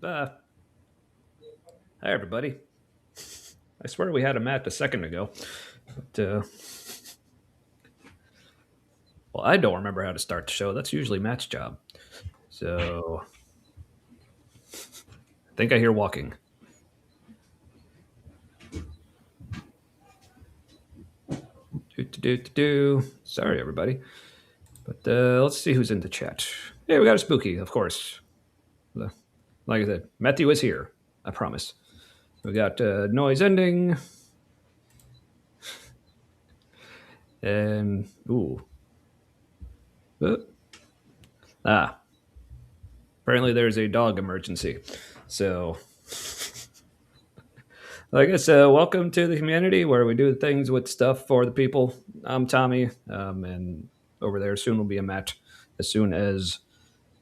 Hi, everybody. I swear we had a match a second ago. But, well, I don't remember how to start the show. That's usually Matt's job. So I think I hear walking. Do. Sorry, everybody. But let's see who's in the chat. Hey, we got a spooky, of course. Like I said, Matthew is here. I promise. We got noise ending. And, ooh. Uh, ah, apparently there's a dog emergency. So I guess welcome to the community where we do things with stuff for the people. I'm Tommy, and over there soon will be a Matt as soon as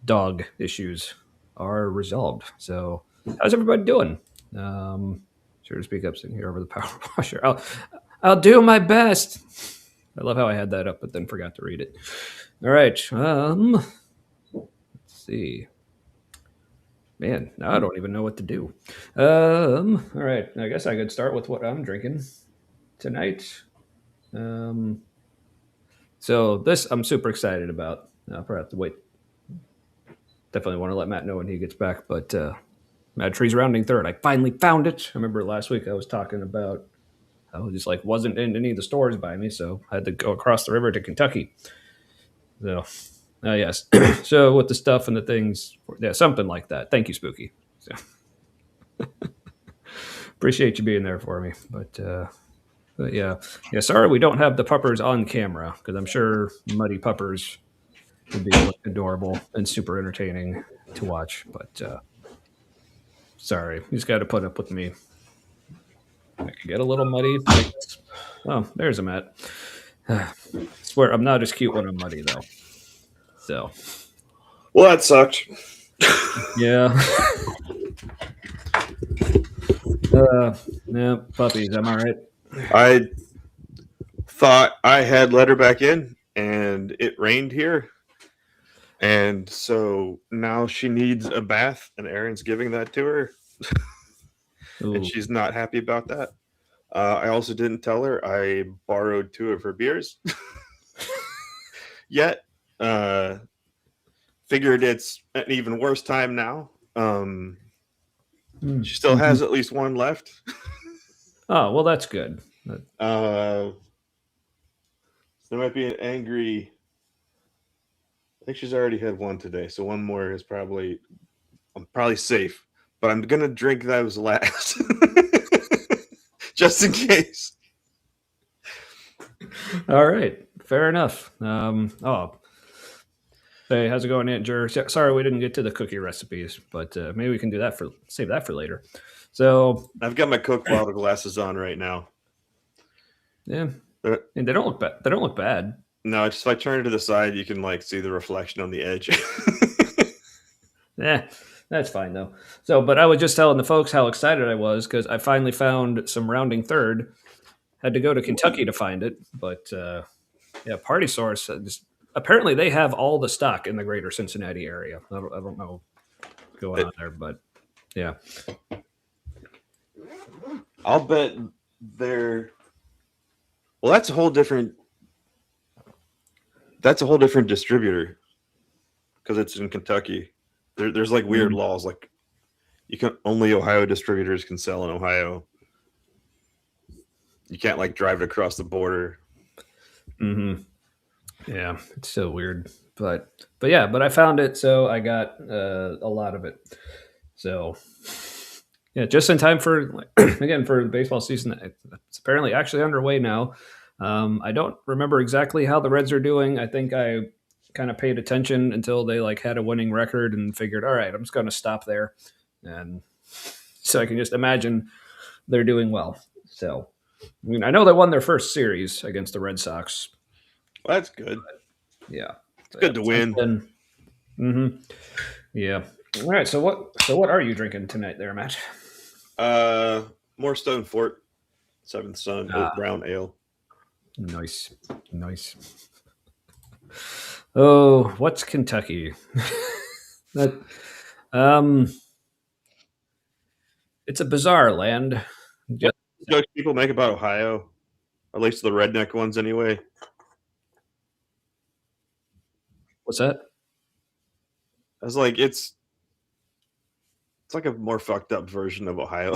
dog issues are resolved. So, how's everybody doing? Sure to speak up sitting here over the power washer. I'll do my best. I love how I had that up, but then forgot to read it. All right. Let's see. Man, now I don't even know what to do. All right. I guess I could start with what I'm drinking tonight. Um, so this I'm super excited about. I'll probably have to wait. Definitely want to let Matt know when he gets back. But Mad Tree's Rounding Third. I finally found it. I remember last week I was talking about how it just like wasn't in any of the stores by me, so I had to go across the river to Kentucky. So yes. So with the stuff and the things, yeah, something like that. Thank you, Spooky. So, appreciate you being there for me. But yeah. Sorry, we don't have the puppers on camera because I'm sure muddy puppers would be adorable and super entertaining to watch. But sorry, you just got to put up with me. I could get a little muddy. Oh, there's a Matt. I swear I'm not as cute when I'm muddy though. So Well, that sucked. yeah, yeah, puppies. Am I right? I thought I had let her back in, and it rained here. And so now she needs a bath, and Aaron's giving that to her, and Ooh. she's not happy about that. I also didn't tell her I borrowed two of her beers yet. Uh, Figured it's an even worse time now. She still Mm-hmm. has at least one left. Oh well, that's good. Uh, there might be an angry. I think she's already had one today, so one more is probably. I'm probably safe, but I'm gonna drink those last, just in case. All right, fair enough. Hey, how's it going, Aunt Jer? Sorry we didn't get to the cookie recipes, but maybe we can do that for save that for later. So I've got my Coke bottle glasses on right now. yeah, Uh, and they don't look bad. They don't look bad. No, just if I turn it to the side, you can like see the reflection on the edge. Yeah, that's fine though. So, but I was just telling the folks how excited I was because I finally found some rounding third. Had to go to Kentucky to find it, but yeah, Party Source. Apparently, they have all the stock in the greater Cincinnati area. I don't know what's going on there, but yeah. I'll bet they're. Well, that's a whole different. That's a whole different distributor because it's in Kentucky. There's like weird Mm-hmm. laws, like you can only Ohio distributors can sell in Ohio. You can't like drive it across the border. Mm-hmm. Yeah, it's so weird, but yeah, but I found it, so I got a lot of it. So yeah, just in time for again for the baseball season. It's apparently actually underway now. I don't remember exactly how the Reds are doing. I think I kind of paid attention until they like had a winning record and figured, all right, I'm just going to stop there, and so I can just imagine they're doing well. So I mean, I know they won their first series against the Red Sox. Well, that's good. Yeah, It's so, yeah. good to Since win. then, mm-hmm. Yeah. All right. So what are you drinking tonight, there, Matt? Uh, More Stone Fort, Seventh Son, Oat Ah, Brown Ale. nice, nice. Oh, what's Kentucky? that um it's a bizarre land. What Just jokes people make about Ohio? At least the redneck ones, anyway. what's that? I was like, it's like a more fucked up version of Ohio.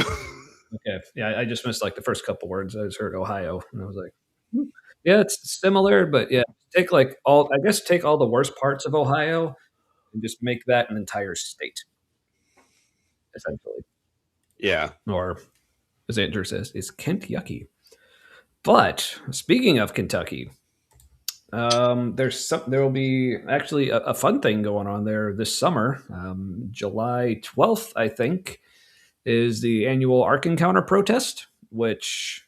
Okay, yeah, I just missed like the first couple words. I just heard Ohio, and I was like, "Hmm, yeah, it's similar, but yeah, take like all. I guess take all the worst parts of Ohio and just make that an entire state, essentially. Yeah. Or as Andrew says, is Kentucky. But speaking of Kentucky, there will be actually a fun thing going on there this summer. July 12th, I think, is the annual Ark Encounter protest, which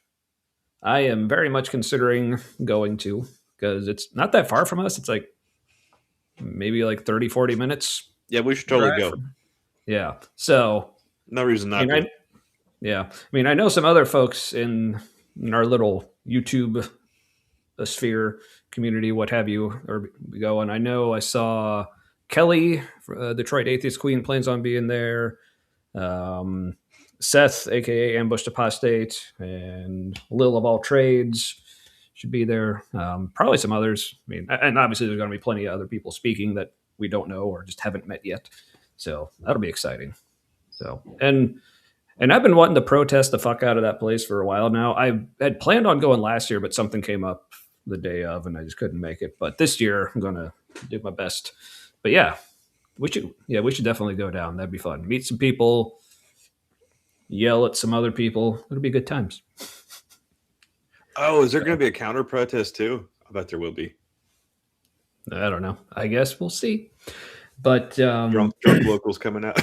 I am very much considering going to because it's not that far from us. It's like maybe like 30, 40 minutes Yeah, we should totally drive go. from. Yeah. So, No reason I not mean, to. yeah. I mean, I know some other folks in our little YouTube sphere community, what have you, or go. And I know I saw Kelly, Detroit Atheist Queen, plans on being there. Um, Seth, aka Ambushed Apostate, and Lil of All Trades should be there. Probably some others. I mean, and obviously there's going to be plenty of other people speaking that we don't know or just haven't met yet. So that'll be exciting. So and I've been wanting to protest the fuck out of that place for a while now. I had planned on going last year, but something came up the day of, and I just couldn't make it. But this year, I'm gonna do my best. But yeah, we should definitely go down. That'd be fun. Meet some people, yell at some other people. It'll be good times. Oh, is there going So to be a counter protest too? I bet there will be. I don't know. I guess we'll see. But Drunk locals coming out.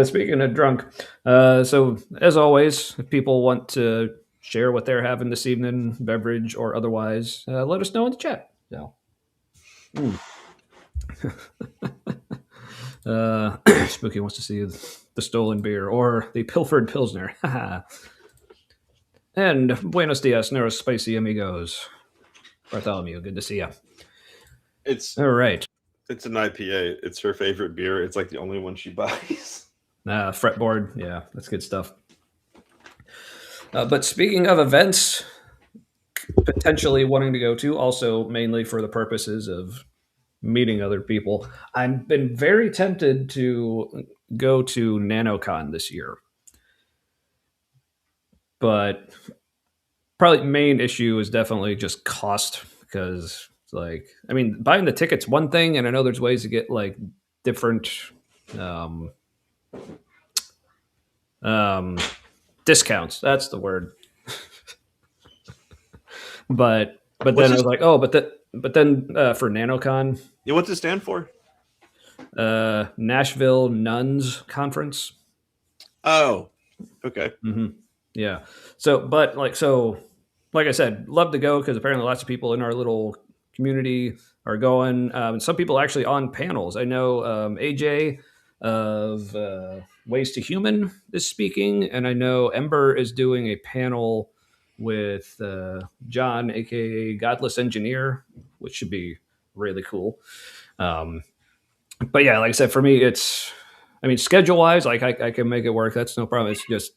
speaking of drunk, so as always, if people want to share what they're having this evening, beverage or otherwise, let us know in the chat. So, Spooky wants to see the stolen beer or the pilfered pilsner. And buenos dias, Neuro Spicy Amigos. Bartholomew, good to see you. it's All right. it's an IPA. It's her favorite beer. It's like the only one she buys. Fretboard. Yeah, that's good stuff. But speaking of events, potentially wanting to go to, also mainly for the purposes of meeting other people, I've been very tempted to go to NanoCon this year. But probably main issue is definitely just cost because like I mean buying the tickets one thing and I know there's ways to get like different um, um, discounts. That's the word. But What's then I this? was like, oh, but then for NanoCon, Yeah, what's it stand for? Nashville Nuns Conference. Oh, okay. Hmm. Yeah. So, like I said, love to go because apparently lots of people in our little community are going. Some people actually on panels. I know AJ of Ways to Human is speaking, and I know Ember is doing a panel with John, aka Godless Engineer, which should be really cool. Um, but yeah, like I said, for me, I mean, schedule wise, like I can make it work. That's no problem. It's just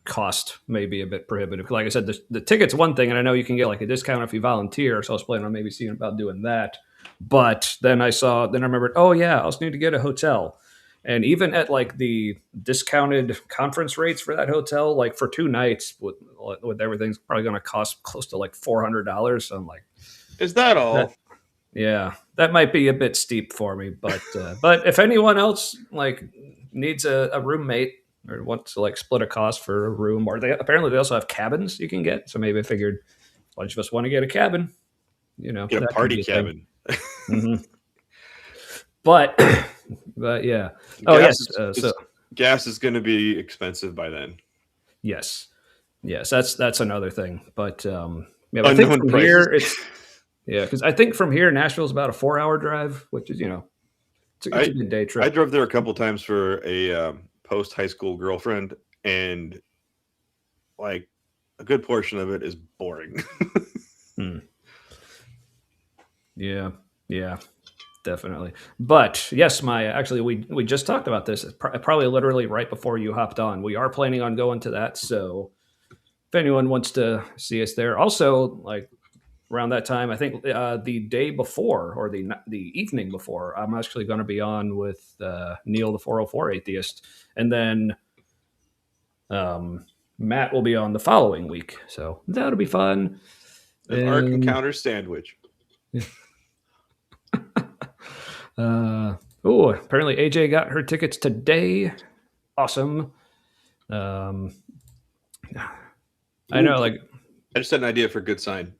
cost may be a bit prohibitive. Like I said, the ticket's one thing, and I know you can get like a discount if you volunteer. So I was planning on maybe seeing about doing that. But then I remembered, oh yeah, I also need to get a hotel. And even at like the discounted conference rates for that hotel, like for 2 nights with everything's probably going to cost close to like $400. So I'm like, Is that that all? yeah, that might be a bit steep for me. But if anyone else like needs a roommate or wants to like split a cost for a room, or they also have cabins you can get. So maybe I figured a bunch of us want to get a cabin. Get a That could party be a thing. cabin. Hmm. But but yeah. Oh Gas yes. is, So gas is going to be expensive by then. yes, yes. That's another thing. But yeah, but I think Unknown from prices. here it's yeah, because I think from here Nashville's about a 4 hour drive, which is it's a I good day I trip. drove there a couple times for a post high school girlfriend, and like a good portion of it is boring. Hmm. Yeah, yeah. definitely. But yes, my actually we just talked about this probably literally right before you hopped on. We are planning on going to that, so if anyone wants to see us there, also like around that time, I think the day before or the evening before, I'm actually going to be on with Neil the 404 atheist, and then um, Matt will be on the following week, so that'll be fun. An Ark And Encounter sandwich. oh, apparently AJ got her tickets today. Awesome. Um, I Ooh, know, like, I just had an idea for a good sign.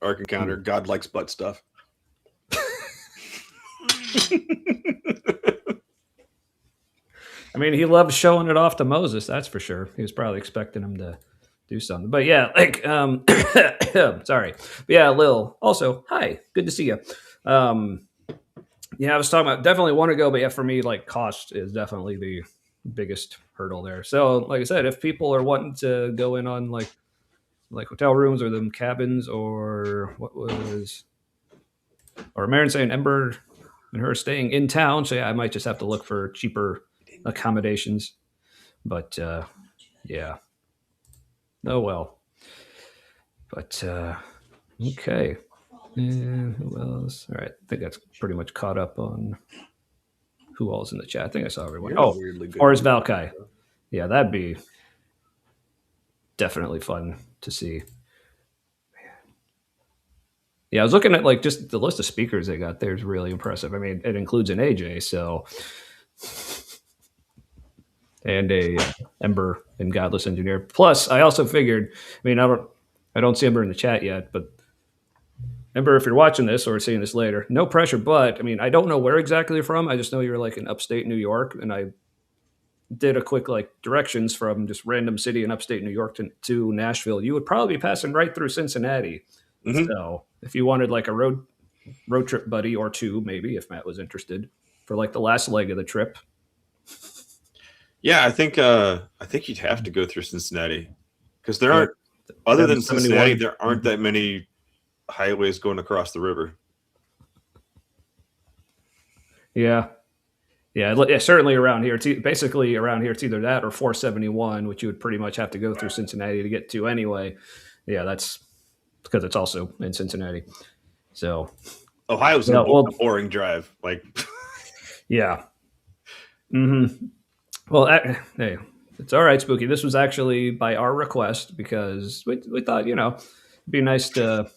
Ark Encounter. God likes butt stuff. I mean, he loved showing it off to Moses. That's for sure. He was probably expecting him to do something. But yeah, like, sorry. But yeah, Lil. Also, hi. Good to see you. Yeah, I was talking about definitely want to go, but yeah, for me, like, cost is definitely the biggest hurdle there. So, like I said, if people are wanting to go in on like hotel rooms or them cabins or what was or Marin saying Ember and her staying in town, so yeah, I might just have to look for cheaper accommodations. But yeah, oh well. But okay. And who else? All right, I think that's pretty much caught up on who all's in the chat. I think I saw everyone. You're Oh, weirdly good. Forrest Valkai. Yeah, that'd be definitely fun to see. Yeah, I was looking at like just the list of speakers they got there is really impressive. I mean, it includes an AJ, so and a Ember and Godless Engineer. Plus, I also figured. I mean, I don't see Ember in the chat yet, but Ember, if you're watching this or seeing this later, no pressure. But I mean, I don't know where exactly you're from. I just know you're like in upstate New York, and I did a quick like directions from just random city in upstate New York to Nashville. You would probably be passing right through Cincinnati. Mm-hmm. So if you wanted like a road trip buddy or two, maybe if Matt was interested for like the last leg of the trip. Yeah, I think you'd have to go through Cincinnati because there Yeah, aren't other than 71. Cincinnati, there aren't that many highways going across the river. Yeah. Yeah, certainly around here. Basically around here, it's either that or 471, which you would pretty much have to go through Cincinnati to get to anyway. Yeah, that's because it's also in Cincinnati. So Ohio's yeah, a boring drive. Like, yeah. Mm-hmm. Well, hey, it's all right, Spooky. This was actually by our request because we thought, it'd be nice to,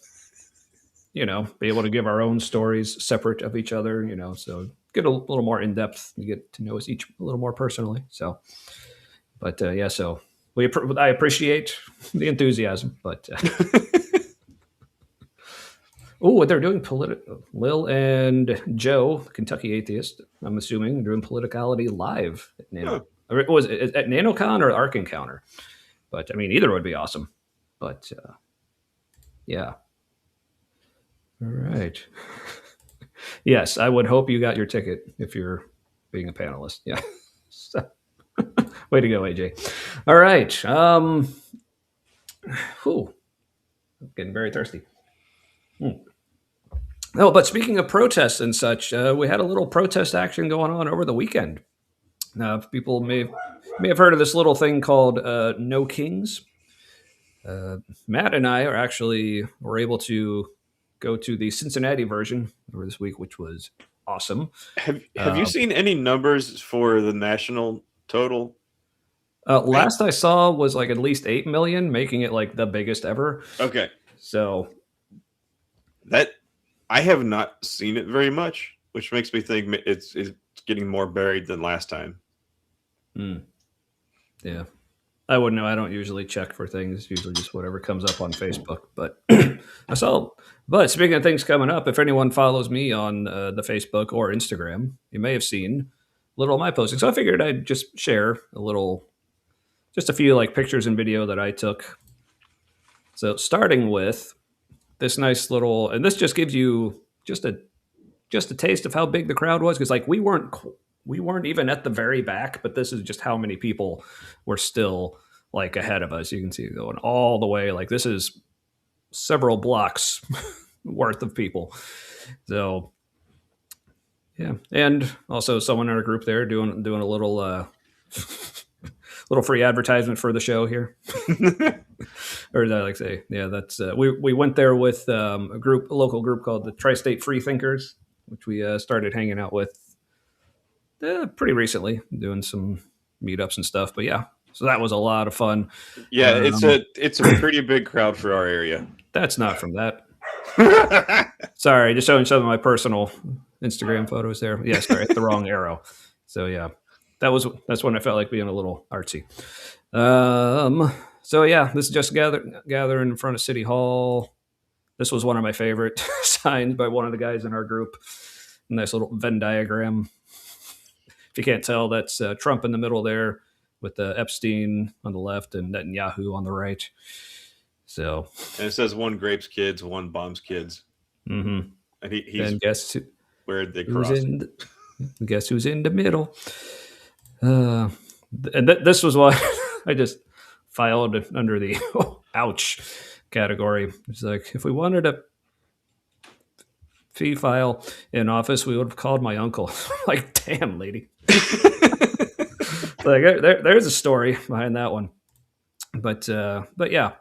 be able to give our own stories separate of each other, so get a little more in depth and get to know us each a little more personally. So, but yeah, so I appreciate the enthusiasm, but oh, what they're doing Lil and Joe, Kentucky atheist. I'm assuming they're doing politicality live at Nano. Or was it at NanoCon or Ark Encounter? But I mean, either would be awesome. But yeah. All right. Yes, I would hope you got your ticket if you're being a panelist. Yeah. So, way to go, AJ. All right. Whew, I'm getting very thirsty. Oh, but speaking of protests and such, we had a little protest action going on over the weekend. Now, people may have heard of this little thing called No Kings. Matt and I were able to go to the Cincinnati version over this week, which was awesome. Have you seen any numbers for the national total? Last I saw was like at least 8 million, making it like the biggest ever. Okay. So that I have not seen it very much, which makes me think it's getting more buried than last time. Yeah. I wouldn't know. I don't usually check for things. Usually just whatever comes up on Facebook. But I saw. But speaking of things coming up, if anyone follows me on the Facebook or Instagram, you may have seen a little of my posting. So I figured I'd just share just a few like pictures and video that I took. So starting with this nice little, and this just gives you just a taste of how big the crowd was because like we weren't even at the very back, but this is just how many people were still like ahead of us. You can see going all the way. Like this is several blocks worth of people. So Yeah, and also someone in our group there doing a little little free advertisement for the show here, or as I like to say, yeah, that's we went there with a local group called the Tri-State Free Thinkers, which we started hanging out with pretty recently, doing some meetups and stuff. But yeah, so that was a lot of fun. Yeah, Um, it's a pretty big crowd for our area. that's not from that. Sorry, just showing some of my personal Instagram photos there. Yeah, sorry, hit the wrong arrow. So yeah, that's when I felt like being a little artsy. So yeah, this is just gathering in front of City Hall. This was one of my favorite signs by one of the guys in our group. Nice little Venn diagram. If you can't tell, that's Trump in the middle there, with Epstein on the left and Netanyahu on the right. So, and it says one grapes kids, one bombs kids, mm-hmm. and he's and where they who's cross. guess who's in the middle? And this was why I just filed it under the ouch category. It's like, if we wanted a fee file in office, we would have called my uncle. Like, damn, lady. Like, there's a story behind that one. But yeah.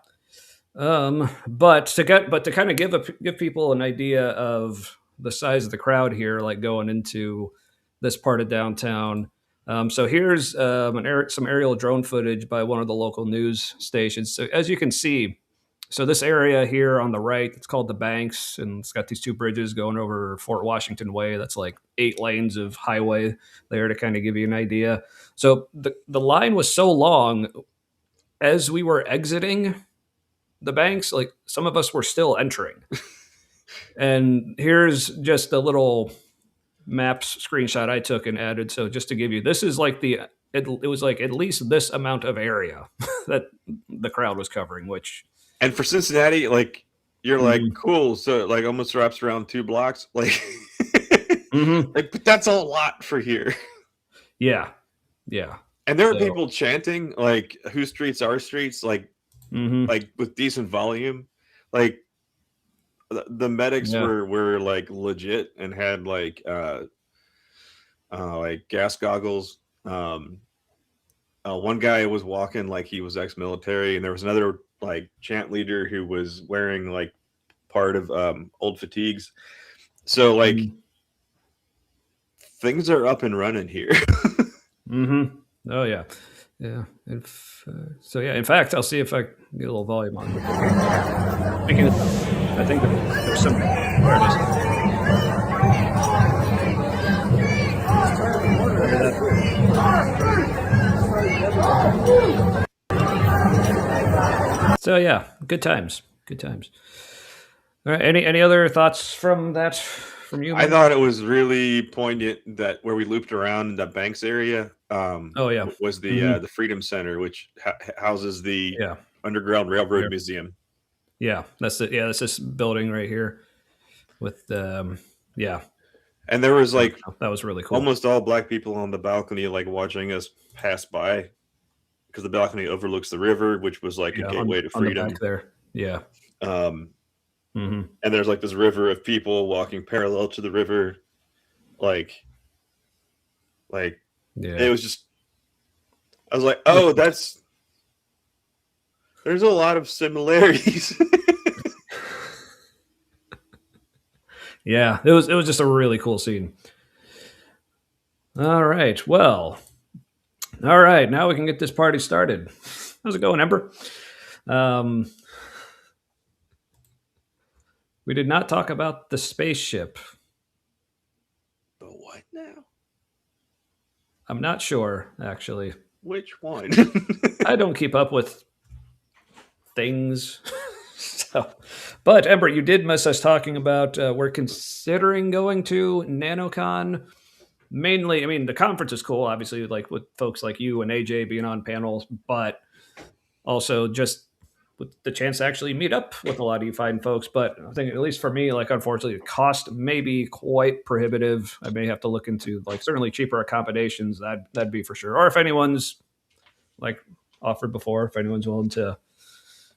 But to kind of give people an idea of the size of the crowd here, like going into this part of downtown. So here's some aerial drone footage by one of the local news stations. So as you can see, so this area here on the right, it's called the Banks, and it's got these two bridges going over Fort Washington Way. That's like 8 lanes of highway there to kind of give you an idea. So the line was so long as we were exiting the Banks, like some of us were still entering. And here's just a little maps screenshot I took and added. So just to give you, this is like it was like at least this amount of area that the crowd was covering, which. And for Cincinnati, like, you're like, cool. So it, like, almost wraps around 2 blocks. Like, like, but that's a lot for here. Yeah. Yeah. And there were people chanting, like, whose streets are streets, like, like with decent volume. Like, the medics were like legit and had like gas goggles. One guy was walking like he was ex-military, and there was another like chant leader who was wearing like part of old fatigues. So like things are up and running here. Oh yeah, yeah. So yeah, in fact, I'll see if I can get a little volume on. I think there's some. There it is. So yeah, good times. Good times. All right. Any other thoughts from that? From you? I thought it was really poignant that where we looped around in the Banks area. Oh yeah, was the Freedom Center, which houses the Underground Railroad Museum. Yeah, that's it. Yeah, that's this building right here. With yeah, and there was like that was really cool. Almost all black people on the balcony, like watching us pass by, because the balcony overlooks the river, which was like a gateway to freedom. On the back there, yeah. And there's like this river of people walking parallel to the river, like yeah. It was just, I was like, oh, there's a lot of similarities. Yeah, it was just a really cool scene. All right, well, all right, now we can get this party started. How's it going, Ember? We did not talk about the spaceship. But what now? I'm not sure, actually. Which one? I don't keep up with things. So, but Ember, you did miss us talking about we're considering going to NanoCon. Mainly, I mean, the conference is cool, obviously, like with folks like you and AJ being on panels, but also just with the chance to actually meet up with a lot of you fine folks. But I think, at least for me, like, unfortunately, the cost may be quite prohibitive. I may have to look into like certainly cheaper accommodations. That'd be for sure. Or if anyone's like offered before, if anyone's willing to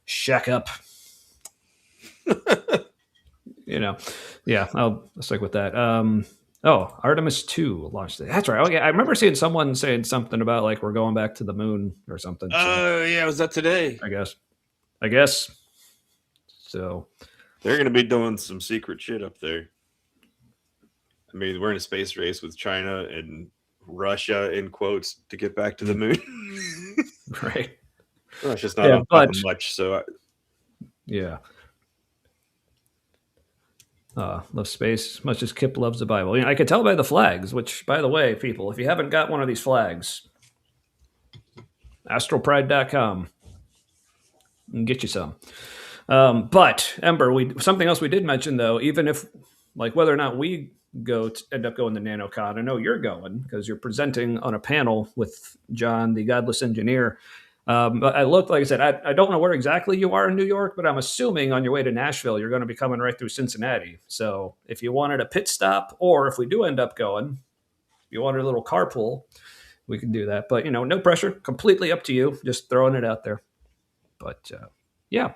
shack up. Yeah, I'll stick with that. Oh, Artemis 2 launched it. That's right. Okay, I remember seeing someone saying something about like we're going back to the moon or something. So Yeah, was that today? I guess. I guess. So They're going to be doing some secret shit up there. I mean, we're in a space race with China and Russia, in quotes, to get back to the moon. right. Russia's not Yeah, on top but of much, so yeah. Love space as much as Kip loves the Bible. You know, I could tell by the flags, which, by the way, people, if you haven't got one of these flags, astralpride.com and get you some. But Ember, something else we did mention though, even if like whether or not we end up going to NanoCon, I know you're going because you're presenting on a panel with John, the Godless Engineer. But I looked, like I said, I don't know where exactly you are in New York, but I'm assuming on your way to Nashville, you're going to be coming right through Cincinnati. So if you wanted a pit stop, or if we do end up going, if you wanted a little carpool, we can do that. But, no pressure, completely up to you. Just throwing it out there. But yeah.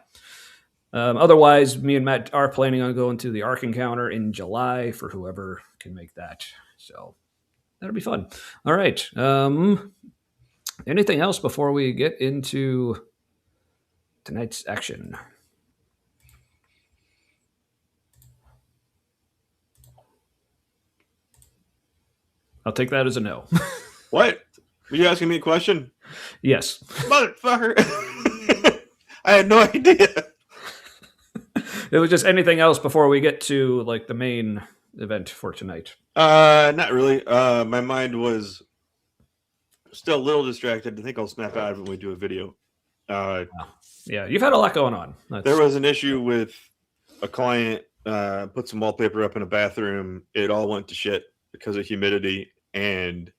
Otherwise, me and Matt are planning on going to the Ark Encounter in July for whoever can make that. So that'll be fun. All right. Anything else before we get into tonight's action? I'll take that as a no. what? Were you asking me a question? Yes. Motherfucker. I had no idea. It was just anything else before we get to like the main event for tonight. Not really. My mind was still a little distracted. I think I'll snap out of it when we do a video. Yeah, you've had a lot going on. There was an issue with a client put some wallpaper up in a bathroom. It all went to shit because of humidity, and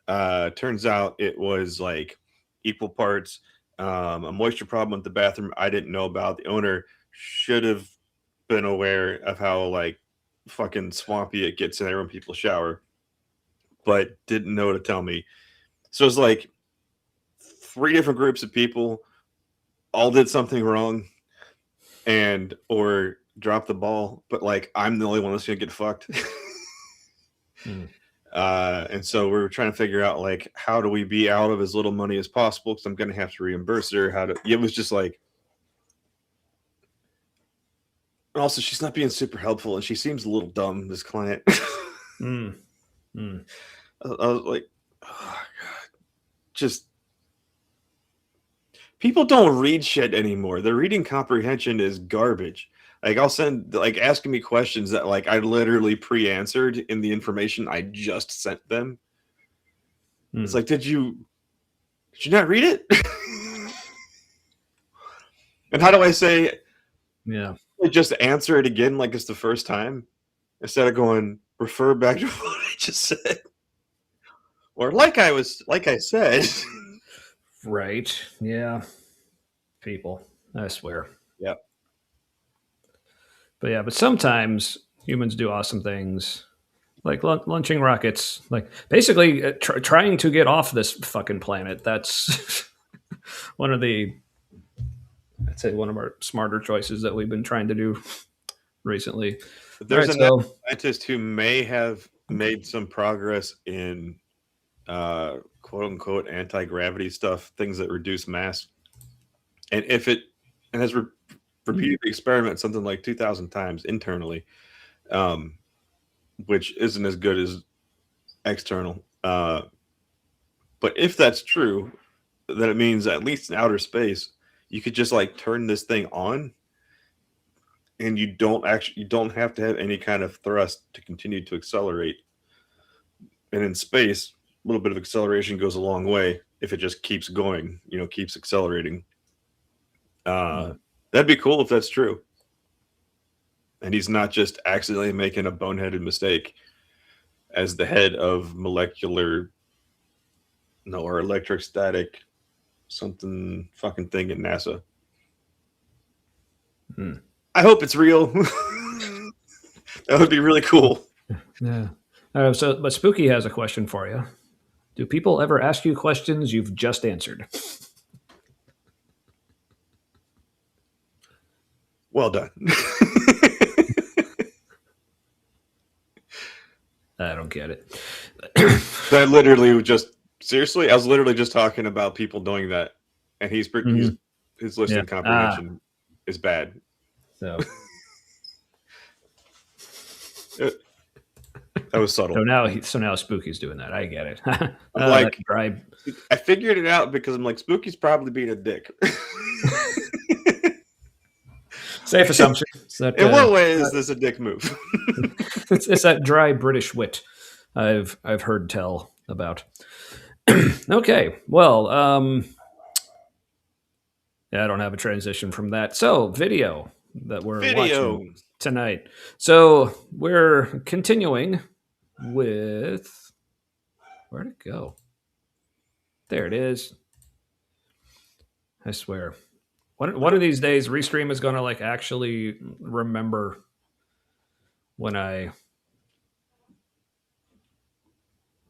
turns out it was like equal parts a moisture problem with the bathroom I didn't know about. The owner should have been aware of how like fucking swampy it gets in there when people shower, but didn't know to tell me. So it's like 3 different groups of people all did something wrong and or dropped the ball, but like I'm the only one that's gonna get fucked. And so we were trying to figure out like how do we be out of as little money as possible because I'm gonna have to reimburse her. It was just like, also she's not being super helpful and she seems a little dumb, this client. I was like, oh god, just people don't read shit anymore. Their reading comprehension is garbage. Like I'll send like asking me questions that like I literally pre-answered in the information I just sent them. It's like, did you not read it? And how do I say, yeah, just answer it again like it's the first time instead of going refer back to what I just said, or like I said. right. Yeah, people, I swear. Yep. But yeah, but sometimes humans do awesome things, like launching rockets, like basically trying to get off this fucking planet. That's I'd say one of our smarter choices that we've been trying to do recently. There's a scientist who may have made some progress in quote unquote anti-gravity stuff, things that reduce mass. And if it has repeated the experiment something like 2,000 times internally, which isn't as good as external. But if that's true, then it means at least in outer space, you could just like turn this thing on and you don't have to have any kind of thrust to continue to accelerate. And in space, a little bit of acceleration goes a long way if it just keeps going, keeps accelerating. That'd be cool if that's true. And he's not just accidentally making a boneheaded mistake as the head of or electrostatic something fucking thing at NASA. I hope it's real. That would be really cool. Yeah. But Spooky has a question for you. Do people ever ask you questions you've just answered? Well done. I don't get it. That literally was just seriously. I was literally just talking about people doing that, and Mhm. his Yeah. listening comprehension is bad. So It, that was subtle. so now Spooky's doing that. I get it. I'm That like, dry. I figured it out because I'm like, Spooky's probably being a dick. Safe assumption. It's that In what way is this a dick move? it's that dry British wit I've heard tell about. Okay, well, yeah, I don't have a transition from that. So, video that we're watching Video. tonight. So, we're continuing with where'd it go? There it is. I swear. One of these days, Restream is going to like actually remember when I.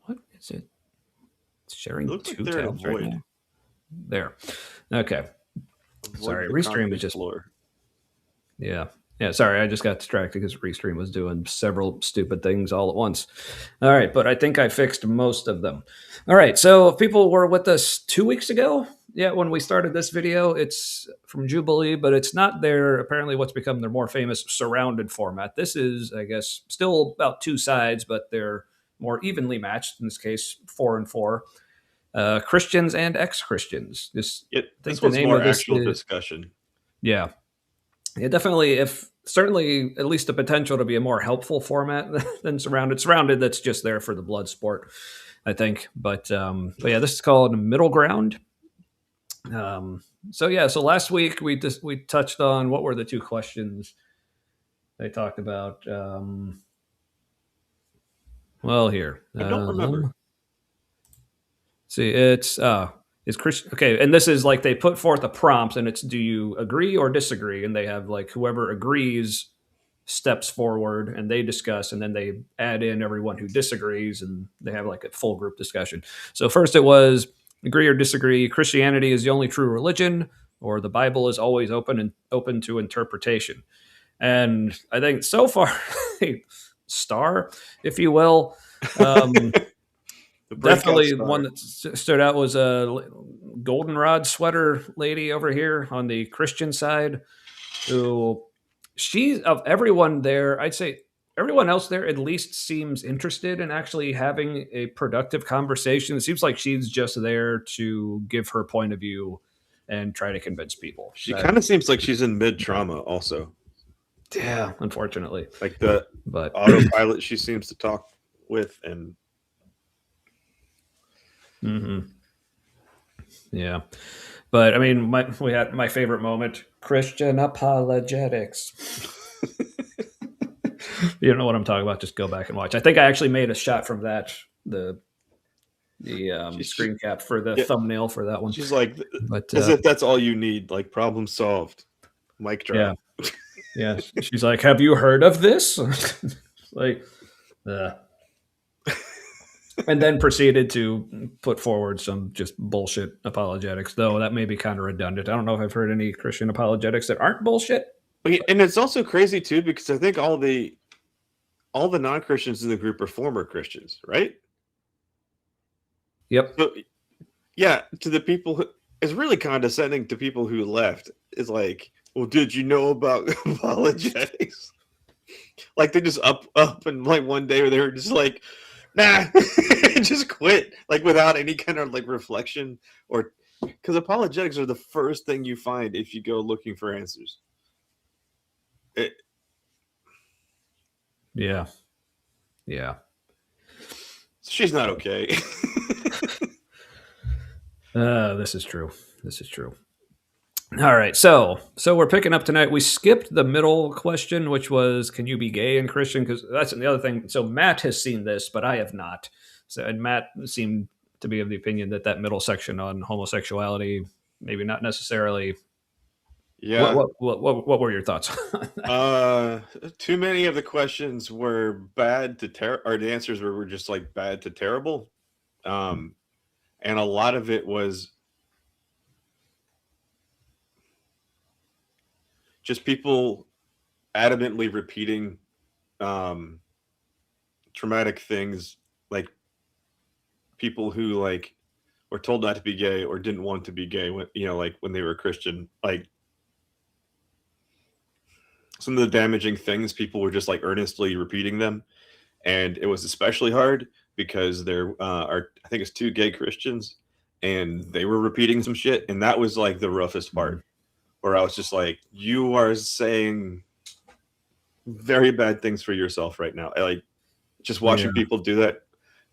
What is it? It's It sharing looks like two they're in a tabs right void. now. There. Okay. Avoid Sorry, the Restream is concrete just floor. yeah. Yeah, sorry, I just got distracted because Restream was doing several stupid things all at once. All right, but I think I fixed most of them. All right, so if people were with us 2 weeks ago, yeah, when we started this video, it's from Jubilee, but it's not their apparently what's become their more famous surrounded format. This is, I guess, still about two sides, but they're more evenly matched. In this case, 4 and 4. Christians and ex-Christians. This I think This the one's name more of this actual is discussion. yeah. Yeah, definitely. If certainly at least the potential to be a more helpful format than surrounded. Surrounded, that's just there for the blood sport, I think. But yeah, this is called middle ground. Um, so yeah, so last week we touched on what were the two questions they talked about. Well, here, I don't remember. see, it's is Christian okay, and this is like they put forth a prompt, and it's do you agree or disagree, and they have like whoever agrees steps forward and they discuss and then they add in everyone who disagrees and they have like a full group discussion. So first it was agree or disagree, Christianity is the only true religion, or the Bible is always open to interpretation. And I think so far a star, if you will. um, The breakout Definitely one star. that stood out was a goldenrod sweater lady over here on the Christian side, who she's of everyone there, I'd say everyone else there at least seems interested in actually having a productive conversation. It seems like she's just there to give her point of view and try to convince people. She That kind of seems like she's in mid trauma, also. yeah, unfortunately. Like the But autopilot she seems to talk with, and mhm, yeah. But I mean, we had my favorite moment: Christian apologetics. You don't know what I'm talking about? Just go back and watch. I think I actually made a shot from that the she's screen cap for the yeah, thumbnail for that one. she's like But as if that's all you need. Like problem solved. Mic yeah, drop. yeah. She's like, "Have you heard of this?" Like, uh. And then proceeded to put forward some just bullshit apologetics. Though that may be kind of redundant. I don't know if I've heard any Christian apologetics that aren't bullshit. And it's also crazy too because I think all the non Christians in the group are former Christians, right? Yep. So yeah, to the people who it's really condescending to people who left. Is like, well, did you know about apologetics? Like they just up and like one day where they were just like, nah, just quit, like without any kind of like reflection or because apologetics are the first thing you find if you go looking for answers. It, Yeah. Yeah. she's not okay. This is true. This is true. All right, so we're picking up tonight. We skipped the middle question, which was, "Can you be gay and Christian?" Because that's the other thing. So Matt has seen this, but I have not. So and Matt seemed to be of the opinion that that middle section on homosexuality, maybe not necessarily. What Yeah. what what were your thoughts on that? Uh, too many of the questions were bad to or the answers were just like bad to terrible. Um, and a lot of it was just people adamantly repeating um traumatic things, like people who like were told not to be gay or didn't want to be gay when like when they were Christian, like some of the damaging things, people were just like earnestly repeating them, and it was especially hard because there are, I think it's 2 gay Christians, and they were repeating some shit, and that was like the roughest part, where I was just like, you are saying very bad things for yourself right now. Like just watching people do that,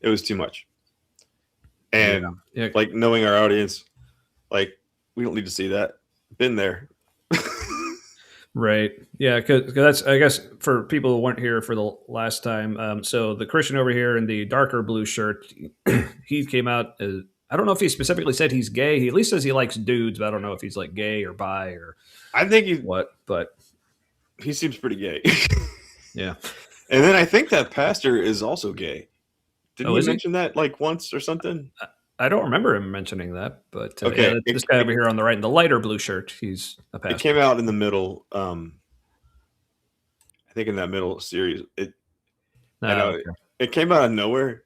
it was too much. And like knowing our audience, like we don't need to see that. Been there. Right. Yeah, because that's, I guess, for people who weren't here for the last time. So the Christian over here in the darker blue shirt, he came out as, I don't know if he specifically said he's gay. He at least says he likes dudes, but I don't know if he's like gay or bi or I think he's what, but he seems pretty gay. Yeah. And then I think that pastor is also gay. Didn't you mention that like once or something? I don't remember him mentioning that, but okay. This guy over here on the right in the lighter blue shirt, he's a pastor. It came out in the middle. I think in that middle series, it came out of nowhere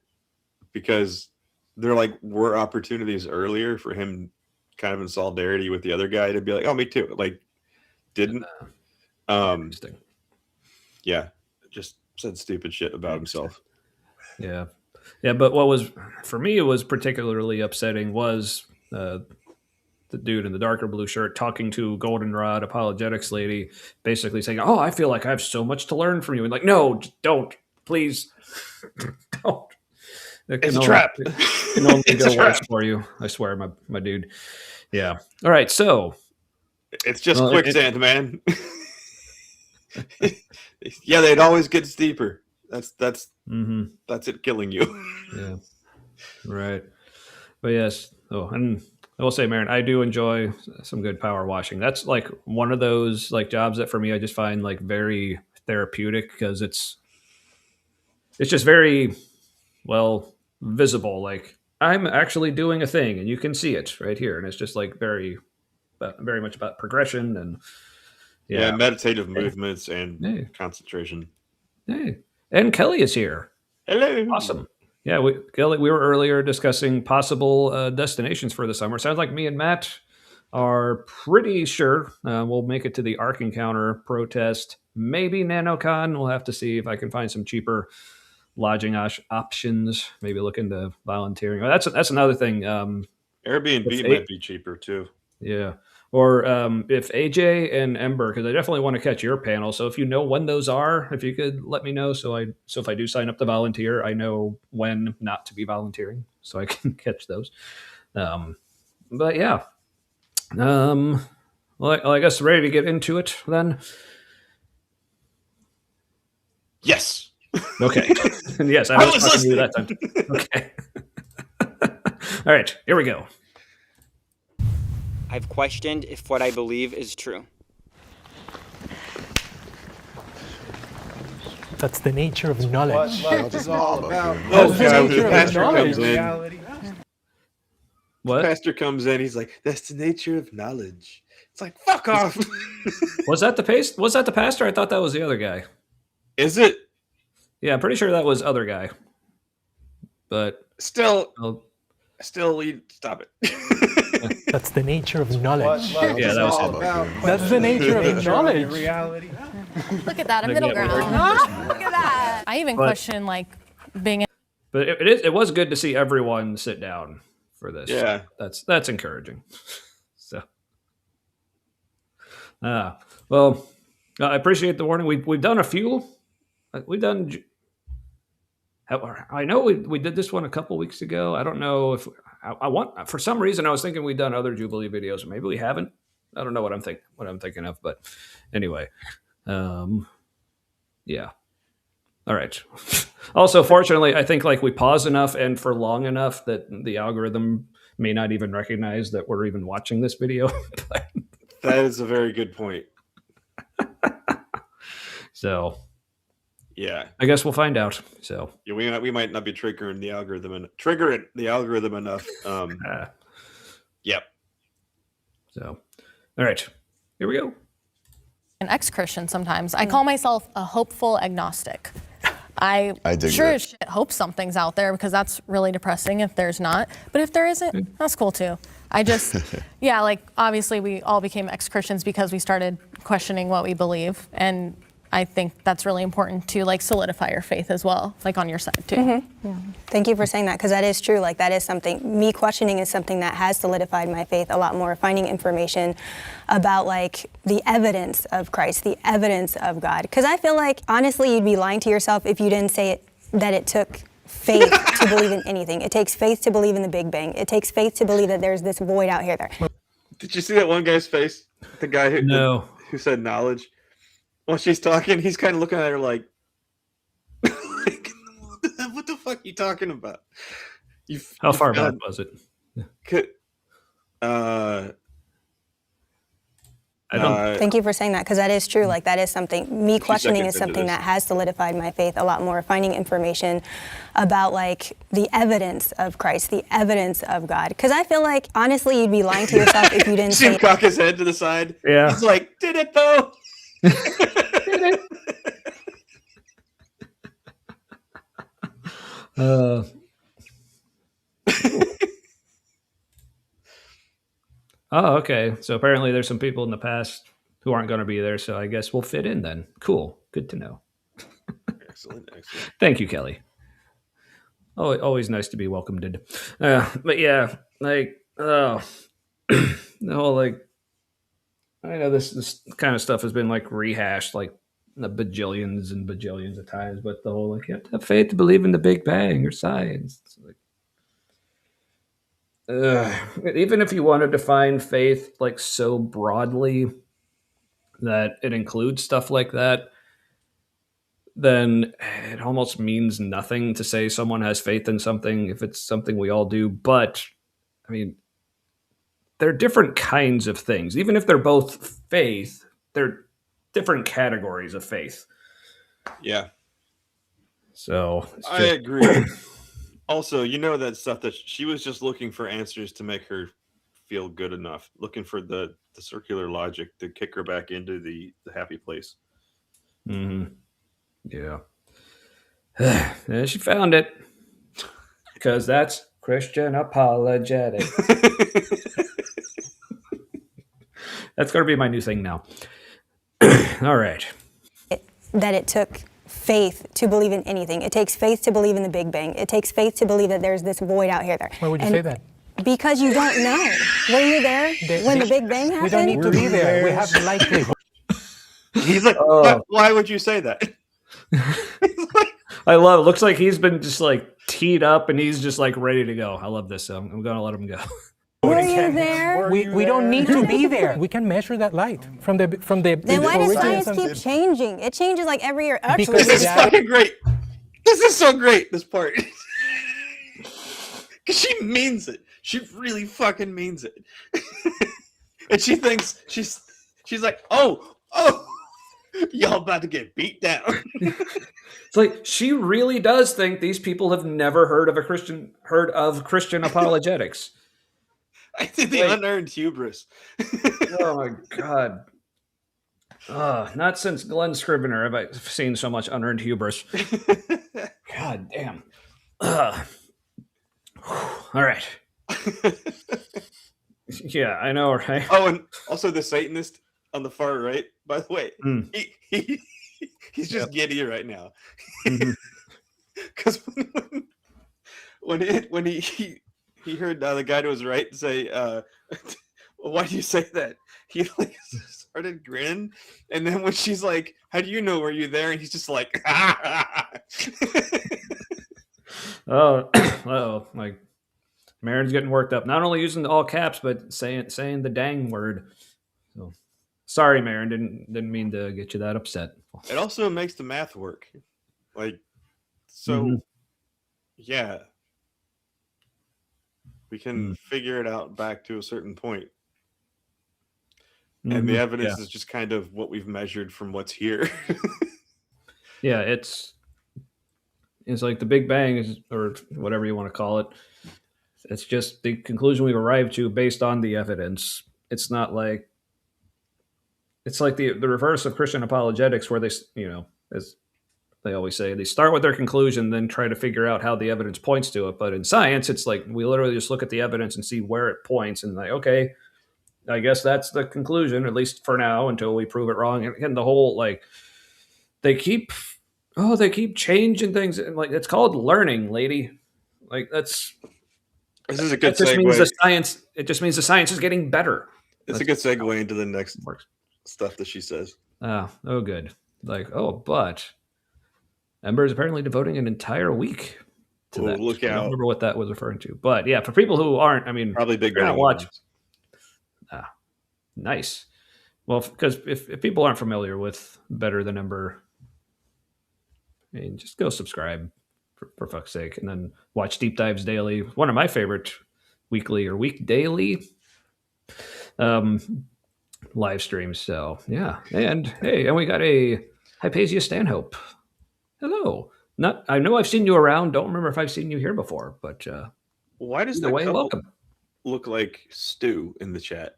because there like were opportunities earlier for him, kind of in solidarity with the other guy, to be like, "Oh, me too." Like, didn't. Interesting. Yeah, just said stupid shit about himself. Yeah. Yeah, but what was, for me, it was particularly upsetting was the dude in the darker blue shirt talking to Goldenrod apologetics lady, basically saying, "Oh, I feel like I have so much to learn from you." And like, no, don't, please, don't. It's a trap. It can only go worse for you. I swear, my dude. Yeah. All right. So it's just quicksand, man. Yeah, they'd always get steeper. That's it killing you. Yeah. Right. But yes. Oh, and I will say, Marin, I do enjoy some good power washing. That's like one of those like jobs that for me I just find like very therapeutic because it's just very well visible. Like I'm actually doing a thing and you can see it right here, and it's just like very much about progression and meditative movements and concentration. Hey, and Kelly is here. Hello. Awesome. Yeah, Kelly, we were earlier discussing possible destinations for the summer. Sounds like me and Matt are pretty sure we'll make it to the Ark Encounter protest. Maybe NanoCon. We'll have to see if I can find some cheaper lodging options. Maybe look into volunteering. That's another thing. Airbnb might be cheaper too. Yeah. Or if AJ and Ember, because I definitely want to catch your panel. So if you know when those are, if you could let me know, so if I do sign up to volunteer, I know when not to be volunteering, so I can catch those. But yeah, well, I guess ready to get into it then. Yes. Okay. Yes, I was talking to you that time. Okay. All right, here we go. I've questioned if what I believe is true. That's the nature of knowledge. What is all about? The pastor comes in. What? The pastor comes in. He's like, "That's the nature of knowledge." It's like, fuck off. Was that the pastor? I thought that was the other guy. Is it? Yeah, I'm pretty sure that was other guy. But still, stop it. That's the nature of knowledge. Yeah, that was him. That's the nature of knowledge. Reality. Look at that, a middle ground. Look at that. I even question like being. But it was good to see everyone sit down for this. Yeah, that's encouraging. So, well, I appreciate the warning. We've done a few. We've done. I know we did this one a couple weeks ago. I don't know if I want. For some reason, I was thinking we'd done other Jubilee videos. Maybe we haven't. I don't know what I'm thinking of. But anyway, yeah. All right. Also, fortunately, I think like we pause enough and for long enough that the algorithm may not even recognize that we're even watching this video. That is a very good point. So. Yeah, I guess we'll find out. So yeah, we might not be triggering the algorithm enough. Yep. So, all right, here we go. An ex-Christian sometimes. I call myself a hopeful agnostic. I dig sure that. as shit hope something's out there, because that's really depressing if there's not. But if there isn't, that's cool too. I just, yeah, like obviously we all became ex-Christians because we started questioning what we believe. And I think that's really important to like solidify your faith as well, like on your side too. Mm-hmm. Yeah. Thank you for saying that, because that is true. Like that is something, me questioning is something that has solidified my faith a lot more, finding information about like the evidence of Christ, the evidence of God. Because I feel like, honestly, you'd be lying to yourself if you didn't say it, that it took faith to believe in anything. It takes faith to believe in the Big Bang. It takes faith to believe that there's this void out here. Did you see that one guy's face? The guy who said knowledge. While she's talking, he's kind of looking at her like, what the fuck are you talking about? How far back was it? I don't. Thank you for saying that, because that is true. Like that is something, me questioning is something that has solidified my faith a lot more, finding information about like the evidence of Christ, the evidence of God. Because I feel like, honestly, you'd be lying to yourself if you didn't see him say cock his head to the side. Yeah. He's like, did it though? Oh, okay. So apparently there's some people in the past who aren't going to be there. So I guess we'll fit in then. Cool. Good to know. Excellent. Thank you, Kelly. Oh, always nice to be welcomed. But yeah, like, the whole like, I know this kind of stuff has been like rehashed like the bajillions and bajillions of times, but the whole like you have to have faith to believe in the Big Bang or science. It's like, even if you want to define faith like so broadly that it includes stuff like that, then it almost means nothing to say someone has faith in something if it's something we all do. But I mean, they're different kinds of things. Even if they're both faith, they're different categories of faith. Yeah. So I agree. Also, you know that stuff that she was just looking for answers to make her feel good enough, looking for the circular logic to kick her back into the happy place. Mm-hmm. Yeah. And she found it. Because that's Christian apologetic. That's going to be my new thing now. All right. that it took faith to believe in anything. It takes faith to believe in the Big Bang. It takes faith to believe that there's this void out here. Why would you say that? Because you don't know. Were you there when the Big Bang happened? We don't need to be there. We have the likelihood. He's like, why would you say that? I love it. Looks like he's been just like teed up and he's just like ready to go. I love this. So I'm going to let him go. Were you there? We don't need to be there. We can measure that light from the Then why does science original keep changing? It changes like every year. Actually, Because This is fucking great. This is so great, this part. Because she means it. She really fucking means it. And she thinks, she's like, oh, y'all about to get beat down. It's like she really does think these people have never heard of Christian apologetics. I think the unearned hubris. Oh my god. Not since Glenn Scrivener have I seen so much unearned hubris. God damn. All right. Yeah, I know, right? Oh, and also the Satanist on the far right, by the way, he's just giddy right now. Because when he heard the guy to his right say, why do you say that? He like started grinning, and then when she's like, how do you know, were you there? And he's just like, Oh, like Marin's getting worked up. Not only using all caps, but saying the dang word. So sorry, Marin, didn't mean to get you that upset. It also makes the math work. Like, so yeah. We can figure it out back to a certain point. And the evidence is just kind of what we've measured from what's here. Yeah, it's like the Big Bang is, or whatever you want to call it. It's just the conclusion we've arrived to based on the evidence. It's not like, it's like the reverse of Christian apologetics, where they, as they always say they start with their conclusion, then try to figure out how the evidence points to it. But in science, it's like we literally just look at the evidence and see where it points, and like, okay, I guess that's the conclusion, at least for now, until we prove it wrong. And the whole like they keep changing things, and like it's called learning, lady. Like This is a good that just segue. means the science. It just means the science is getting better. It's a good segue into the next stuff that she says. Oh, good. Like, but Ember is apparently devoting an entire week to that. Look I don't out. remember what that was referring to. But yeah, for people who aren't, I mean, Probably big not betting watch. events. Nice. Well, because if people aren't familiar with Better Than Ember, I mean, just go subscribe for fuck's sake, and then watch Deep Dives Daily. One of my favorite weekly or week daily live streams. So yeah, and hey, and we got a Hypatia Stanhope. Hello. I know I've seen you around. Don't remember if I've seen you here before, but Why does either the way, couple welcome. look like Stu in the chat?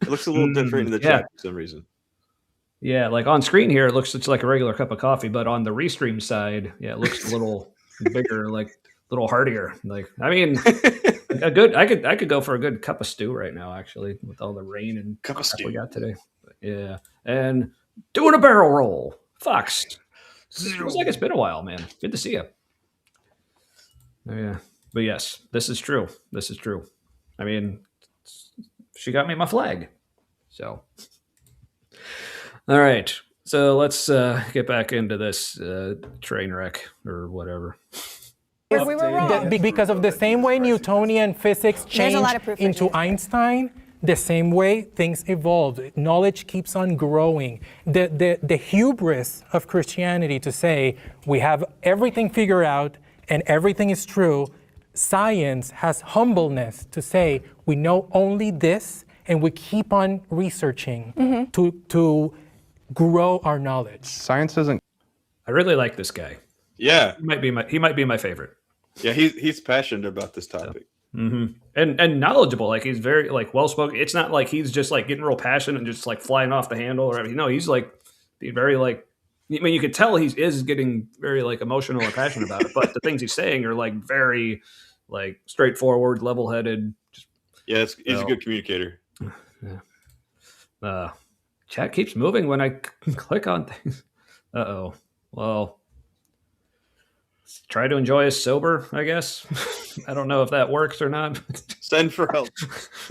It looks a little different in the chat for some reason. Yeah, like on screen here, it looks like a regular cup of coffee, but on the restream side, yeah, it looks a little bigger, like a little heartier. Like, I mean, I could go for a good cup of stew right now, actually, with all the rain and Cup of crap stew. we got today. But yeah, and doing a barrel roll, Fox. It feels like it's been a while, man. Good to see you. Oh, yeah, but yes, this is true. This is true. I mean, she got me my flag, so. All right, so let's get back into this train wreck or whatever. If we were wrong. Because of the same way Newtonian physics There's a lot changed of proof for into Jesus. Einstein, the same way things evolved. Knowledge keeps on growing. The hubris of Christianity to say we have everything figured out and everything is true, science has humbleness to say we know only this and we keep on researching to grow our knowledge. Science doesn't. I really like this guy. Yeah, He might be my favorite. yeah, he's passionate about this topic. And knowledgeable. Like he's very like well spoken. It's not like he's just like getting real passionate and just like flying off the handle or everything. No, he's like being very like. I mean, you could tell he is getting very like emotional or passionate about it, but the things he's saying are like very like straightforward, level-headed. Yeah, he's a good communicator. Chat keeps moving when I click on things. Uh-oh. Well, try to enjoy us sober, I guess. I don't know if that works or not. Send for help.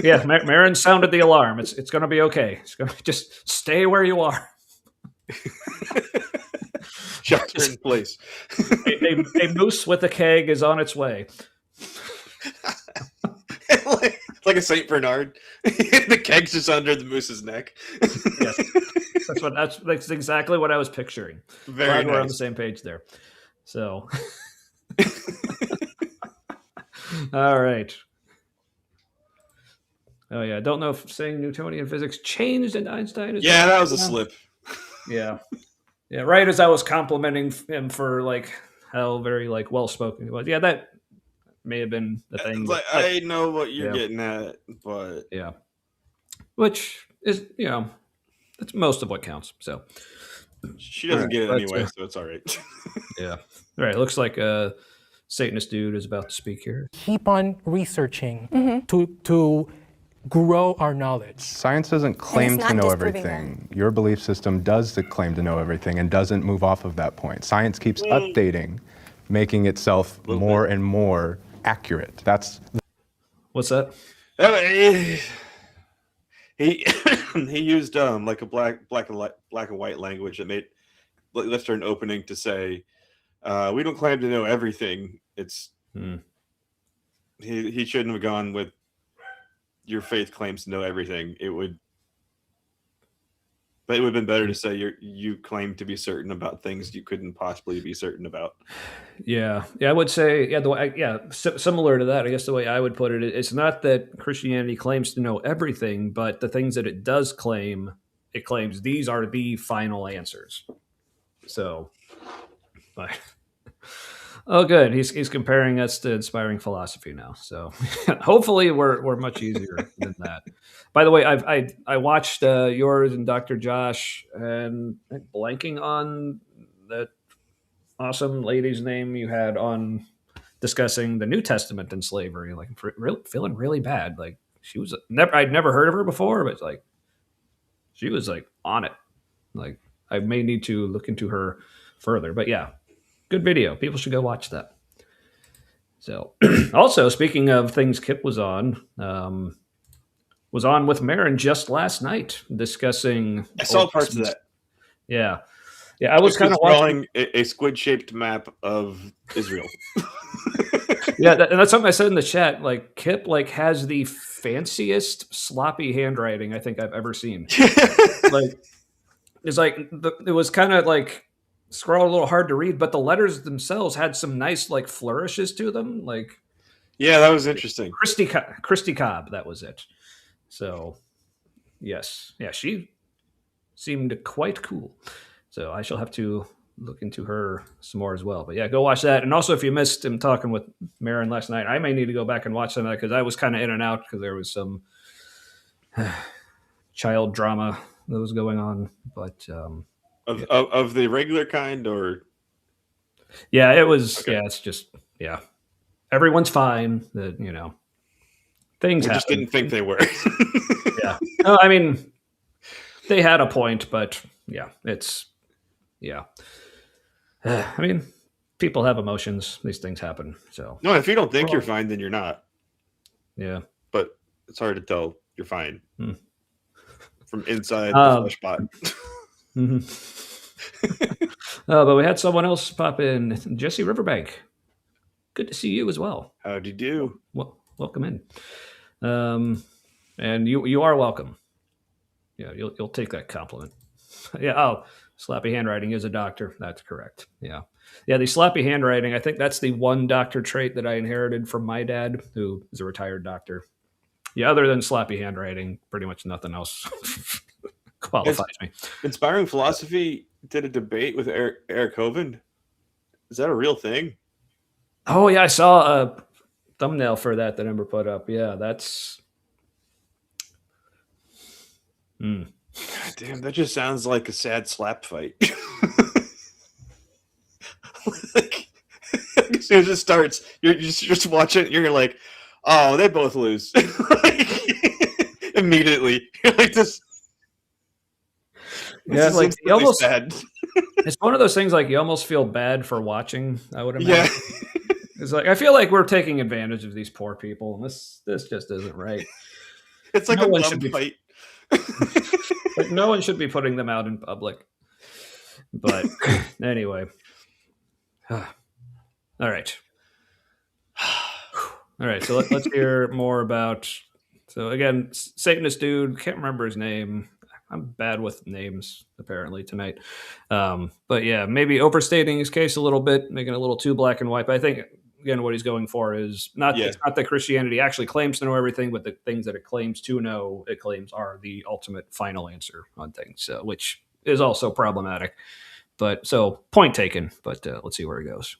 Yeah, Marin sounded the alarm. It's going to be okay. It's going to just stay where you are. Shelter in place. A moose with a keg is on its way. like a Saint Bernard. The keg's just under the moose's neck. Yes, that's exactly what I was picturing. Very Glad nice. we're on the same page there. So, all right. Oh yeah, I don't know if saying Newtonian physics changed in Einstein. Yeah, that was a slip. Yeah, yeah. Right as I was complimenting him for like how very like well spoken he was. Yeah, that may have been the thing. Like, I know what you're getting at, but yeah, which is that's most of what counts. So she doesn't get it anyway, so it's all right. Yeah. All right. Looks like a Satanist dude is about to speak here. Keep on researching to grow our knowledge. Science doesn't claim it's to not know disproving everything. Your belief system does claim to know everything and doesn't move off of that point. Science keeps updating, making itself more and more accurate. That's What's that? He he used like a black and white language that left her an opening to say, "We don't claim to know everything." It's he shouldn't have gone with your faith claims to know everything. It would have been better to say you claim to be certain about things you couldn't possibly be certain about. Yeah. I would say similar to that. I guess the way I would put it, it's not that Christianity claims to know everything, but the things that it does claim, it claims these are the final answers. So, Oh, good. He's comparing us to inspiring philosophy now. So hopefully we're much easier than that. By the way, I watched yours and Dr. Josh, and I'm blanking on that awesome lady's name you had on discussing the New Testament and slavery. Like, feeling really bad. Like, she was never I'd never heard of her before, but like she was like on it. Like, I may need to look into her further. But yeah, good video. People should go watch that. So, also speaking of things Kip was on with Marin just last night discussing. I saw Old parts of Testament. that. Yeah, yeah. I was kind of watching. drawing a squid-shaped map of Israel. Yeah, and that's something I said in the chat. Like, Kip like has the fanciest sloppy handwriting I think I've ever seen. Like, it's like it was kind of like scroll a little hard to read, but the letters themselves had some nice like flourishes to them. Like, Yeah, that was interesting. Christy Cobb, that was it. So, yes, yeah, she seemed quite cool. So I shall have to look into her some more as well. But yeah, go watch that. And also, if you missed him talking with Marin last night, I may need to go back and watch some of that because I was kind of in and out because there was some child drama that was going on. But Of the regular kind, or yeah, it was. Okay. Yeah, it's just everyone's fine. That things we happen. just didn't think they were. Yeah. No, I mean, they had a point, but yeah, it's I mean, people have emotions. These things happen. So No, if you don't think you're fine, then you're not. yeah. But it's hard to tell you're fine from inside the flesh pot. But we had someone else pop in, Jesse Riverbank. Good to see you as well. How'd you do? Well, welcome in. And you are welcome. Yeah, you'll take that compliment. Yeah. Oh, slappy handwriting is a doctor. That's correct. Yeah. Yeah. The slappy handwriting, I think that's the one doctor trait that I inherited from my dad, who is a retired doctor. Yeah. Other than slappy handwriting, pretty much nothing else qualifies me. Inspiring Philosophy did a debate with Eric Hovind. Is that a real thing? Oh yeah, I saw a thumbnail for that Ember put up. Yeah, that's. God damn, that just sounds like a sad slap fight. Like, as soon as it starts, you're just watching. You're like, oh, they both lose. Like, immediately, you're like this. Yeah, like you almost. Sad. It's one of those things like you almost feel bad for watching. I would imagine. Yeah. It's like I feel like we're taking advantage of these poor people, and this just isn't right. It's like No a one bum should be- fight. Like, no one should be putting them out in public. But anyway, all right, all right. So let's hear more about. So again, Satanist dude, can't remember his name. I'm bad with names apparently tonight. But yeah, maybe overstating his case a little bit, making it a little too black and white. But I think again, what he's going for is it's not that Christianity actually claims to know everything, but the things that it claims to know, it claims are the ultimate final answer on things, which is also problematic. But so point taken. But let's see where it goes.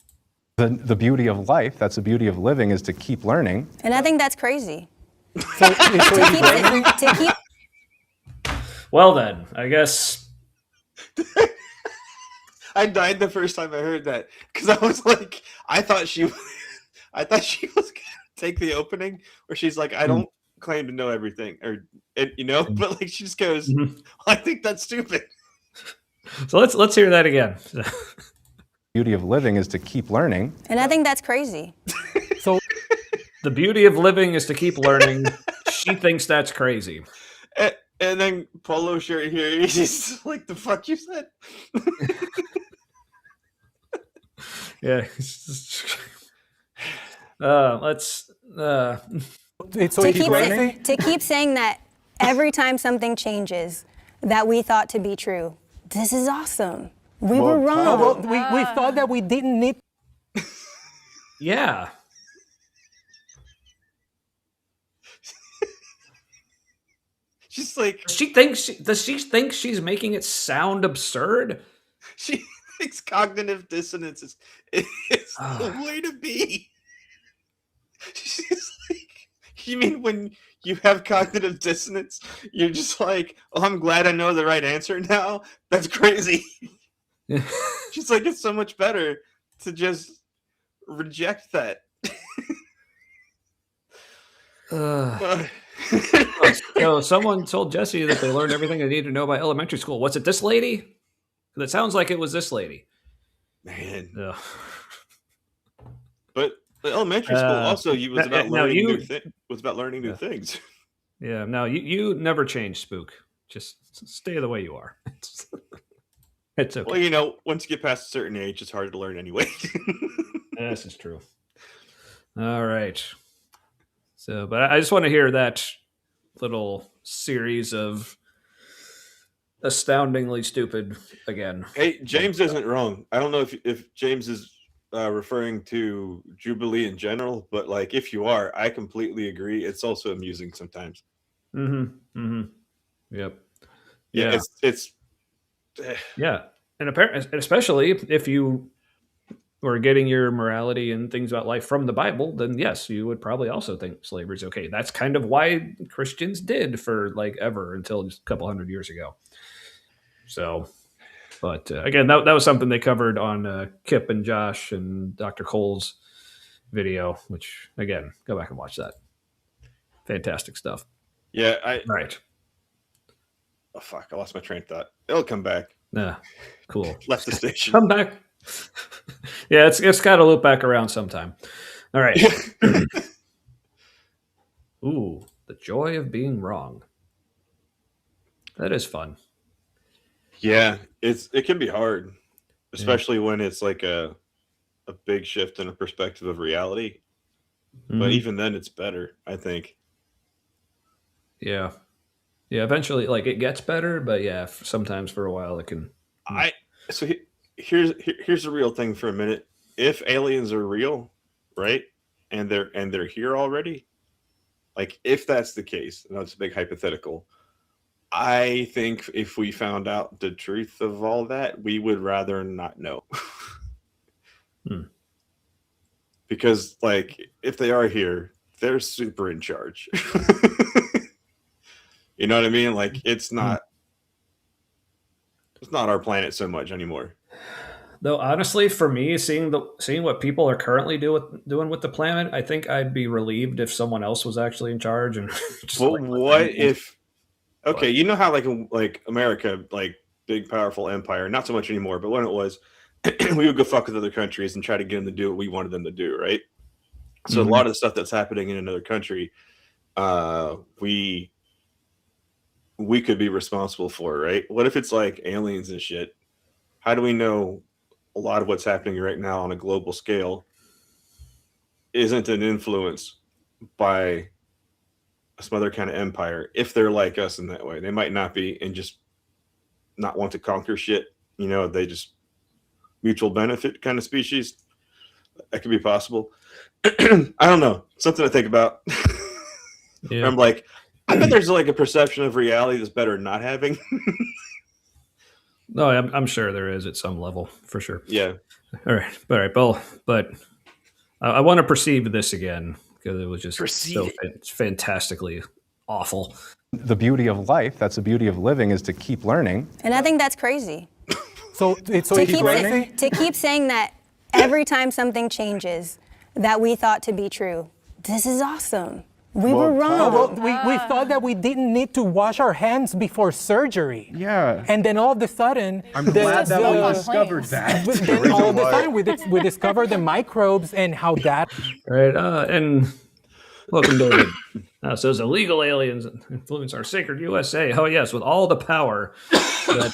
The beauty of life, that's the beauty of living, is to keep learning. And I think that's crazy. So To keep Well then, I guess. I died the first time I heard that because I was like, I thought she was gonna take the opening where she's like, I don't claim to know everything, but like she just goes, I think that's stupid. So let's hear that again. Beauty of living is to keep learning. and I think that's crazy. so The beauty of living is to keep learning. She thinks that's crazy. And then polo shirt here, he's just like, the fuck you said? Yeah. Let's. To keep saying that every time something changes that we thought to be true, this is awesome. We were wrong. well, we thought that we didn't need. Yeah. She's like, Does she think she's making it sound absurd? she thinks cognitive dissonance is the way to be. She's like, you mean when you have cognitive dissonance, you're just like, oh, I'm glad I know the right answer now? That's crazy. She's like, it's so much better to just reject that. So someone told Jesse that they learned everything they needed to know by elementary school. Was it this lady? That sounds like it was this lady. Man. Ugh. But elementary school also was about learning new things. Yeah, no, you never change, Spook. Just stay the way you are. It's okay. Well, you know, once you get past a certain age, it's harder to learn anyway. This is true. All right. So, but I just want to hear that little series of astoundingly stupid again. Hey, James isn't wrong. I don't know if James is referring to Jubilee in general, but like if you are, I completely agree. It's also amusing sometimes. Mm-hmm. Mm-hmm. Yep. Yeah. It's yeah, and apparently, especially if you were getting your morality and things about life from the Bible, then yes, you would probably also think slavery is okay. That's kind of why Christians did for like ever until just a couple hundred years ago. So, but again, that was something they covered on Kip and Josh and Dr. Cole's video, which again, go back and watch that. Fantastic stuff. Yeah, right. Oh fuck! I lost my train of thought. It'll come back. Cool. Left the station. Come back. Yeah, it's got to loop back around sometime. All right. Ooh, the joy of being wrong. That is fun. Yeah, it can be hard, especially when it's like a big shift in a perspective of reality. Mm-hmm. But even then, it's better, I think. Yeah. Yeah, eventually, like, it gets better, but yeah, sometimes for a while it can. So here's the real thing for a minute. If aliens are real, right, and they're here already, like if that's the case, and that's a big hypothetical, I think if we found out the truth of all that, we would rather not know. Because, like, if they are here, they're super in charge. You know what I mean? Like, it's not our planet so much anymore. Though honestly, for me, seeing what people are currently doing with the planet, I think I'd be relieved if someone else was actually in charge. And just well, what if? Okay, you know how like America, like big powerful empire, not so much anymore, but when it was, we would go fuck with other countries and try to get them to do what we wanted them to do, right? So a lot of the stuff that's happening in another country, we could be responsible for, right? What if it's like aliens and shit? How do we know a lot of what's happening right now on a global scale isn't an influence by some other kind of empire? If they're like us in that way, they might not be, and just not want to conquer shit. You know, they just mutual benefit kind of species. That could be possible. I don't know. Something to think about. Yeah. I'm like, I bet there's like a perception of reality that's better not having. No, I'm sure there is at some level, for sure. Yeah. All right, Bill. But I want to perceive this again because it was just so fantastically awful. The beauty of life, that's the beauty of living, is to keep learning. And I think that's crazy. To keep saying that every time something changes that we thought to be true, this is awesome. We were wrong. We thought that we didn't need to wash our hands before surgery. Yeah. And then all of a sudden, I'm glad that we discovered that. Then all of a sudden, we discovered the microbes and how that. Right. And welcome, David. Says illegal aliens influence our sacred USA. Oh, yes, with all the power that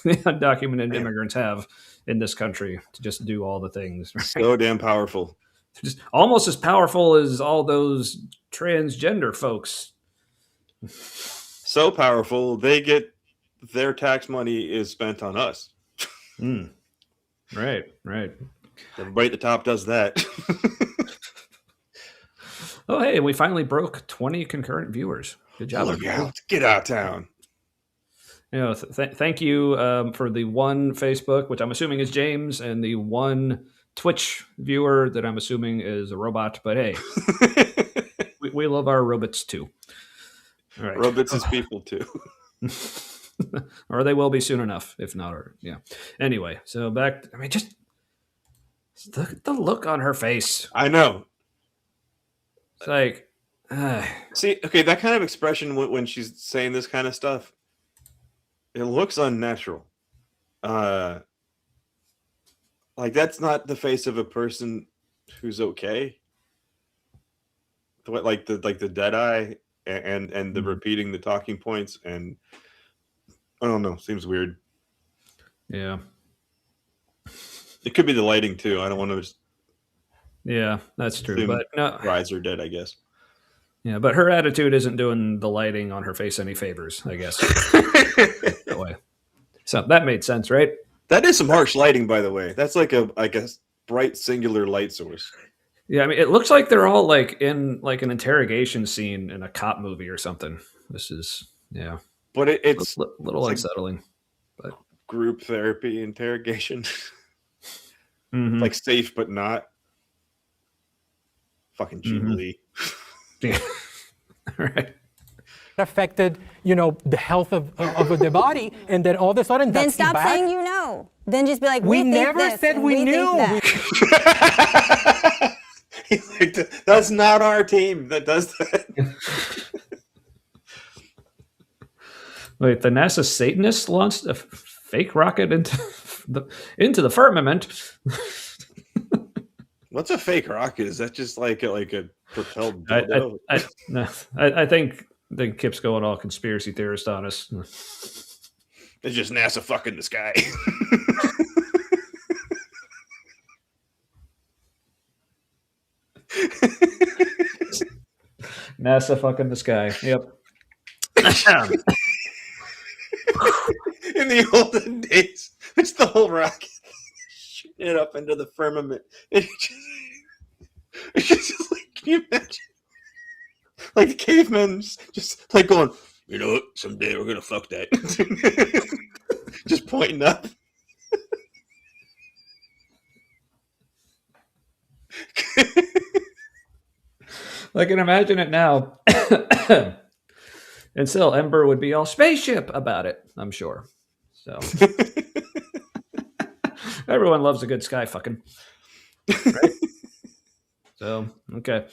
the undocumented immigrants have in this country to just do all the things. Right? So damn powerful. Just almost as powerful as all those transgender folks. So powerful, they get their tax money is spent on us. Right. Everybody at the top does that. Oh, hey, we finally broke 20 concurrent viewers. Good job. Look out. Get out of town. Thank you for the one Facebook, which I'm assuming is James, and the one Twitch viewer that I'm assuming is a robot. But hey, we love our robots too. All right. Robots is people too. Or they will be soon enough, if not. Or yeah. Anyway, so back. I mean, just the look on her face. I know. It's like, See, okay, that kind of expression when she's saying this kind of stuff, it looks unnatural. Like that's not the face of a person who's okay. Like the dead eye and the repeating the talking points, and I don't know, seems weird. yeah, It could be the lighting too. I don't want to just yeah, that's true. assume But no, eyes are dead, I guess. yeah, but her attitude isn't doing the lighting on her face any favors, I guess. That way. So that made sense, right? That is some harsh lighting, by the way. That's like a bright singular light source. Yeah, I mean, it looks like they're all like in like an interrogation scene in a cop movie or something. This is But it's a little like unsettling. But group therapy interrogation. Mhm. Like safe but not. Fucking Jubilee. Yeah. All right. Affected, the health of the body, and then all of a sudden Then that's stop bad. saying you know. Then just be like, We think never this, said and we think knew. that. He's like, that's not our team that does that. Wait, the NASA Satanists launched a fake rocket into the firmament. What's a fake rocket? Is that just like a propelled I dildo? think Kip's going all conspiracy theorist on us. It's just NASA fucking the sky. NASA fucking the sky. Yep. In the olden days, it's the whole rocket shooting it up into the firmament. It's just like, can you imagine? Like the cavemen just like going, you know what? Someday we're gonna fuck that. Just pointing up. I can imagine it now. And still, Ember would be all spaceship about it, I'm sure. So everyone loves a good sky fucking. Right? So, okay.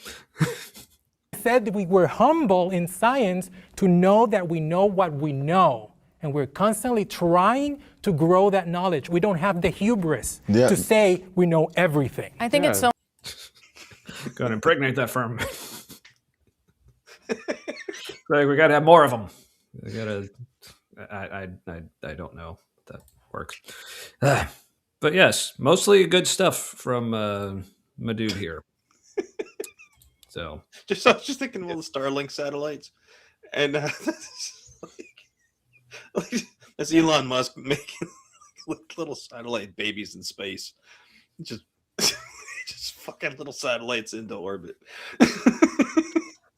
Said we were humble in science to know that we know what we know. And we're constantly trying to grow that knowledge. We don't have the hubris to say we know everything. I think it's so. Go and impregnate that firm. Like, we got to have more of them. We got to. I don't know if that works. But yes, mostly good stuff from my dude here. So I was just thinking of all the Starlink satellites, and that's Elon Musk making little satellite babies in space, just fucking little satellites into orbit.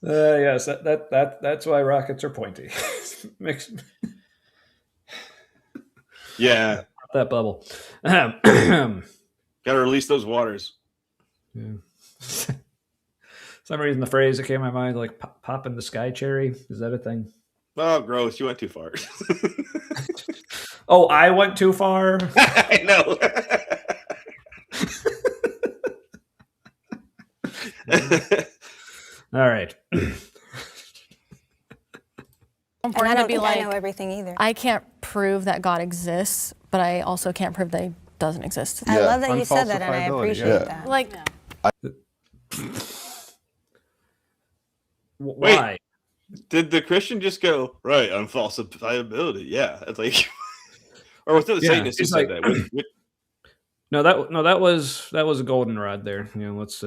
yes, that's why rockets are pointy. Mix Yeah, that bubble. gotta release those waters. Yeah. Some reason the phrase that came to my mind, like popping the sky cherry, is that a thing? Oh, gross! You went too far. Oh, I went too far. I know. All right. And I don't think I know everything either. I can't prove that God exists, but I also can't prove that he doesn't exist. I love that you said that, and I appreciate that. Like, Why? Did the Christian just go right on falsifiability? Yeah, it's like, or was it the Satanist who said like, that? that was a goldenrod there. Let's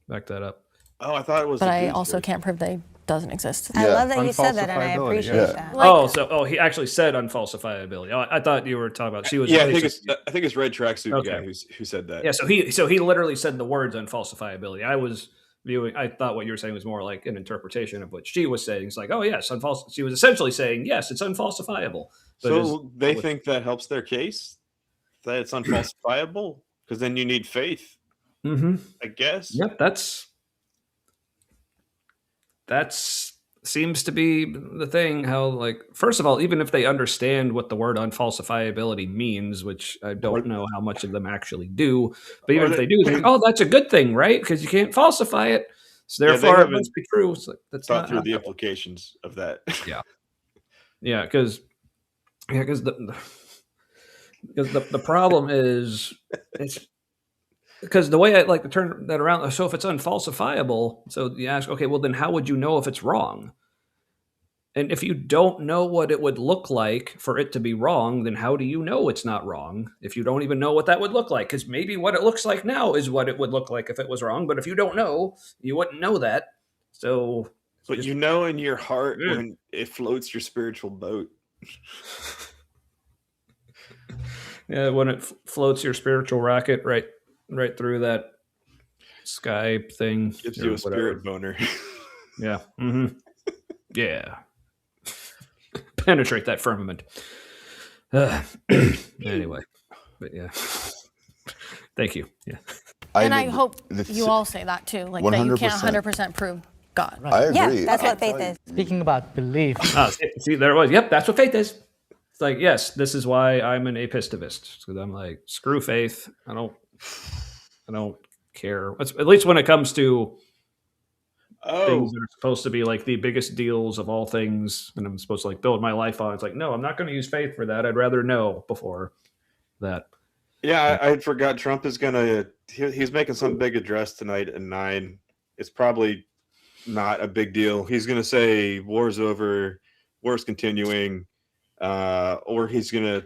back that up. Oh, I thought it was. but I also can't prove that he doesn't exist. I love that you said that, and I appreciate that. Like, He actually said unfalsifiability. Oh, I thought you were talking about she was. Yeah, I think it's Red Tracksuit guy who said that. Yeah, so he literally said the words unfalsifiability. I was viewing. I thought what you were saying was more like an interpretation of what she was saying. It's like, oh yes, she was essentially saying yes, it's unfalsifiable. But So they think that helps their case, that it's unfalsifiable, because then you need faith. I guess. Yep, that's seems to be the thing. How, like, first of all, even if they understand what the word unfalsifiability means, which I don't know how much of them actually do, but even if they do, they think, oh, that's a good thing, right? Because you can't falsify it, so therefore it must be true. It's like, that's thought not through the implications of that. Yeah, because the problem is it's because the way I like to turn that around. So if it's unfalsifiable, so you ask, okay, well then how would you know if it's wrong? And if you don't know what it would look like for it to be wrong, then how do you know it's not wrong? If you don't even know what that would look like, because maybe what it looks like now is what it would look like if it was wrong. But if you don't know, you wouldn't know that. So, but you know in your heart when it floats your spiritual boat. Yeah, when it floats your spiritual rocket right through that sky thing, gives you a spirit boner. Yeah. Yeah. Penetrate that firmament. Anyway, but yeah. Thank you. Yeah. I hope you all say that too, like 100%. That you can't 100% prove God. Right. I agree. Yeah, that's what faith is. Speaking about belief. See, there it was. Yep, that's what faith is. It's like, yes, this is why I'm an apistivist, because I'm like, screw faith. I don't care. At least when it comes to things that are supposed to be like the biggest deals of all things, and I'm supposed to like build my life on. It's like, no, I'm not going to use faith for that. I'd rather know before that. Yeah, I forgot Trump is he's making some big address tonight at 9. It's probably not a big deal. He's going to say war's over, war's continuing, or he's going to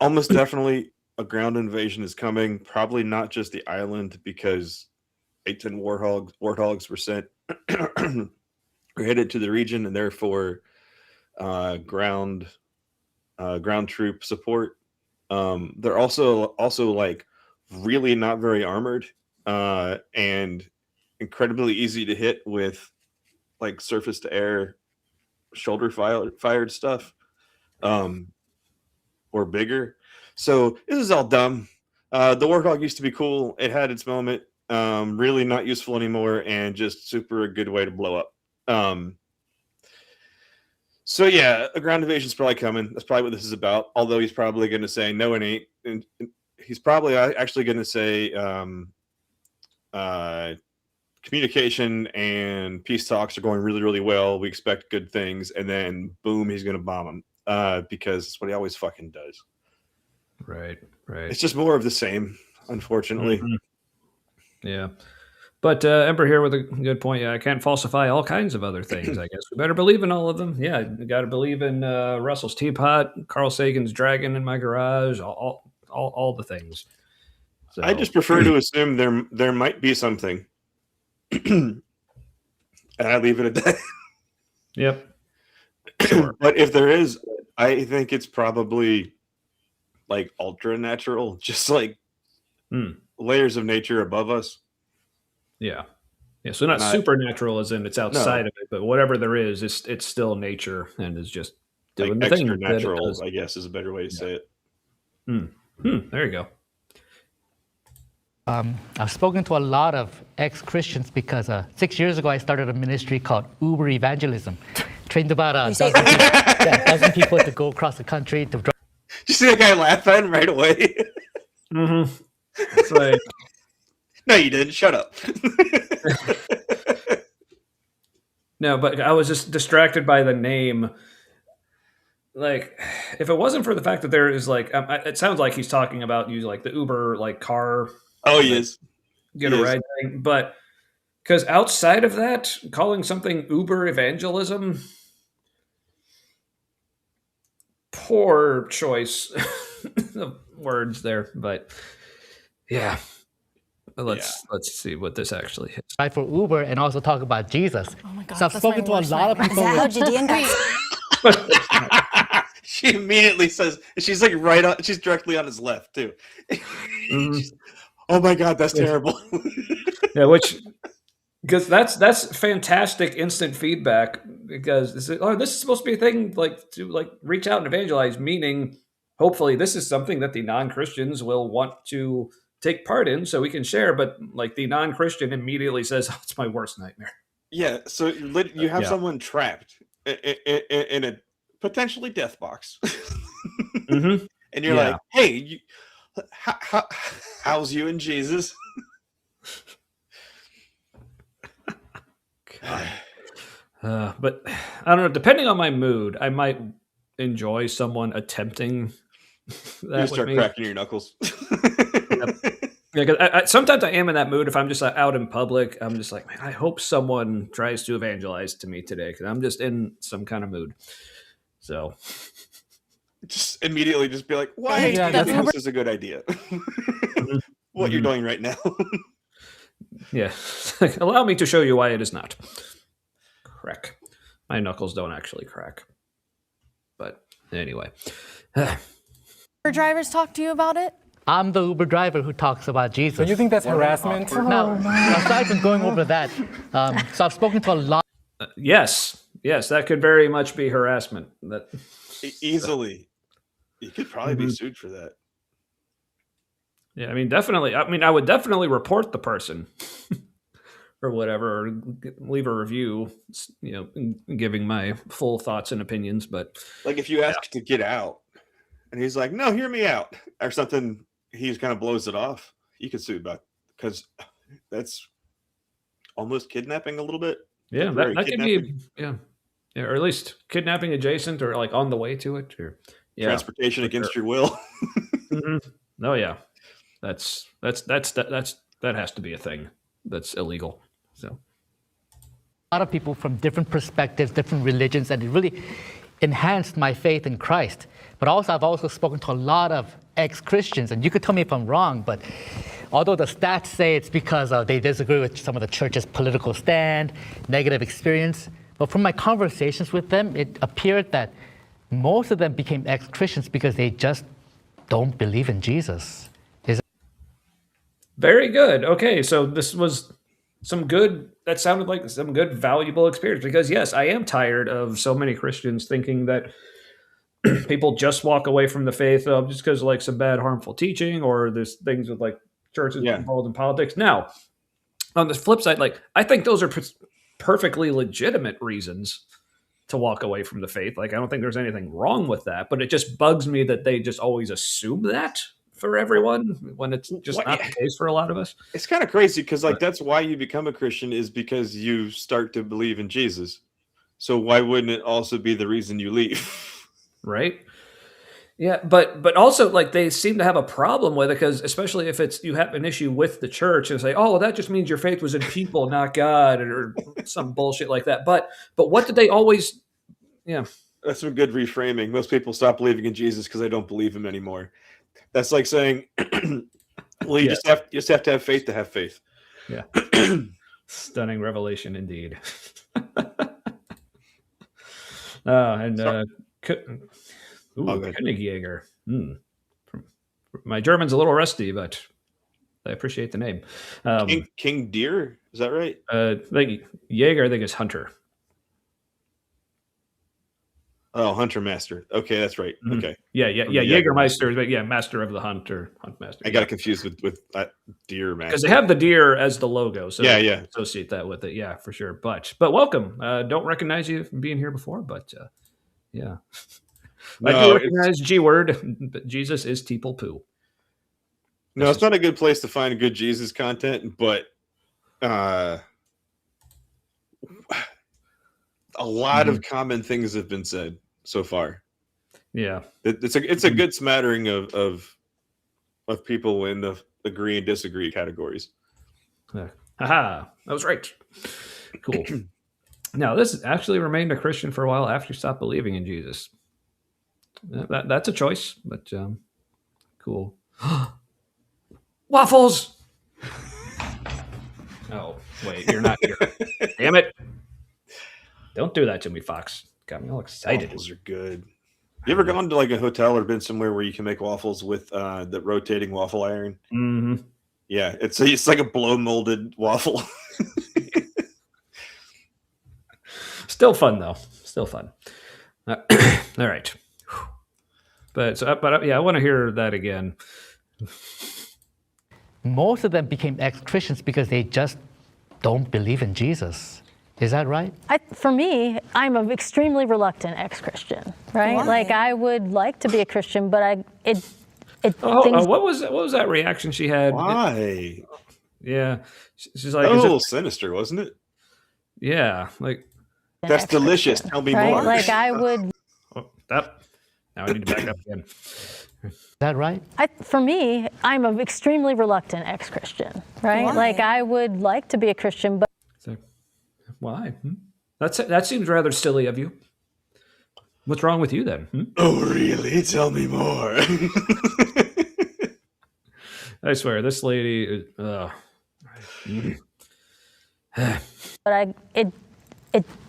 almost definitely a ground invasion is coming. Probably not just the island, because 8-10 warthogs were sent or headed to the region, and therefore ground troop support. They're also like really not very armored and incredibly easy to hit with like surface to air shoulder fired stuff or bigger. So this is all dumb. The Warthog used to be cool. It had its moment. Really not useful anymore, and just super a good way to blow up. So yeah, a ground invasion is probably coming. That's probably what this is about. Although he's probably going to say no, it ain't. And he's probably actually going to say communication and peace talks are going really, really well. We expect good things, and then boom, he's going to bomb them because that's what he always fucking does. Right. It's just more of the same, unfortunately. Mm-hmm. Yeah. But Emperor here with a good point. Yeah, I can't falsify all kinds of other things. I guess we better believe in all of them. Yeah, you got to believe in Russell's teapot, Carl Sagan's dragon in my garage, all the things. So, I just prefer to assume there might be something, and I leave it at that. Yep. Sure. But if there is, I think it's probably like ultra natural, just like layers of nature above us. Yeah. So not supernatural as in it's outside of it, but whatever there is, it's still nature and is just doing like the thing. Extra natural, I guess, is a better way to say it. There you go. I've spoken to a lot of ex-Christians because 6 years ago I started a ministry called Uber Evangelism. Trained about a dozen people to go across the country. Did you see that guy laughing right away? Mm-hmm. It's like... No, you didn't. Shut up. No, but I was just distracted by the name. Like, if it wasn't for the fact that there is like, it sounds like he's talking about you like the Uber like car. Oh, he is. Get a ride thing, but because outside of that, calling something Uber evangelism, poor choice of words there, but yeah. Let's see what this actually is. Right for Uber and also talk about Jesus. Oh my God, so I've spoken to a lot of people. Is that how Judean got? She immediately says, she's like she's directly on his left too. Oh my God, that's terrible. Yeah, because that's fantastic instant feedback because this is supposed to be a thing like to like reach out and evangelize, meaning hopefully this is something that the non-Christians will want to take part in so we can share, but like the non-Christian immediately says, oh, it's my worst nightmare. Yeah, so you have someone trapped in a potentially death box. Mm-hmm. And you're like, hey, how's you and Jesus? But I don't know, depending on my mood, I might enjoy someone attempting that You start with me. cracking your knuckles. Yeah, because sometimes I am in that mood. If I'm just out in public, I'm just like, man, I hope someone tries to evangelize to me today because I'm just in some kind of mood. So just immediately just be like, why do you think this is a good idea? What you're doing right now. Yeah. Allow me to show you why it is not. Crack. My knuckles don't actually crack. But anyway. Uber drivers talk to you about it? I'm the Uber driver who talks about Jesus. So you think that's harassment? Now, aside from going over that, so I've spoken to a lot. Yes, that could very much be harassment. That easily, you could probably be sued for that. Yeah, I mean, definitely. I mean, I would definitely report the person or whatever, or leave a review, giving my full thoughts and opinions. But like, if you ask to get out, and he's like, "No, hear me out," or something, he kind of blows it off. You could sue about because that's almost kidnapping a little bit. Yeah, that could be or at least kidnapping adjacent, or like on the way to it, or transportation against your will. Oh yeah, that has to be a thing that's illegal. So a lot of people from different perspectives, different religions, and it really enhanced my faith in Christ. But also, I've also spoken to a lot of ex-Christians, and you could tell me if I'm wrong, but although the stats say it's because they disagree with some of the church's political stand, negative experience, but from my conversations with them, it appeared that most of them became ex-Christians because they just don't believe in Jesus. Very good. Okay, so this was that sounded like some good, valuable experience, because yes, I am tired of so many Christians thinking that people just walk away from the faith just because of like some bad, harmful teaching, or there's things with like churches involved in politics. Now, on the flip side, like I think those are perfectly legitimate reasons to walk away from the faith. Like I don't think there's anything wrong with that, but it just bugs me that they just always assume that for everyone when it's just not the case for a lot of us. It's kind of crazy because like that's why you become a Christian, is because you start to believe in Jesus. So why wouldn't it also be the reason you leave? Right? Yeah, but also like they seem to have a problem with it, because especially if you have an issue with the church and say, oh, well, that just means your faith was in people, not God, or some bullshit like that. But what did they always? Yeah, that's some good reframing. Most people stop believing in Jesus because they don't believe him anymore. That's like saying, well, you just have to have faith to have faith. Yeah, stunning revelation indeed. Königjäger. My German's a little rusty, but I appreciate the name. King Deer, is that right? Like Jaeger, I think is hunter. Oh, Hunter Master. Okay, that's right. Mm-hmm. Okay. Yeah. Jägermeister, but master of the hunt, or hunt master. I got it confused with Deer Master. Because they have the deer as the logo, so yeah. Associate that with it, yeah, for sure. But welcome. Don't recognize you from being here before, but yeah. No, I do recognize G word, but Jesus is Teeple Poo. No, it's not a good place to find good Jesus content, but a lot of common things have been said so far. Yeah, it's a good smattering of people in the agree and disagree categories. Haha, that was right. Cool. Now, this actually remained a Christian for a while after you stopped believing in Jesus. That's a choice, but cool. Waffles. Oh, wait, you're not here. Damn it. Don't do that to me, Fox. Got me all excited. Waffles are good. You ever gone to like a hotel or been somewhere where you can make waffles with the rotating waffle iron? Mm-hmm. Yeah, it's like a blow molded waffle. Still fun though. Still fun. All right. But yeah, I want to hear that again. Most of them became ex-Christians because they just don't believe in Jesus. Is that right? For me, I'm an extremely reluctant ex-Christian, right? Why? Like I would like to be a Christian, but things. What was that reaction she had? Why? Yeah, she's That like, was is a it, little sinister, wasn't it? yeah, like That's delicious. Tell me right? more. Like I would. that. Now I need to back up again. Is that right? For me, I'm an extremely reluctant ex-Christian, right? Why? Like I would like to be a Christian, but So, why? That seems rather silly of you. What's wrong with you then? Oh, really? Tell me more. I swear, this lady.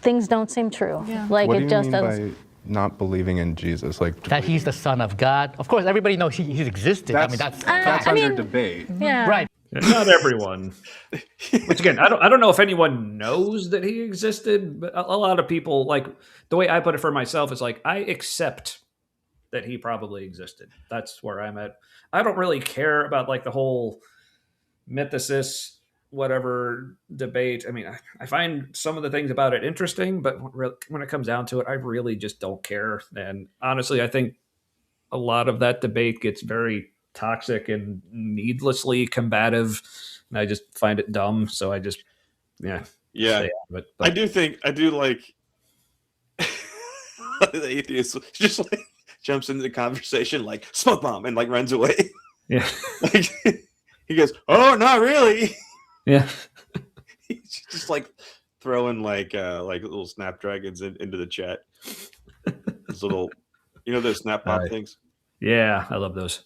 things don't seem true. Like What do it you just mean doesn't. by not believing in Jesus? Like That he's the Son of God. Of course, everybody knows he's existed. I mean, that's that's I under mean- debate. Yeah. right. Not everyone. Which again, I don't know if anyone knows that he existed, but a lot of people, like the way I put it for myself is like I accept that he probably existed. That's where I'm at. I don't really care about like the whole mythicist whatever debate. I mean, I find some of the things about it interesting, but when it comes down to it, I really just don't care. And honestly, I think a lot of that debate gets very toxic and needlessly combative, and I just find it dumb. So I just, Yeah. stay out of it. I do like the atheist just like jumps into the conversation like smoke bomb and like runs away. Yeah, Like he goes, "Oh, not really." yeah, He's just like throwing like little snapdragons into the chat. Those little, those snap pop things. yeah. I love those.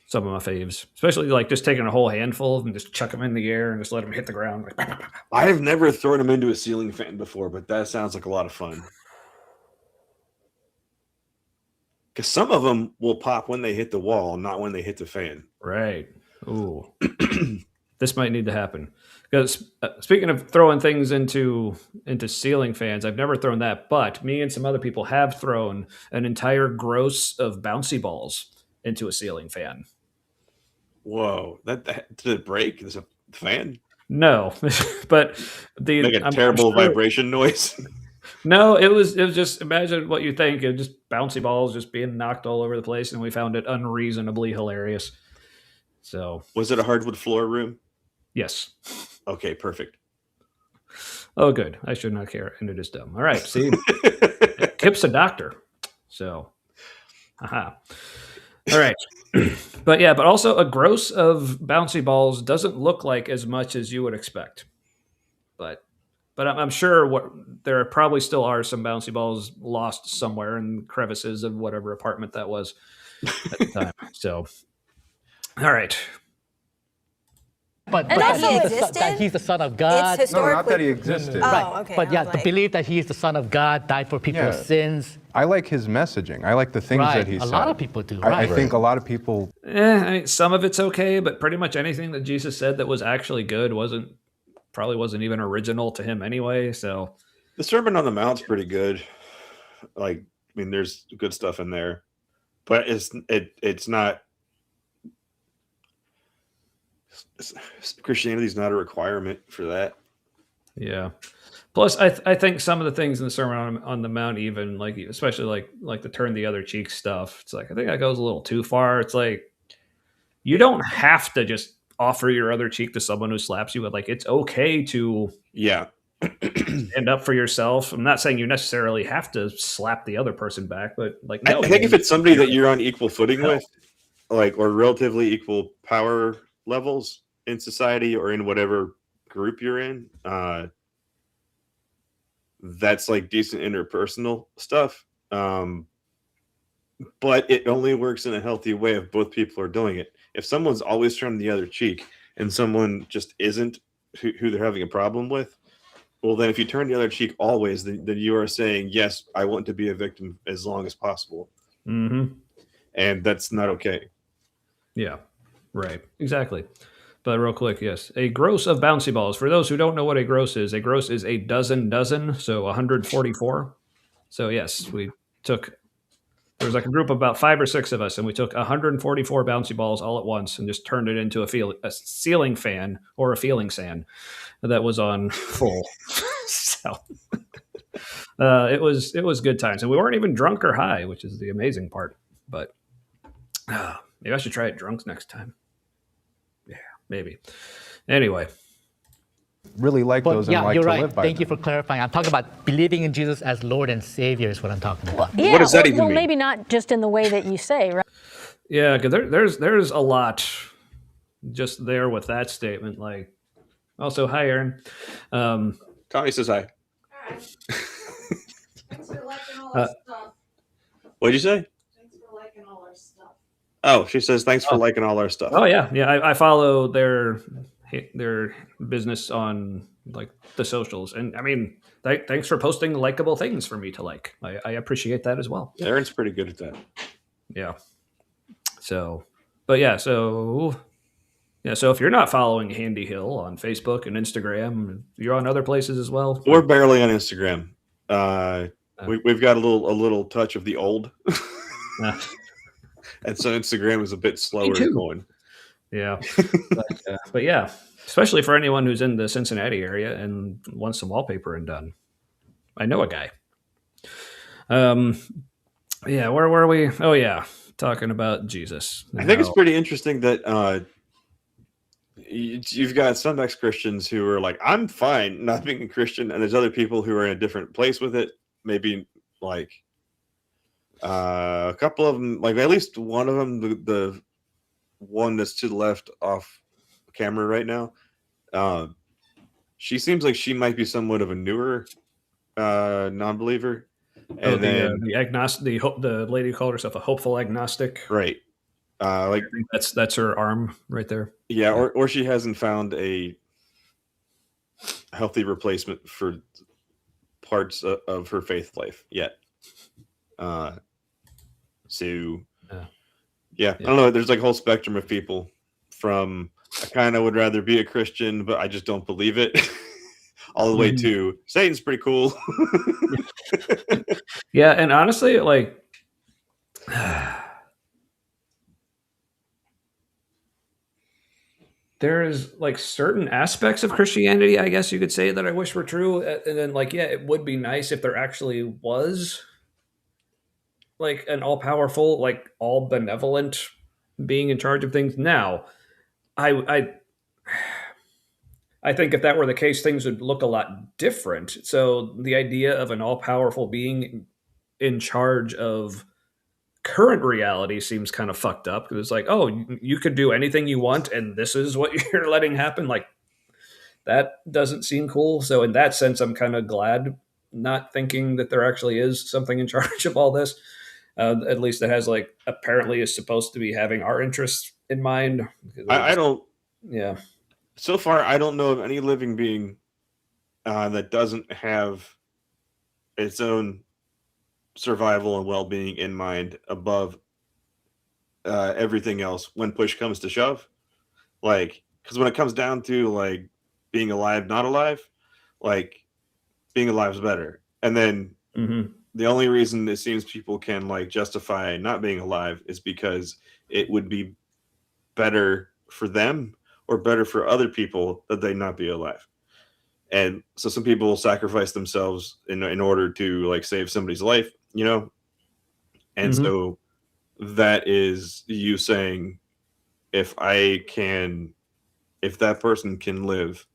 Some of my faves, especially like just taking a whole handful and just chuck them in the air and just let them hit the ground. I have never thrown them into a ceiling fan before, but that sounds like a lot of fun. Because some of them will pop when they hit the wall, not when they hit the fan. Right. Ooh. This might need to happen. Because speaking of throwing things into ceiling fans, I've never thrown that, but me and some other people have thrown an entire gross of bouncy balls into a ceiling fan. Whoa, that did it break? There's a fan No, but make a I'm terrible sure- vibration noise. No, it was just imagine what you think. It was just bouncy balls just being knocked all over the place, and we found it unreasonably hilarious. So Was it a hardwood floor room? yes. Okay, perfect. Oh, good. I should not care, and it is dumb. All right, see, Kip's a doctor, so, aha. All right, but also a gross of bouncy balls doesn't look like as much as you would expect, but I'm sure there probably still are some bouncy balls lost somewhere in crevices of whatever apartment that was at the time. So, all right. But And that also he's the existed? that he's the Son of God. It's No, historically. not that he existed. Oh, Right. okay. But I yeah, was the like- belief that he is the Son of God, died for people's Yeah. sins. I like his messaging. I like the things Right. that he A said. lot of people do, I right. think a lot of people. I mean, some of it's okay, but pretty much anything that Jesus said that was actually good probably wasn't even original to him anyway. So, The Sermon on the Mount's pretty good. Like, I mean, there's good stuff in there, but it's not. Christianity's not a requirement for that. yeah. Plus, I think some of the things in the Sermon on the Mount, even like especially like the turn the other cheek stuff, it's like I think that goes a little too far. It's like you don't have to just offer your other cheek to someone who slaps you, but like it's okay to Yeah, stand up for yourself. I'm not saying you necessarily have to slap the other person back, but like I no, think if it's somebody that you're on equal footing with, like or relatively equal power levels in society or in whatever group you're in, that's like decent interpersonal stuff. But it only works in a healthy way if both people are doing it. If someone's always turned the other cheek and someone just isn't who they're having a problem with, well, then if you turn the other cheek always, then you are saying, yes, I want to be a victim as long as possible. Mm-hmm. And that's not okay. Yeah. Right. Exactly. But real quick, yes, a gross of bouncy balls. For those who don't know what a gross is a dozen, so 144. So yes, we took. There was like a group of about 5 or 6 of us, and we took 144 bouncy balls all at once and just turned it into a ceiling fan or a feeling sand that was on full. So it was good times, and we weren't even drunk or high, which is the amazing part. But maybe I should try it drunk next time. Yeah, maybe. Anyway, Really like But those yeah, and like you're to right. live by Thank you them. for clarifying. I'm talking about believing in Jesus as Lord and Savior is what I'm talking about. Yeah, does that well, even well, mean? maybe not just in the way that you say, right? yeah, because there's a lot just there with that statement. Like, also, hi, Aaron. Tommy says hi. Thanks for liking all Uh, our stuff. What'd you say? Thanks for liking all our stuff. Oh, she says thanks for liking all our stuff. Oh yeah, yeah. I follow their business on like the socials, and I mean, thanks for posting likable things for me to like. I appreciate that as well. Aaron's pretty good at that. Yeah. So, but yeah, so if you're not following Handy Hill on Facebook and Instagram, you're on other places as well. We're barely on Instagram. We've got a little touch of the old, and so Instagram is a bit slower too. going. Yeah, but yeah, especially for anyone who's in the Cincinnati area and wants some wallpapering done. I know a guy. Yeah, where were we? Oh yeah, talking about Jesus. I think it's pretty interesting that you've got some ex-Christians who are like, I'm fine not being a Christian, and there's other people who are in a different place with it. Maybe like a couple of them, like at least one of them, the one that's to the left off camera right now. She seems like she might be somewhat of a newer non-believer. And then the agnostic, the lady who called herself a hopeful agnostic. right, like I think that's her arm right there. yeah, or she hasn't found a healthy replacement for parts of her faith life yet. So yeah, I don't know. There's like a whole spectrum of people from I kind of would rather be a Christian, but I just don't believe it, all the way to Satan's pretty cool. Yeah, and honestly, like there's like certain aspects of Christianity, I guess you could say, that I wish were true. And then like, yeah, it would be nice if there actually was like an all-powerful, like all benevolent being in charge of things. Now, I think if that were the case, things would look a lot different. So the idea of an all-powerful being in charge of current reality seems kind of fucked up, because it's like, oh, you could do anything you want and this is what you're letting happen. Like, that doesn't seem cool. So in that sense, I'm kind of glad not thinking that there actually is something in charge of all this. At least it has like apparently is supposed to be having our interests in mind. I don't. Yeah. So far, I don't know of any living being that doesn't have its own survival and well-being in mind above everything else when push comes to shove. Like, because when it comes down to like being alive, not alive, like being alive is better. And then the only reason it seems people can like justify not being alive is because it would be better for them or better for other people that they not be alive. And so some people will sacrifice themselves in order to like save somebody's life, you know? And so that is you saying, if that person can live,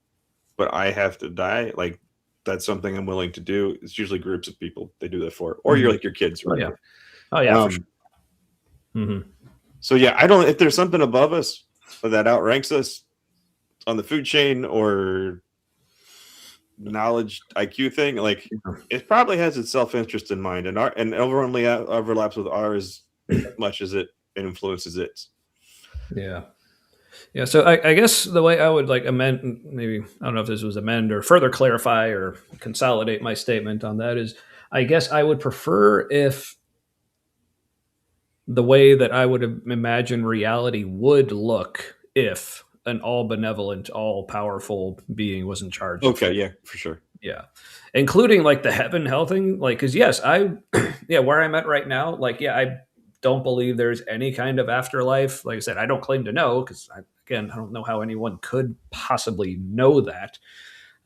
but I have to die, like that's something I'm willing to do. It's usually groups of people they do that for, or you're like your kids, right? Oh yeah. For sure. So yeah, if there's something above us that outranks us on the food chain or knowledge IQ thing, like it probably has its self-interest in mind, and only overlaps with ours as much as it influences it. Yeah. So I guess the way I would like amend, maybe I don't know if this was amend or further clarify or consolidate my statement on that is, I guess I would prefer if the way that I would imagine reality would look if an all benevolent, all powerful being was in charge of Okay, things. yeah, for sure. Yeah. Including like the heaven hell thing. Like, cause yes, yeah, where I'm at right now, like, yeah, I don't believe there's any kind of afterlife. Like I said, I don't claim to know because again, I don't know how anyone could possibly know that.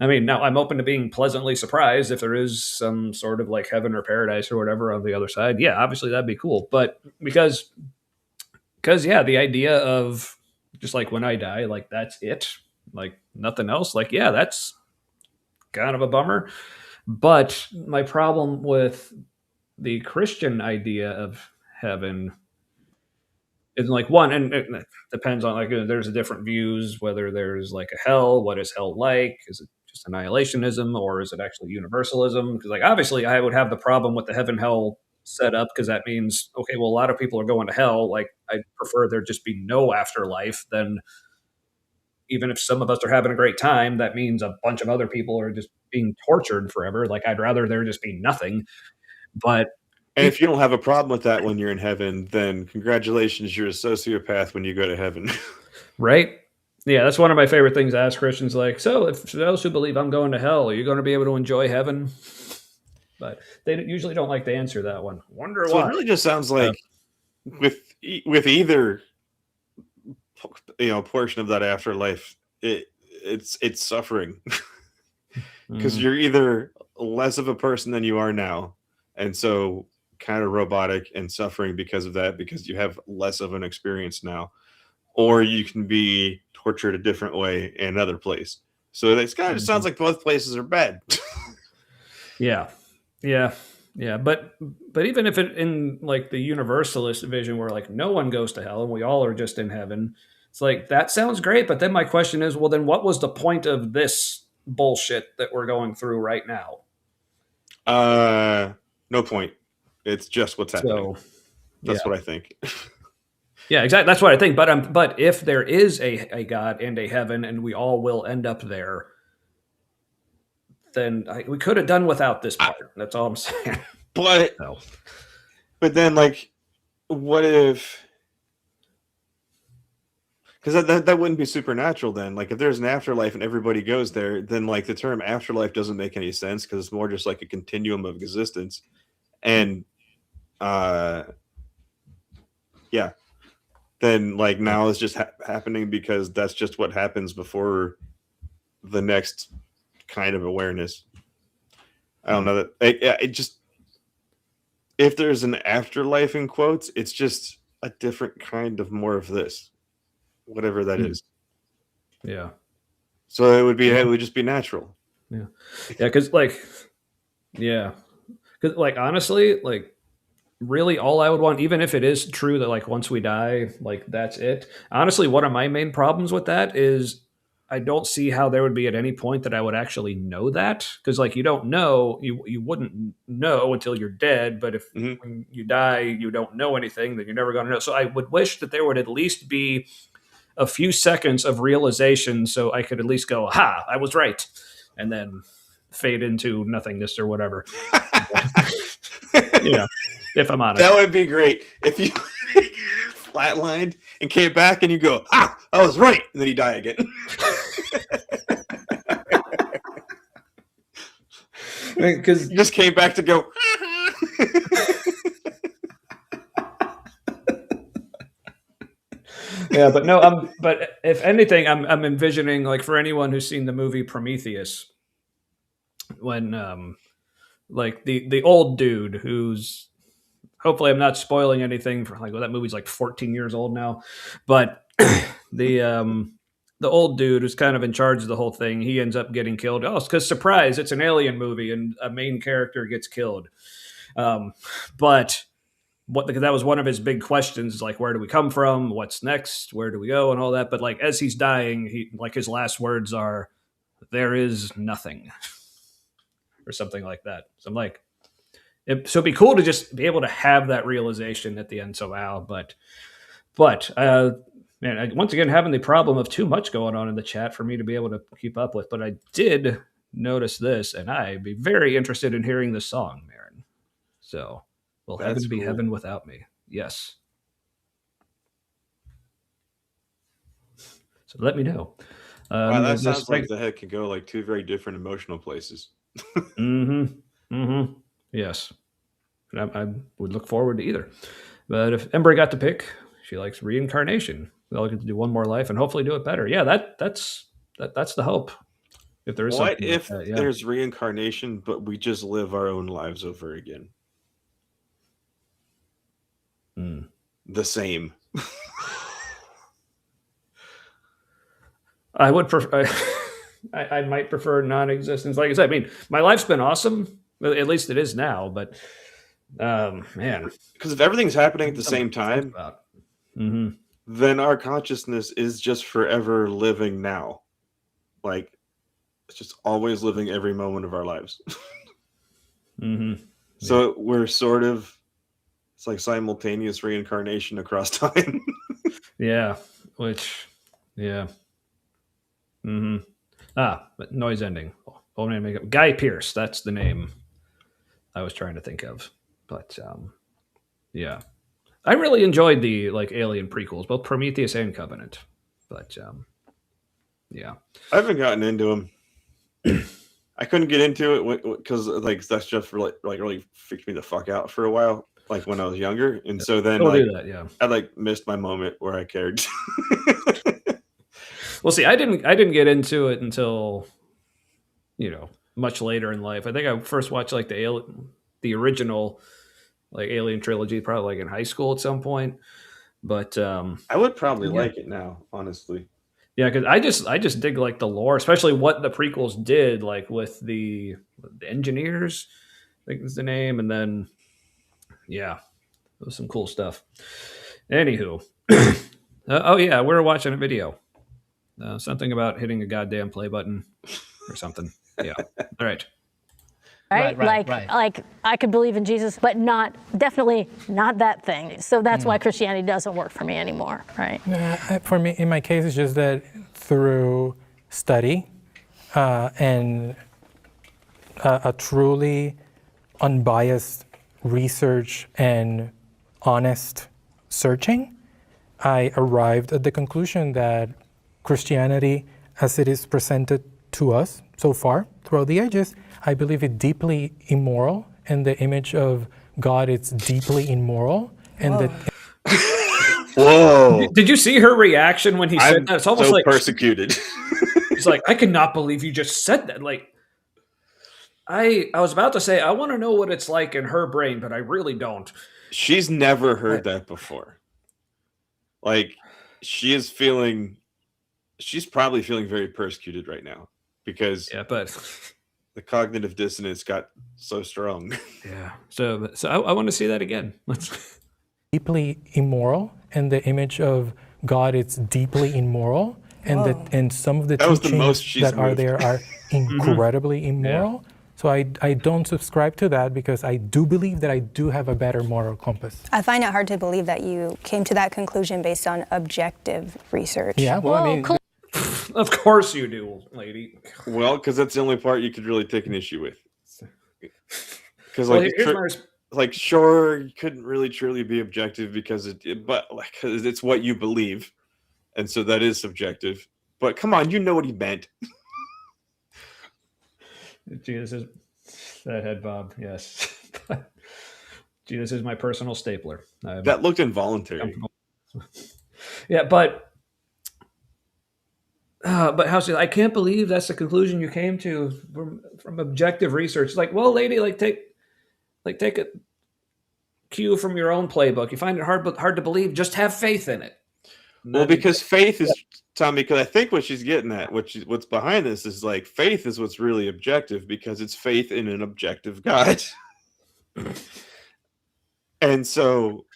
I mean, now I'm open to being pleasantly surprised if there is some sort of like heaven or paradise or whatever on the other side. Yeah, obviously that'd be cool. But because yeah, the idea of just like when I die, like that's it, like nothing else. Like yeah, that's kind of a bummer. But my problem with the Christian idea of heaven is like one, and it depends on like there's different views whether there's like a hell. What is hell like? Is it just annihilationism or is it actually universalism? Because like obviously I would have the problem with the heaven hell set up because that means okay, well a lot of people are going to hell. Like I prefer there just be no afterlife than even if some of us are having a great time, that means a bunch of other people are just being tortured forever. Like I'd rather there just be nothing. But And if you don't have a problem with that when you're in heaven, then congratulations, you're a sociopath when you go to heaven. right? Yeah, that's one of my favorite things to ask Christians. Like, so if those who believe I'm going to hell, are you going to be able to enjoy heaven? But they usually don't like to answer that one. Wonder So why. it really just sounds like with either portion of that afterlife, it's suffering because you're either less of a person than you are now, and so kind of robotic and suffering because of that because you have less of an experience now, or you can be tortured a different way in another place. So it's kind of sounds like both places are bad. Yeah, yeah, yeah. But even if it in like the universalist vision where like no one goes to hell and we all are just in heaven, it's like that sounds great. But then my question is, well, then what was the point of this bullshit that we're going through right now? No point. It's just what's happening. So That's what I think. yeah, exactly. That's what I think. But if there is a God and a heaven and we all will end up there, then we could have done without this part. That's all I'm saying. But No. but then like, what if? Because that wouldn't be supernatural then. Like if there's an afterlife and everybody goes there, then like the term afterlife doesn't make any sense because it's more just like a continuum of existence. And yeah, then like now it's just happening because that's just what happens before the next kind of awareness. I don't know that it just if there's an afterlife in quotes, it's just a different kind of more of this, whatever that is. Yeah. So it would just be natural. Yeah. Yeah. Cause like, yeah. Cause like, honestly, like really all I would want, even if it is true that like once we die, like that's it. Honestly, one of my main problems with that is I don't see how there would be at any point that I would actually know that. Cause like you don't know, you wouldn't know until you're dead. But if when you die, you don't know anything, then you're never going to know. So I would wish that there would at least be a few seconds of realization so I could at least go, ha, I was right. And then fade into nothingness or whatever. You know, if I'm honest. That would be great. If you flatlined and came back and you go, ah, I was right. And then you die again. Because you just came back to go, yeah, but no, but if anything, I'm envisioning like for anyone who's seen the movie Prometheus, when like the old dude who's hopefully I'm not spoiling anything for like well, that movie's like 14 years old now, but the old dude who's kind of in charge of the whole thing, he ends up getting killed. Oh, it's because surprise, it's an alien movie and a main character gets killed. But because that was one of his big questions, like where do we come from, what's next, where do we go, and all that. But like as he's dying, he like his last words are, "There is nothing," or something like that. So I'm like, so it'd be cool to just be able to have that realization at the end. So wow, but man, once again having the problem of too much going on in the chat for me to be able to keep up with. But I did notice this, and I'd be very interested in hearing this song, Marin. So. Will heaven be heaven without me? Yes. So let me know. Wow, that this sounds like next- the head can go like two very different emotional places. Yes. I would look forward to either. But if Ember got to pick, she likes reincarnation. They'll get to do one more life and hopefully do it better. Yeah, that's the hope. If there is What something if like that, yeah. there's reincarnation, but we just live our own lives over again? The same. I would prefer. I might prefer non-existence. Like I said, I mean, my life's been awesome. At least it is now. But man, Because if everything's happening at the same time, then our consciousness is just forever living now. Like, it's just always living every moment of our lives. So we're sort of, it's like simultaneous reincarnation across time. yeah. Which, yeah. But noise ending. Oh, name make up. Guy Pearce. That's the name I was trying to think of. But yeah, I really enjoyed the Alien prequels, both Prometheus and Covenant. But yeah, I haven't gotten into them. I couldn't get into it because that stuff really freaked me the fuck out for a while, like when I was younger, and so then do that. Yeah, I missed my moment where I cared. Well, see, I didn't get into it until much later in life. I think I first watched the original Alien trilogy probably in high school at some point. But I would probably like it now, honestly. Yeah, because I just dig the lore, especially what the prequels did, with the engineers, I think is the name, and then yeah, it was some cool stuff. Anywho, oh yeah, we were watching a video, something about hitting a goddamn play button or something. Yeah, all right. Right? Like I could believe in Jesus, but definitely not that thing. So that's why Christianity doesn't work for me anymore, right? For me, in my case, it's just that through study and a truly unbiased research and honest searching, I arrived at the conclusion that Christianity, as it is presented to us so far throughout the ages, I believe it's deeply immoral, and the image of God is deeply immoral, and that. Whoa! Did you see her reaction when he said that? It's almost so like persecuted. She's like, I cannot believe you just said that. I was about to say, I want to know what it's like in her brain, but I really don't. She's never heard that before. She's probably feeling very persecuted right now because the cognitive dissonance got so strong. Yeah. So I want to see that again. Let's. Deeply immoral, and the image of God is deeply immoral, and some of the teachings that are there are incredibly immoral. So I don't subscribe to that because I do believe that I do have a better moral compass. I find it hard to believe that you came to that conclusion based on objective research. Yeah, well, I mean, of course you do, lady. Well, because that's the only part you could really take an issue with. Because sure, you couldn't really truly be objective because it's what you believe, and so that is subjective. But come on, you know what he meant. Jesus is that head bob, yes. Jesus is my personal stapler. That looked involuntary. Yeah, but how I can't believe that's the conclusion you came to from objective research. It's like, well, lady, take a cue from your own playbook. You find it hard to believe. Just have faith in it. Well, because faith is, Tommy, because I think what she's getting at, what's behind this is faith is what's really objective because it's faith in an objective God. And so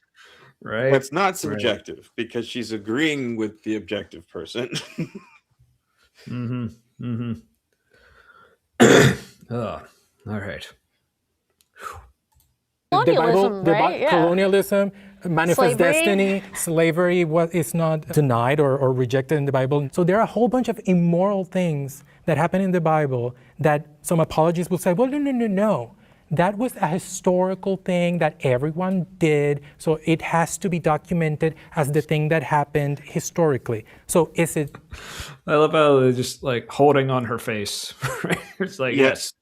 it's not subjective because she's agreeing with the objective person. Oh, all right. Colonialism, manifest Slavery. destiny, slavery is not denied or rejected in the Bible. So there are a whole bunch of immoral things that happen in the Bible that some apologists will say, well, no. That was a historical thing that everyone did, so it has to be documented as the thing that happened historically. So is it? I love how they're just like holding on her face. It's like, yes.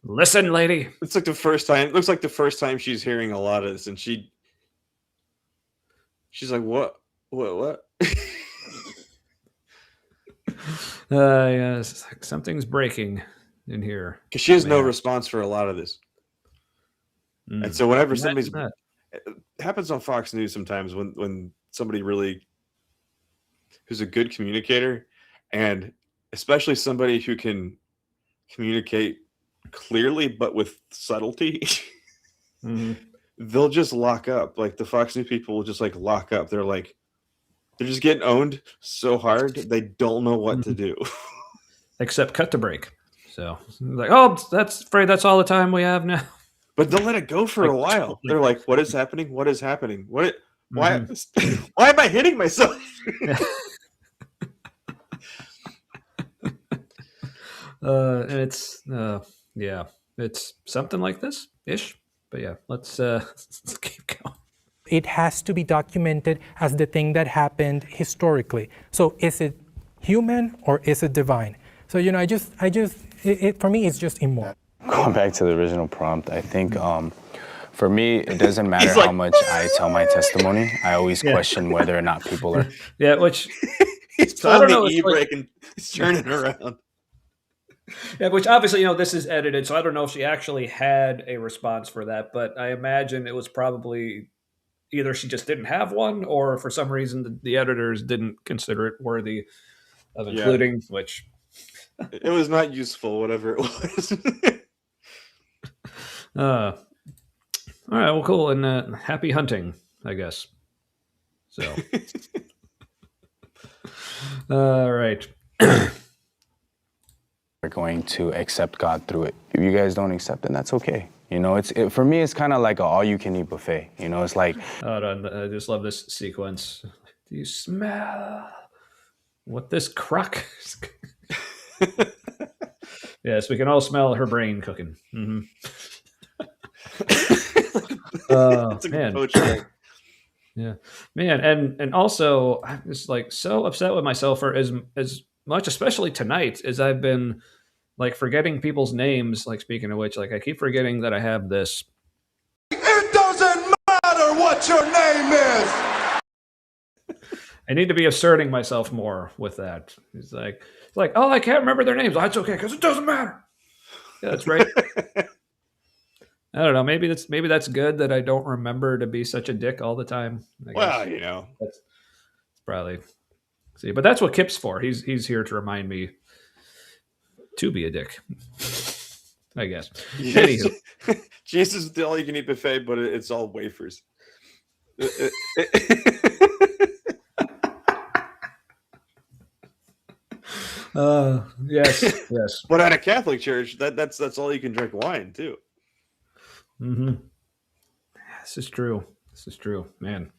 Listen, lady. It's like the first time. It looks like the first time she's hearing a lot of this, and she's like, "What? Yeah, it's like something's breaking in here Because she has no response for a lot of this, and so whenever it happens on Fox News sometimes when somebody really who's a good communicator, and especially somebody who can communicate clearly but with subtlety. They'll just lock up. Like the Fox News people will just like lock up. They're just getting owned so hard they don't know what to do. Except cut to break. So like, oh, that's all the time we have now. But they'll let it go for a while. They're like, what is happening? What is happening? Why am I hitting myself? And it's it's something like this ish. But yeah, let's keep going. It has to be documented as the thing that happened historically. So is it human or is it divine? So for me, it's just immoral. Going back to the original prompt, I think for me, it doesn't matter how much I tell my testimony. I always question whether or not people are. Yeah, which he's pulling the e-brake and he's turning around. Yeah, which obviously, this is edited, so I don't know if she actually had a response for that, but I imagine it was probably either she just didn't have one, or for some reason the editors didn't consider it worthy of including, which... It was not useful, whatever it was. All right, well, cool, and happy hunting, I guess. So... All right. We're going to accept God through it. If you guys don't accept it, that's okay. For me, it's kind of like an all-you-can-eat buffet. It's like... Hold on, I just love this sequence. Do you smell what this crock is? Yes, we can all smell her brain cooking. Mm-hmm. Man. Yeah, man, and also I'm just like so upset with myself for as much, especially tonight, as I've been like forgetting people's names. Like, speaking of which, like I keep forgetting that I have this. It doesn't matter what your name is. I need to be asserting myself more with that. It's like, oh, I can't remember their names. Oh, it's okay because it doesn't matter. Yeah, that's right. I don't know. Maybe that's good that I don't remember to be such a dick all the time. Well, that's probably see, but that's what Kip's for. He's here to remind me to be a dick. I guess. Yes. Jesus is the all-you-can-eat buffet, but it's all wafers. Yes. But at a Catholic church, that's all you can drink wine too. Mm-hmm. This is true, man.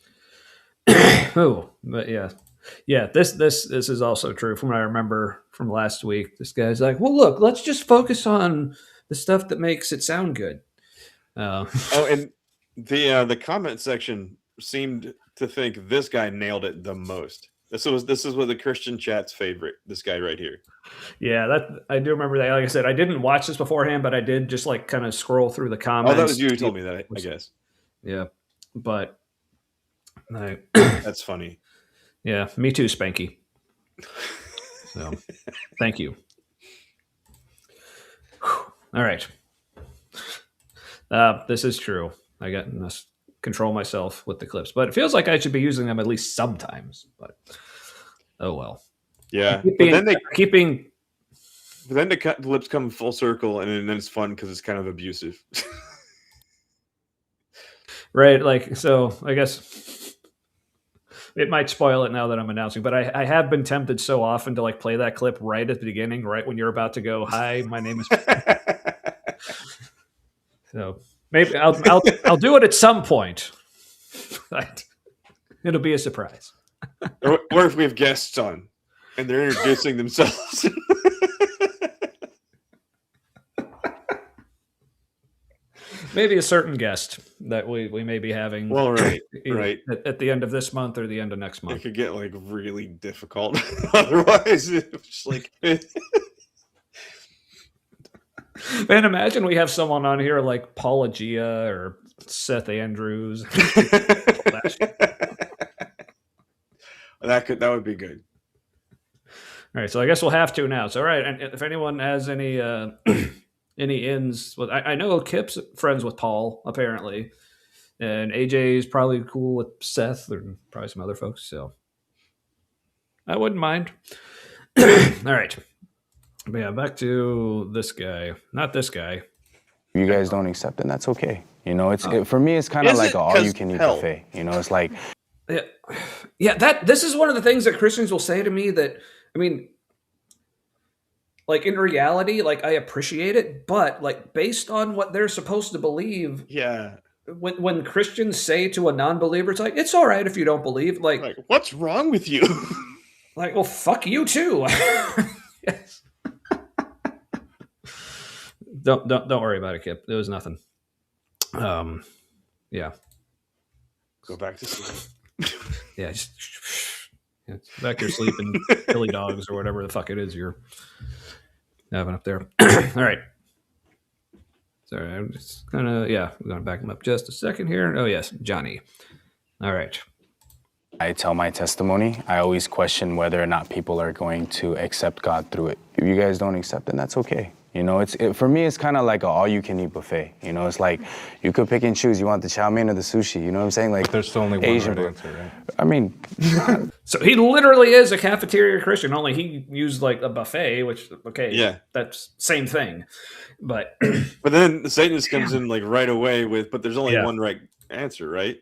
Oh, but yeah. This is also true from what I remember from last week. This guy's like, well, look, let's just focus on the stuff that makes it sound good. And the comment section seemed to think this guy nailed it the most. This is what the Christian chat's favorite. This guy right here. Yeah, that I do remember that. Like I said, I didn't watch this beforehand, but I did just like kind of scroll through the comments. Oh, that was you who told me that, I guess. Yeah, but that's funny. Yeah, me too, Spanky. So, thank you. All right. This is true. I got to control myself with the clips, but it feels like I should be using them at least sometimes. But oh well. Yeah. But then the clips come full circle, and then it's fun because it's kind of abusive. Right. Like, so I guess it might spoil it now that I'm announcing, but I have been tempted so often to like play that clip right at the beginning, right when you're about to go, hi, my name is. So maybe I'll do it at some point. But it'll be a surprise. Or if we have guests on and they're introducing themselves. maybe a certain guest that we may be having. Well, right. At the end of this month or the end of next month. It could get like really difficult. Otherwise, it's just like. Man, imagine we have someone on here like Paula Gia or Seth Andrews. That would be good. All right, so I guess we'll have to now. So, all right, and if anyone has any any ins, well, I know Kip's friends with Paul apparently, and AJ is probably cool with Seth or probably some other folks. So, I wouldn't mind. All right, but yeah, back to this guy. Not this guy. You guys don't accept it, that's okay. You know, for me, it's kind of like an all-you-can-eat buffet. You know, it's like... Yeah, this is one of the things that Christians will say to me that, I mean, like in reality, like I appreciate it, but like based on what they're supposed to believe... Yeah. When Christians say to a non-believer, it's like, it's all right if you don't believe. Like what's wrong with you? Like, well, fuck you too. Yes. Don't worry about it, Kip. There was nothing. Yeah. Go back to sleep. Yeah, just back here sleeping, Billy dogs or whatever the fuck it is you're having up there. All right. Sorry, I'm just we're gonna back him up just a second here. Oh yes, Johnny. All right. I tell my testimony. I always question whether or not people are going to accept God through it. If you guys don't accept it, that's okay. You know, for me, it's kind of like an all-you-can-eat buffet. You know, it's like you could pick and choose. You want the chow mein or the sushi. You know what I'm saying? Like, there's still only one Asian right answer, right? I mean, so he literally is a cafeteria Christian. Only he used like a buffet, which that's same thing. But then Satanist comes in like right away with, but there's only one right answer, right?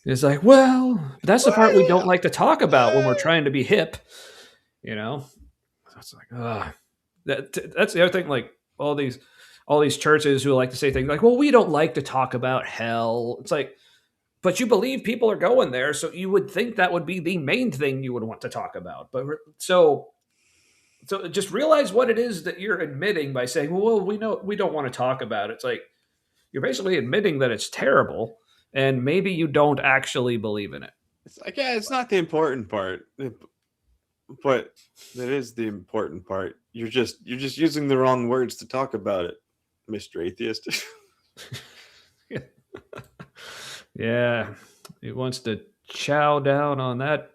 It's like, well, that's the part we don't like to talk about when we're trying to be hip. You know, it's like, that's the other thing. Like all these churches who like to say things like, well, we don't like to talk about hell. It's like, but you believe people are going there, so you would think that would be the main thing you would want to talk about. But so just realize what it is that you're admitting by saying, well, we don't want to talk about it. It's like you're basically admitting that it's terrible, and maybe you don't actually believe in it. It's like, yeah, it's not the important part, but that is the important part. You're just using the wrong words to talk about it, Mr. Atheist. Yeah, he wants to chow down on that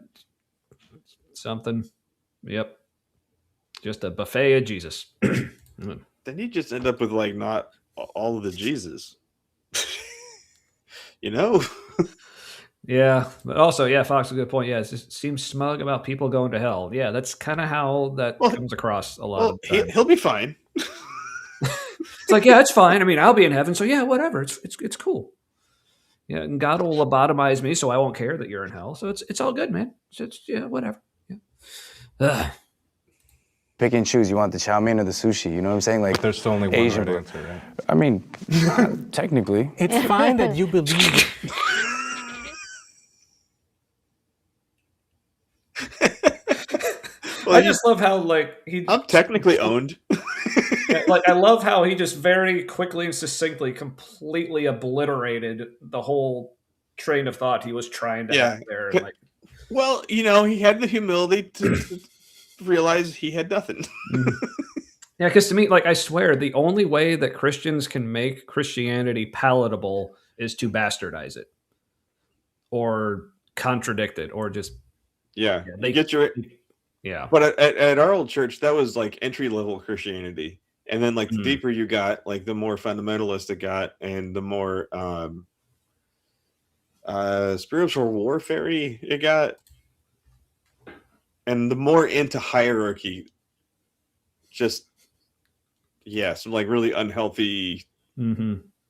something. Yep, just a buffet of Jesus. Then you just end up with like not all of the Jesus. You know? Yeah, but also, Fox, a good point. Yeah, it just seems smug about people going to hell. Yeah, that's kind of how that comes across a lot of times. He'll be fine. It's like, yeah, it's fine. I mean, I'll be in heaven, so yeah, whatever. It's cool. Yeah, and God will lobotomize me, so I won't care that you're in hell. So it's all good, man. It's whatever. Yeah. Pick and choose. You want the chow mein or the sushi. You know what I'm saying? Like, there's still only one Asian right answer, right? I mean, technically. It's fine that you believe. Well, I just love how I'm technically owned. I love how he just very quickly and succinctly completely obliterated the whole train of thought he was trying to have there. Well, you know, he had the humility to realize he had nothing. Yeah, because to me, I swear, the only way that Christians can make Christianity palatable is to bastardize it or contradict it or just... Yeah, they get your... Yeah. But at our old church, that was like entry-level Christianity. And then the deeper you got, like the more fundamentalist it got and the more spiritual warfare it got. And the more into hierarchy, just, some really unhealthy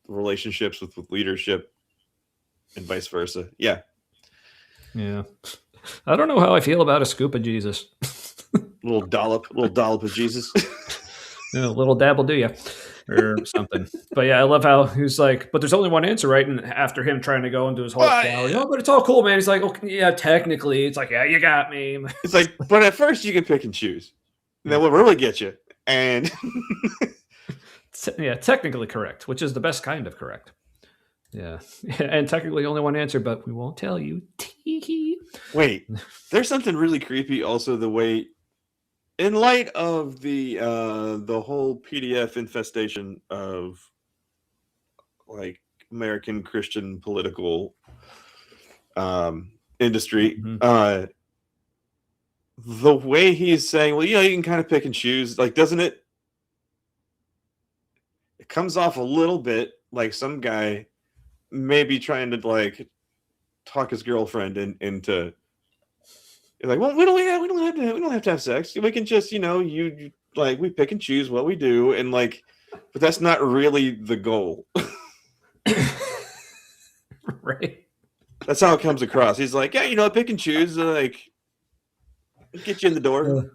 relationships with leadership and vice versa. Yeah. Yeah. I don't know how I feel about a scoop of Jesus. little dollop of Jesus. A little dabble, do you? Or something. But yeah, I love how he's like, but there's only one answer, right? And after him trying to go into his whole salary, but it's all cool, man. He's like, yeah, technically. It's like, yeah, you got me. It's like, but at first you can pick and choose. And then we'll really get you. And Yeah, technically correct, which is the best kind of correct. Yeah, and technically only one answer, but we won't tell you. Wait, there's something really creepy. Also, the way, in light of the whole PDF infestation of like American Christian political industry, the way he's saying, well, you know, you can kind of pick and choose. Like, doesn't it? It comes off a little bit like some guy maybe trying to like talk his girlfriend into like, well, we don't have to have sex. We can just, you know, you like we pick and choose what we do, and like, but that's not really the goal. Right. That's how it comes across. He's like, yeah, you know, pick and choose, like, get you in the door.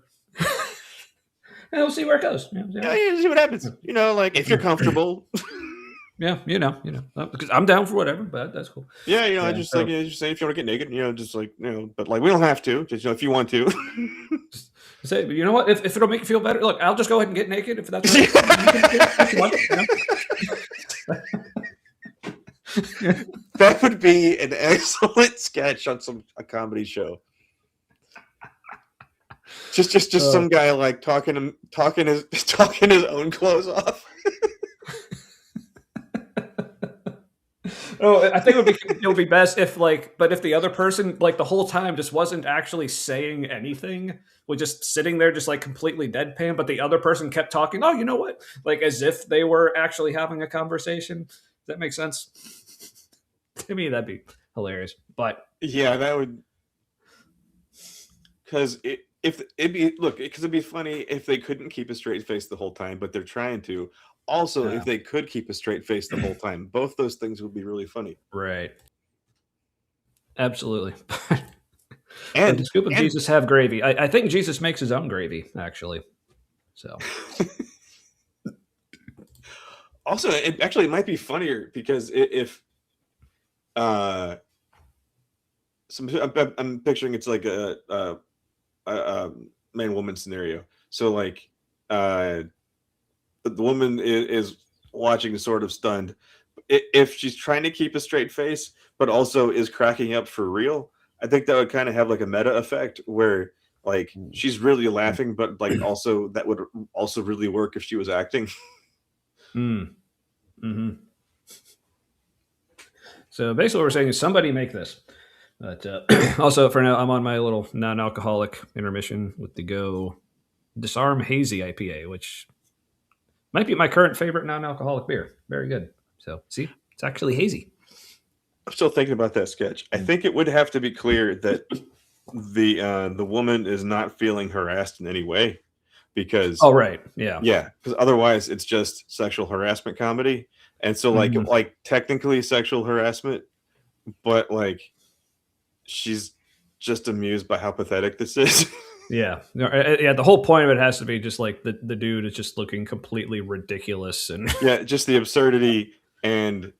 And we'll see where it goes. Yeah, see what happens. You know, like if you're comfortable. Yeah, you know, because I'm down for whatever, but that's cool. Yeah, you know, I just like, you know, just saying if you want to get naked, you know, just like, you know, but like we don't have to. Just, you know, if you want to. Say, you know what? If it'll make you feel better, look, I'll just go ahead and get naked if that's what you want. That would be an excellent sketch on a comedy show. Just some guy like talking his own clothes off. Oh, I think it would be best if if the other person like the whole time just wasn't actually saying anything, was just sitting there just like completely deadpan, but the other person kept talking. Oh, you know what? Like as if they were actually having a conversation. Does that make sense? To me, that'd be hilarious. But yeah, that would, because it'd be funny if they couldn't keep a straight face the whole time, but they're trying to. Also, if they could keep a straight face the whole time, both those things would be really funny. Right. Absolutely. And does Scoop of Jesus have gravy? I think Jesus makes his own gravy, actually. So. Also, it might be funnier because if I'm picturing it's like a man-woman scenario. So like the woman is watching sort of stunned. If she's trying to keep a straight face, but also is cracking up for real, I think that would kind of have like a meta effect where like she's really laughing, but like also that would also really work if she was acting. Mm-hmm. So basically what we're saying is somebody make this. But also for now, I'm on my little non-alcoholic intermission with the Go Disarm Hazy IPA, which might be my current favorite non-alcoholic beer. Very good. So see, it's actually hazy. I'm still thinking about that sketch. I think it would have to be clear that the woman is not feeling harassed in any way, because because otherwise it's just sexual harassment comedy, and so like technically sexual harassment, but like she's just amused by how pathetic this is. Yeah. The whole point of it has to be just like the dude is just looking completely ridiculous, and just the absurdity and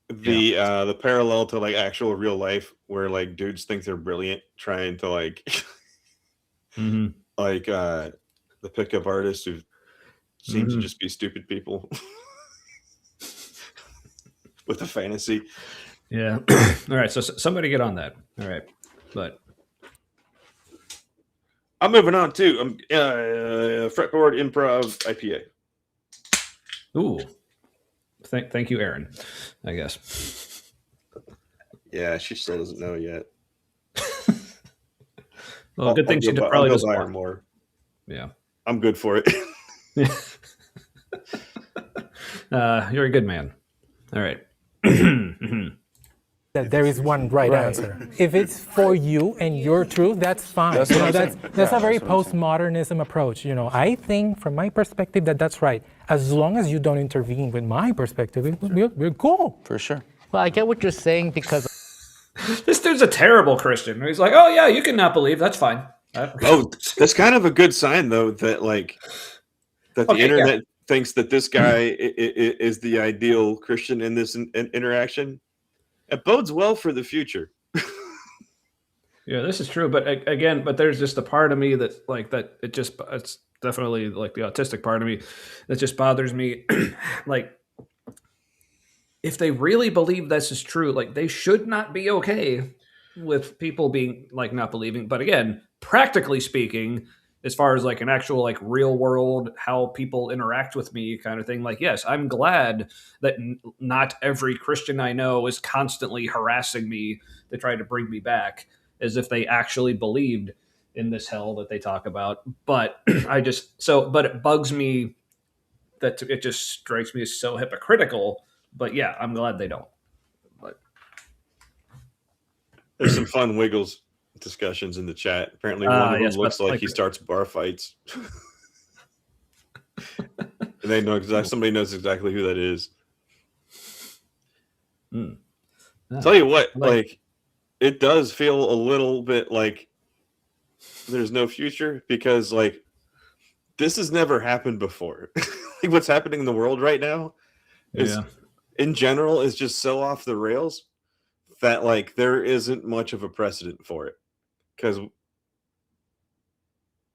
the parallel to like actual real life where like dudes think they're brilliant trying to like like the pickup artists who seem to just be stupid people with a fantasy. Yeah. All right. So somebody get on that. All right. But I'm moving on to Fretboard Improv IPA. Ooh. Thank you, Aaron, I guess. Yeah, she still doesn't know yet. Well, good thing she probably doesn't buy her more. Yeah. I'm good for it. You're a good man. All right. That there is one right answer. If it's for you and your truth, that's fine. That's a very postmodernism approach. You know, I think from my perspective that's right. As long as you don't intervene with my perspective, we're cool. For sure. Well, I get what you're saying because this dude's a terrible Christian. He's like, oh yeah, you can not believe. That's fine. That's kind of a good sign though that the internet thinks that this guy is the ideal Christian in this interaction. It bodes well for the future. Yeah, this is true. But again, there's just a part of me that like that it's definitely like the autistic part of me that just bothers me. Like, if they really believe this is true, like they should not be okay with people being like not believing. But again, practically speaking, as far as like an actual like real world how people interact with me kind of thing, like yes, I'm glad that not every Christian I know is constantly harassing me to try to bring me back, as if they actually believed in this hell that they talk about. But but it bugs me that it just strikes me as so hypocritical. But yeah, I'm glad they don't. But There's some fun Wiggles discussions in the chat. Apparently, one of them yes, looks but, like he starts bar fights. And they know exactly. Somebody knows exactly who that is. Tell you what, like it does feel a little bit like there's no future, because like this has never happened before. Like what's happening in the world right now is, in general, is just so off the rails that like there isn't much of a precedent for it, because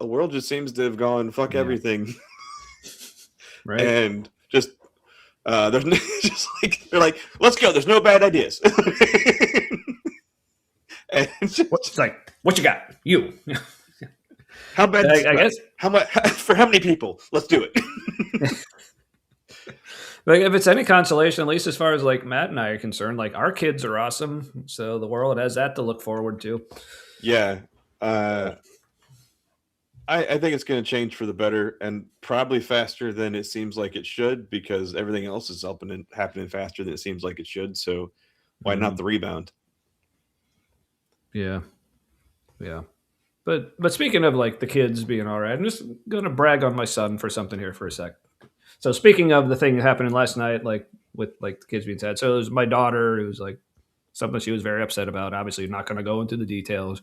the world just seems to have gone fuck everything, right? And just there's no, just like they're like, let's go. There's no bad ideas. And it's like, what you got? You. How bad? I guess. How much for how many people? Let's do it. Like, if it's any consolation, at least as far as like Matt and I are concerned, like our kids are awesome, so the world has that to look forward to. Yeah, I think it's going to change for the better, and probably faster than it seems like it should, because everything else is happening faster than it seems like it should. So why not the rebound? Yeah. But speaking of like the kids being all right, I'm just going to brag on my son for something here for a sec. So speaking of the thing happening last night, like with like the kids being sad, so it was my daughter. It was like something she was very upset about. Obviously, not going to go into the details.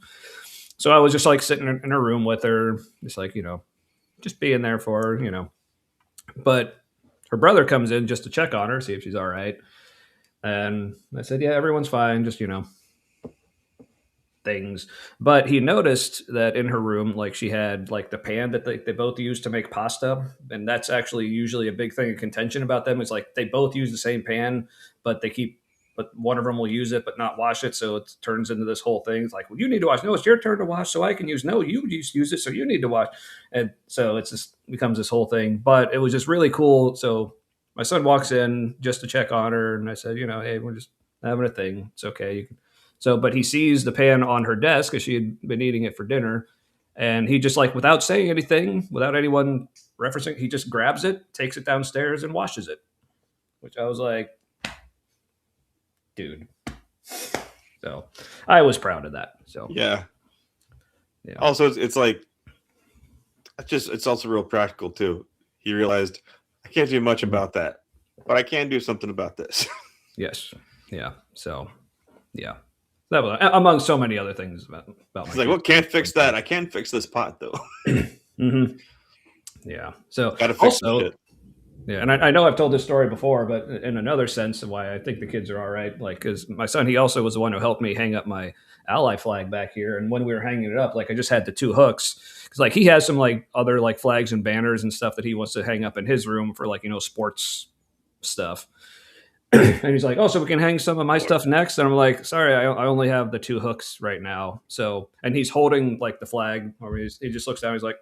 So I was just like sitting in her room with her, just like, just being there for her, But her brother comes in just to check on her, see if she's all right. And I said, yeah, everyone's fine. Just, things. But he noticed that in her room, like she had like the pan that they both use to make pasta. And that's actually usually a big thing of contention about them. It's like they both use the same pan, but but one of them will use it but not wash it. So it turns into this whole thing. It's like, well, you need to wash. No, it's your turn to wash, so I can use. No, you use it, so you need to wash. And so it's just becomes this whole thing. But it was just really cool. So my son walks in just to check on her, and I said, hey, we're just having a thing. It's okay. You can. So, but he sees the pan on her desk because she had been eating it for dinner. And he just like, without saying anything, without anyone referencing, he just grabs it, takes it downstairs and washes it, which I was like, dude. So I was proud of that. So, yeah. Also, it's like, it's also real practical too. He realized I can't do much about that, but I can do something about this. Yes. Yeah. So, yeah. That was among so many other things about It's like, well, can't fix that. I can fix this pot though. Mm-hmm. Yeah. So gotta fix it. Yeah, and I know I've told this story before, but in another sense of why I think the kids are all right, like because my son, he also was the one who helped me hang up my ally flag back here, and when we were hanging it up, like I just had the two hooks because like he has some like other like flags and banners and stuff that he wants to hang up in his room for like sports stuff. And he's like, oh, so we can hang some of my stuff next. And I'm like, sorry, I only have the two hooks right now. So, and he's holding like the flag, or he just looks down. He's like,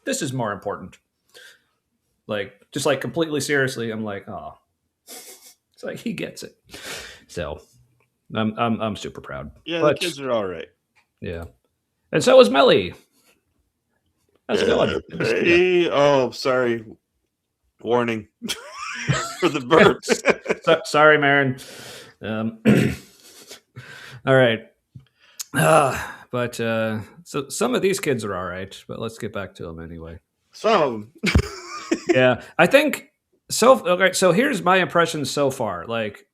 this is more important. Like, just like completely seriously. I'm like, oh, it's like he gets it. So, I'm super proud. Yeah, the kids are all right. Yeah, and so is Melly. How's it going? Hey, oh, sorry. Warning for the burps. Sorry, Marin. All right. But so some of these kids are all right, but let's get back to them anyway. Some of them. Yeah, I think so. Okay, so here's my impression so far. Like,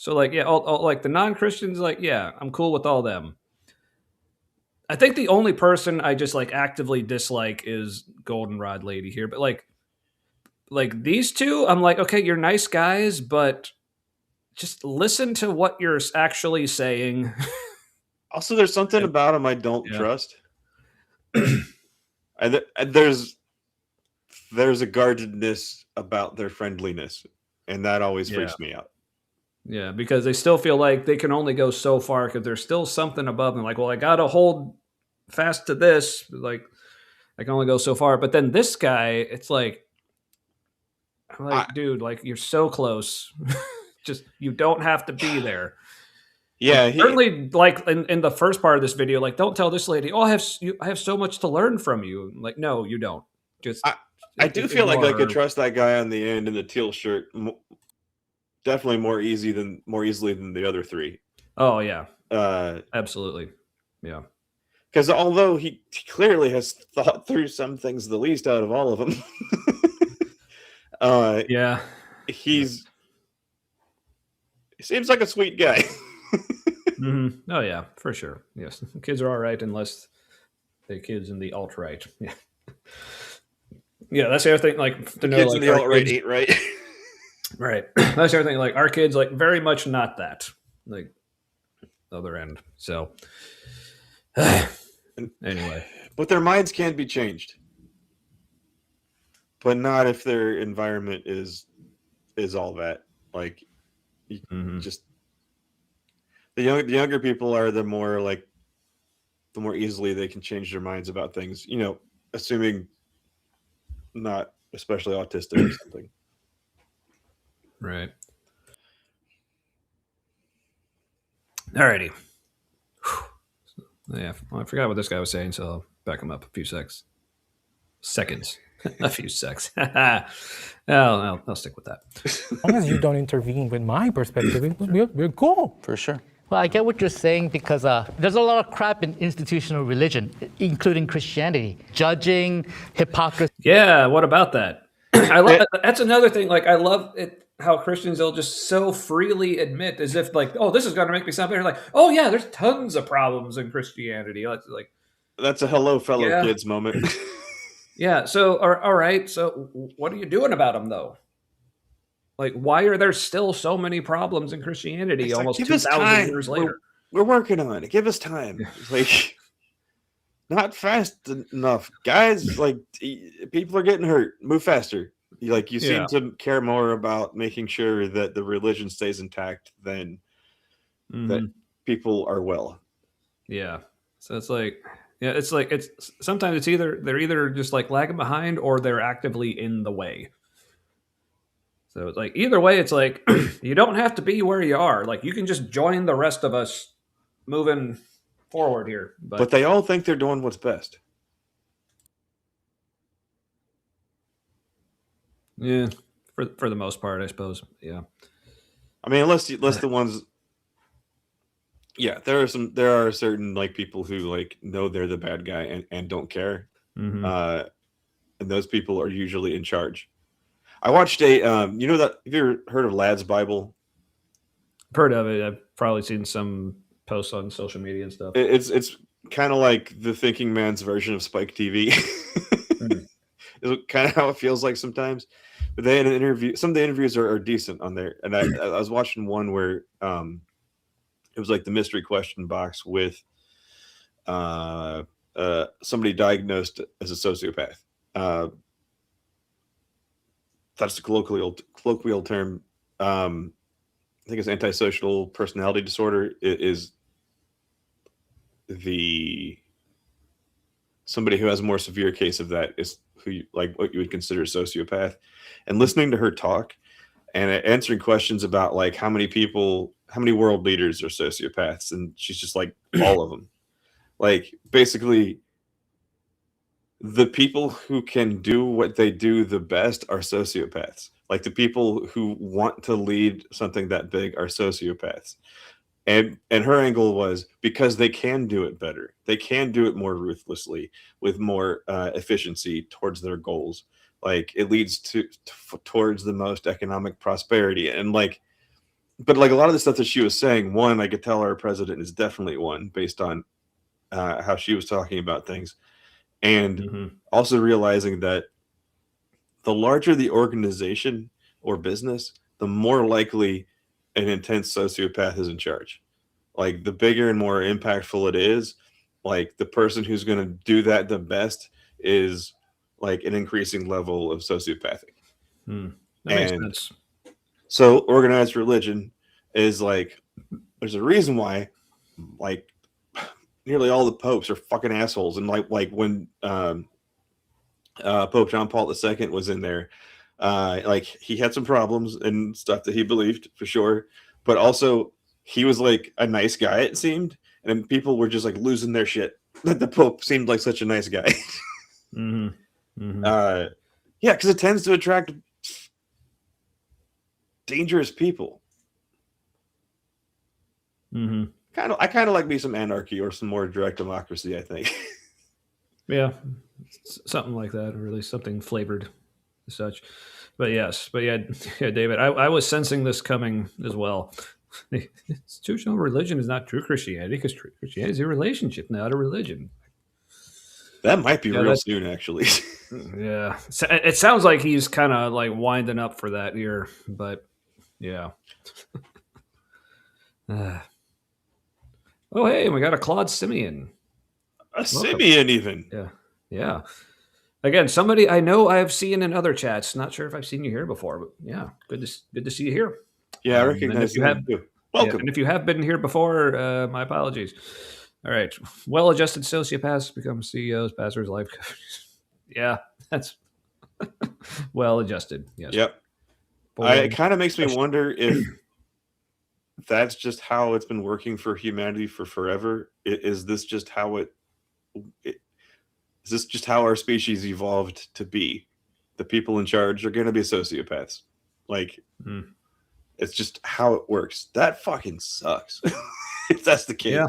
yeah, all like the non-Christians, like, yeah, I'm cool with all them. I think the only person I just like actively dislike is Goldenrod Lady here, but like these two, I'm like, okay, you're nice guys, but just listen to what you're actually saying. Also, there's something about them I don't trust. There's there's a guardedness about their friendliness, and that always Yeah. freaks me out. Yeah, because they still feel like they can only go so far because there's still something above them. Like, well, I got to hold fast to this. Like, I can only go so far. But then this guy, it's like, I'm like, dude, like, you're so close. Just, you don't have to be there. Yeah, Like, certainly, like in the first part of this video, like, don't tell this lady, oh, I have so much to learn from you. Like, no, you don't. Just, I do feel like I could her. trust that guy on the end in the teal shirt definitely more easily than the other three. Oh yeah, absolutely, yeah. Because although he clearly has thought through some things the least out of all of them, yeah, he seems like a sweet guy. Mm-hmm. Oh yeah, for sure. Yes, kids are all right unless the kids in the alt right. Yeah, yeah. That's the other thing. Like to know, kids like, in the alt right ain't right. Right. That's the other thing. Like our kids, like very much not that. Like the other end. So anyway, but their minds can be changed, but not if their environment is all that. Like, just the younger people are the more easily they can change their minds about things. You know, assuming not especially autistic or something. Right. Alrighty. Yeah, well, I forgot what this guy was saying, so I'll back him up a few seconds. A few secs. I'll stick with that. As long as you don't intervene with my perspective, we're cool. For sure. Well, I get what you're saying because there's a lot of crap in institutional religion, including Christianity. Judging, hypocrisy. Yeah, what about that? I love that's another thing. Like, I love it how Christians will just so freely admit, as if like, oh, this is going to make me sound better. Like, oh yeah, there's tons of problems in Christianity. Like that's a hello fellow kids moment. Yeah. So all right. So what are you doing about them though? Like, why are there still so many problems in Christianity It's almost like, give us 2,000 time. years later? We're working on it. Give us time. Like, not fast enough, guys. Like, people are getting hurt. Move faster. Like, you seem to care more about making sure that the religion stays intact than that people are well. Yeah. So it's like, yeah, it's like it's sometimes it's they're either just like lagging behind or they're actively in the way. So it's like either way, it's like you don't have to be where you are. Like you can just join the rest of us moving forward here. But they all think they're doing what's best. Yeah, for the most part, I suppose. Yeah. I mean, unless the ones. Yeah, there are certain like people who like know they're the bad guy and don't care. And those people are usually in charge. I watched you know that, have you ever heard of Lad's Bible? I've heard of it. I've probably seen some posts on social media and stuff. It's kind of like the thinking man's version of Spike TV. It's kind of how it feels like sometimes. But they had an interview. Some of the interviews are decent on there. And I was watching one where it was like the mystery question box with somebody diagnosed as a sociopath. That's the colloquial term. I think it's antisocial personality disorder. It is somebody who has a more severe case of that is what you would consider a sociopath. And listening to her talk and answering questions about like how many world leaders are sociopaths, and she's just like all of them. Like basically the people who can do what they do the best are sociopaths. Like the people who want to lead something that big are sociopaths. And her angle was because they can do it better. They can do it more ruthlessly with more efficiency towards their goals. Like it leads towards the most economic prosperity. And but like a lot of the stuff that she was saying, one, I could tell our president is definitely one based on how she was talking about things. And also realizing that the larger the organization or business, the more likely an intense sociopath is in charge. Like the bigger and more impactful it is, like the person who's going to do that the best is like an increasing level of sociopathic. That makes sense. So organized religion is like, there's a reason why, like, nearly all the popes are fucking assholes. And like when Pope John Paul II was in there, like he had some problems and stuff that he believed for sure, but also he was like a nice guy, it seemed, and people were just like losing their shit that the Pope seemed like such a nice guy. Yeah, because it tends to attract dangerous people. I kind of like me some anarchy or some more direct democracy, I think. Yeah, something like that, or at least something flavored as such. But yes, yeah, David, I was sensing this coming as well. Institutional religion is not true Christianity, because Christianity is a relationship, not a religion. That might be real soon, actually. Yeah, it sounds like he's kind of like winding up for that here, but yeah. Oh, hey, we got a Claude Simeon. Simeon, even. Yeah. Again, somebody I know I have seen in other chats. Not sure if I've seen you here before, but yeah, good to see you here. Yeah, I recognize you. Welcome. And if you have been here before, my apologies. All right. Well-adjusted sociopaths become CEOs, pastors, life coaches. Yeah, that's well-adjusted. Yes. Yep. It kind of makes me wonder if that's just how it's been working for humanity for forever. Is this just how is this just how our species evolved to be? The people in charge are going to be sociopaths. Like, it's just how it works. That fucking sucks. If that's the case.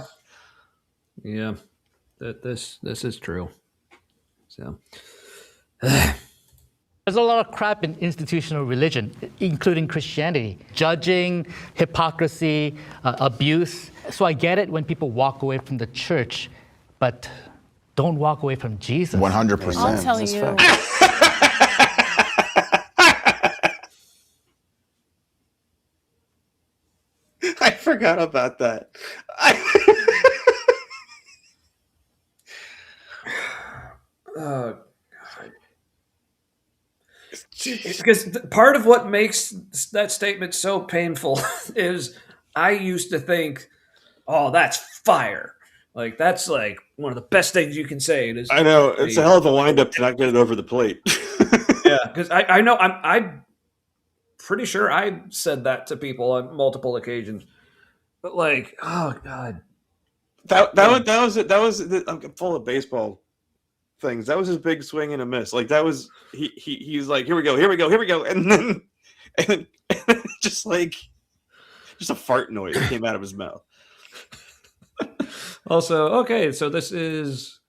Yeah. This is true. So. There's a lot of crap in institutional religion, including Christianity. Judging, hypocrisy, abuse. So I get it when people walk away from the church, but don't walk away from Jesus. 100%. I'll tell you. I forgot about that. Because part of what makes that statement so painful is I used to think, oh, that's fire. Like, that's like one of the best things you can say. I know. It's a hell of a wind-up to not get it over the plate. Yeah, because I know I'm pretty sure I said that to people on multiple occasions. But like, oh God. That was I'm full of baseball things. That was his big swing and a miss. Like, that was he's like, here we go, and then just a fart noise came out of his mouth. Also, okay, so this is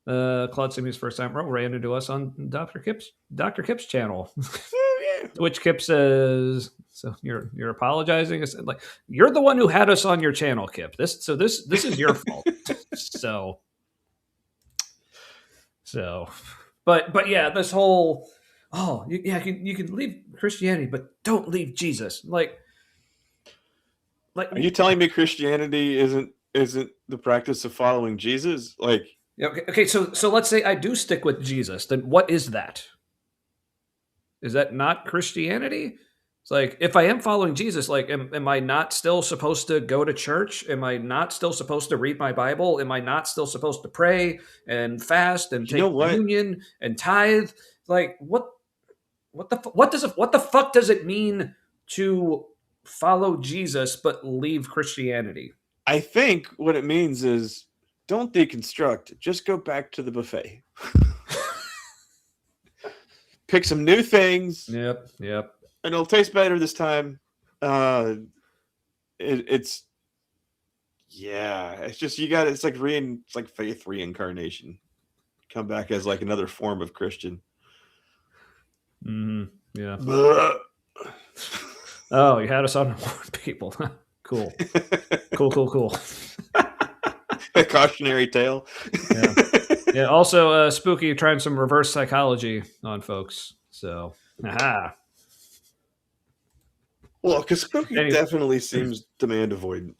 Claude Simeon's first time ran into us on Dr. Kip's channel. Which Kip says, so you're apologizing? It's like, you're the one who had us on your channel, Kip. This is your fault. So, but yeah, this whole, you can leave Christianity, but don't leave Jesus. Like, are you telling me Christianity isn't the practice of following Jesus? Like, okay, so let's say I do stick with Jesus, then what is that? Is that not Christianity? It's like, if I am following Jesus, like, am I not still supposed to go to church? Am I not still supposed to read my Bible? Am I not still supposed to pray and fast and take communion and tithe? Like, what the fuck does it mean to follow Jesus but leave Christianity? I think what it means is, don't deconstruct. Just go back to the buffet. Pick some new things. Yep. And it'll taste better this time. It's just it's like faith reincarnation. Come back as like another form of Christian. Yeah. Oh, you had us on people. Cool. Cool. A cautionary tale. Yeah. Also, Spooky trying some reverse psychology on folks. So, aha. Well, because Spooky definitely seems demand avoidant.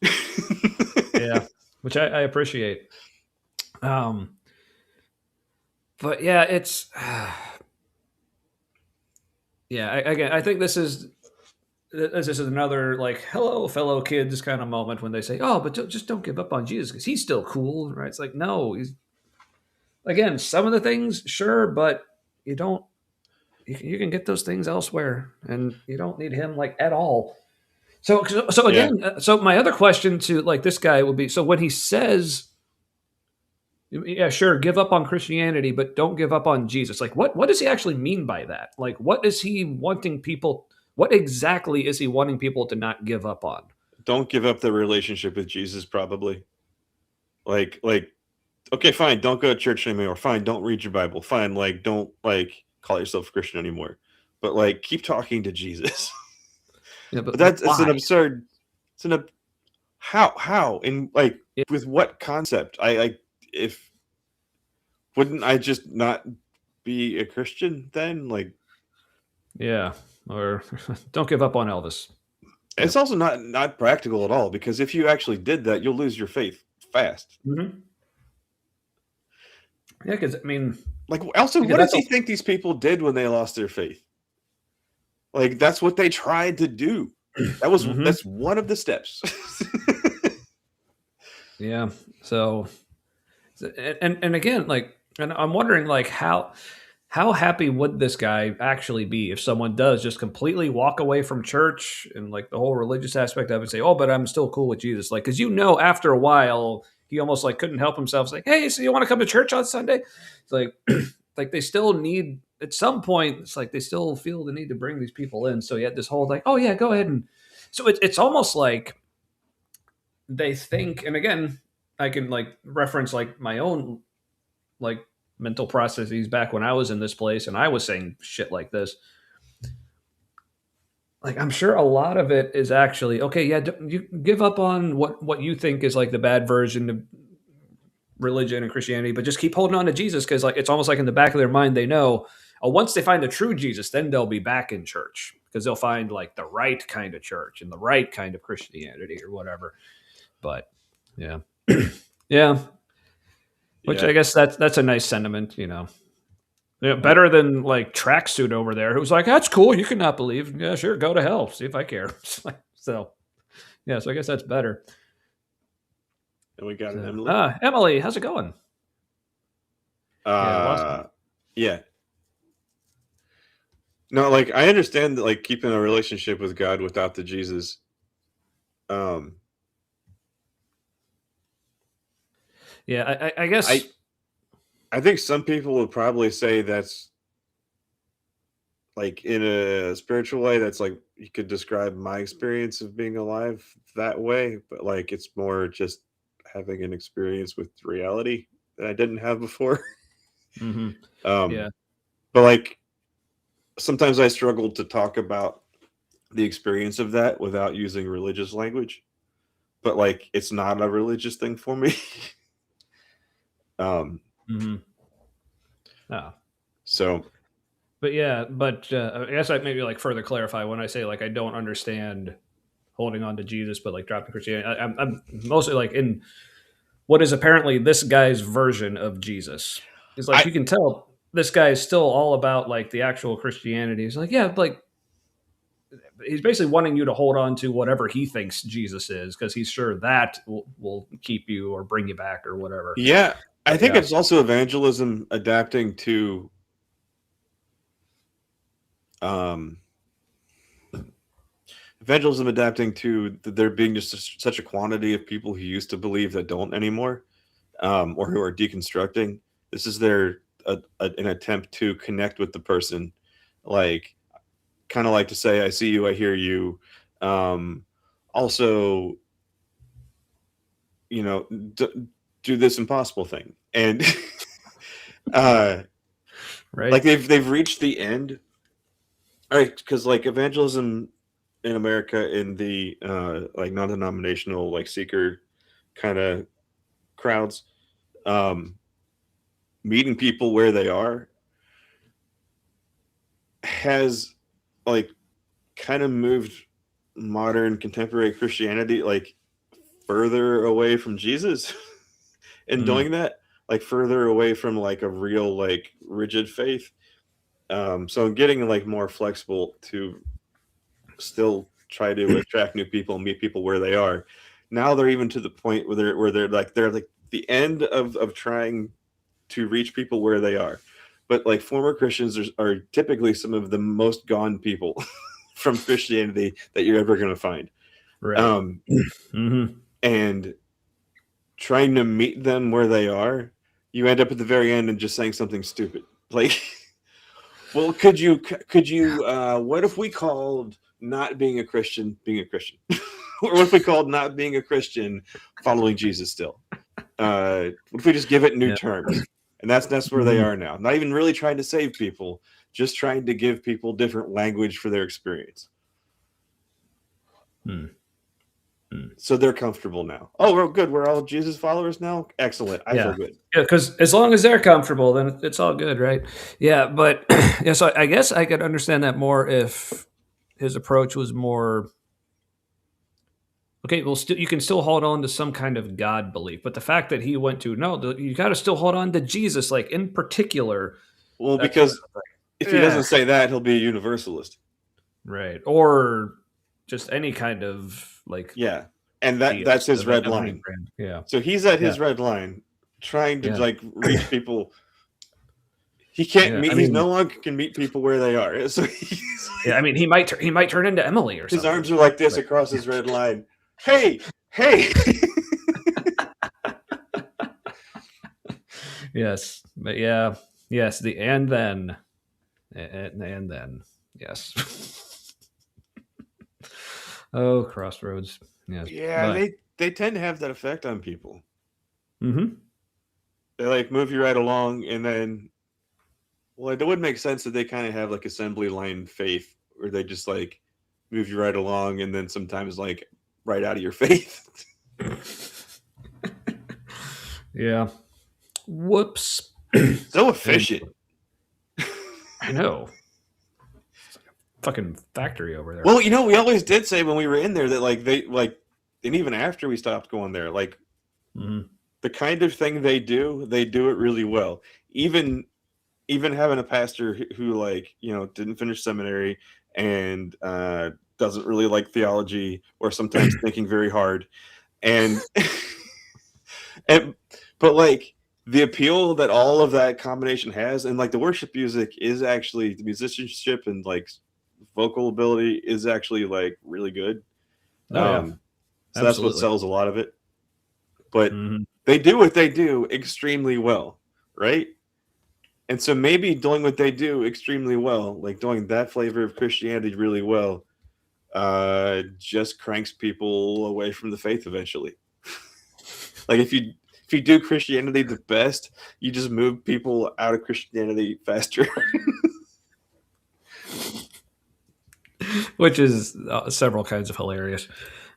Yeah, which I appreciate. But yeah, it's Yeah, again, I think this is another like hello fellow kids kind of moment when they say, "Oh, but just don't give up on Jesus because he's still cool," right? It's like no, he's again some of the things sure, but you don't. You can get those things elsewhere, and you don't need him like at all. So Yeah. again, so my other question to like this guy would be: so when he says, "Yeah, sure, give up on Christianity, but don't give up on Jesus," like what does he actually mean by that? Like, what is he wanting people? What exactly is he wanting people to not give up on? Don't give up the relationship with Jesus, probably. Like, okay, fine, don't go to church anymore. Fine, don't read your Bible. Fine, like, don't like call yourself a Christian anymore. But like, keep talking to Jesus. Yeah, But but it's an why? absurd. It's an how and like Yeah. with what concept? I if wouldn't I just not be a Christian then? Like, Yeah, or don't give up on Elvis. it's Yep. also not practical at all, because if you actually did that, you'll lose your faith fast. Mm-hmm. Yeah, because I mean, Like, also, because what does that's a, he think these people did when they lost their faith? Like, that's what they tried to do. Mhm. That's one of the steps. Yeah. So, and again, like, and I'm wondering, like, how happy would this guy actually be if someone does just completely walk away from church and like the whole religious aspect of it, and say, "Oh, but I'm still cool with Jesus," like, because after a while he almost like couldn't help himself. It's like, "Hey, so you want to come to church on Sunday?" It's like, like they still need at some point. It's like they still feel the need to bring these people in. So you had this whole like, "Oh yeah, go ahead," and so it's almost like they think, and again, I can like reference like my own like mental processes back when I was in this place and I was saying shit like this. Like I'm sure a lot of it is actually okay. Yeah, you give up on what you think is like the bad version of religion and Christianity, but just keep holding on to Jesus because like it's almost like in the back of their mind they know. Oh, once they find the true Jesus, then they'll be back in church because they'll find like the right kind of church and the right kind of Christianity or whatever. But yeah, yeah. Which Yeah. I guess that's a nice sentiment, you know. Yeah, better than like tracksuit over there, who's like, "That's cool. You cannot believe. Yeah, sure, go to hell. See if I care." So, yeah. So I guess that's better. And we got an So, Emily. Emily, how's it going? Yeah, lost. Yeah. No, like I understand that, like keeping a relationship with God without the Jesus. Um, Yeah, I guess. I think some people would probably say that's like in a spiritual way. That's like you could describe my experience of being alive that way, but like it's more just having an experience with reality that I didn't have before. Mm-hmm. um, Yeah, but like sometimes I struggle to talk about the experience of that without using religious language, but like it's not a religious thing for me. um mm-hmm. Oh. so But yeah, but I guess I maybe like further clarify when I say like I don't understand holding on to Jesus, but like dropping Christianity. I'm mostly like in what is apparently this guy's version of Jesus. It's like I you can tell this guy is still all about like the actual Christianity. He's like, yeah, like he's basically wanting you to hold on to whatever he thinks Jesus is because he's sure that will keep you or bring you back or whatever. yeah, I But think yeah, it's also evangelism adapting to um there being just such a quantity of people who used to believe that don't anymore, or who are deconstructing. This is an attempt to connect with the person, like kind of like to say, "I see you, I hear you." Um, also, you know, do this impossible thing, and uh, right. like they've reached the end. All right, because like evangelism in America in the like non-denominational like seeker kind of crowds, um, meeting people where they are has like kind of moved modern contemporary Christianity like further away from Jesus in Mm, doing that, like further away from like a real like rigid faith. So I'm getting like more flexible to still try to attract new people and meet people where they are. Now they're even to the point where they're like the end of trying to reach people where they are. But like former Christians are typically some of the most gone people from Christianity that you're ever going to find. Right. And trying to meet them where they are, you end up at the very end and just saying something stupid. Like, well, could you, what if we called not being a Christian being a Christian? Or what if we called not being a Christian following Jesus still? What if we just give it new terms? And that's where they are now. Not even really trying to save people, just trying to give people different language for their experience. So they're comfortable now. Oh, we're good. We're all Jesus followers now. Excellent. I feel good. Yeah, because as long as they're comfortable, then it's all good, right? Yeah, but yeah. So I guess I could understand that more if his approach was more. Okay, well, you can still hold on to some kind of God belief, but the fact that he went to you got to still hold on to Jesus, like in particular. Well, because if he doesn't say that, he'll be a universalist, right? Or just any kind of like and that's his red line. Yeah. So he's at his red line, trying to like reach people. He can't meet. He no longer can meet people where they are. So I mean, he might turn into Emily or something. His arms are like this across his red line. Hey. Yes, but yes. The and then, yes. Oh, crossroads. Yes. Yeah, they tend to have that effect on people. Mm-hmm. They like move you right along, and then, well, it would make sense that they kind of have like assembly line faith, where they just like move you right along, and then sometimes like right out of your faith. Yeah. Whoops. So efficient. I know. Fucking factory over there. Well, we always did say when we were in there that like they like, and even after we stopped going there, like the kind of thing they do it really well. Even having a pastor who like didn't finish seminary and doesn't really like theology, or sometimes thinking very hard, and but like the appeal that all of that combination has, and like the worship music is actually, the musicianship and like vocal ability is actually like really good. So that's what sells a lot of it. But they do what they do extremely well, right? And so maybe doing what they do extremely well, like doing that flavor of Christianity really well, just cranks people away from the faith eventually. Like if you do Christianity the best, you just move people out of Christianity faster. Which is several kinds of hilarious.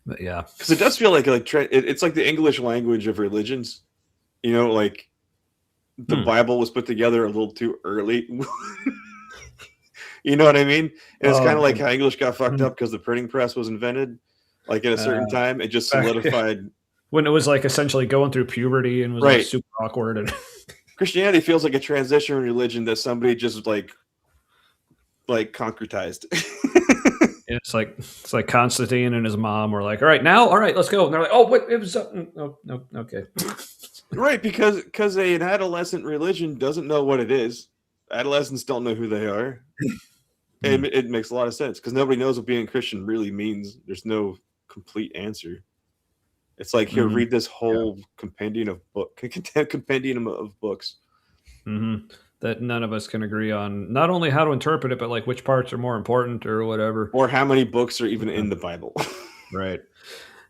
But yeah, because it does feel like it's like the English language of religions. Like the Bible was put together a little too early. You know what I mean? And it's kind of like how English got fucked up because the printing press was invented. Like at a certain time, it just solidified. When it was like essentially going through puberty and was like super awkward. And Christianity feels like a transition religion that somebody just like concretized. It's like Constantine and his mom were like, all right, let's go. And they're like, oh, wait, it was no, okay. Right, because an adolescent religion doesn't know what it is. Adolescents don't know who they are. And it makes a lot of sense because nobody knows what being Christian really means. There's no complete answer. It's like, here, read this whole compendium of books. That none of us can agree on not only how to interpret it, but like which parts are more important or whatever. Or how many books are even in the Bible. Right.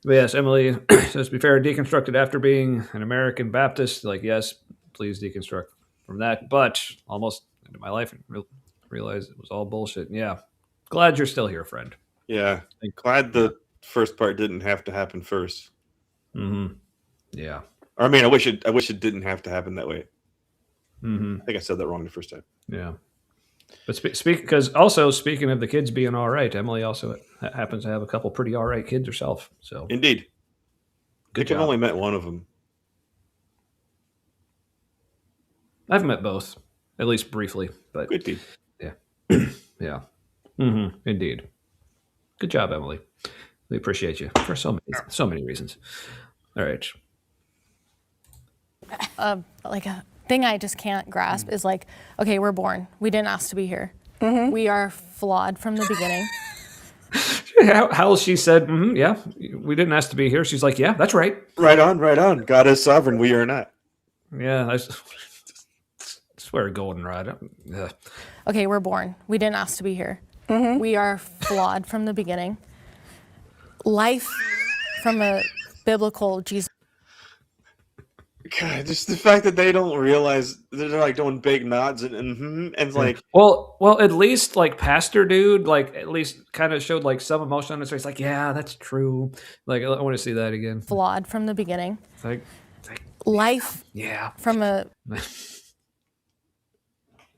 But yes, Emily says, to be fair, deconstructed after being an American Baptist. Like, yes, please deconstruct from that. But almost into my life and realized it was all bullshit. Yeah. Glad you're still here, friend. Yeah. Glad the first part didn't have to happen first. Yeah. I mean, I wish it didn't have to happen that way. I think I said that wrong the first time. Yeah. But because also speaking of the kids being all right, Emily also happens to have a couple pretty all right kids herself. So indeed, good job. I've only met one of them. I've met both, at least briefly. But good dude. Yeah. Yeah. Indeed. Good job, Emily. We appreciate you for so many reasons. All right. Like a thing I just can't grasp is like, okay, we're born. We didn't ask to be here. We are flawed from the beginning. How she said, yeah, we didn't ask to be here. She's like, yeah, that's right. Right on, right on. God is sovereign. We are not. Yeah, I swear goldenrod. Okay, we're born. We didn't ask to be here. We are flawed from the beginning. Life from a biblical Jesus. God, just the fact that they don't realize they're like doing big nods and like, well, at least like pastor dude, like at least kind of showed like some emotion on his face. Like, yeah, that's true. Like, I want to see that again. Flawed from the beginning. Like life. Yeah. From a.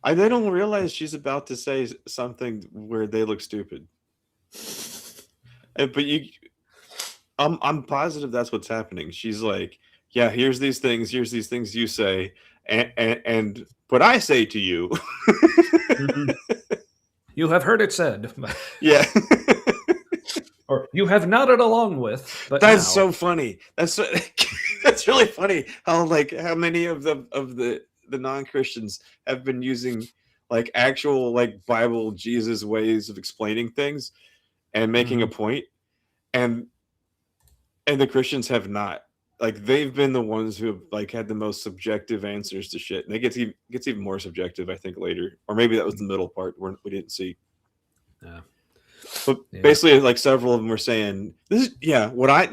They don't realize she's about to say something where they look stupid. But I'm positive that's what's happening. She's like, yeah, here's these things you say, and what I say to you. You have heard it said. Yeah. Or you have nodded along with. But that's now. so funny. That's really funny how many of the non-Christians have been using like actual like Bible Jesus ways of explaining things and making a point, and the Christians have not. Like, they've been the ones who have like had the most subjective answers to shit. And it gets even more subjective, I think, later. Or maybe that was the middle part where we didn't see. Yeah. But basically, like, several of them were saying, "This is what I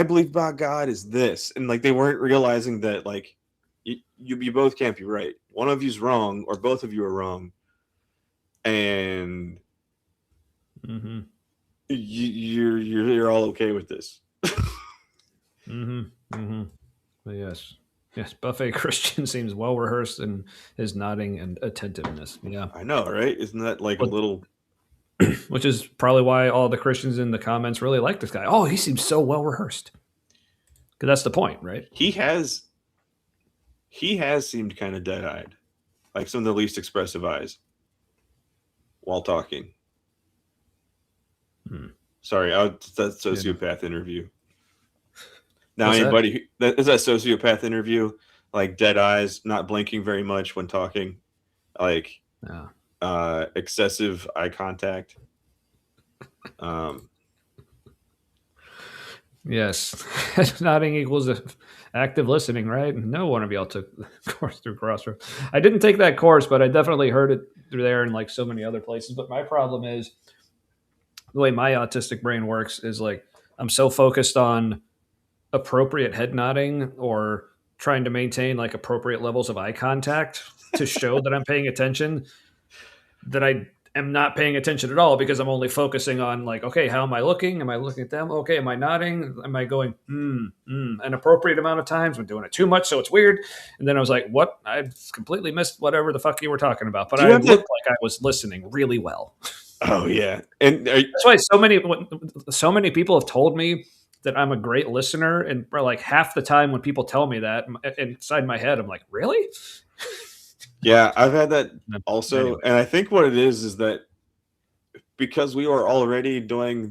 believe about God is this," and like they weren't realizing that like you both can't be right. One of you's wrong, or both of you are wrong, and you're all okay with this. Yes. Buffet Christian seems well rehearsed in his nodding and attentiveness. Yeah, I know, right? Isn't that like a little? Which is probably why all the Christians in the comments really like this guy. Oh, he seems so well rehearsed. Because that's the point, right? He has seemed kind of dead-eyed, like some of the least expressive eyes while talking. Sorry, that's sociopath interview. Now, anybody that is that sociopath interview, like dead eyes, not blinking very much when talking, like excessive eye contact. Yes, nodding equals active listening, right? No one of y'all took the course through Crossroads. I didn't take that course, but I definitely heard it through there and like so many other places. But my problem is the way my autistic brain works is like I'm so focused on appropriate head nodding or trying to maintain like appropriate levels of eye contact to show that I'm paying attention that I am not paying attention at all because I'm only focusing on like, okay, how am I looking? Am I looking at them? Okay, am I nodding? Am I going an appropriate amount of times? I'm doing it too much, so it's weird. And then I was like, what? I completely missed whatever the fuck you were talking about. But I looked like I was listening really well. Oh yeah, and that's why so many people have told me that I'm a great listener, and like half the time when people tell me that, inside my head, I'm like, really? Yeah, I've had that also, anyway. And I think what it is that because we are already doing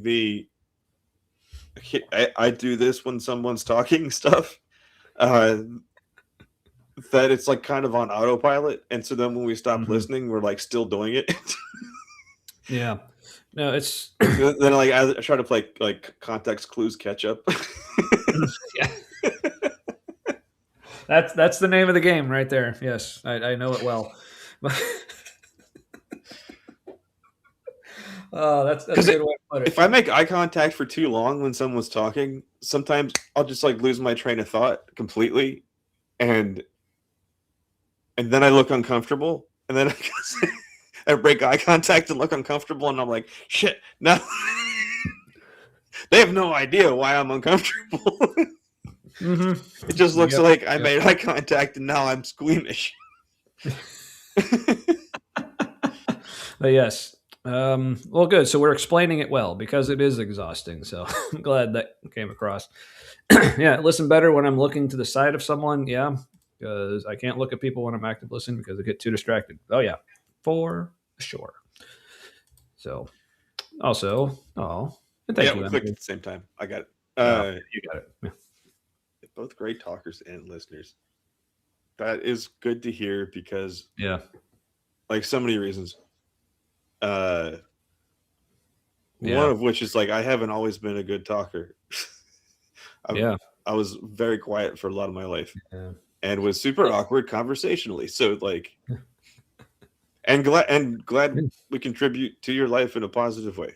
I do this when someone's talking stuff, that it's like kind of on autopilot, and so then when we stop listening, we're like still doing it. Yeah. No, it's then like I try to play like context clues catch up. Yeah. That's the name of the game right there. Yes, I know it well. Oh, that's a good way to put it. If I make eye contact for too long when someone's talking, sometimes I'll just like lose my train of thought completely, and then I look uncomfortable, and then I break eye contact and look uncomfortable, and I'm like, shit, no. They have no idea why I'm uncomfortable. It just looks like I made eye contact and now I'm squeamish. But yes. Well, good. So we're explaining it well because it is exhausting. So I'm glad that came across. Yeah, listen better when I'm looking to the side of someone. Yeah, because I can't look at people when I'm active listening because I get too distracted. Oh, yeah. 4. sure. So, also, and thank Yeah, you, we clicked Emily. at the same time. I got it. You got it. Yeah. Both great talkers and listeners. That is good to hear because, Yeah. like, so many reasons. Yeah. One of which is like I haven't always been a good talker. Yeah. I was very quiet for a lot of my life, Yeah. and was super awkward conversationally. So like, and glad we contribute to your life in a positive way.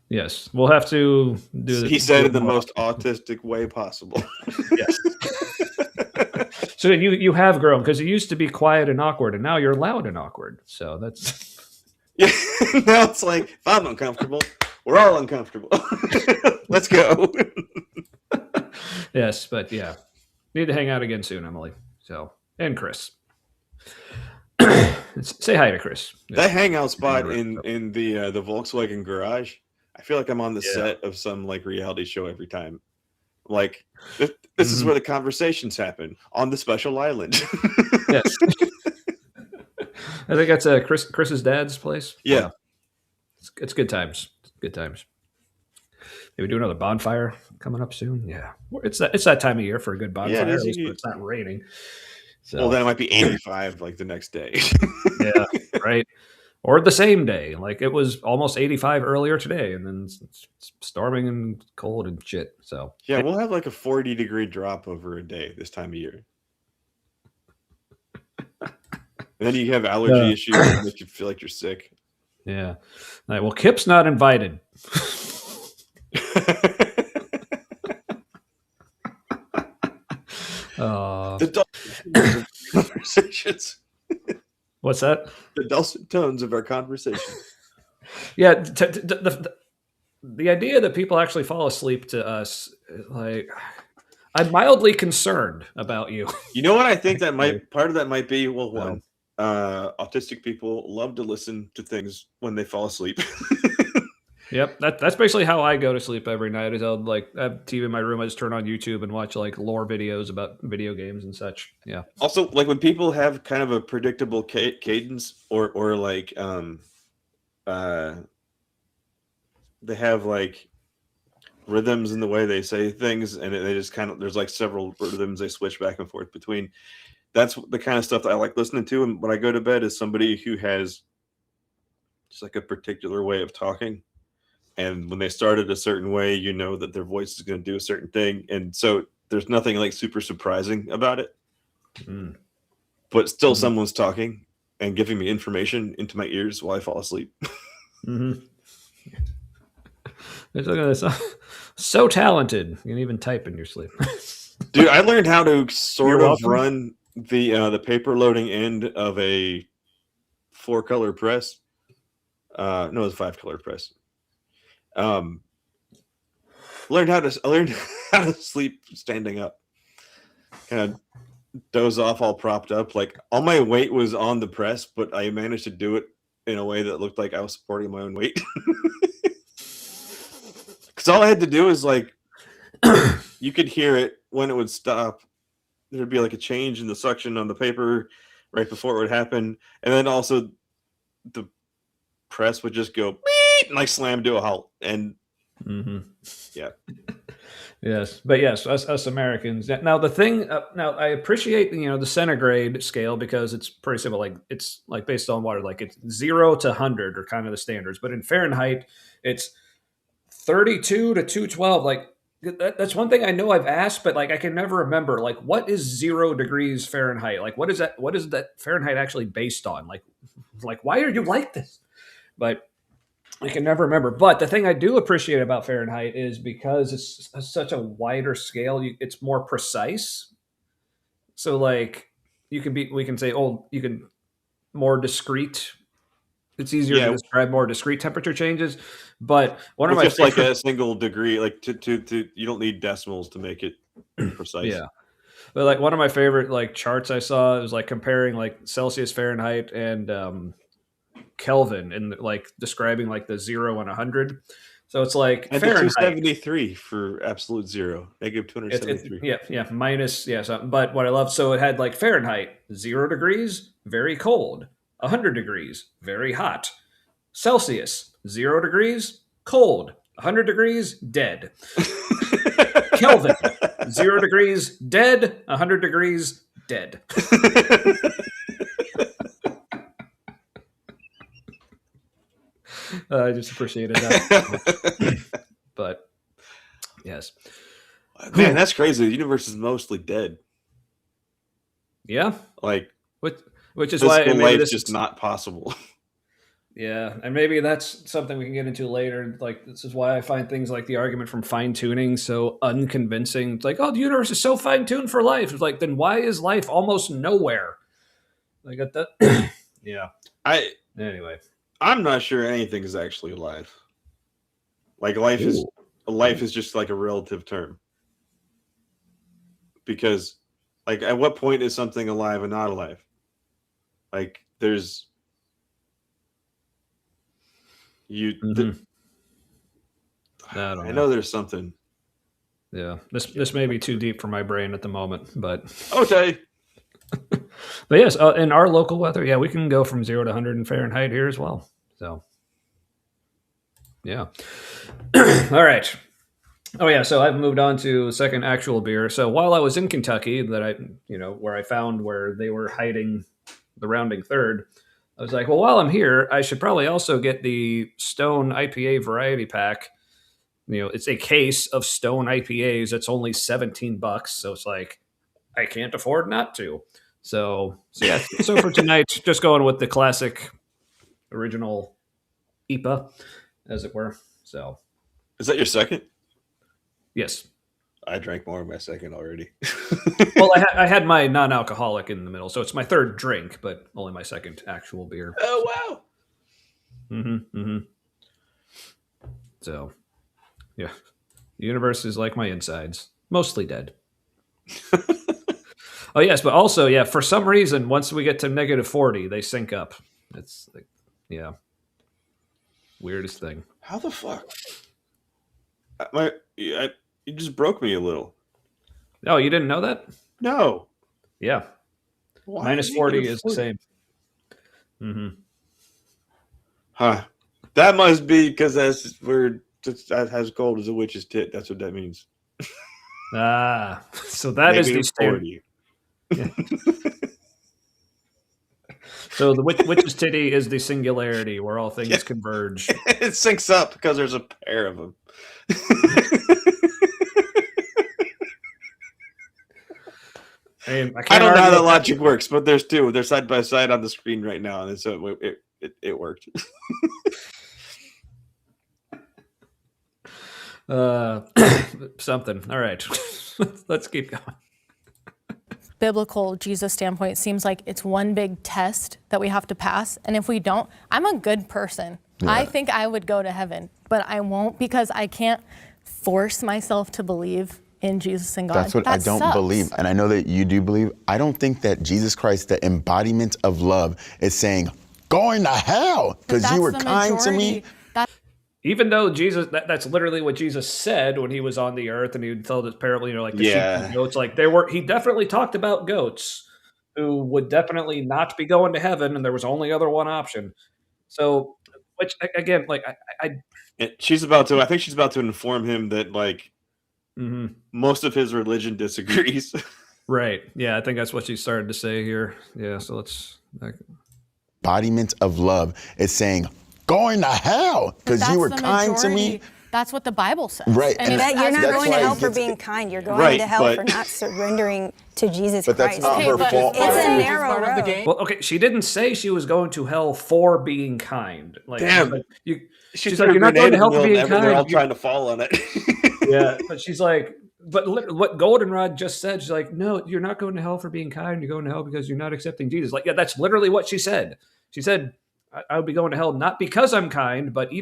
Yes, we'll have to do. He said in the most autistic way possible. Yes. So you have grown because you used to be quiet and awkward, and now you're loud and awkward. So that's yeah. Now it's like if I'm uncomfortable, we're all uncomfortable. Let's go. Yes, but yeah, need to hang out again soon, Emily. So and Chris, say hi to Chris. That hangout spot in the Volkswagen garage. I feel like I'm on the set of some like reality show every time. Like this is where the conversations happen on the special island. Yes. I think that's Chris's dad's place. Yeah. It's good times. Good times. Maybe do another bonfire coming up soon. Yeah, it's that time of year for a good bonfire. Yeah, at least when it's not raining. So. Well, then it might be 85 like the next day. Yeah, right. Or the same day. Like it was almost 85 earlier today, and then it's storming and cold and shit. So yeah, we'll have like a 40-degree drop over a day this time of year. And then you have allergy issues that make you feel like you're sick. Yeah. Like, well, Kip's not invited. The conversations. What's that? The dulcet tones of our conversation. Yeah, the idea that people actually fall asleep to us, like, I'm mildly concerned about you. You know what I think that part of that might be? Well, one, autistic people love to listen to things when they fall asleep. Yep, that's basically how I go to sleep every night. Is I'll like have TV in my room. I just turn on YouTube and watch like lore videos about video games and such. Yeah. Also, like when people have kind of a predictable cadence, or like they have like rhythms in the way they say things, and they just kind of there's like several rhythms they switch back and forth between. That's the kind of stuff that I like listening to. And when I go to bed, is somebody who has just like a particular way of talking. And when they start it a certain way, you know that their voice is going to do a certain thing. And so there's nothing like super surprising about it. But still someone's talking and giving me information into my ears while I fall asleep. So talented. You can even type in your sleep. Dude, I learned how to sort of run the paper loading end of a 4-color press. No, it was a 5-color press. I learned how to sleep standing up. Kind of doze off all propped up. Like all my weight was on the press, but I managed to do it in a way that looked like I was supporting my own weight. Because all I had to do is like you could hear it when it would stop. There'd be like a change in the suction on the paper right before it would happen, and then also the press would just go beep and like slam to a halt. And yeah. Yes, but yes, us Americans. Now the thing. Now I appreciate the centigrade scale because it's pretty simple. Like it's like based on water. Like it's 0 to 100 are kind of the standards. But in Fahrenheit, it's 32 to 212. Like that's one thing I know I've asked, but like I can never remember. Like what is 0 degrees Fahrenheit? Like what is that? What is that Fahrenheit actually based on? Like why are you like this? But I can never remember. But the thing I do appreciate about Fahrenheit is because it's such a wider scale, it's more precise. So like we can say, you can more discrete. It's easier to describe more discrete temperature changes. But one of my just like a single degree, like to you don't need decimals to make it precise. Yeah. But like one of my favorite like charts I saw, it was like comparing like Celsius, Fahrenheit, and Kelvin, and like describing like the 0 and 100. So it's like and Fahrenheit 273 for absolute zero, negative 273. Yeah, minus but what I love, so it had like Fahrenheit 0 degrees, very cold, 100 degrees, very hot, Celsius, 0 degrees, cold. 100 degrees, dead. Kelvin, 0 degrees, dead. 100 degrees, dead. I just appreciated that. But yes, man, that's crazy. The universe is mostly dead. Yeah, like which is why maybe life's this just not possible. Yeah, and maybe that's something we can get into later. Like, this is why I find things like the argument from fine tuning so unconvincing. It's like, oh, the universe is so fine tuned for life. It's like, then why is life almost nowhere? Like, at that. Yeah. Anyway, I'm not sure anything is actually alive. Like, life is just like a relative term. Because, like, at what point is something alive and not alive? Like, there's I know there's something. Yeah, this may be too deep for my brain at the moment, but okay. But yes, in our local weather, yeah, we can go from 0 to 100 in Fahrenheit here as well. So, yeah. All right. Oh yeah, so I've moved on to second actual beer. So while I was in Kentucky, where I found where they were hiding the rounding third, I was like, well, while I'm here, I should probably also get the Stone IPA variety pack. It's a case of Stone IPAs. It's only $17, so it's like I can't afford not to. So yeah. So for tonight, just going with the classic, original IPA, as it were. So, is that your second? Yes. I drank more of my second already. Well, I had my non-alcoholic in the middle, so it's my third drink, but only my second actual beer. Oh wow. So, yeah, the universe is like my insides, mostly dead. Oh yes, but also, yeah, for some reason, once we get to -40, they sync up. It's like, yeah, weirdest thing. How the fuck? You just broke me a little. Oh, you didn't know that? No. Yeah. Why -40 is the same. Mm-hmm. Huh. That must be because that's as cold as a witch's tit. That's what that means. So that is the standard. Yeah. So the witch's titty is the singularity where all things converge. It syncs up because there's a pair of them. I don't know how that logic works, but there's two. They're side by side on the screen right now, and so it worked. Something. All right, let's keep going. Biblical Jesus standpoint, it seems like it's one big test that we have to pass, and if we don't, I'm a good person. Yeah. I think I would go to heaven, but I won't because I can't force myself to believe in Jesus and God. That's what I don't believe. And I know that you do believe. I don't think that Jesus Christ, the embodiment of love, is saying, going to hell because you were kind to me. Even though Jesus, that's literally what Jesus said when he was on the earth and he would tell this parable, like the sheep and goats, like he definitely talked about goats who would definitely not be going to heaven. And there was only one option. So, which again, like I think she's about to inform him that like, most of his religion disagrees. Right. Yeah. I think that's what she started to say here. Yeah. So let's. Embodiment of love is saying, going to hell because you were kind to me. That's what the Bible says. Right. And that you're not going to hell for being kind. You're going to hell for not surrendering to Jesus Christ. But that's not her fault. It's a narrow road. Well, okay, she didn't say she was going to hell for being kind. Like, damn. Like, she's like, you're not going to hell for being kind. They're all trying to fall on it. Yeah, but she's like, but what Goldenrod just said, she's like, no, you're not going to hell for being kind. You're going to hell because you're not accepting Jesus. Like, yeah, that's literally what she said. She said, I would be going to hell not because I'm kind, but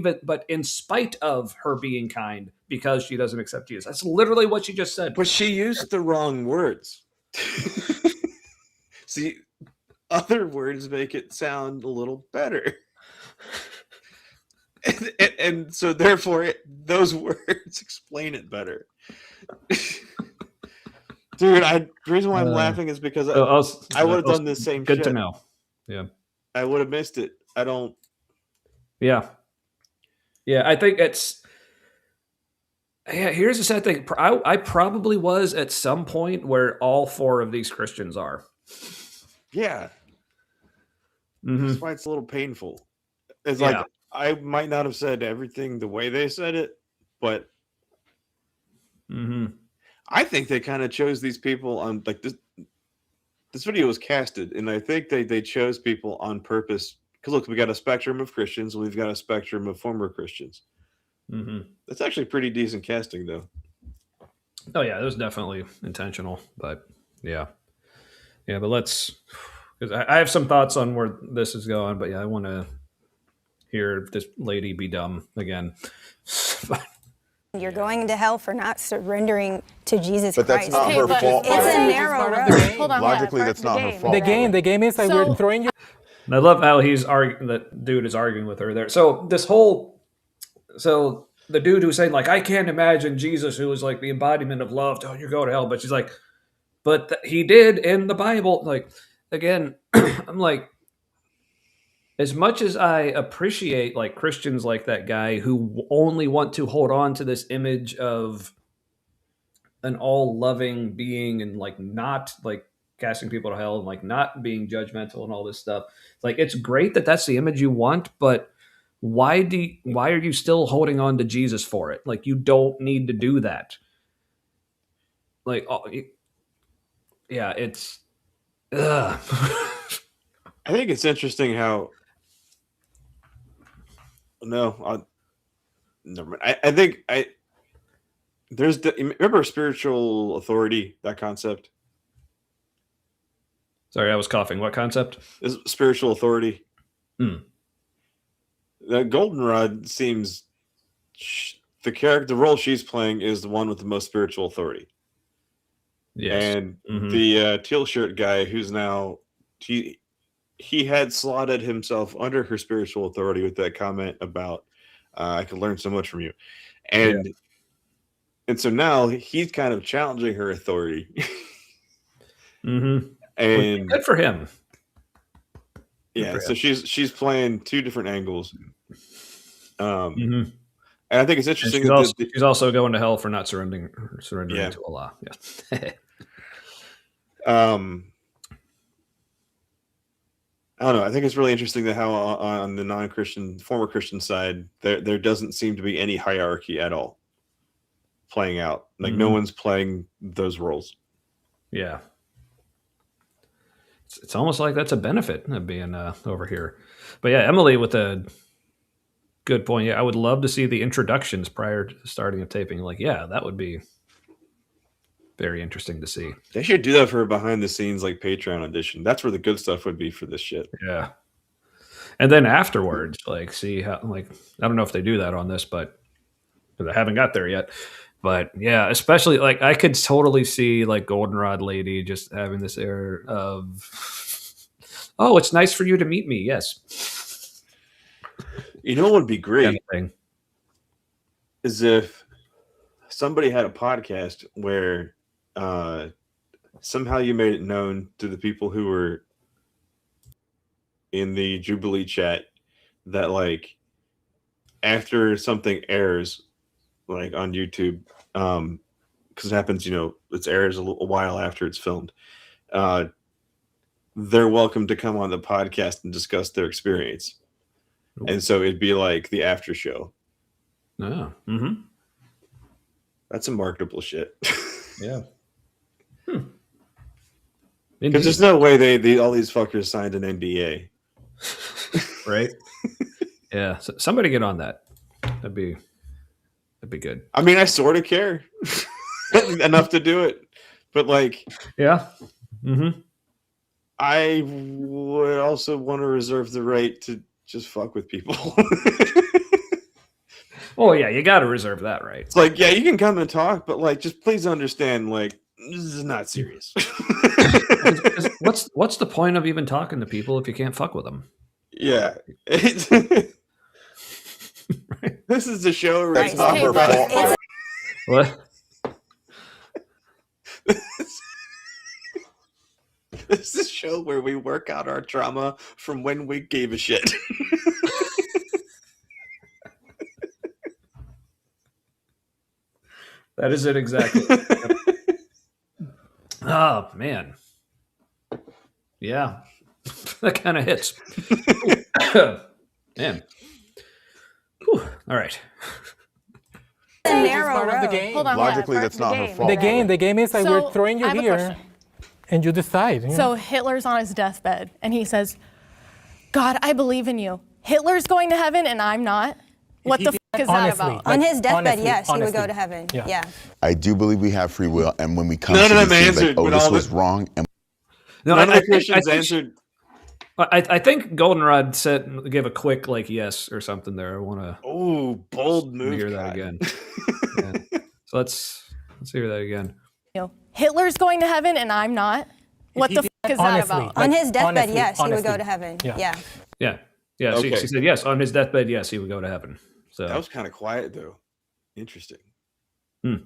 in spite of her being kind because she doesn't accept Jesus. That's literally what she just said. But she used the wrong words. See, other words make it sound a little better. And so therefore those words explain it better. Dude, the reason why I'm laughing is because I would have done the same shit. Good to know. Yeah. I would have missed it. I don't Yeah. Yeah, I think it's. Yeah, here's the sad thing. I probably was at some point where all four of these Christians are. Yeah. That's why it's a little painful. It's Yeah. like I might not have said everything the way they said it, but I think they kind of chose these people on like this. This video was casted, and I think they chose people on purpose. Because look, we got a spectrum of Christians, and we've got a spectrum of former Christians. That's actually pretty decent casting, though. Oh yeah, it was definitely intentional, but yeah. But let's, because I have some thoughts on where this is going, but yeah, I want to hear this lady be dumb again. You're going to hell for not surrendering to Jesus But Christ. that's not her fault. It's a narrow road. Hold on. Logically, that's not her fault. The game is like we're throwing you. And I love how that dude is arguing with her there. So the dude who's saying like, I can't imagine Jesus, who is like the embodiment of love, oh, you're going to hell. But she's like, but he did in the Bible. Like, again, I'm like, as much as I appreciate like Christians like that guy who only want to hold on to this image of an all loving being and like not like casting people to hell and like not being judgmental and all this stuff. Like, it's great that that's the image you want, but why are you still holding on to Jesus for it? Like, you don't need to do that. Like, yeah, it's. Ugh. I think it's interesting how. No, never mind. I think there's remember spiritual authority, that concept. Sorry, I was coughing. What concept? Is spiritual authority. The Goldenrod seems the role she's playing is the one with the most spiritual authority. Yes. And the teal shirt guy, who's now he had slotted himself under her spiritual authority with that comment about I could learn so much from you, and so now he's kind of challenging her authority. And good for him. Yeah, so she's playing two different angles. And I think it's interesting. She's also going to hell for not surrendering to Allah. Yeah. I don't know. I think it's really interesting that how on the non-Christian, former Christian side, there doesn't seem to be any hierarchy at all playing out. Like no one's playing those roles. Yeah. It's almost like that's a benefit of being over here. But yeah, Emily with a good point. Yeah, I would love to see the introductions prior to the starting of taping. Like, yeah, that would be very interesting to see. They should do that for a behind the scenes like Patreon audition. That's where the good stuff would be for this shit. Yeah. And then afterwards, like, see how, like, I don't know if they do that on this, but because I haven't got there yet. But yeah, especially like I could totally see like Goldenrod lady just having this air of, oh, it's nice for you to meet me. Yes. You know what would be great is if somebody had a podcast where somehow you made it known to the people who were in the Jubilee chat that like after something airs like on YouTube, because it happens, it airs a while after it's filmed, they're welcome to come on the podcast and discuss their experience. And so it'd be like the after show. Oh, that's some marketable shit. Yeah. Because there's no way all these fuckers signed an NDA. Right? Yeah. So somebody get on that. That'd be good. I mean, I sort of care enough to do it, but like, yeah. I would also want to reserve the right to just fuck with people. Oh yeah, you got to reserve that right. It's like, yeah, you can come and talk, but like, just please understand, like, this is not serious. What's the point of even talking to people if you can't fuck with them? Yeah. This is a show where it's not her fault. What? This is a show where we work out our trauma from when we gave a shit. That is it exactly. Yep. Oh man, yeah, that kind of hits. Man, whew. All right. Narrow part of the road. game. Hold on. Logically, that's not her fault. The game is like So, we're throwing you I have a here, question. and you decide. you know? So Hitler's on his deathbed, and he says, "God, I believe in you. Hitler's going to heaven, and I'm not. What the fuck is that Honestly, about?" On his deathbed, honestly, yes, he would honestly. go to heaven. Yeah. Yeah. I do believe we have free will, and when we come None to of these them things like, answered, oh, but this all was the- wrong, and No, None of the think- Christians think- answered. I think Goldenrod gave a quick like yes or something there. I want to Oh, bold move. hear that Cotton. again. Yeah. So let's hear that again. You know, Hitler's going to heaven, and I'm not. What the fuck is that Honestly. about? On Like, his deathbed, honestly, yes, he would go honestly. to heaven. Yeah. Yeah. Yeah, yeah. Okay. She said yes on his deathbed. Yes, he would go to heaven. So That was kind of quiet though. Interesting. So,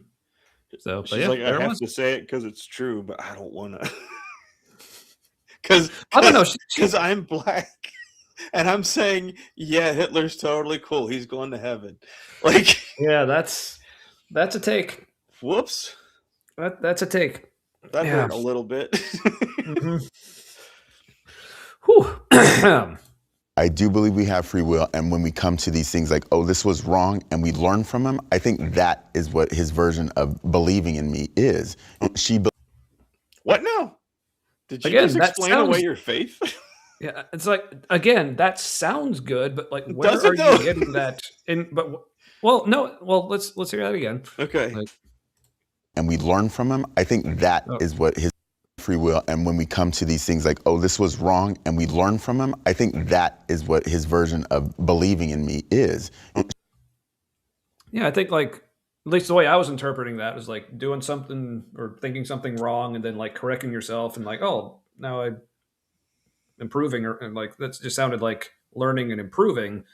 but She's yeah, like, I there it have was. to say it because it's true, but I don't want to. Because I don't know. Because I'm black, and I'm saying, yeah, Hitler's totally cool. He's going to heaven. Like, Yeah, that's a take. whoops, That's a take. that Yeah. hurt a little bit. Whew. I do believe we have free will, and when we come to these things like, oh, this was wrong, and we learn from him, I think that is what his version of believing in me is. What now? Did you Again, just that explain away sounds- your faith? Yeah, it's like again, that sounds good, but like, where Does it are though? you getting that? Well, no. Well, let's hear that again. Okay. Like, and we learn from him, I think that is what his free will, and when we come to these things like, oh, this was wrong, and we learn from him, I think that is what his version of believing in me is. yeah, I think like at least the way I was interpreting that is like doing something or thinking something wrong, and then like correcting yourself, and like, oh, now I'm improving, and like that just sounded like learning and improving.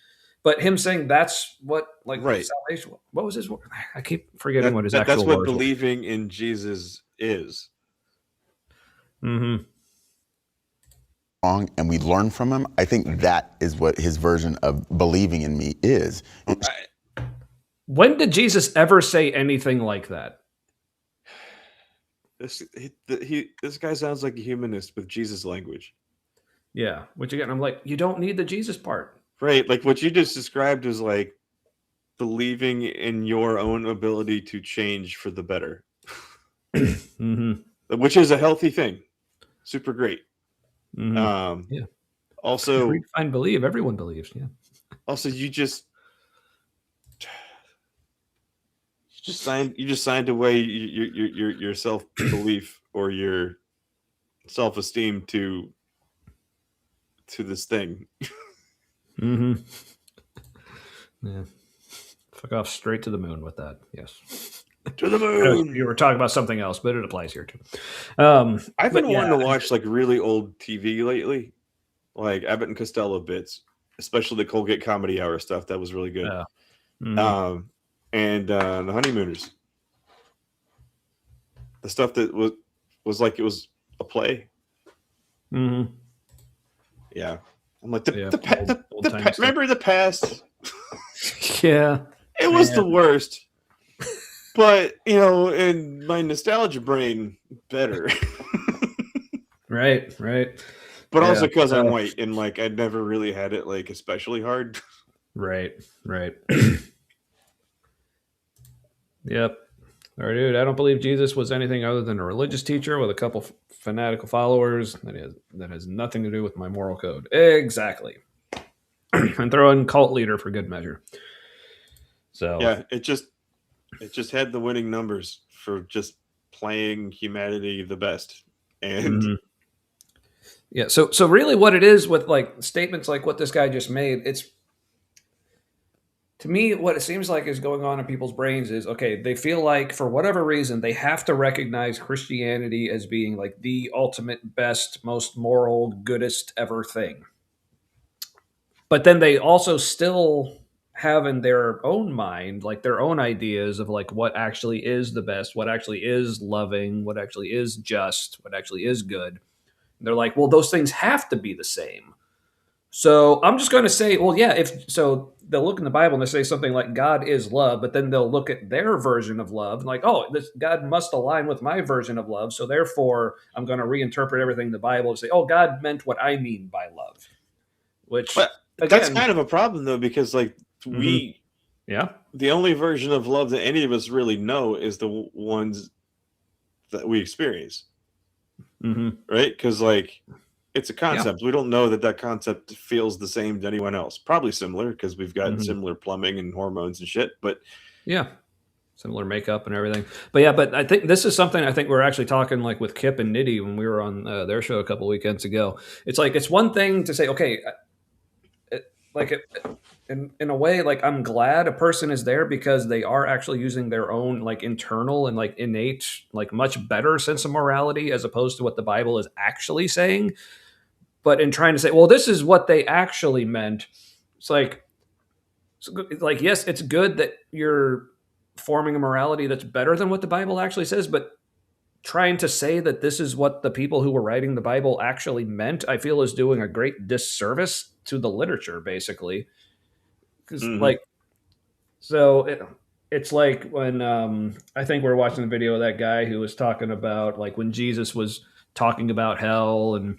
But him saying that's what like Right. salvation. What was his word? I keep forgetting what his actual That's what words were. believing in Jesus is. Mm-hmm. Wrong, and we learn from him, I think that is what his version of believing in me is. When did Jesus ever say anything like that? This guy sounds like a humanist with Jesus language. Yeah, which again, I'm like, you don't need the Jesus part. Right, like what you just described is like believing in your own ability to change for the better, Mm-hmm. which is a healthy thing. Super great. Mm-hmm. Yeah. Also, Redefine believe. Everyone believes. Yeah. also, you just signed away your self belief or your self esteem to this thing. Mm-hmm. Yeah. Fuck off straight to the moon with that. Yes. To the moon. You were talking about something else, but it applies here too. I've been wanting to watch like really old TV lately, like Abbott and Costello bits, especially the Colgate Comedy Hour stuff. That was really good. Yeah. Mm-hmm. And the Honeymooners, the stuff that was like it was a play. Mm-hmm. Yeah, I'm like old-timey stuff. remember the past? Yeah. It was the worst. But, in my nostalgia brain, better. Right. But also Yeah. because I'm white and, like, I'd never really had it, like, especially hard. Right. Yep. All right, dude. I don't believe Jesus was anything other than a religious teacher with a couple fanatical followers. That has nothing to do with my moral code. Exactly. And throw in cult leader for good measure. So Yeah, it just had the winning numbers for just playing humanity the best. And Mhm. Yeah, so really what it is with like statements like what this guy just made, it's to me what it seems like is going on in people's brains is okay, they feel like for whatever reason they have to recognize Christianity as being like the ultimate best, most moral, goodest ever thing. But then they also still have in their own mind like their own ideas of like what actually is the best, what actually is loving, what actually is just, what actually is good. They're like, well, those things have to be the same. So I'm just going to say, well, yeah, if so, they'll look in the Bible and they say something like God is love, but then they'll look at their version of love, like, oh, this God must align with my version of love, so therefore I'm going to reinterpret everything in the Bible and say, oh, God meant what I mean by love, which But again, that's kind of a problem though, because like yeah, the only version of love that any of us really know is the ones that we experience, right? Because like it's a concept. We don't know that concept feels the same to anyone else. Probably similar because we've got similar plumbing and hormones and shit. But yeah, similar makeup and everything. But yeah, but I think this is something I think we're actually talking like with Kip and Nitty when we were on their show a couple weekends ago. It's like it's one thing to say, okay, in a way, like I'm glad a person is there because they are actually using their own like internal and like innate, like much better sense of morality as opposed to what the Bible is actually saying. But in trying to say, well, this is what they actually meant, it's like yes, it's good that you're forming a morality that's better than what the Bible actually says, but trying to say that this is what the people who were writing the Bible actually meant, I feel is doing a great disservice to the literature, basically. Because it's like when I think we were watching the video of that guy who was talking about like when Jesus was talking about hell, and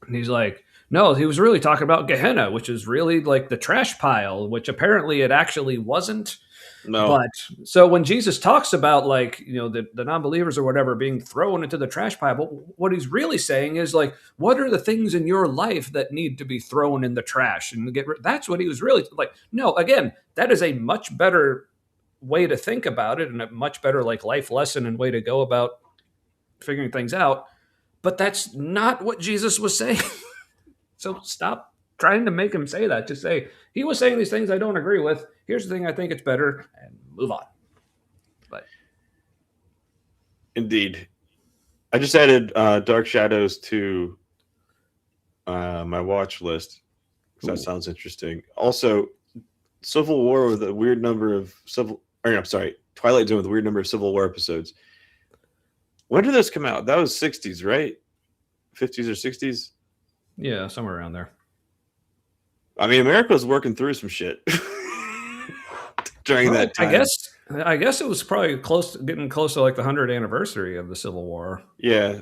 he's like, no, he was really talking about Gehenna, which is really like the trash pile, which apparently it actually wasn't. No. But so when Jesus talks about like, you know, the non-believers or whatever being thrown into the trash pile, but what he's really saying is like, what are the things in your life that need to be thrown in the trash and that's what he was really like. No, again, that is a much better way to think about it and a much better like life lesson and way to go about figuring things out. But that's not what Jesus was saying. So stop trying to make him say that. Just say, he was saying these things I don't agree with. Here's the thing I think it's better, and move on. But indeed. I just added Dark Shadows to my watch list because that sounds interesting. Also, Civil War with a weird number of Twilight Zone with a weird number of Civil War episodes. When did this come out? That was 60s, right? 50s or 60s? Yeah, somewhere around there. I mean, America was working through some shit during that time. I guess it was probably getting close to like the 100th anniversary of the Civil War. Yeah.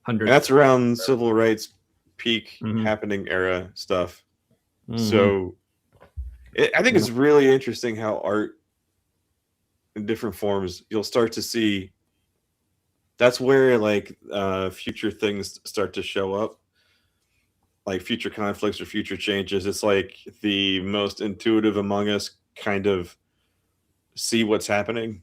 100. That's around civil rights peak happening era stuff. So I think it's really interesting how art in different forms, you'll start to see that's where like future things start to show up, like future conflicts or future changes. It's like the most intuitive among us kind of see what's happening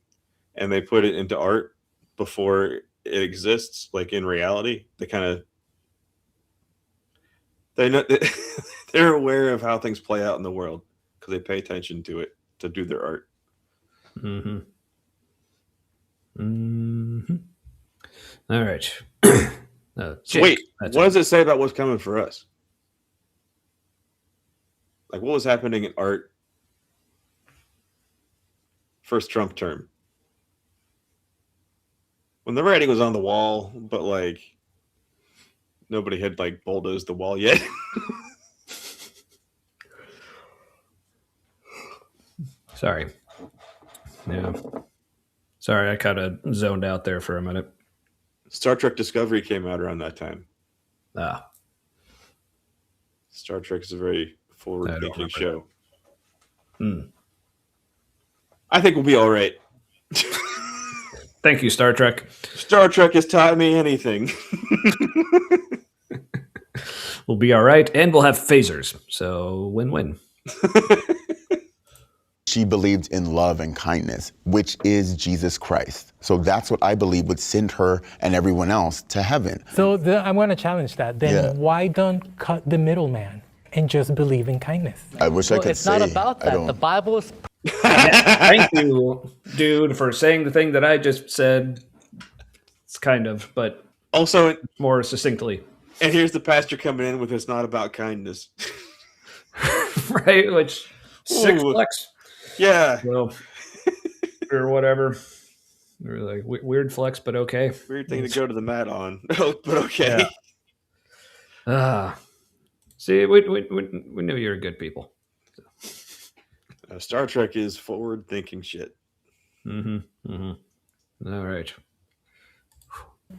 and they put it into art before it exists, like in reality. They kind of they're aware of how things play out in the world because they pay attention to it to do their art. All right. So wait, what does it say about what's coming for us? Like what was happening in art first Trump term? When the writing was on the wall, but like nobody had like bulldozed the wall yet. Sorry. Yeah. Sorry, I kind of zoned out there for a minute. Star Trek Discovery came out around that time. Star Trek is a very forward-thinking show. I think we'll be all right. Thank you, Star Trek. Star Trek has taught me anything. We'll be all right, and we'll have phasers. So win-win. She believed in love and kindness, which is Jesus Christ. So that's what I believe would send her and everyone else to heaven. So I'm going to challenge that. Then why don't cut the middleman and just believe in kindness? I wish I could it's say. Not about that. The Bible is. Thank you, dude, for saying the thing that I just said. It's kind of, but also more succinctly. And here's the pastor coming in with "It's not about kindness," right? Which six flex. Yeah. Well, or whatever. Like weird flex, but okay. Weird thing to go to the mat on, but okay. See, we knew you were good people. Star Trek is forward-thinking shit. All right.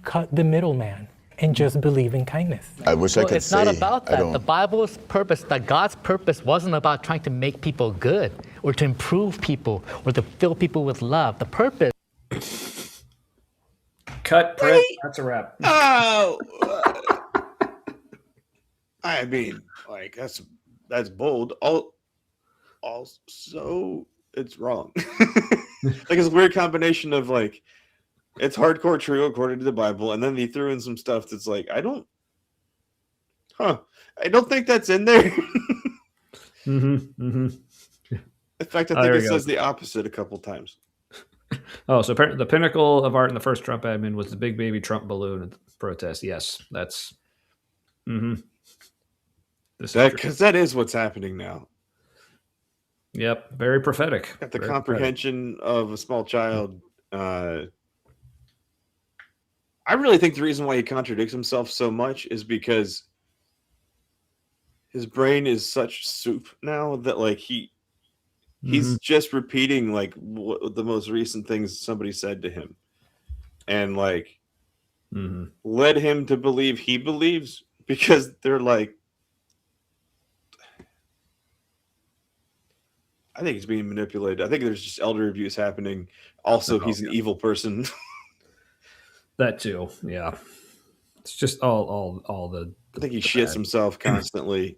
Cut the middleman and just believe in kindness. I wish I could it's say. not about I that. don't- The Bible's purpose, that God's purpose wasn't about trying to make people good or to improve people or to fill people with love. The purpose. Cut, print. That's a wrap. Oh, I mean, like that's bold. Also, it's wrong. Like it's a weird combination of like, it's hardcore true according to the Bible, and then he threw in some stuff that's like, I don't think that's in there. In fact, I think it says the opposite a couple times. Oh, so the pinnacle of art in the first Trump admin was the big baby Trump balloon protest. Yes, that's. Because that is what's happening now. Yep, very prophetic. Got the Very comprehension of a small child. I really think the reason why he contradicts himself so much is because his brain is such soup now that like he's just repeating like the most recent things somebody said to him, and like led him to believe he believes because they're like, I think he's being manipulated. I think there's just elder abuse happening. Also, he's an evil person. That too, yeah. It's just all the I think he shits himself constantly.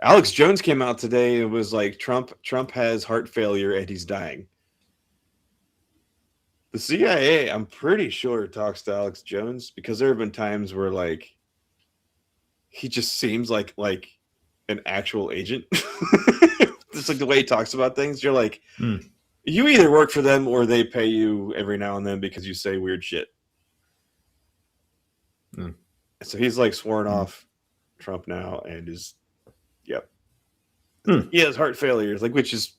Alex Jones came out today and was like, Trump has heart failure and he's dying. The CIA, I'm pretty sure, talks to Alex Jones because there have been times where like he just seems like an actual agent. Just like the way he talks about things. You're like, you either work for them or they pay you every now and then because you say weird shit. So he's like sworn off Trump now and is, yep. He has heart failures, like, which is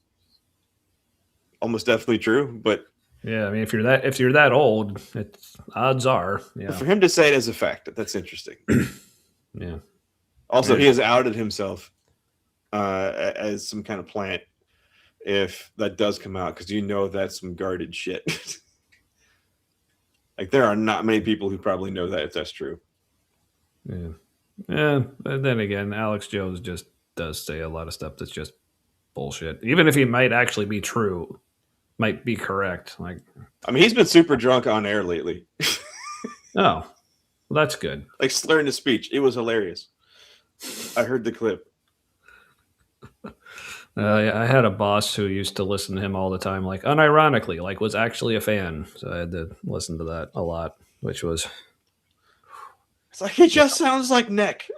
almost definitely true. But yeah, I mean, if you're that old, it's odds are, yeah. For him to say it as a fact, that's interesting. Yeah. Also, he has outed himself as some kind of plant if that does come out, because you know that's some guarded shit. Like there are not many people who probably know that if that's true. Yeah. But then again, Alex Jones just does say a lot of stuff that's just bullshit. Even if he might actually be true, might be correct. Like, I mean, he's been super drunk on air lately. Oh, well, that's good. Like slurring his speech. It was hilarious. I heard the clip. Yeah, I had a boss who used to listen to him all the time, like unironically, like was actually a fan. So I had to listen to that a lot, which was. It's like he just sounds like Nick.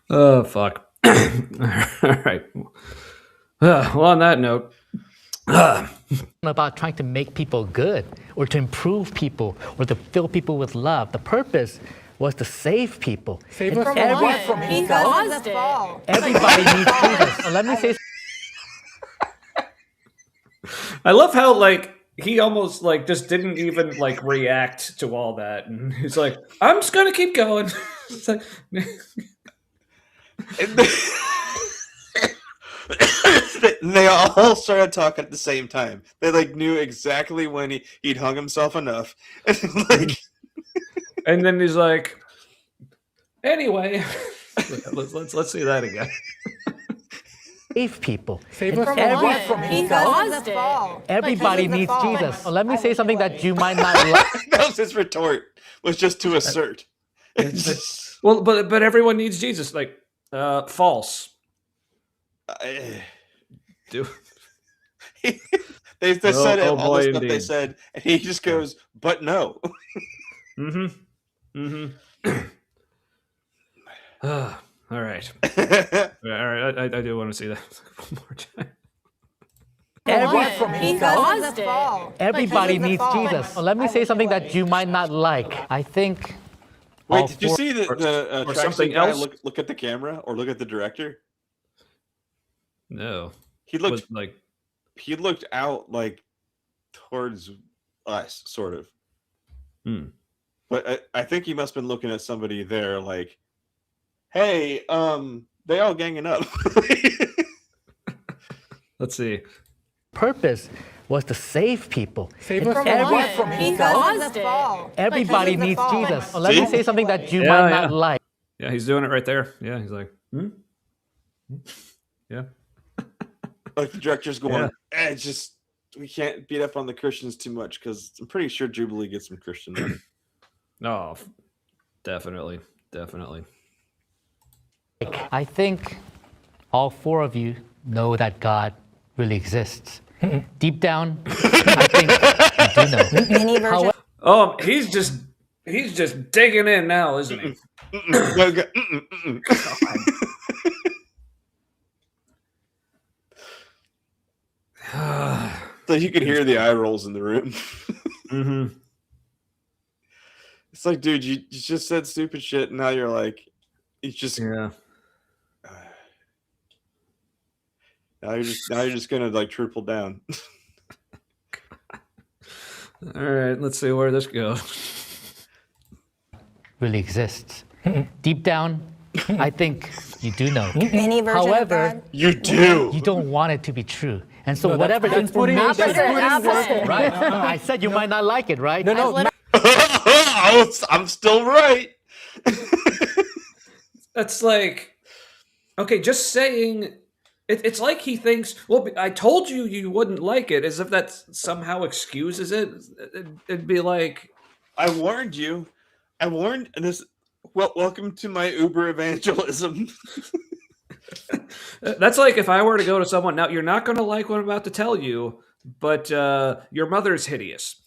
Oh, fuck. All right. Well, on that note, about trying to make people good or to improve people or to fill people with love. The purpose was to save people. Save us from Because of the fall. Everybody needs Jesus. Let me say. I love how like he almost like just didn't even like react to all that, and he's like, "I'm just gonna keep going." It's like, they all started talking at the same time. They like knew exactly when he'd hung himself enough. Like, and then he's like, "Anyway, let's see that again." Save people. Save us from Because of the fall. Everybody needs Jesus. Let me say something that you might not like. that was his retort. Was just to assert. Well, but everyone needs Jesus. Like, false. They said it, all the stuff they said, and he just goes, "But no." All right. All right. I do want to see that one more time. Because of the fall. Everybody needs Jesus. Let me say something that you might not like. I think. Wait, did you see the or track something guy else? look at the camera or look at the director? No. He looked Was like he looked out like towards us, sort of. But I think he must have been looking at somebody there, like, "Hey, they all ganging up." let's see. Purpose was to save people. Save us from Because of the fall. Everybody Because of the needs fall. Jesus. Let me say something that you Yeah, might yeah. not like. Yeah, he's doing it right there. Yeah, he's like, yeah. Like the director's going, Yeah. it's just we can't beat up on the Christians too much because I'm pretty sure Jubilee gets some Christian money. No, definitely. I think all four of you know that God really exists. Deep down, I think you do know. Mini version. Oh, he's just digging in now, isn't he? So you could hear the eye rolls in the room. It's like, dude, you just said stupid shit, and now you're like, it's just Yeah. now you're just gonna like triple down. All right, let's see where this goes. Really exists. Deep down, I think you do know. Mini version of However, God. You do. you don't want it to be true. And so No, whatever that's putting information... Opposite. Right. I said you might not like it, right? No. I'm still right. That's like, okay, just saying. It's like he thinks, well, I told you you wouldn't like it, as if that somehow excuses it. It'd be like, I warned you. I warned this. Well, welcome to my Uber evangelism. that's like if I were to go to someone, now you're not going to like what I'm about to tell you, but your mother's hideous.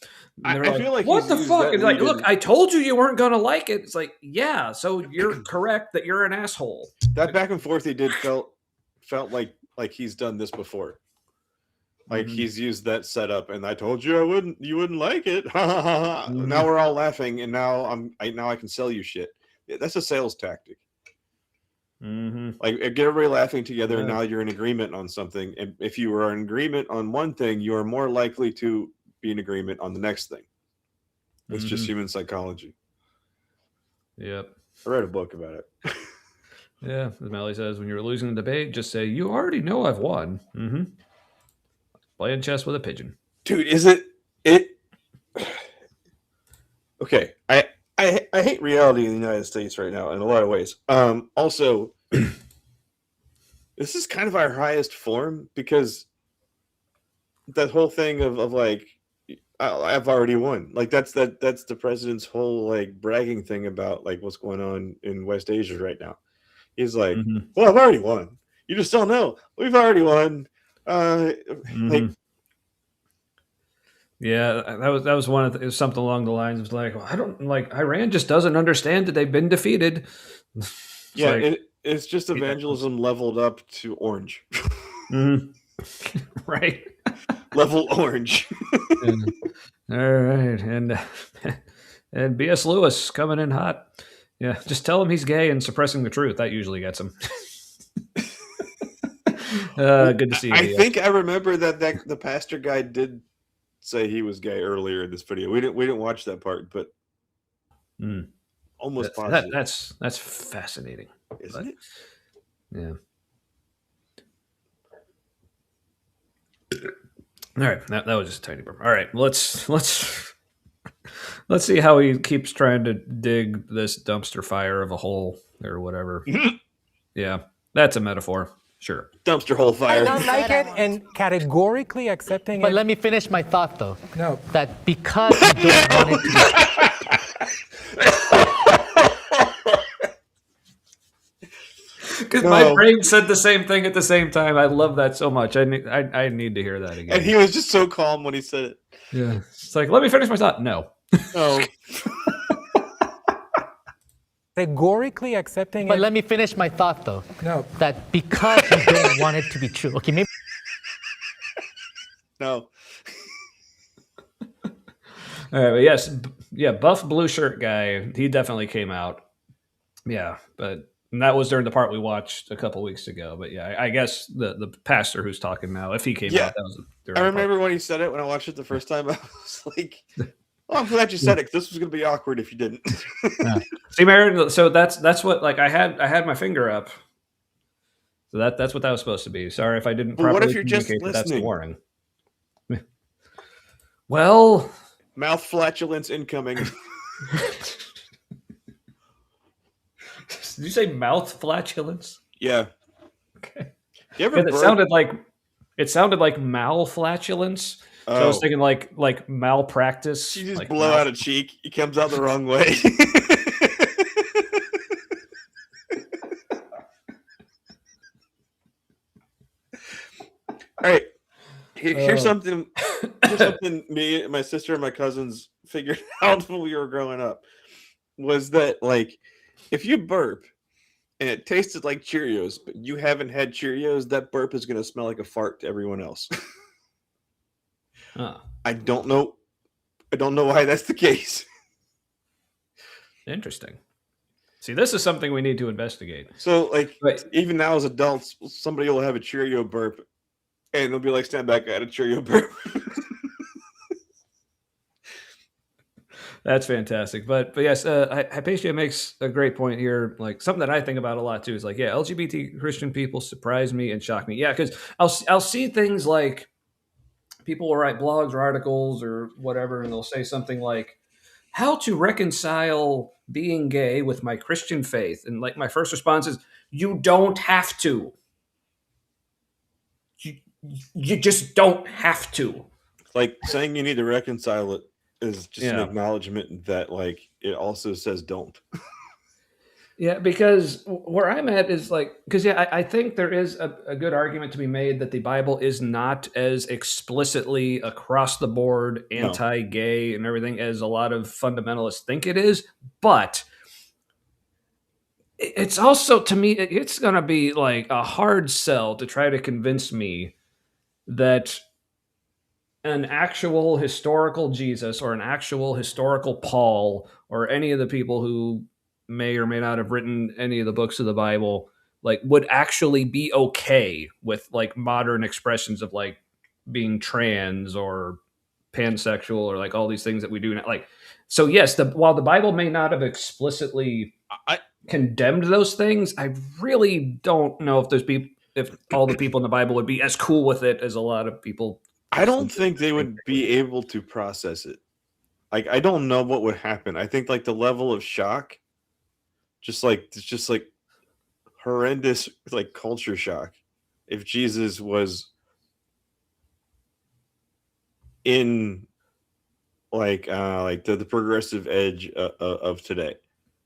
And they're I feel like what he's the used fuck? that It's like, lead look, in- I told you weren't going to like it. It's like, yeah, so you're correct that you're an asshole. That back and forth he did felt like he's done this before. Like he's used that setup, and I told you you wouldn't like it. Now we're all laughing, and now I can sell you shit. That's a sales tactic. Like get everybody laughing together, and now you're in agreement on something. And if you are in agreement on one thing, you are more likely to be in agreement on the next thing. It's just human psychology. Yep. I read a book about it. Yeah, as Melly says, when you're losing a debate, just say, you already know I've won. Playing chess with a pigeon. Dude, is it okay, I hate reality in the United States right now in a lot of ways. Also, this is kind of our highest form because that whole thing of like I've already won. Like that's the president's whole like bragging thing about like what's going on in West Asia right now. He's like, well, I've already won. You just don't know. We've already won. Like, yeah, that was one of it was something along the lines of like, well, I don't like Iran just doesn't understand that they've been defeated. It's just evangelism leveled up to orange. Right. Level orange. All right, and B.S. Lewis coming in hot. Yeah, just tell him he's gay and suppressing the truth. That usually gets him. Good to see you. I think I remember that the pastor guy did say he was gay earlier in this video. We didn't watch that part, but almost positive. That's fascinating, isn't it? Yeah. All right, that was just a tiny burp. All right, let's see how he keeps trying to dig this dumpster fire of a hole or whatever. Yeah, that's a metaphor. Sure. Dumpster hole fire. I don't like it and categorically accepting But it. let me finish my thought, though. No. That because you don't want it to Because my brain said the same thing at the same time. I love that so much. I need to hear that again. And he was just so calm when he said it. Yeah. It's like, let me finish my thought. No. Oh. Categorically accepting But it. let me finish my thought, though. No. That because you don't want it to be true. Okay, maybe. No. All right, but yes, buff blue shirt guy. He definitely came out. Yeah, but And that was during the part we watched a couple weeks ago. But yeah, I guess the pastor who's talking now, if he came out, that was during I remember when he said it when I watched it the first time. I was like, "Oh, I'm glad you said it, because this was going to be awkward if you didn't." Yeah. See, Mary, so that's what, like, I had my finger up. So that's what that was supposed to be. Sorry if I didn't properly what if you're just communicate that that's the listening? warning. Well, mouth flatulence incoming. Did you say mouth flatulence? Yeah. Okay. You ever It sounded like malflatulence. So I was thinking like malpractice. You just like blow out a cheek. It comes out the wrong way. All right. Here's something me, my sister, and my cousins figured out when we were growing up. Was that, like, if you burp and it tasted like Cheerios, but you haven't had Cheerios, that burp is going to smell like a fart to everyone else. I don't know why that's the case. Interesting. See, this is something we need to investigate. So, like, even now as adults, somebody will have a Cheerio burp, and they'll be like, "Stand back, I had a Cheerio burp." That's fantastic. But yes, Hypatia makes a great point here. Like, something that I think about a lot too is like, yeah, LGBT Christian people surprise me and shock me. Yeah, because I'll see things like people will write blogs or articles or whatever, and they'll say something like, "How to reconcile being gay with my Christian faith?" And like my first response is, "You don't have to. You just don't have to." Like, saying you need to reconcile it is just an acknowledgement that, like, it also says don't. Yeah, because where I'm at is like, because I think there is a good argument to be made that the Bible is not as explicitly across the board anti-gay and everything as a lot of fundamentalists think it is. But it's also, to me, it's going to be like a hard sell to try to convince me that an actual historical Jesus or an actual historical Paul or any of the people who may or may not have written any of the books of the Bible, like, would actually be okay with like modern expressions of like being trans or pansexual or like all these things that we do now. Like, so yes, while the Bible may not have explicitly condemned those things, I really don't know if all the people in the Bible would be as cool with it as a lot of people. I don't think they would be able to process it. Like, I don't know what would happen. I think like the level of shock, just like horrendous, like culture shock, if Jesus was in like the progressive edge of today,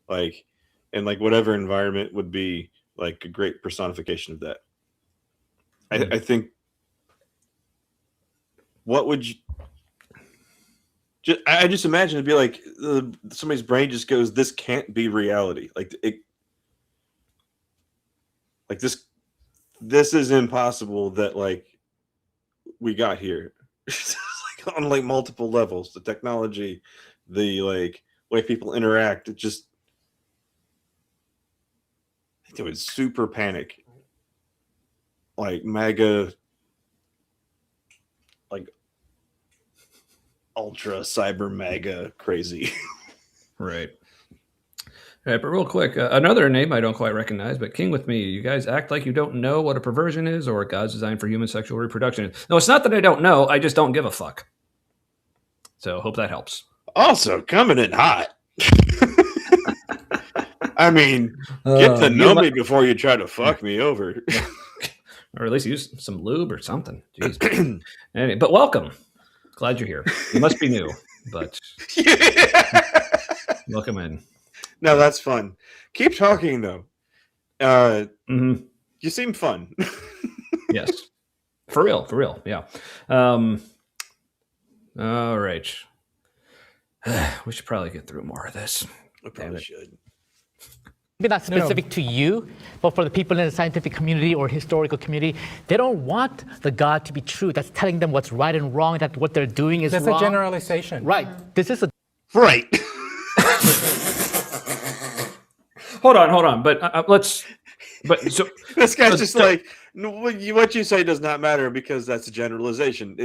like, and like whatever environment would be like a great personification of that. I think. What would you? I just imagine it'd be like somebody's brain just goes, "This can't be reality." Like this is impossible. That like we got here, like, on like multiple levels. The technology, the like way people interact. I think they would super panic. Like MAGA. Like ultra cyber MAGA crazy. Right. All right, but real quick, another name I don't quite recognize, but King with me. You guys act like you don't know what a perversion is or what God's design for human sexual reproduction is. No, it's not that I don't know. I just don't give a fuck. So hope that helps. Also, coming in hot. I mean, get to know me before you try to fuck me over. Or at least use some lube or something. Jeez. Anyway, but welcome. Glad you're here. You must be new, but welcome in. No, that's fun. Keep talking, though. You seem fun. Yes. For real. Yeah. All right. We should probably get through more of this. We probably should. Maybe not specific to you, but for the people in the scientific community or historical community, they don't want the God to be true. That's telling them what's right and wrong, that what they're doing is wrong. That's a generalization. Right. This is a... Right. hold on. But let's. But so this guy's just like, no, what you say does not matter because that's a generalization.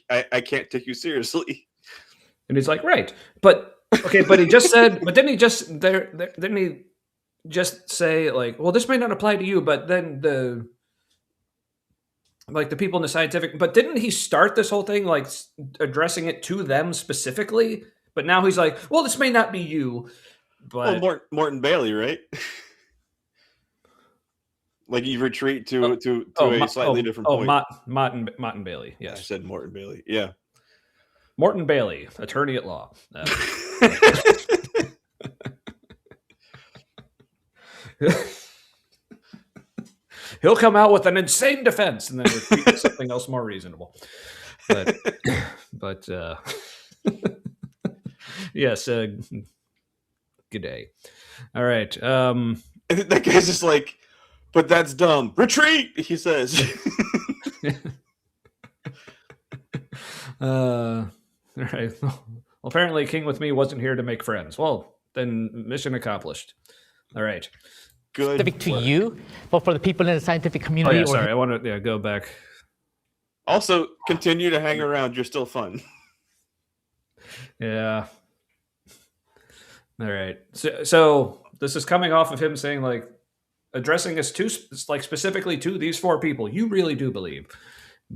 I can't take you seriously. And he's like, right, but okay, but he just said, but didn't he just didn't he just say like, well, this may not apply to you, but then the people in the scientific, but didn't he start this whole thing like addressing it to them specifically? But now he's like, well, this may not be you, but Morton Bailey, right? Like you retreat to a slightly different point. Martin Bailey. Yes, I said Morton Bailey. Yeah, Morton Bailey, attorney at law. He'll come out with an insane defense and then retreat to something else more reasonable. But yes, good day. All right. That guy's just like, but that's dumb. Retreat, he says. All right. Well, apparently King with me wasn't here to make friends. Well, then mission accomplished. All right. Good. Specific to you, but for the people in the scientific community. Oh, yeah, sorry. I want to go back. Also, continue to hang around. You're still fun. Yeah. All right. So this is coming off of him saying like addressing us to like specifically to these four people. You really do believe.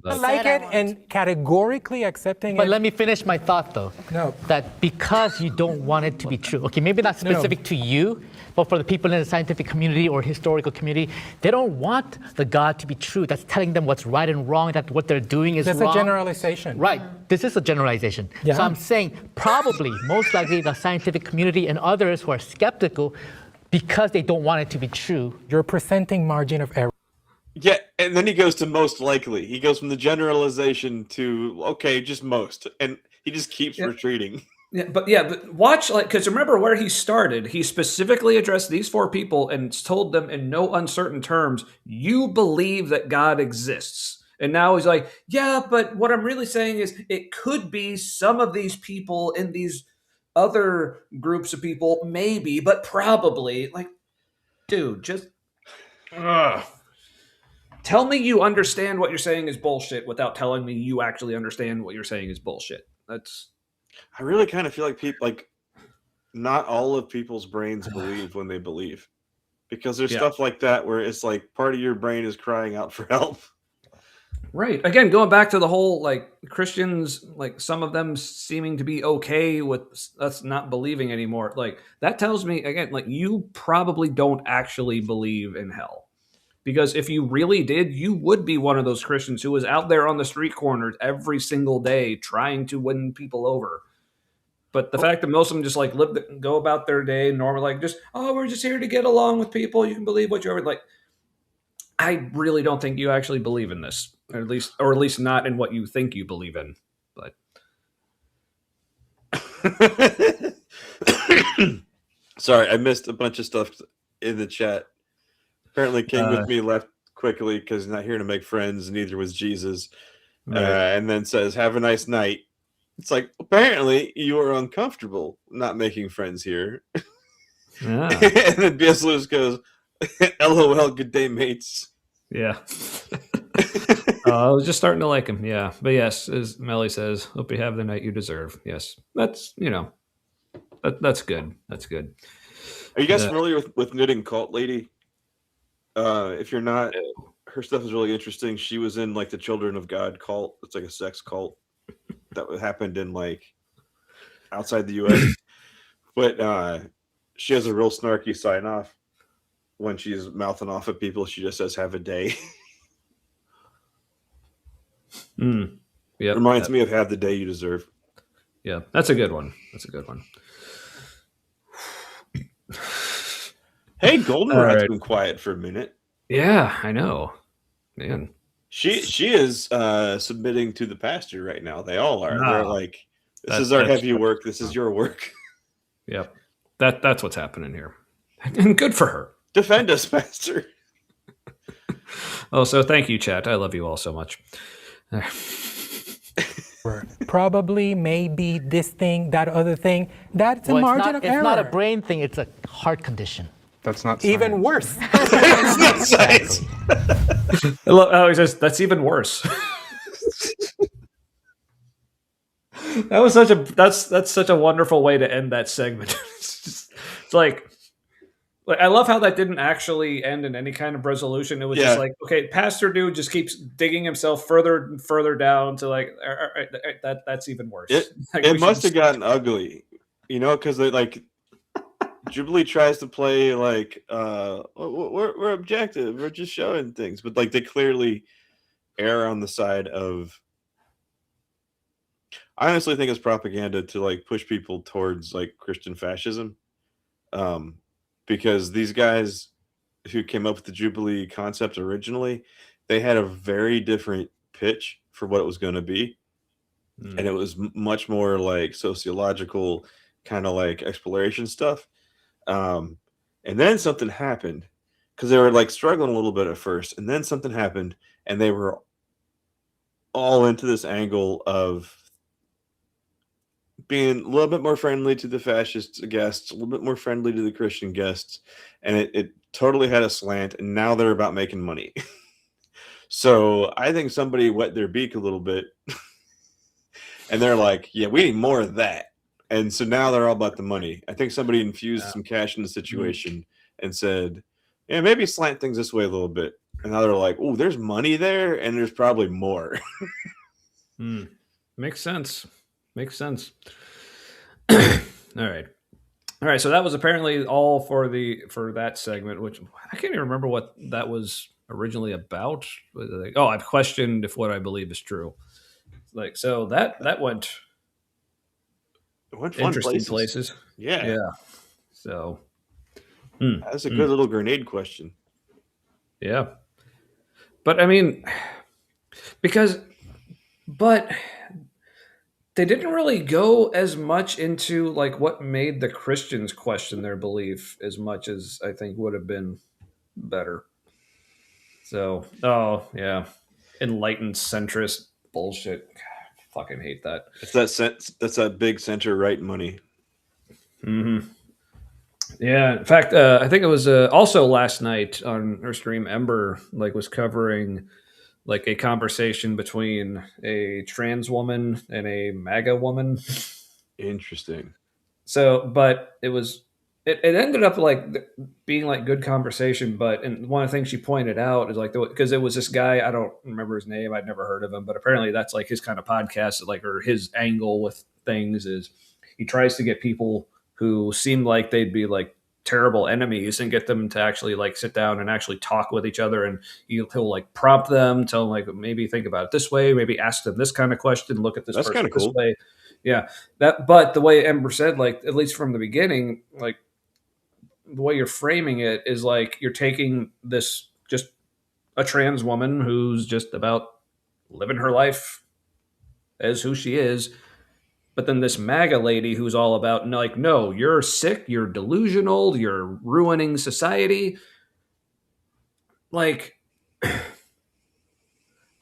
I like it and categorically accepting it. But let me finish my thought though. No. That because you don't want it to be true. Okay, maybe not specific to you, but for the people in the scientific community or historical community, they don't want the God to be true. That's telling them what's right and wrong, that what they're doing is wrong. That's a generalization. Right. This is a generalization. Yeah. So I'm saying probably, most likely the scientific community and others who are skeptical because they don't want it to be true. You're presenting margin of error. Yeah, and then he goes to most likely. He goes from the generalization to, okay, just most. And he just keeps retreating. Yeah, but watch, like, because remember where he started. He specifically addressed these four people and told them in no uncertain terms, you believe that God exists. And now he's like, yeah, but what I'm really saying is it could be some of these people in these other groups of people, maybe, but probably. Like, dude, just tell me you understand what you're saying is bullshit without telling me you actually understand what you're saying is bullshit. I really kind of feel like people, like, not all of people's brains believe when they believe. Because there's stuff like that where it's like part of your brain is crying out for help. Right. Again, going back to the whole, like, Christians, like, some of them seeming to be okay with us not believing anymore. Like, that tells me, again, like, you probably don't actually believe in hell. Because if you really did, you would be one of those Christians who was out there on the street corners every single day trying to win people over. But the fact that most of them just like go about their day normal, like just, oh, we're just here to get along with people. You can believe what you're like. I really don't think you actually believe in this, or at least not in what you think you believe in. But sorry, I missed a bunch of stuff in the chat. Apparently, King with me left quickly because he's not here to make friends. Neither was Jesus. Right. And then says, "Have a nice night." It's like, apparently you are uncomfortable not making friends here. Yeah. And then B.S. Lewis goes, "LOL, good day, mates." Yeah. I was just starting to like him. Yeah. But yes, as Melly says, hope you have the night you deserve. Yes. That's, that's good. That's good. Are you guys familiar with Knitting Cult Lady? If you're not, her stuff is really interesting. She was in like the Children of God cult. It's like a sex cult that happened in like outside the U.S. But she has a real snarky sign off when she's mouthing off at people. She just says, "Have a day." Yeah, reminds me of "Have the day you deserve." Yeah, that's a good one. That's a good one. Hey, Goldenrod's been quiet for a minute. Yeah, I know. Man. She is submitting to the pastor right now. They all are. They're like, this is our heavy work. This is your work. Yep. That's what's happening here. And good for her. Defend us, pastor. Oh, so thank you, chat. I love you all so much. Probably, maybe, this thing, that other thing. That's a margin of error. It's not a brain thing. It's a heart condition. That's not Even science. worse. It's not science. I love how he says that's even worse. That's such a wonderful way to end that segment. It's like I love how that didn't actually end in any kind of resolution. It was just like, okay, Pastor dude just keeps digging himself further and further down to like, all right, that's even worse. It must have gotten ugly, because like Jubilee tries to play like we're objective, we're just showing things, but like they clearly err on the side of. I honestly think it's propaganda to like push people towards like Christian fascism, because these guys who came up with the Jubilee concept originally, they had a very different pitch for what it was going to be, and it was much more like sociological, kind of like exploration stuff. And then something happened because they were like struggling a little bit at first, and then something happened, and they were all into this angle of being a little bit more friendly to the fascist guests, a little bit more friendly to the Christian guests, and it totally had a slant, and now they're about making money. So I think somebody wet their beak a little bit, and they're like, yeah, we need more of that. And so now they're all about the money. I think somebody infused some cash in the situation and said, yeah, maybe slant things this way a little bit. And now they're like, oh, there's money there, and there's probably more. Makes sense. Makes sense. All right. So that was apparently all for that segment, which I can't even remember what that was originally about. Like, I've questioned if what I believe is true. Like, so that went fun interesting places. Yeah. So that's a good little grenade question. Yeah. But I mean, but they didn't really go as much into like what made the Christians question their belief as much as I think would have been better. So, enlightened centrist bullshit. God, I fucking hate that. That's that big center right money. Mm-hmm. Yeah. In fact, I think it was also last night on her stream, Ember was covering like a conversation between a trans woman and a MAGA woman. Interesting. So, but it ended up being like good conversation. But and one of the things she pointed out is because it was this guy, I don't remember his name, I'd never heard of him, but apparently that's like his kind of podcast, or his angle with things is he tries to get people who seem like they'd be like terrible enemies and get them to actually sit down and actually talk with each other, and he'll prompt them, tell them maybe think about it this way, maybe ask them this kind of question, look at this That's person cool. this way. Yeah, but the way Ember said, at least from the beginning, the way you're framing it is you're taking this just a trans woman who's just about living her life as who she is, but then this MAGA lady who's all about no, you're sick, you're delusional, you're ruining society.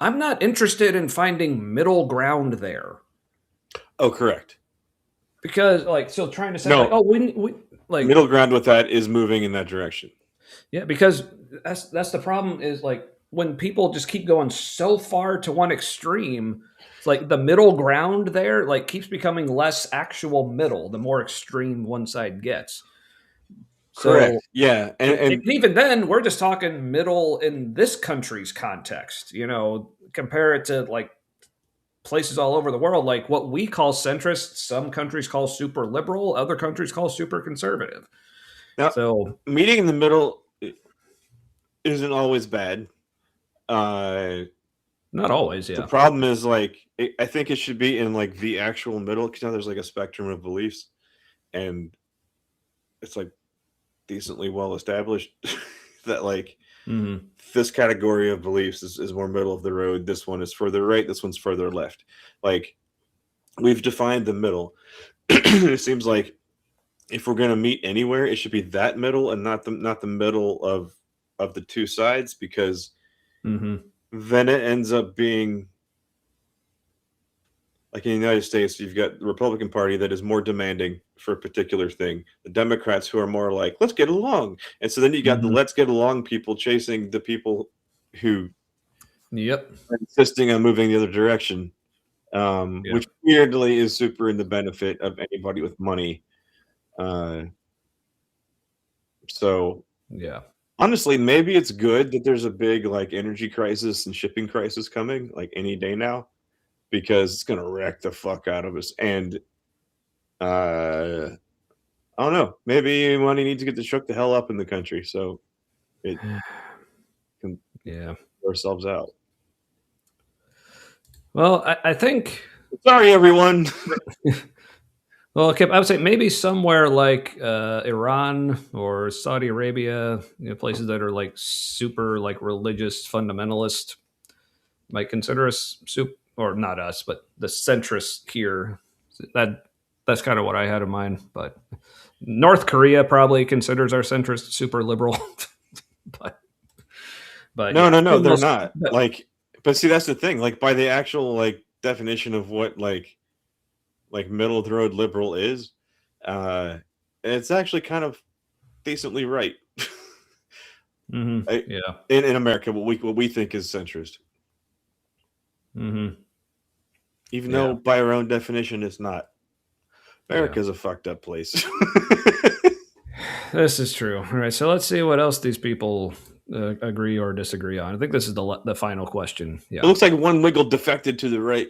I'm not interested in finding middle ground there. Oh, correct. Because so trying to say we middle ground with that is moving in that direction. Yeah, because that's the problem is when people just keep going so far to one extreme, it's the middle ground there keeps becoming less actual middle the more extreme one side gets. Correct. So, yeah, and even then we're just talking middle in this country's context. Compare it to places all over the world, what we call centrist, some countries call super liberal, other countries call super conservative. Now, so meeting in the middle isn't always bad. Not always, yeah. The problem is I think it should be in the actual middle, because now there's a spectrum of beliefs, and it's decently well established that this category of beliefs is more middle of the road. This one is further right. This one's further left. We've defined the middle. It seems like if we're going to meet anywhere, it should be that middle and not the middle of the two sides, because then it ends up being like in the United States, you've got the Republican Party that is more demanding for a particular thing. The Democrats who are more like, let's get along. And so then you got the let's get along people chasing the people who are insisting on moving the other direction, which weirdly is super in the benefit of anybody with money. So yeah. Honestly, maybe it's good that there's a big like energy crisis and shipping crisis coming like any day now, because it's gonna wreck the fuck out of us. And I don't know, maybe money needs to get shook the hell up in the country so it can ourselves out. Well, I think. Sorry, everyone. Well, okay, I would say maybe somewhere like Iran or Saudi Arabia, places that are like super like religious fundamentalist, might consider us or not us, but the centrists here. That's kind of what I had in mind. But North Korea probably considers our centrist super liberal. but no, they're not. But see, that's the thing. Like by the actual like definition of what like middle of the road liberal is, it's actually kind of decently right. In America, what we think is centrist. Even though by our own definition it's not. America's a fucked up place. This is true. All right, so let's see what else these people agree or disagree on. I think this is the final question. Yeah, it looks like one wiggle defected to the right,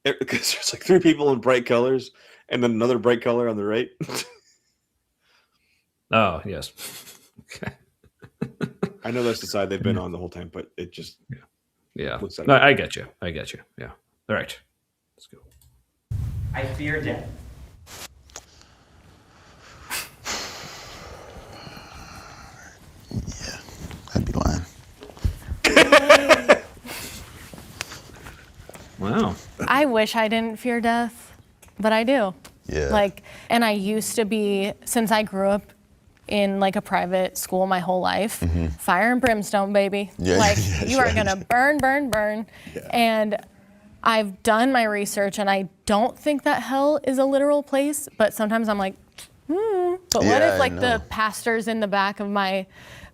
because there's like 3 people in bright colors and then another bright color on the right. Oh yes. Okay. I know that's the side they've been on the whole time, but it just looks No, I get you. Yeah. All right, let's go. I fear death. Yeah, I'd be lying. Wow. I wish I didn't fear death, but I do. Yeah. And I used to be, since I grew up in like a private school my whole life, fire and brimstone, baby. Yeah. You are gonna burn, burn, burn. Yeah. And I've done my research, and I don't think that hell is a literal place, but sometimes I'm like, but what if like the pastors in the back of my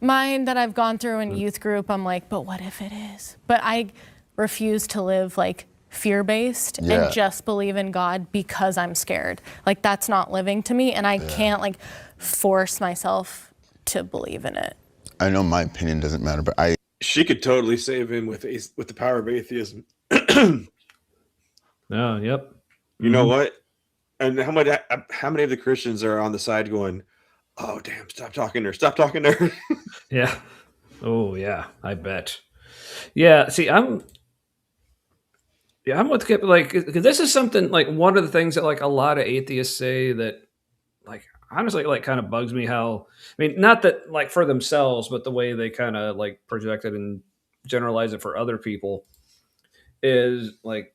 mind that I've gone through in youth group, I'm like, but what if it is? But I refuse to live like fear-based and just believe in God because I'm scared. Like that's not living to me, and I can't like force myself to believe in it. I know my opinion doesn't matter, but she could totally save him with the power of atheism. Oh, yep. You know what? And how many of the Christians are on the side going, "Oh, damn! Stop talking to her! Stop talking to her!" Yeah. Oh, yeah. I bet. Yeah. See, I'm with Kip. Like, this is something like one of the things that like a lot of atheists say that, like, honestly, like, kind of bugs me. How not that like for themselves, but the way they kind of like project it and generalize it for other people is like.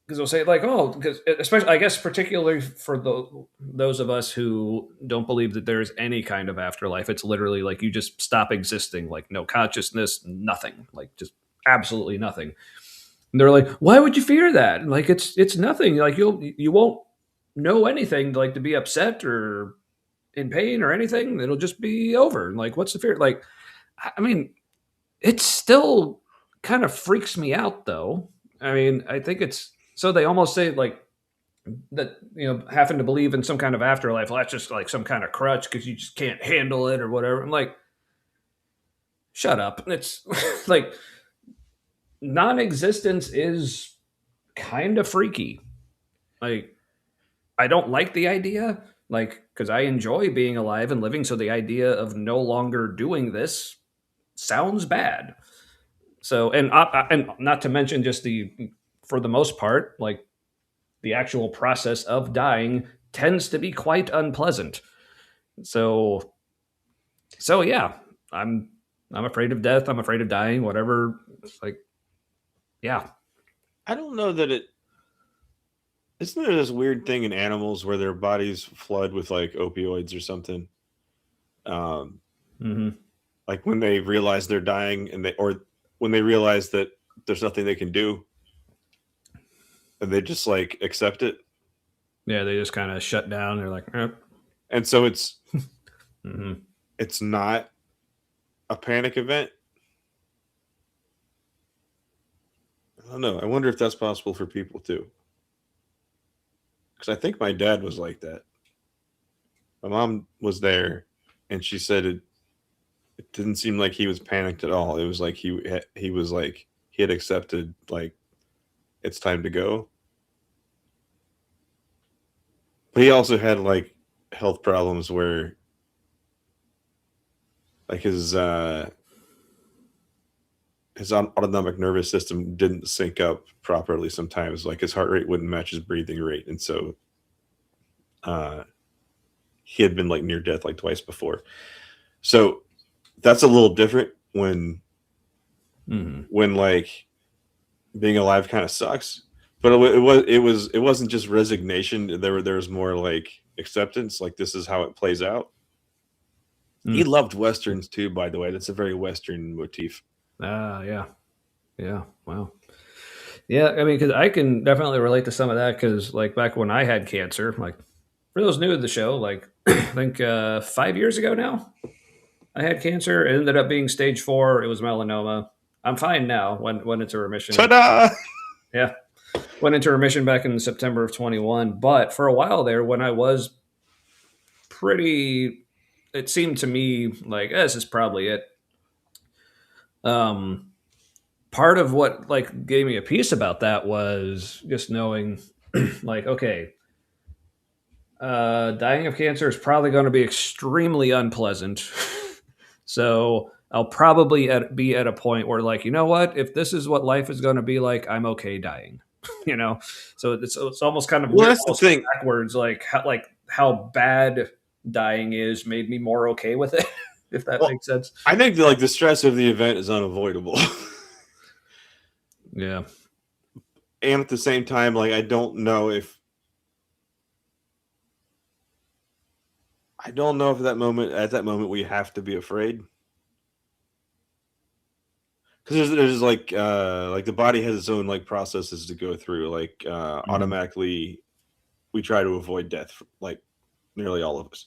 Because they'll say like, oh, because especially, I guess, particularly for those of us who don't believe that there's any kind of afterlife, it's literally like you just stop existing, like no consciousness, nothing, like just absolutely nothing. And they're like, why would you fear that? And like, it's nothing. Like you won't know anything, like to be upset or in pain or anything. It'll just be over. And like, what's the fear? Like, I mean, it still kind of freaks me out, though. I mean, I think it's. So they almost say like that, having to believe in some kind of afterlife, well, that's just like some kind of crutch because you just can't handle it or whatever. I'm like, shut up. It's like non-existence is kind of freaky. Like, I don't like the idea, like, because I enjoy being alive and living. So the idea of no longer doing this sounds bad. So, and not to mention just for the most part, like the actual process of dying tends to be quite unpleasant. So yeah, I'm afraid of death. I'm afraid of dying, whatever. It's like, yeah. I don't know that isn't there this weird thing in animals where their bodies flood with like opioids or something? Like when they realize they're dying or when they realize that there's nothing they can do. and they just like accept it. Yeah, they just kind of shut down. They're like, and so it's mm-hmm. It's not a panic event. I don't know. I wonder if that's possible for people too. Because I think my dad was like that. My mom was there, and she said it didn't seem like he was panicked at all. It was like he was like he had accepted like it's time to go. But he also had like health problems where like his autonomic nervous system didn't sync up properly sometimes. Like his heart rate wouldn't match his breathing rate, and so he had been like near death like twice before. So that's a little different when like being alive kind of sucks. But it wasn't just resignation. There was more like acceptance. Like this is how it plays out. He loved westerns too, by the way. That's a very Western motif. Yeah. Wow. Yeah, I mean, because I can definitely relate to some of that. Because like back when I had cancer, like for those new to the show, like I think 5 years ago now, I had cancer. It ended up being stage 4. It was melanoma. I'm fine now. Went into remission. Ta-da! Yeah, went into remission back in September of 21. But for a while there, when I was pretty, it seemed to me like this is probably it. Part of what like gave me a peace about that was just knowing like, okay, dying of cancer is probably going to be extremely unpleasant. So I'll probably be at a point where like, you know what, if this is what life is going to be like, I'm okay dying. So it's almost kind of well, weird, that's the thing backwards, like how bad dying is made me more okay with it. If that makes sense. I think like the stress of the event is unavoidable. Yeah. And at the same time, like I don't know if at that moment we have to be afraid. Because there's like the body has its own like processes to go through. Like automatically we try to avoid death, like nearly all of us.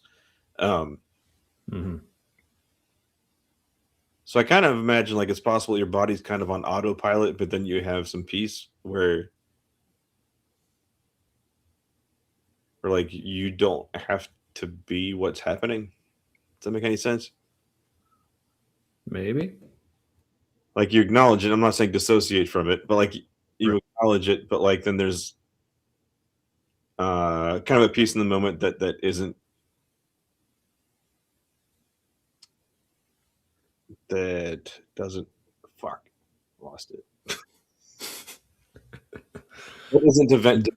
So I kind of imagine like it's possible your body's kind of on autopilot, but then you have some peace where like you don't have to be what's happening. Does that make any sense? Maybe. Like you acknowledge it. I'm not saying dissociate from it, but like you acknowledge it, but like then there's kind of a peace in the moment that isn't that doesn't lost it. What isn't event?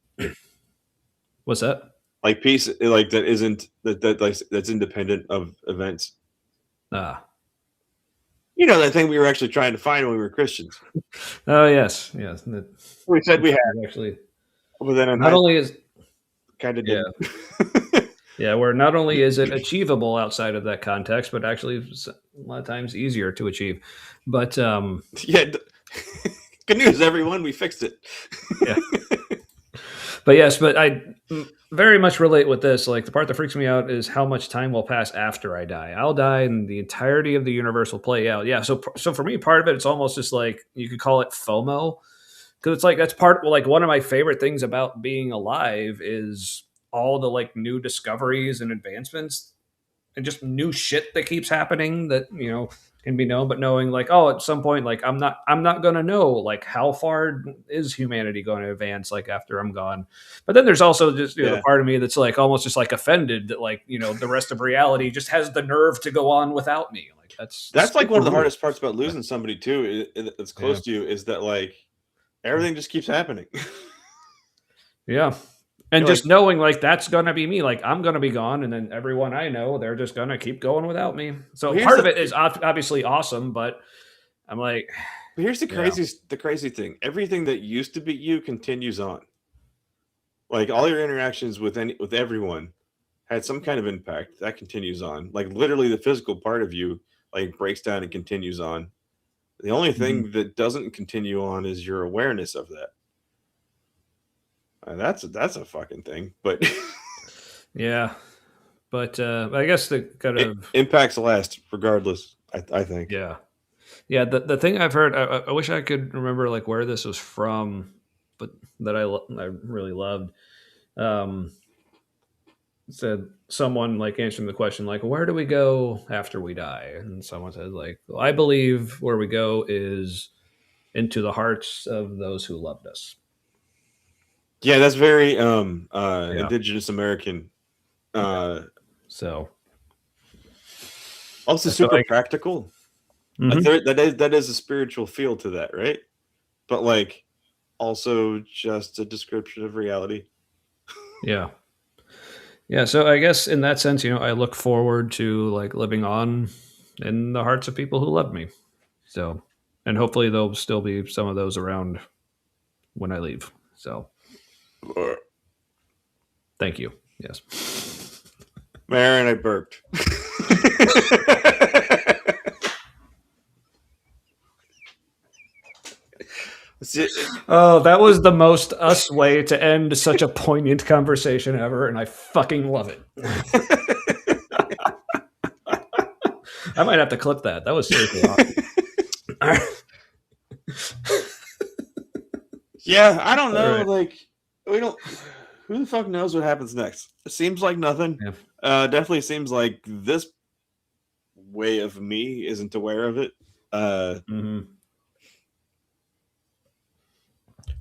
What's that? Like peace, like that isn't that like that's independent of events. You know that thing we were actually trying to find when we were Christians. Oh yes. We said we had actually. But then not only is kind of yeah, where not only is it achievable outside of that context, but actually a lot of times easier to achieve. But yeah, good news, everyone, we fixed it. Yeah. But yes, but I very much relate with this. Like the part that freaks me out is how much time will pass after I die. I'll die and the entirety of the universe will play out. Yeah. So for me, part of it, it's almost just like you could call it FOMO. Because it's like that's like one of my favorite things about being alive is all the like new discoveries and advancements and just new shit that keeps happening that can be known, but knowing like, oh, at some point, like I'm not gonna know like how far is humanity going to advance like after I'm gone. But then there's also just the part of me that's like almost just like offended that like the rest of reality just has the nerve to go on without me. Like that's like one of the hardest parts about losing somebody too. It's close to you is that like everything just keeps happening. Yeah. And just knowing like that's going to be me, like I'm going to be gone. And then everyone I know, they're just going to keep going without me. So part of it is obviously awesome, but I'm like, but here's the crazy thing. Everything that used to be you continues on. Like all your interactions with everyone had some kind of impact that continues on. Like literally the physical part of you like breaks down and continues on. The only thing that doesn't continue on is your awareness of that. That's a fucking thing, but Yeah, but I guess the kind of impacts last regardless. I think. Yeah, yeah. The thing I've heard, I wish I could remember like where this was from, but that I really loved. Said someone like answering the question like, where do we go after we die? And someone said like, well, I believe where we go is into the hearts of those who loved us. Yeah, that's very Yeah. indigenous American. So also so super practical. Mhm. That is a spiritual feel to that, right? But like also just a description of reality. Yeah. Yeah, so I guess in that sense, I look forward to like living on in the hearts of people who loved me. So, and hopefully there'll still be some of those around when I leave. So, thank you. Yes. Marin, I burped. Oh, that was the most us way to end such a poignant conversation ever, and I fucking love it. I might have to clip that. That was seriously awesome. Yeah, I don't know. Right. Like, we don't. Who the fuck knows what happens next? It seems like nothing. Yeah. Definitely seems like this way of me isn't aware of it.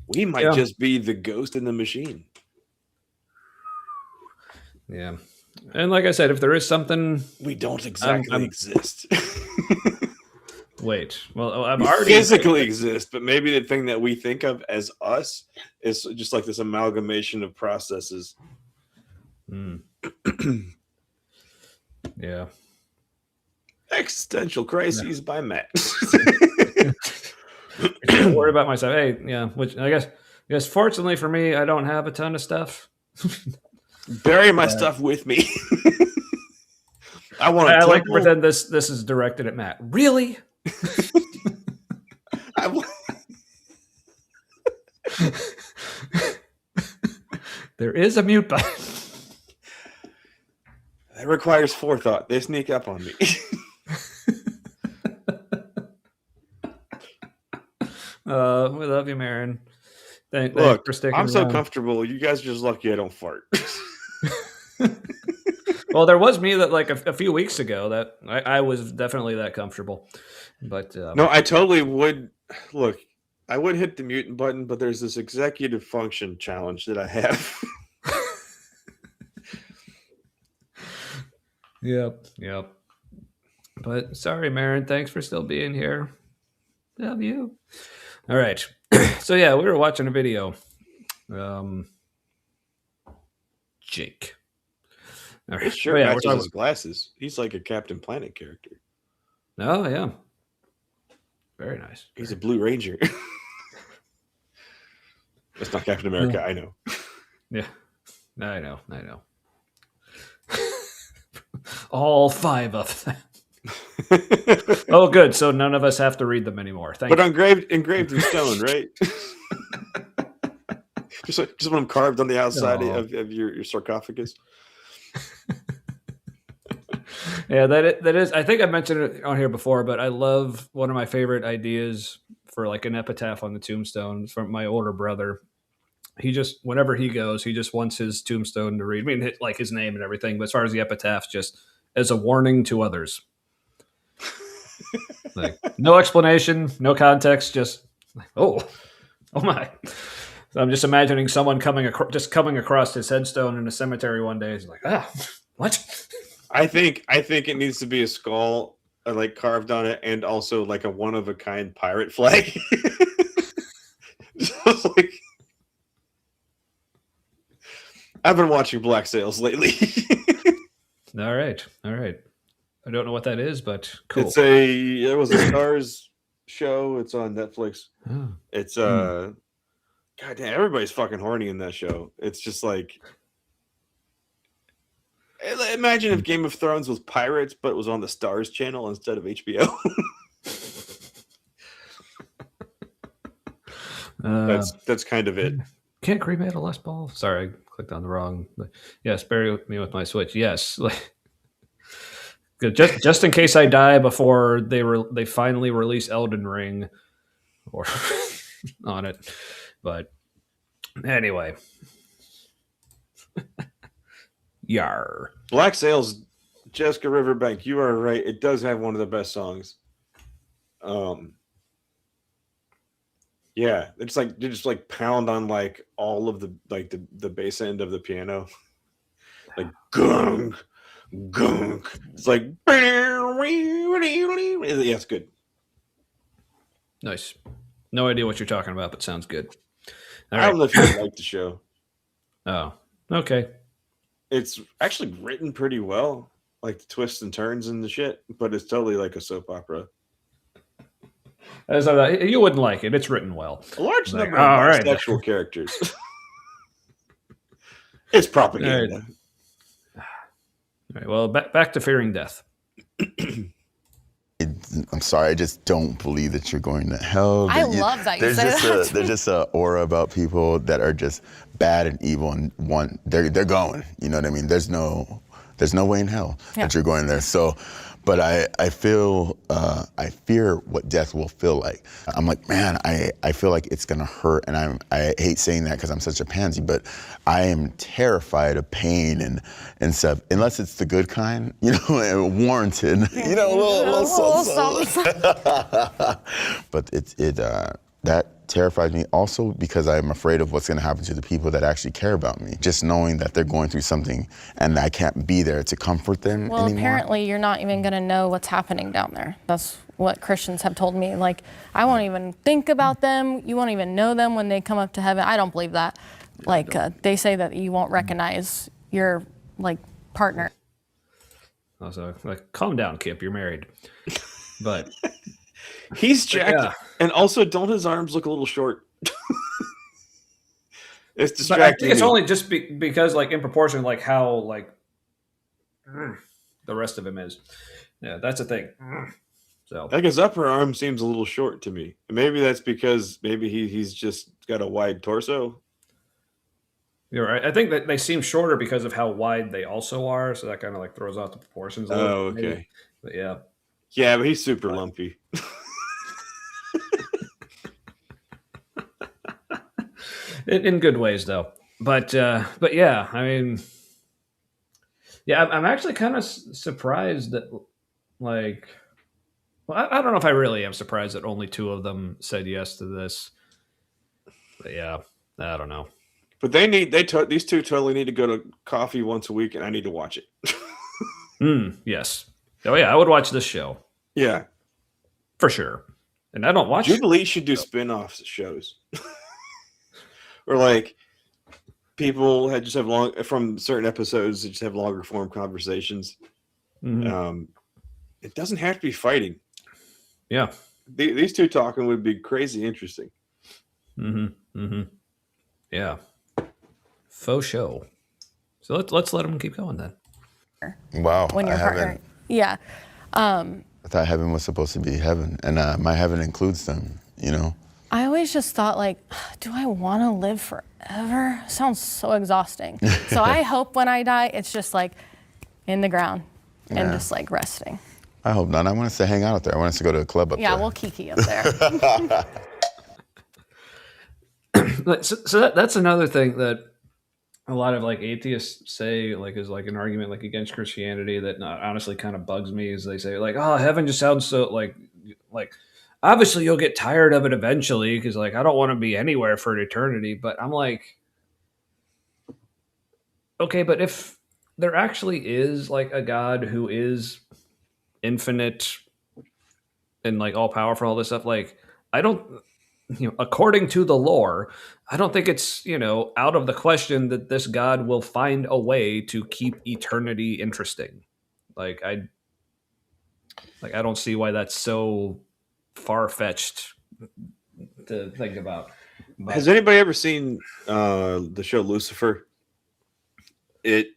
We might just be the ghost in the machine. Yeah. And like I said, if there is something, we don't exactly exist. Wait, well, I'm we already physically exist, but maybe the thing that we think of as us is just like this amalgamation of processes. Yeah. Existential Crises by Matt. Don't worry about myself. Hey, yeah, which I guess fortunately for me, I don't have a ton of stuff. Bury my stuff with me. I want to. I like to pretend this is directed at Matt. Really? There is a mute button. That requires forethought. They sneak up on me. We love you, Marin. Thanks for sticking I'm so around. comfortable. You guys are just lucky I don't fart. Well, there was me that like a few weeks ago that I was definitely that comfortable, but no, I totally would. Look, I would hit the mute button, but there's this executive function challenge that I have. Yep. But sorry, Marin. Thanks for still being here. Love you. All right. So yeah, we were watching a video. Jake. All right. His shirt matches his glasses. He's like a Captain Planet character. Oh yeah. Very nice. He's a Blue Ranger. That's not Captain America. I know. Yeah. I know. All 5 of them. Oh, good. So none of us have to read them anymore. Thank you. But engraved in stone, right? just want them carved on the outside of your sarcophagus. Yeah, that is. I think I mentioned it on here before, but I love one of my favorite ideas for like an epitaph on the tombstone from my older brother. He just, whenever he goes, he just wants his tombstone to read. I mean, like his name and everything, but as far as the epitaph, just as a warning to others. Like no explanation, no context, just like, oh my. So I'm just imagining someone coming across his headstone in a cemetery one day. He's like, what? I think it needs to be a skull like carved on it, and also like a one of a kind pirate flag. Just like, I've been watching Black Sails lately. All right. I don't know what that is, but cool. It was a Stars show. It's on Netflix. Oh. It's God damn, everybody's fucking horny in that show. It's just like, imagine if Game of Thrones was pirates, but it was on the Stars channel instead of HBO. That's kind of it. Can't cremate a Les Paul. Sorry, I clicked on the wrong. Yes, bury me with my Switch. Yes, just in case I die before they finally release Elden Ring or on it. But anyway, yar. Black Sails, Jessica Riverbank. You are right. It does have one of the best songs. Yeah, it's like they just like pound on like all of the like the bass end of the piano, like gunk, gunk. It's like yeah, it's good. Nice. No idea what you're talking about, but sounds good. All I don't know if you like the show. Oh, okay. It's actually written pretty well, like the twists and turns and the shit, but it's totally like a soap opera. As you wouldn't like it. It's written well. A large Like, number of bisexual characters. It's propaganda. All right. Well, back to fearing death. I'm sorry, I just don't believe that you're going to hell. I love that you say that. There's just an aura about people that are just bad and evil, and they're going. You know what I mean? There's no way in hell that you're going there. So, but I feel I fear what death will feel like. I'm like, man, I feel like it's gonna hurt, and I hate saying that because I'm such a pansy, but I am terrified of pain and stuff, unless it's the good kind, you know, and warranted, you know, a little something. But that terrifies me also because I'm afraid of what's going to happen to the people that actually care about me. Just knowing that they're going through something and I can't be there to comfort them Well, anymore. apparently you're not even going to know what's happening down there. That's what Christians have told me. Like, I won't even think about them. You won't even know them when they come up to heaven. I don't believe that. Like, they say that you won't recognize your, like, partner. Also, like, calm down, Kip. You're married. But he's jacked. Yeah. And also, don't his arms look a little short? It's distracting. But I think it's only just because, like, in proportion, like how like the rest of him is. Yeah, that's a thing. So, like his upper arm seems a little short to me. Maybe that's because maybe he's just got a wide torso. You're right. I think that they seem shorter because of how wide they also are. So that kind of like throws out the proportions a little. Oh, okay. Maybe. But yeah. Yeah, but he's super lumpy. In good ways, though. But yeah, I mean, yeah, I'm actually kind of surprised that, like, well, I don't know if I really am surprised that only 2 of them said yes to this. But yeah, I don't know. But these 2 totally need to go to coffee once a week, and I need to watch it. Yes. Oh yeah, I would watch this show. Yeah, for sure. And I don't watch. Jubilee should do spin-off shows. Or like people just have long from certain episodes, they just have longer form conversations. Mm-hmm. It doesn't have to be fighting. Yeah, these 2 talking would be crazy interesting. Yeah, faux show. So let's let them keep going then. Wow, when your partner, yeah. I thought heaven was supposed to be heaven, and my heaven includes them. You know. I always just thought, like, do I want to live forever? Sounds so exhausting. So I hope when I die, it's just like in the ground and just like resting. I hope not. I want us to hang out up there. I want us to go to a club up there. Yeah, we'll kiki up there. So that's another thing that a lot of like atheists say, like, is like an argument like against Christianity that honestly kind of bugs me. Is they say like, oh, heaven just sounds so like. Obviously, you'll get tired of it eventually because, like, I don't want to be anywhere for an eternity. But I'm like, okay, but if there actually is, like, a God who is infinite and, like, all-powerful, all this stuff, like, I don't, according to the lore, I don't think it's, out of the question that this God will find a way to keep eternity interesting. Like, I don't see why that's so far-fetched to think about. But has anybody ever seen the show Lucifer? It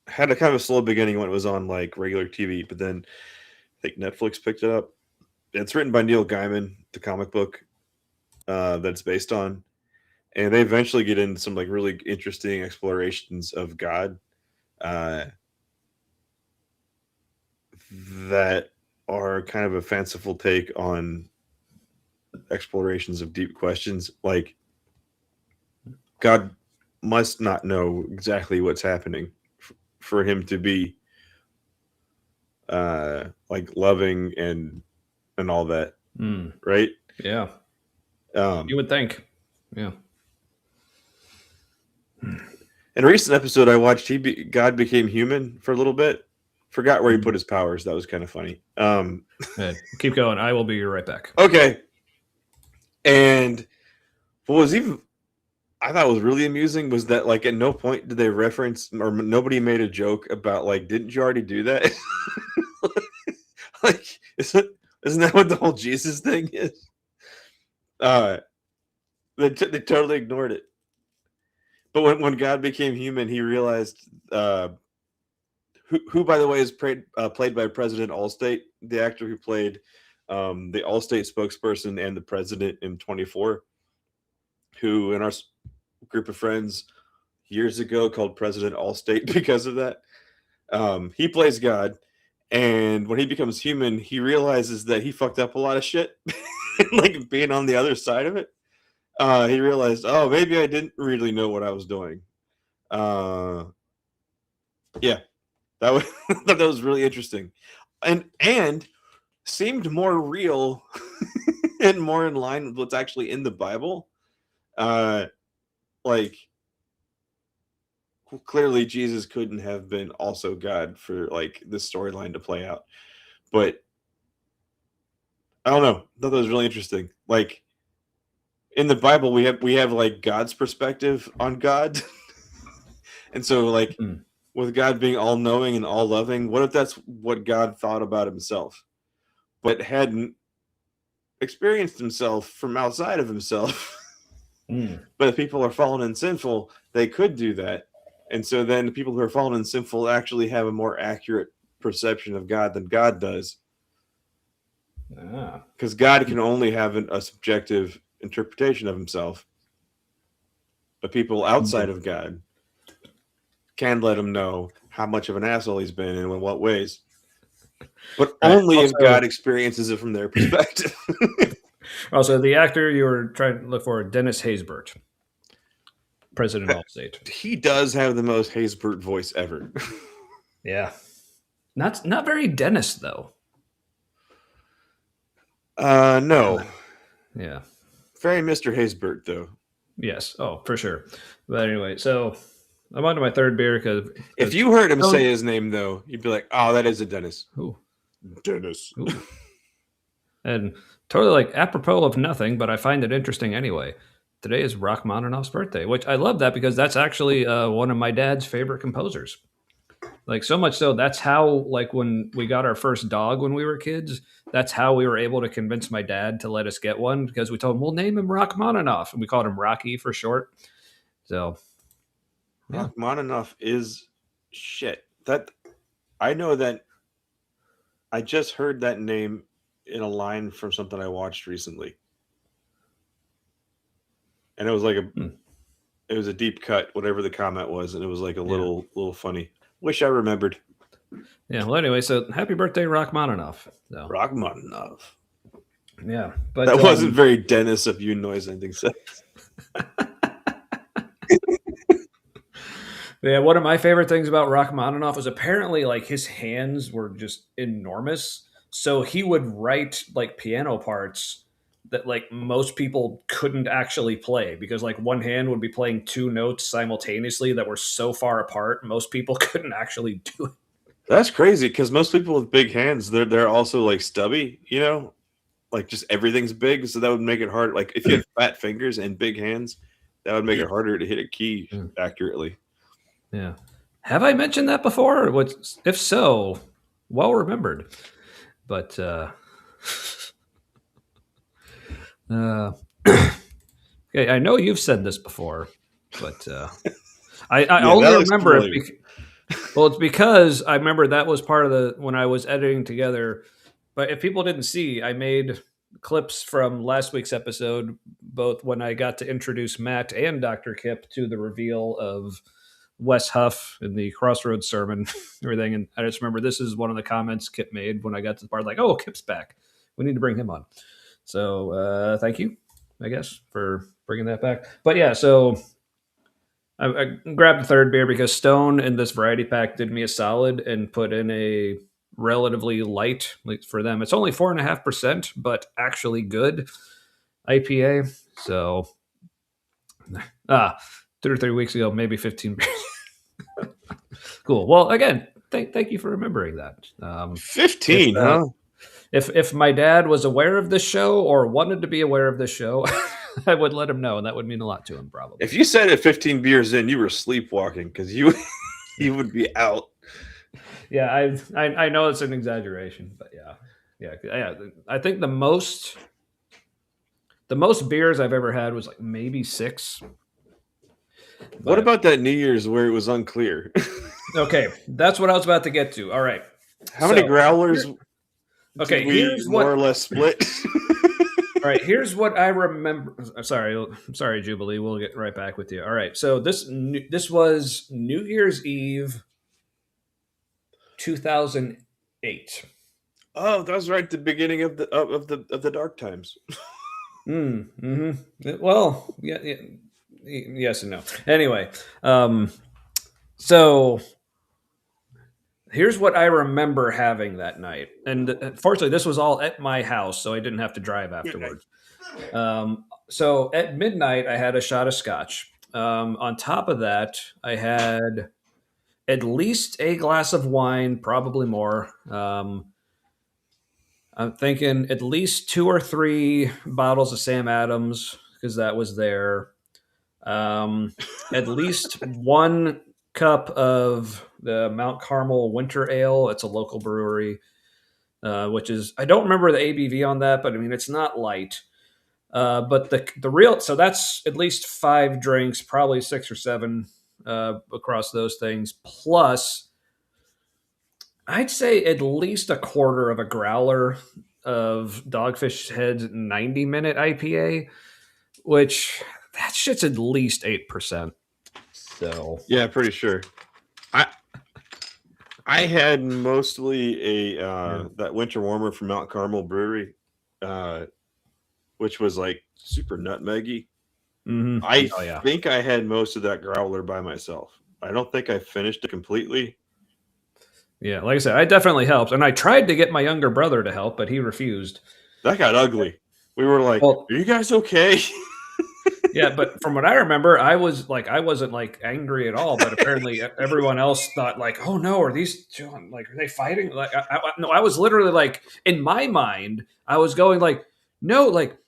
had a kind of a slow beginning when it was on like regular TV, but then I think Netflix picked it up. It's written by Neil Gaiman, the comic book that it's based on, and they eventually get into some like really interesting explorations of God that are kind of a fanciful take on explorations of deep questions. Like, God must not know exactly what's happening for him to be like loving and all that, right? Yeah. You would think. Yeah. In a recent episode I watched, God became human for a little bit. Forgot where he put his powers. That was kind of funny. Keep going. I will be right back. Okay. And what was even I thought was really amusing was that like at no point did they reference or nobody made a joke about like, didn't you already do that? Like, isn't that what the whole Jesus thing is? They totally ignored it. But when God became human, he realized who by the way is played by President Allstate, the actor who played the Allstate spokesperson and the president in 24, who in our group of friends years ago called President Allstate because of that. He plays God, and when he becomes human, he realizes that he fucked up a lot of shit. Like being on the other side of it, he realized, oh, maybe I didn't really know what I was doing. Yeah, that was that was really interesting, and seemed more real and more in line with what's actually in the Bible. Like, clearly Jesus couldn't have been also God for like this storyline to play out, but I don't know. I thought that was really interesting. Like in the Bible, we have like God's perspective on God, and so like with God being all knowing and all loving, what if that's what God thought about himself, but hadn't experienced himself from outside of himself? But if people are fallen and sinful, they could do that. And so then the people who are fallen and sinful actually have a more accurate perception of God than God does. Because God can only have a subjective interpretation of himself. But people outside of God can let him know how much of an asshole he's been and in what ways. But only if God experiences it from their perspective. Also, the actor you were trying to look for, Dennis Haysbert, President Allstate. He does have the most Haysbert voice ever. Yeah. Not very Dennis, though. No. Yeah. Very Mr. Haysbert, though. Yes. Oh, for sure. But anyway, so I'm on to my third beer because if you heard him say his name, though, you'd be like, oh, that is a Dennis. Ooh. Dennis. Ooh. And totally like apropos of nothing, but I find it interesting anyway. Today is Rachmaninoff's birthday, which I love that because that's actually one of my dad's favorite composers. Like so much so, that's how like when we got our first dog when we were kids, that's how we were able to convince my dad to let us get one because we told him we'll name him Rachmaninoff, and we called him Rocky for short. So yeah. Rachmaninoff is shit. That I know that I just heard that name in a line from something I watched recently. And it was like it was a deep cut, whatever the comment was, and it was like a little funny. Wish I remembered. Yeah, well anyway, so happy birthday, Rachmaninoff. So. Rachmaninoff. Yeah. But that wasn't very Dennis of you noise ending says. Yeah, one of my favorite things about Rachmaninoff was apparently like his hands were just enormous. So he would write like piano parts that like most people couldn't actually play because like one hand would be playing two notes simultaneously that were so far apart most people couldn't actually do it. That's crazy because most people with big hands they're also like stubby, you know, like just everything's big, so that would make it hard. Like if you have fat fingers and big hands, that would make it harder to hit a key accurately. Yeah. Have I mentioned that before? If so, well remembered. But okay, I know you've said this before, but I only remember it. Well, it's because I remember that was part of when I was editing together. But if people didn't see, I made clips from last week's episode, both when I got to introduce Matt and Dr. Kip to the reveal of Wes Huff in the Crossroads sermon, everything. And I just remember this is one of the comments Kip made when I got to the part, like, oh, Kip's back. We need to bring him on. So thank you, I guess, for bringing that back. But yeah, so I grabbed the third beer because Stone in this variety pack did me a solid and put in a relatively light, like for them. It's only 4.5%, but actually good IPA. So 2 or 3 weeks ago, maybe 15 beers. Cool. Well, again, thank you for remembering that. 15, huh? If my dad was aware of this show or wanted to be aware of this show, I would let him know, and that would mean a lot to him, probably. If you said at 15 beers in, you were sleepwalking because you would be out. Yeah, I know it's an exaggeration, but yeah. I think the most beers I've ever had was like maybe 6. What about that New Year's where it was unclear? Okay, that's what I was about to get to. All right. How many growlers? Okay, here's more or less split. All right, here's what I remember. Sorry, Jubilee. We'll get right back with you. All right, so this was New Year's Eve, 2008. Oh, that was right at the beginning of the dark times. Well, yeah, yes and no. Anyway, so here's what I remember having that night. And fortunately, this was all at my house, so I didn't have to drive afterwards. So at midnight, I had a shot of scotch. On top of that, I had at least a glass of wine, probably more. I'm thinking at least 2 or 3 bottles of Sam Adams, because that was there. At least 1 cup of the Mount Carmel Winter Ale. It's a local brewery, which is, I don't remember the ABV on that, but I mean, it's not light. But the real, so that's at least 5 drinks, probably 6 or 7 across those things. Plus, I'd say at least a quarter of a growler of Dogfish Head's 90-minute IPA, which that shit's at least 8%. So yeah, pretty sure. I had mostly that winter warmer from Mount Carmel Brewery, which was like super nutmeggy. Mm-hmm. I think I had most of that growler by myself. I don't think I finished it completely. Yeah, like I said, I definitely helped, and I tried to get my younger brother to help, but he refused. That got ugly. We were like, "Are you guys okay?" Yeah, but from what I remember, I wasn't like angry at all. But apparently, everyone else thought like, "Oh no, are these two, like, are they fighting?" Like, no, I was literally like, in my mind, I was going like, "No, like,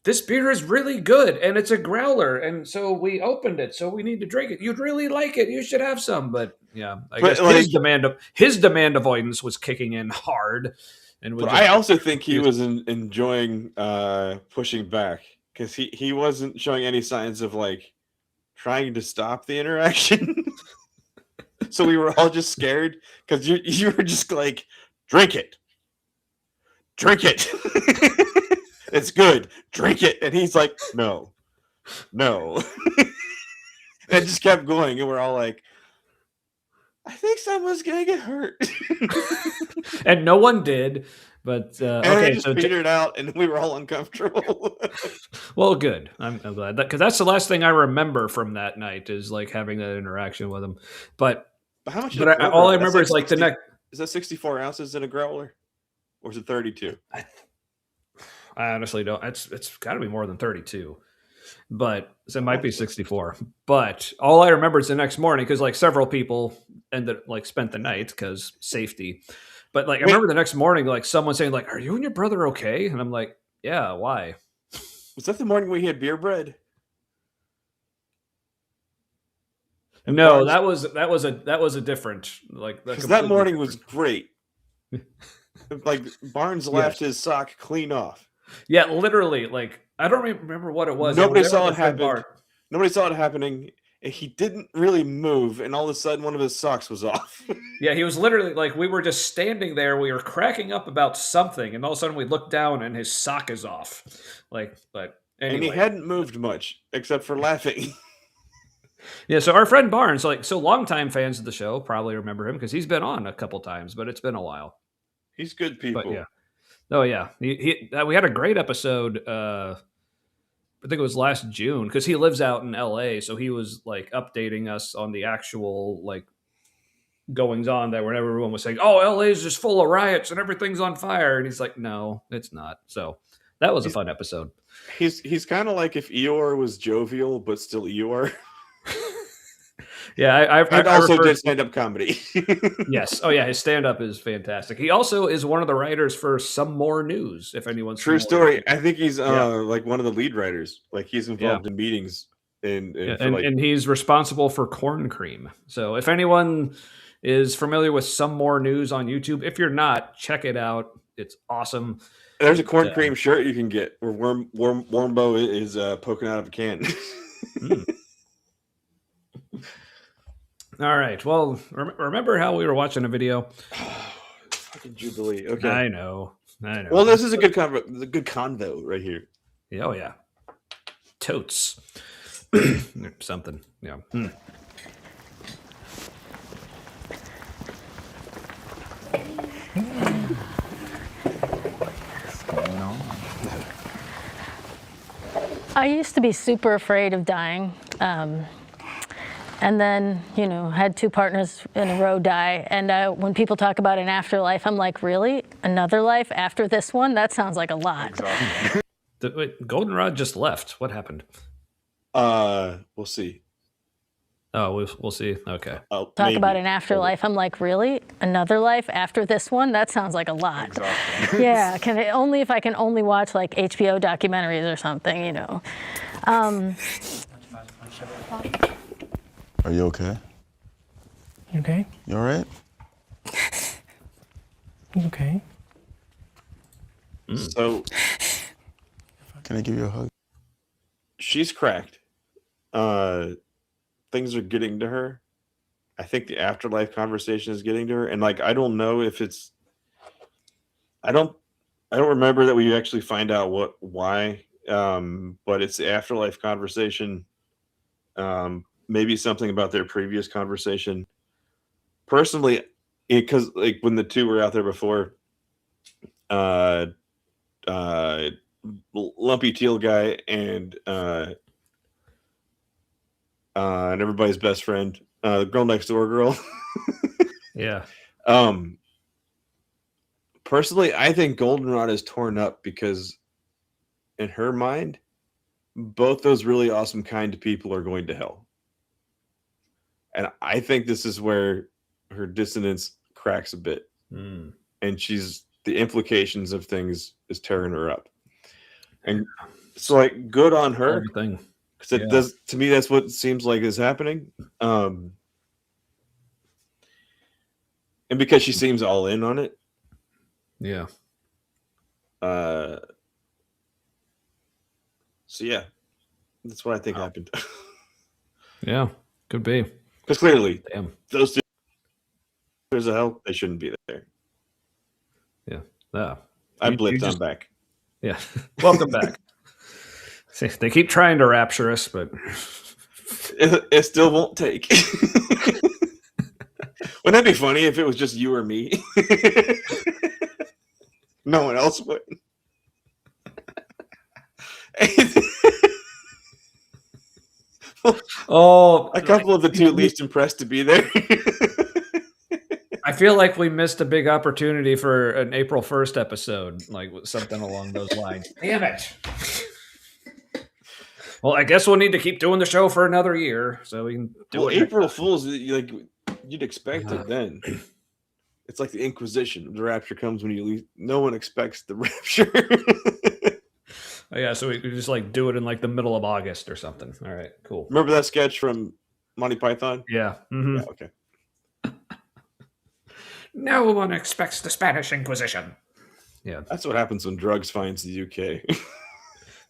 this beer is really good, and it's a growler, and so we opened it, so we need to drink it. You'd really like it. You should have some." But yeah, I guess his demand avoidance was kicking in hard, and I also think he was enjoying pushing back because he wasn't showing any signs of like trying to stop the interaction. So we were all just scared because you were just like, drink it. It's good. Drink it. And he's like, no. And it just kept going. And we're all like, I think someone's going to get hurt. And no one did. But okay, just petered out and we were all uncomfortable. Well, good. I'm glad that, because that's the last thing I remember from that night is like having that interaction with him. But how much? All I remember is like 60, the next. Is that 64 ounces in a growler, or is it 32? I honestly don't. It's got to be more than 32, but so it might be 64. But all I remember is the next morning because like several people spent the night because safety. But like I remember the next morning, like someone saying like, "Are you and your brother okay?" And I'm like, "Yeah, why?" Was that the morning we had beer bread? No, that was a different like. That morning was great. Like Barnes left his sock clean off. Yeah, literally. Like I don't remember what it was. Nobody saw it happen. Nobody saw it happening, and he didn't really move, and all of a sudden one of his socks was off. Yeah, he was literally like, we were just standing there, we were cracking up about something, and all of a sudden we looked down and his sock is off. Like, but anyway. And he hadn't moved much except for laughing. Yeah, so our friend Barnes, like, so longtime fans of the show probably remember him because he's been on a couple times, but it's been a while. He's good people. But yeah. Oh yeah, we had a great episode. I think it was last June because he lives out in LA, so he was like updating us on the actual like goings on that whenever everyone was saying, "Oh, LA is just full of riots and everything's on fire," and he's like, "No, it's not." So that was a fun episode. He's kind of like if Eeyore was jovial but still Eeyore. Yeah, I also did stand-up comedy. Yes. Oh, yeah. His stand-up is fantastic. He also is one of the writers for Some More News, if anyone's True familiar. story. I think he's like one of the lead writers. Like he's involved in meetings. And he's responsible for Corn Cream. So if anyone is familiar with Some More News on YouTube, if you're not, check it out. It's awesome. There's a Corn Cream shirt you can get where Wormbo is poking out of a can. All right. Well, remember how we were watching a video? Fucking Jubilee. Okay. I know. Well, this is a good convo right here. Oh yeah. Totes. Something. Yeah. I used to be super afraid of dying. And then, had 2 partners in a row die. And when people talk about an afterlife, I'm like, really? Another life after this one? That sounds like a lot. Exactly. Wait, Goldenrod just left. What happened? We'll see. Oh, we'll see. Okay. Talk about an afterlife. I'm like, really? Another life after this one? That sounds like a lot. Exactly. Yeah. Only if I can only watch like HBO documentaries or something, Are you okay? You okay? You all right? You okay? So, can I give you a hug? She's cracked. Things are getting to her. I think the afterlife conversation is getting to her, and like I don't know if it's. I don't remember that we actually find out why. But it's the afterlife conversation. Maybe something about their previous conversation. Personally, because like when the 2 were out there before, Lumpy Teal guy and everybody's best friend, the girl next door girl. Yeah. Personally, I think Goldenrod is torn up because in her mind, both those really awesome kind of people are going to hell. And I think this is where her dissonance cracks a bit. And the implications of things is tearing her up. And so like good on her. Everything. Because it does, to me, that's what seems like is happening. And because she seems all in on it. Yeah. So yeah, that's what I think happened. Yeah, could be. Because clearly, those 2, there's a hell, they shouldn't be there. Yeah. I blipped. I'm back. Yeah. Welcome back. See, they keep trying to rapture us, but it still won't take. Wouldn't that be funny if it was just you or me? No one else would. A couple of the 2 least impressed to be there. I feel like we missed a big opportunity for an April 1st episode, like something along those lines. Damn it. Well, I guess we'll need to keep doing the show for another year so we can do it. April Fools, like you'd expect it then. It's like the Inquisition. The rapture comes when you leave. No one expects the rapture. Oh, yeah, so we could just like do it in like the middle of August or something. All right, cool. Remember that sketch from Monty Python? Yeah. Yeah, okay. No one expects the Spanish Inquisition. Yeah. That's what happens when drugs finds the UK.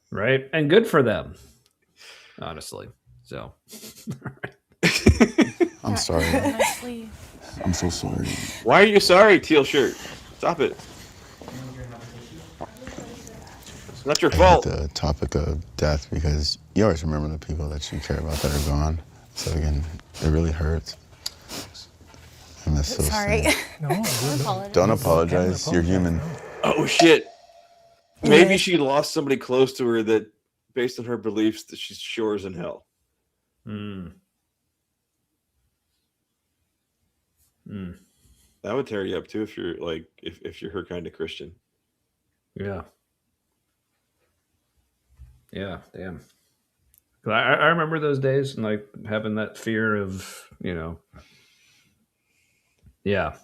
Right? And good for them. Honestly. So, I'm sorry. I'm so sorry. Why are you sorry, teal shirt? Stop it. It's not your I hate fault. the topic of death because you always remember the people that you care about that are gone. So again, it really hurts. And that's so Sorry. sad. Don't apologize. You're human. Oh shit. Maybe Yes. she lost somebody close to her that, based on her beliefs, that she's sure is in hell. That would tear you up too if you're like if you're her kind of Christian. yeah. Yeah, damn. 'Cause I remember those days and like having that fear of, yeah,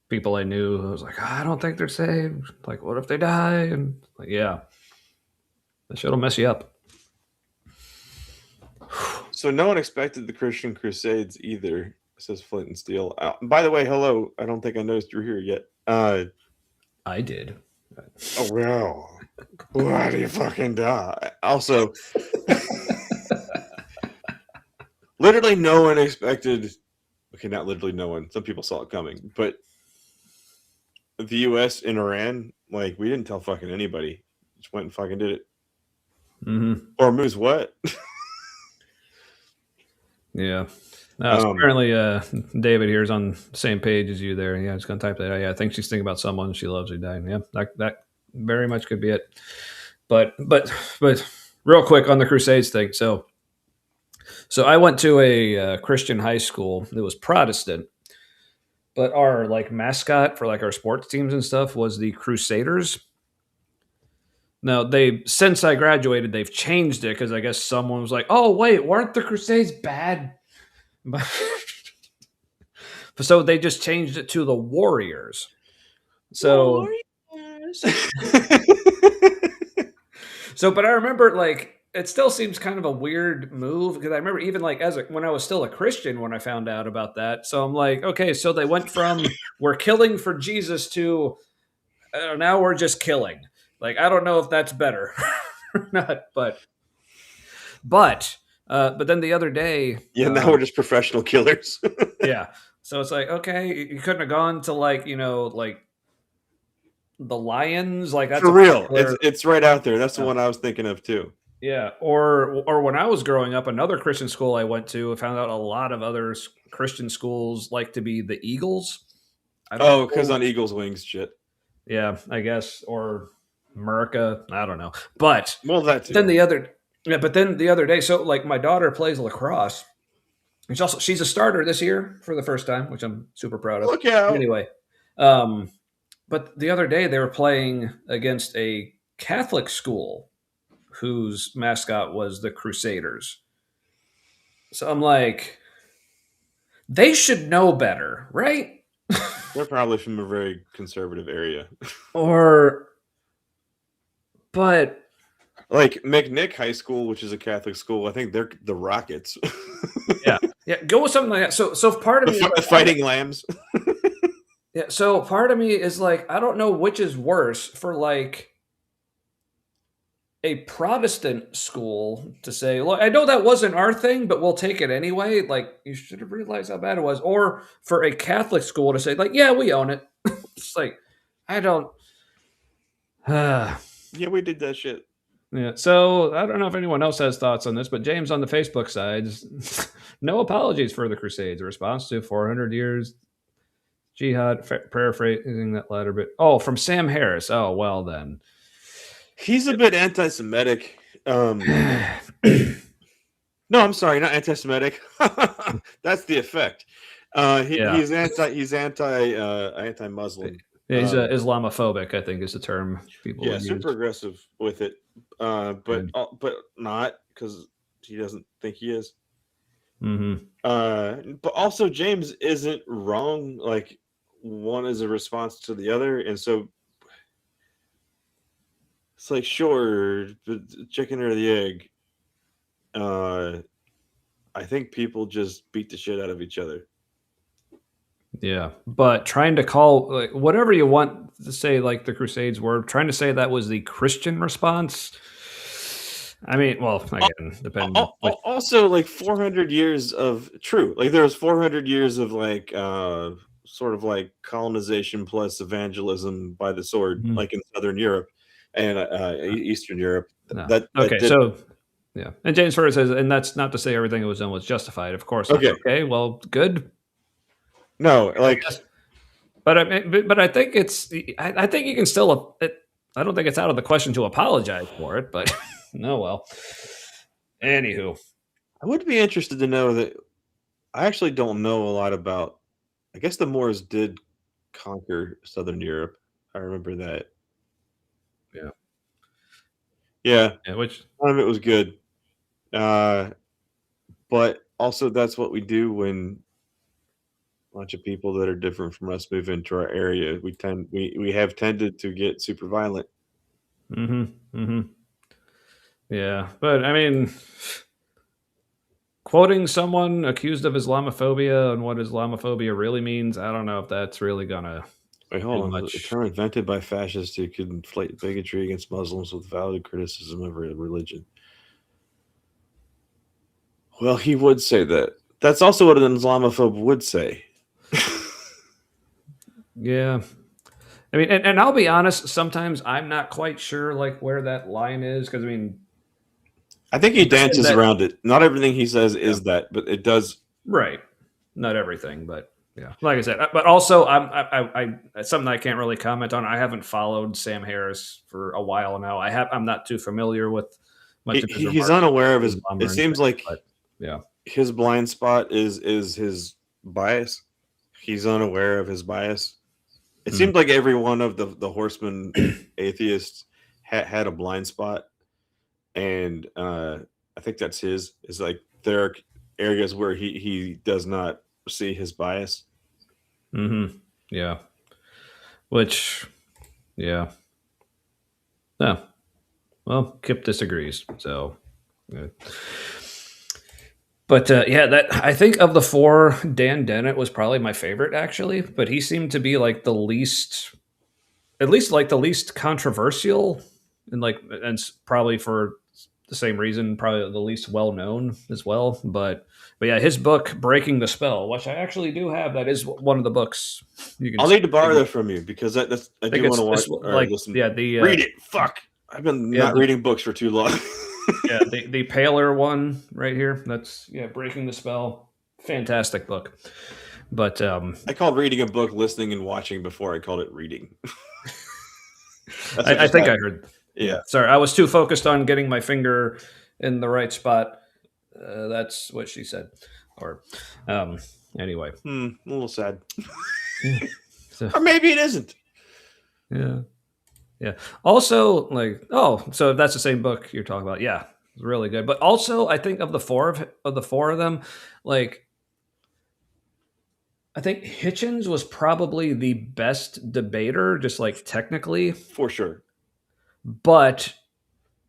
people I knew. I was like, I don't think they're saved. Like, what if they die? And like, yeah, that shit'll mess you up. So no one expected the Christian Crusades either, says Flint and Steel. By the way, hello. I don't think I noticed you're here yet. I did. Oh well. Why do you fucking die? Also, literally no one expected. Okay, not literally no one. Some people saw it coming, but the U.S. and Iran, like, we didn't tell fucking anybody. Just went and fucking did it. Mm-hmm. Hormuz what? Yeah. No, so apparently, David here is on the same page as you there. Yeah, I was going to type that. Yeah, I think she's thinking about someone she loves who died. Yeah, that very much could be it. But real quick on the Crusades thing. So I went to a Christian high school that was Protestant, but our like mascot for like our sports teams and stuff was the Crusaders. Now since I graduated, they've changed it because I guess someone was like, "Oh wait, weren't the Crusades bad?" So they just changed it to the Warriors. So, but I remember like it still seems kind of a weird move because I remember even like when I was still a Christian when I found out about that. So I'm like, okay, so they went from we're killing for Jesus to now we're just killing. Like I don't know if that's better or not, but then the other day, Yeah, now we're just professional killers. yeah. So it's like, okay, you couldn't have gone to like, like the Lions, like that's for real. It's right out there. That's the one I was thinking of too. Yeah, or when I was growing up, another Christian school I went to, I found out a lot of other Christian schools like to be the Eagles. Because on Eagles wings, shit. Yeah, I guess, or America, I don't know. But that too. Then the other day, so like my daughter plays lacrosse. She's a starter this year for the first time, which I'm super proud of. Look out. Anyway, but the other day they were playing against a Catholic school whose mascot was the Crusaders. So I'm like, they should know better, right? They're probably from a very conservative area. But like McNick High School, which is a Catholic school, I think they're the Rockets. yeah, go with something like that. So part of me, the Fighting Lambs. Yeah, so part of me is like, I don't know which is worse for like a Protestant school to say, look, I know that wasn't our thing, but we'll take it anyway. Like, you should have realized how bad it was. Or for a Catholic school to say, like, yeah, we own it. It's like, I don't. Yeah, we did that shit. Yeah, so I don't know if anyone else has thoughts on this, but James on the Facebook side, no apologies for the Crusades. A response to 400 years jihad, paraphrasing that latter bit. Oh, from Sam Harris. Oh, well then. He's a bit anti-Semitic. No, I'm sorry, not anti-Semitic. That's the effect. He's anti-Muslim. Yeah, he's Islamophobic, I think, is the term people. Yeah, use. super aggressive with it, but not because he doesn't think he is. Mm-hmm. But also, James isn't wrong. Like, one is a response to the other, and so it's like, sure, the chicken or the egg. I think people just beat the shit out of each other. Yeah, but trying to call like whatever you want to say, like the Crusades were trying to say that was the Christian response. I mean, well, again, depending. Also, like 400 years of true. Like there was 400 years of like sort of like colonization plus evangelism by the sword, Mhm. like in Southern Europe and Eastern Europe. No. That Okay, did so yeah, and James Furr says, and that's not to say everything that was done was justified. Of course not. okay. Okay, well, good. No, I like guess. But I mean, but I think it's. I think you can still. I don't think it's out of the question to apologize for it. But no, well. Anywho, I would be interested to know that I actually don't know a lot about. I guess the Moors did conquer Southern Europe. I remember that. yeah, Yeah, yeah. Which some of it was good. But also that's what we do when a bunch of people that are different from us move into our area. We have tended to get super violent. mm-hmm. Yeah, but I mean, quoting someone accused of Islamophobia and what Islamophobia really means, I don't know if that's really gonna Wait, do hold on. A much. term invented by fascists who could inflate bigotry against Muslims with valid criticism of religion. Well, he would say that. That's also what an Islamophobe would say. Yeah. I mean, and I'll be honest, sometimes I'm not quite sure like where that line is because I mean, I think he just in dances that, around it. Not everything he says yeah, is that, but it does. right. Not everything, but yeah, like I said, but also it's something I can't really comment on. I haven't followed Sam Harris for a while now. I'm not too familiar with much of his He's remarks unaware of about his. Islam It or seems anything, like but yeah, his blind spot is his bias. He's unaware of his bias. It Hmm. seemed like every one of the horsemen atheists had a blind spot, and I think that's his. Is like there are areas where he does not see his bias. Mm-hmm. Yeah. Which, yeah. Yeah. Well, Kip disagrees. So, yeah. But yeah, that I think of the four, Dan Dennett was probably my favorite actually. But he seemed to be like the least, at least like the least controversial, and probably for the same reason, probably the least well known as well. But yeah, his book "Breaking the Spell," which I actually do have, that is one of the books you can. I'll need to borrow I that from you because that's I think do want to watch it's or like listen. yeah Read it. Fuck. I've been yeah not reading books for too long. yeah the paler one right here. That's "Breaking the Spell." Fantastic book. But I called reading a book listening and watching before I called it reading. I think I heard. Yeah. Sorry, I was too focused on getting my finger in the right spot. That's what she said. Or anyway. A little sad. So, or maybe it isn't. yeah. Yeah. Also, like, so if that's the same book you're talking about, yeah, it's really good. But also, I think of the four of them, like, I think Hitchens was probably the best debater, just like technically, for sure. But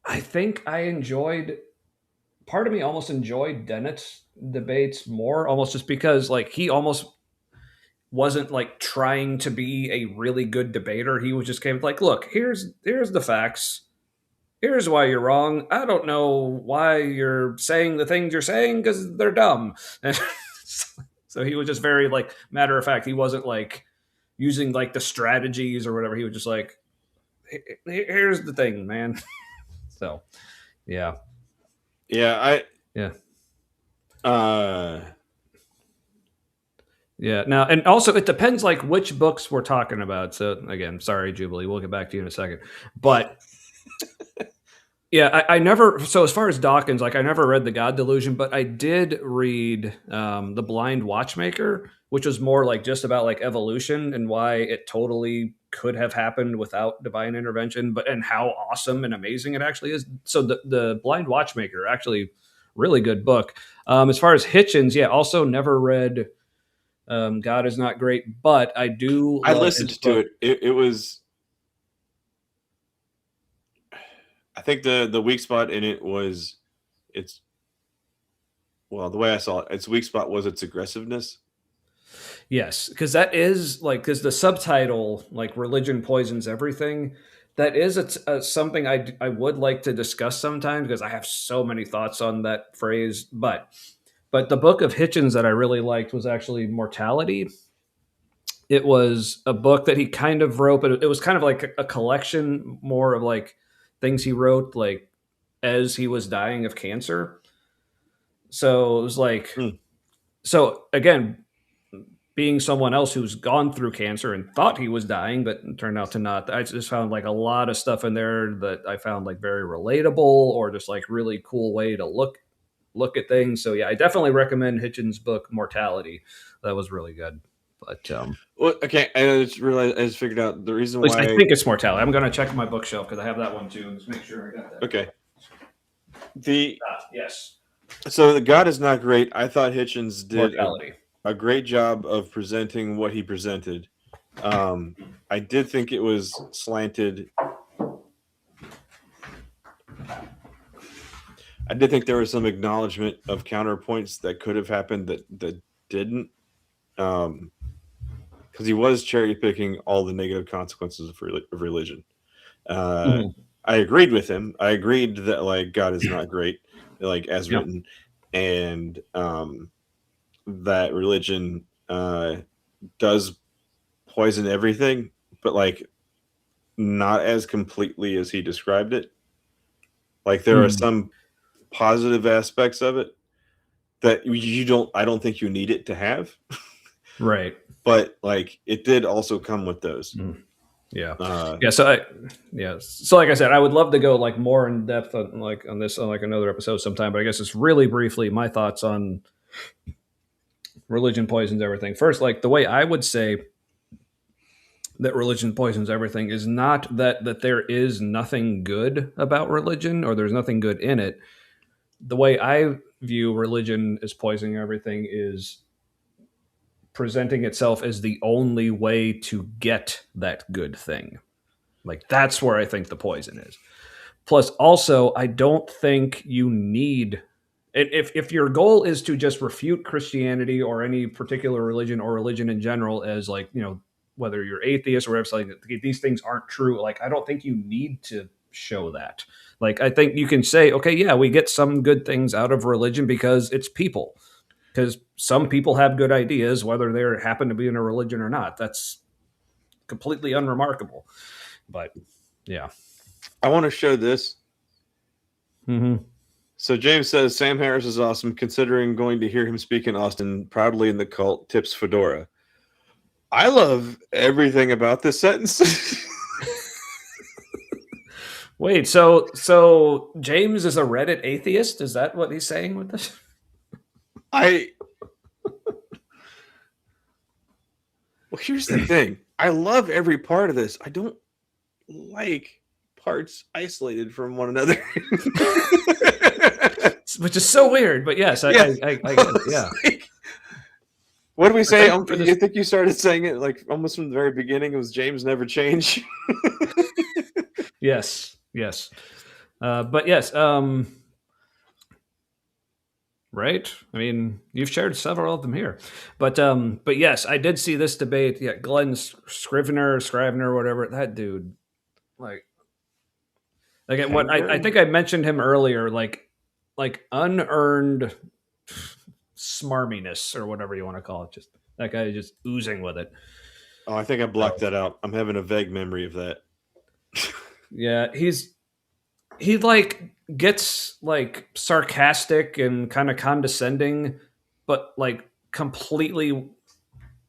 I think part of me almost enjoyed Dennett's debates more, almost just because like he almost wasn't like trying to be a really good debater. He was just kind of like, look, here's the facts. Here's why you're wrong. I don't know why you're saying the things you're saying because they're dumb. And so he was just very like matter of fact. He wasn't like using like the strategies or whatever. He was just like, here's the thing, man. So, yeah. Yeah, yeah. Uh Yeah. Now, and also it depends like which books we're talking about. So again, sorry, Jubilee, we'll get back to you in a second. But yeah, I never. So as far as Dawkins, like I never read The God Delusion, but I did read The Blind Watchmaker, which was more like just about like evolution and why it totally could have happened without divine intervention, and how awesome and amazing it actually is. So the Blind Watchmaker, actually, really good book. As far as Hitchens, yeah, also never read God Is Not Great, but I do. I listened to it. It was. I think the weak spot in it was its. Well, the way I saw it, its weak spot was its aggressiveness. Yes, because that is like because the subtitle like religion poisons everything. that is something I would like to discuss sometimes because I have so many thoughts on that phrase. But the book of Hitchens that I really liked was actually Mortality. It was a book that he kind of wrote, but it was kind of like a collection more of like things he wrote like as he was dying of cancer. So it was like, so again, being someone else who's gone through cancer and thought he was dying, but turned out to not. I just found like a lot of stuff in there that I found like very relatable or just like really cool way to look at things. So yeah, I definitely recommend Hitchens' book Mortality. That was really good. But well, okay, I just realized I just figured out the reason at least why. I think it's Mortality. I'm gonna check my bookshelf because I have that one too. Just make sure I got that. Okay. Yes. So the God is not great. I thought Hitchens did Mortality. a great job of presenting what he presented. I did think it was slanted. I did think there was some acknowledgement of counterpoints that could have happened that didn't. Because he was cherry picking all the negative consequences of religion. I agreed with him. I agreed that like God is not great, like as written, and that religion does poison everything, but like not as completely as he described it. Like there are some positive aspects of it that I don't think you need it to have. Right. But like it did also come with those. Yeah. So like I said, I would love to go like more in depth on this on like another episode sometime, but I guess it's really briefly my thoughts on religion poisons everything. First, like the way I would say that religion poisons everything is not that there is nothing good about religion or there's nothing good in it. The way I view religion as poisoning everything is presenting itself as the only way to get that good thing. Like that's where I think the poison is. Plus, also, I don't think you need if your goal is to just refute Christianity or any particular religion or religion in general as like, you know, whether you're atheist or whatever, so like these things aren't true. Like, I don't think you need to show that. Like, I think you can say, okay, yeah, we get some good things out of religion because it's people. Because some people have good ideas, whether they happen to be in a religion or not. That's completely unremarkable. But yeah. I want to show this. Mm-hmm. So James says Sam Harris is awesome. Considering going to hear him speak in Austin, proudly in the cult, tips Fedora. I love everything about this sentence. Wait, so James is a Reddit atheist? Is that what he's saying with this? Well, here's the thing. I love every part of this. I don't like parts isolated from one another. Which is so weird, but yes, I get it. Yeah. What do we say? You think you started saying it like almost from the very beginning? It was James never change. Yes. But yes, right? I mean, you've shared several of them here, but yes, I did see this debate. Yeah, Glenn Scrivener, whatever that dude. Like what I think I mentioned him earlier. Like unearned smarminess or whatever you want to call it. Just that guy is just oozing with it. Oh, I think I blocked that out. I'm having a vague memory of that. Yeah, he like gets like sarcastic and kind of condescending, but like completely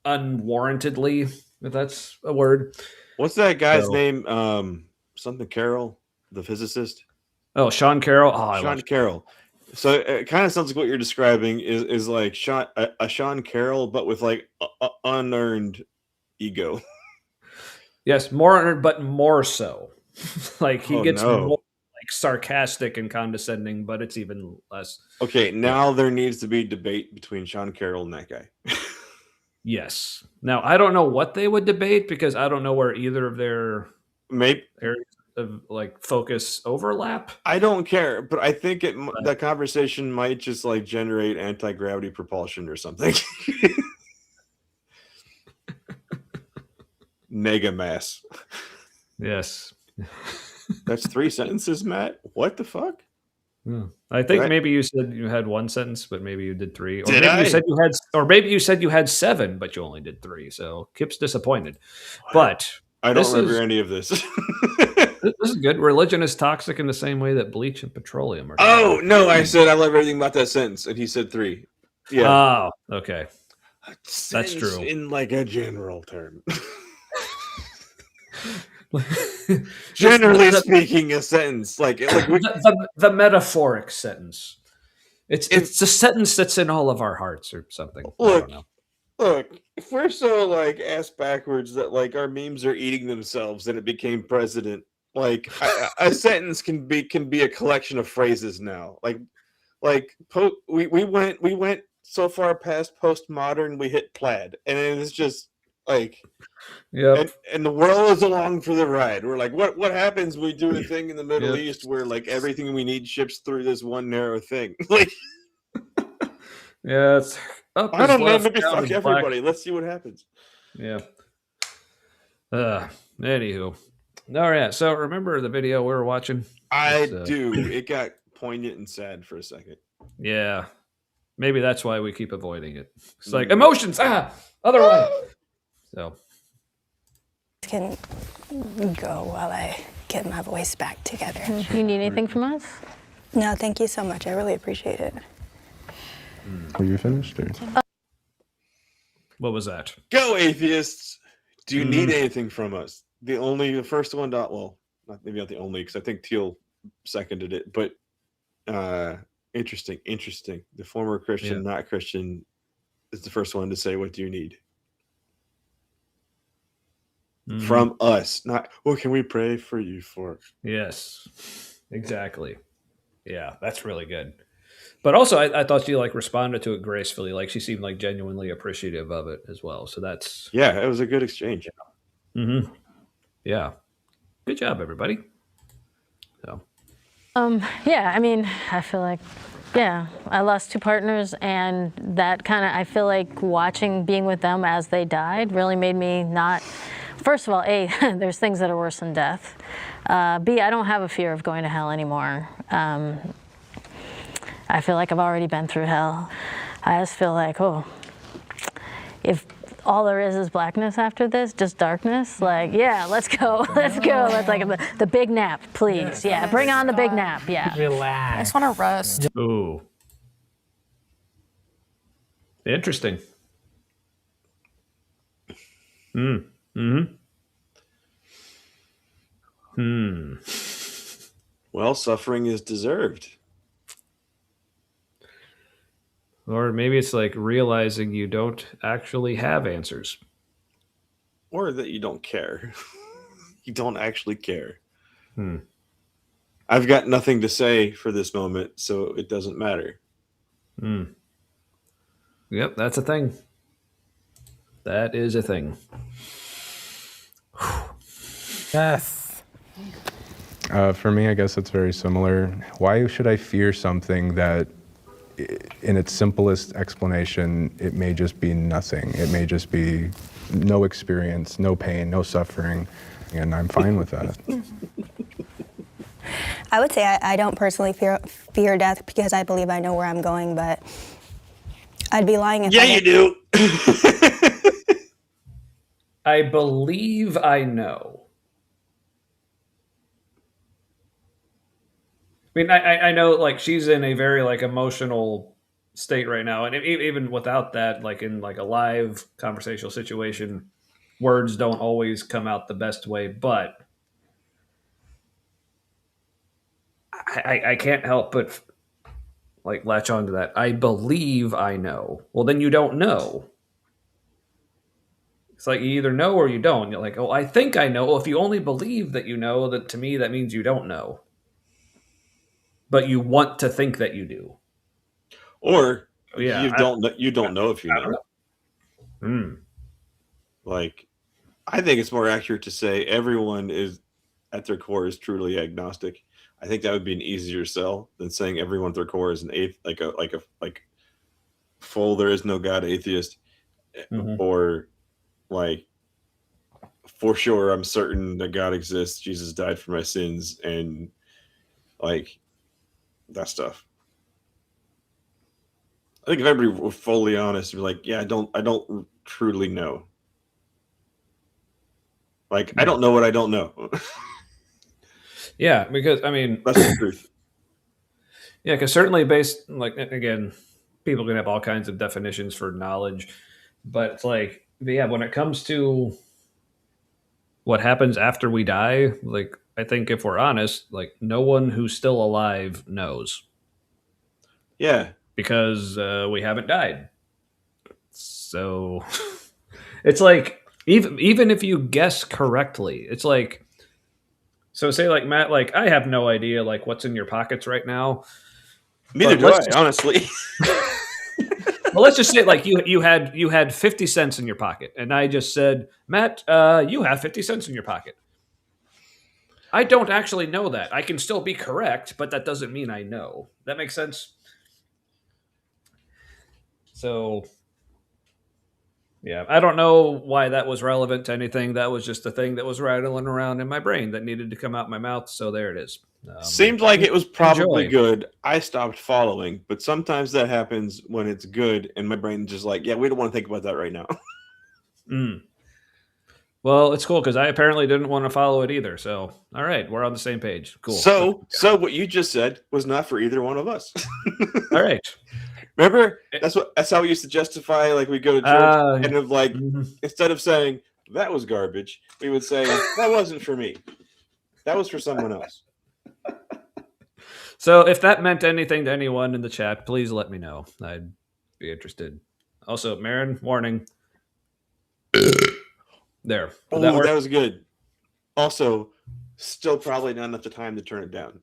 unwarrantedly, if that's a word. What's that guy's name? Something Carroll, the physicist. Oh, Sean Carroll. Oh, Sean Carroll. So it kind of sounds like what you're describing is like Sean Carroll, but with like unearned ego. Yes, more unearned, but more so. Like he gets more like sarcastic and condescending, but it's even less. Okay, now there needs to be debate between Sean Carroll and that guy. Yes. Now I don't know what they would debate because I don't know where either of their areas of like focus overlap. I don't care, but I think that conversation might just like generate anti-gravity propulsion or something. Mega mass. Yes. That's 3 sentences, Matt. What the fuck? Yeah. I think maybe you said you had 1 sentence, but maybe you did 3. Or Did maybe I? you said you had, or maybe you said you had 7, but you only did 3. So Kip's disappointed. But I don't this remember is any of this. this is good. Religion is toxic in the same way that bleach and petroleum are. Oh no! I said I love everything about that sentence, and he said 3. Yeah. Oh, okay. That's true. In like a general term. Generally speaking, a sentence like the metaphoric sentence. It's a sentence that's in all of our hearts or something. I don't know. Look, if we're so like ass backwards that like our memes are eating themselves and it became president, like a sentence can be a collection of phrases now. We went so far past postmodern, we hit plaid, and it's just like, yeah. And the world is along for the ride. We're like, what happens? We do a thing in the Middle East where like everything we need ships through this one narrow thing. Like, yeah, it's up. I don't know. Left, Maybe down fuck is everybody. black. Let's see what happens. Yeah. Anywho. All right. So remember the video we were watching? I do. It got poignant and sad for a second. Yeah. Maybe that's why we keep avoiding it. It's like emotions. Other way. So. Can go while I get my voice back together. You need anything from us? No, thank you so much. I really appreciate it. Are you finished? Or? What was that? Go atheists! Do you need anything from us? The first one. Well, maybe not the only, because I think Teal seconded it. But interesting. The former Christian, not Christian, is the first one to say, "What do you need?" From us, not what can we pray for you for? Yes, exactly. Yeah, that's really good. But also, I thought she like responded to it gracefully. Like she seemed like genuinely appreciative of it as well. So that's it was a good exchange. Mm-hmm. Yeah, good job, everybody. So, yeah, I mean, I feel like, I lost 2 partners, and that kind of, I feel like being with them as they died really made me not. First of all, A, there's things that are worse than death. B, I don't have a fear of going to hell anymore. I feel like I've already been through hell. I just feel like, if all there is blackness after this, just darkness, like, let's go. Let's like the big nap, please. Yeah, bring on the big nap. Yeah. Relax. I just want to rest. ooh, interesting. Well, suffering is deserved. Or maybe it's like realizing you don't actually have answers. Or that you don't care. You don't actually care. I've got nothing to say for this moment, so it doesn't matter. Yep, that's a thing. That is a thing. Yes. For me, I guess it's very similar. Why should I fear something that, in its simplest explanation, it may just be nothing? It may just be no experience, no pain, no suffering, and I'm fine with that. I would say I don't personally fear death because I believe I know where I'm going, but I'd be lying if I you do. I believe I know. I mean, I know like she's in a very like emotional state right now, and even without that, like in like a live conversational situation, words don't always come out the best way. But I can't help but like latch onto that. I believe I know. Well, then you don't know. It's like you either know or you don't. You're like, oh, I think I know. Well, if you only believe that you know, that to me that means you don't know. But you want to think that you do. Or you don't know if you know. Like, I think it's more accurate to say everyone is at their core is truly agnostic. I think that would be an easier sell than saying everyone at their core is an like full there is no God atheist, or like for sure, I'm certain that God exists. Jesus died for my sins, and like that stuff. I think if everybody were fully honest, be like, yeah, I don't truly know. Like, I don't know what I don't know. Yeah, because I mean, that's the truth. Yeah, because certainly based, like, again, people can have all kinds of definitions for knowledge, but it's like, yeah, when it comes to what happens after we die, like, I think if we're honest, like, no one who's still alive knows. Yeah. Because we haven't died. So it's like, even if you guess correctly, it's like, so say like Matt, like, I have no idea like what's in your pockets right now. Neither do I, honestly. Well, let's just say like you had 50 cents in your pocket, and I just said, Matt, you have 50 cents in your pocket. I don't actually know that. I can still be correct, but that doesn't mean I know. That makes sense? So, yeah, I don't know why that was relevant to anything. That was just a thing that was rattling around in my brain that needed to come out my mouth. So there it is. Seemed like it was probably enjoy. good. I stopped following, but sometimes that happens when it's good, and my brain just like, yeah, we don't want to think about that right now. Well, it's cool because I apparently didn't want to follow it either. So, all right, we're on the same page. Cool. So what you just said was not for either one of us. All right. Remember, that's how we used to justify, like, we go to church and of like instead of saying that was garbage, we would say that wasn't for me. That was for someone else. So if that meant anything to anyone in the chat, please let me know. I'd be interested. Also, Marin, warning. There. Oh, that was good. Also, still probably not enough time to turn it down.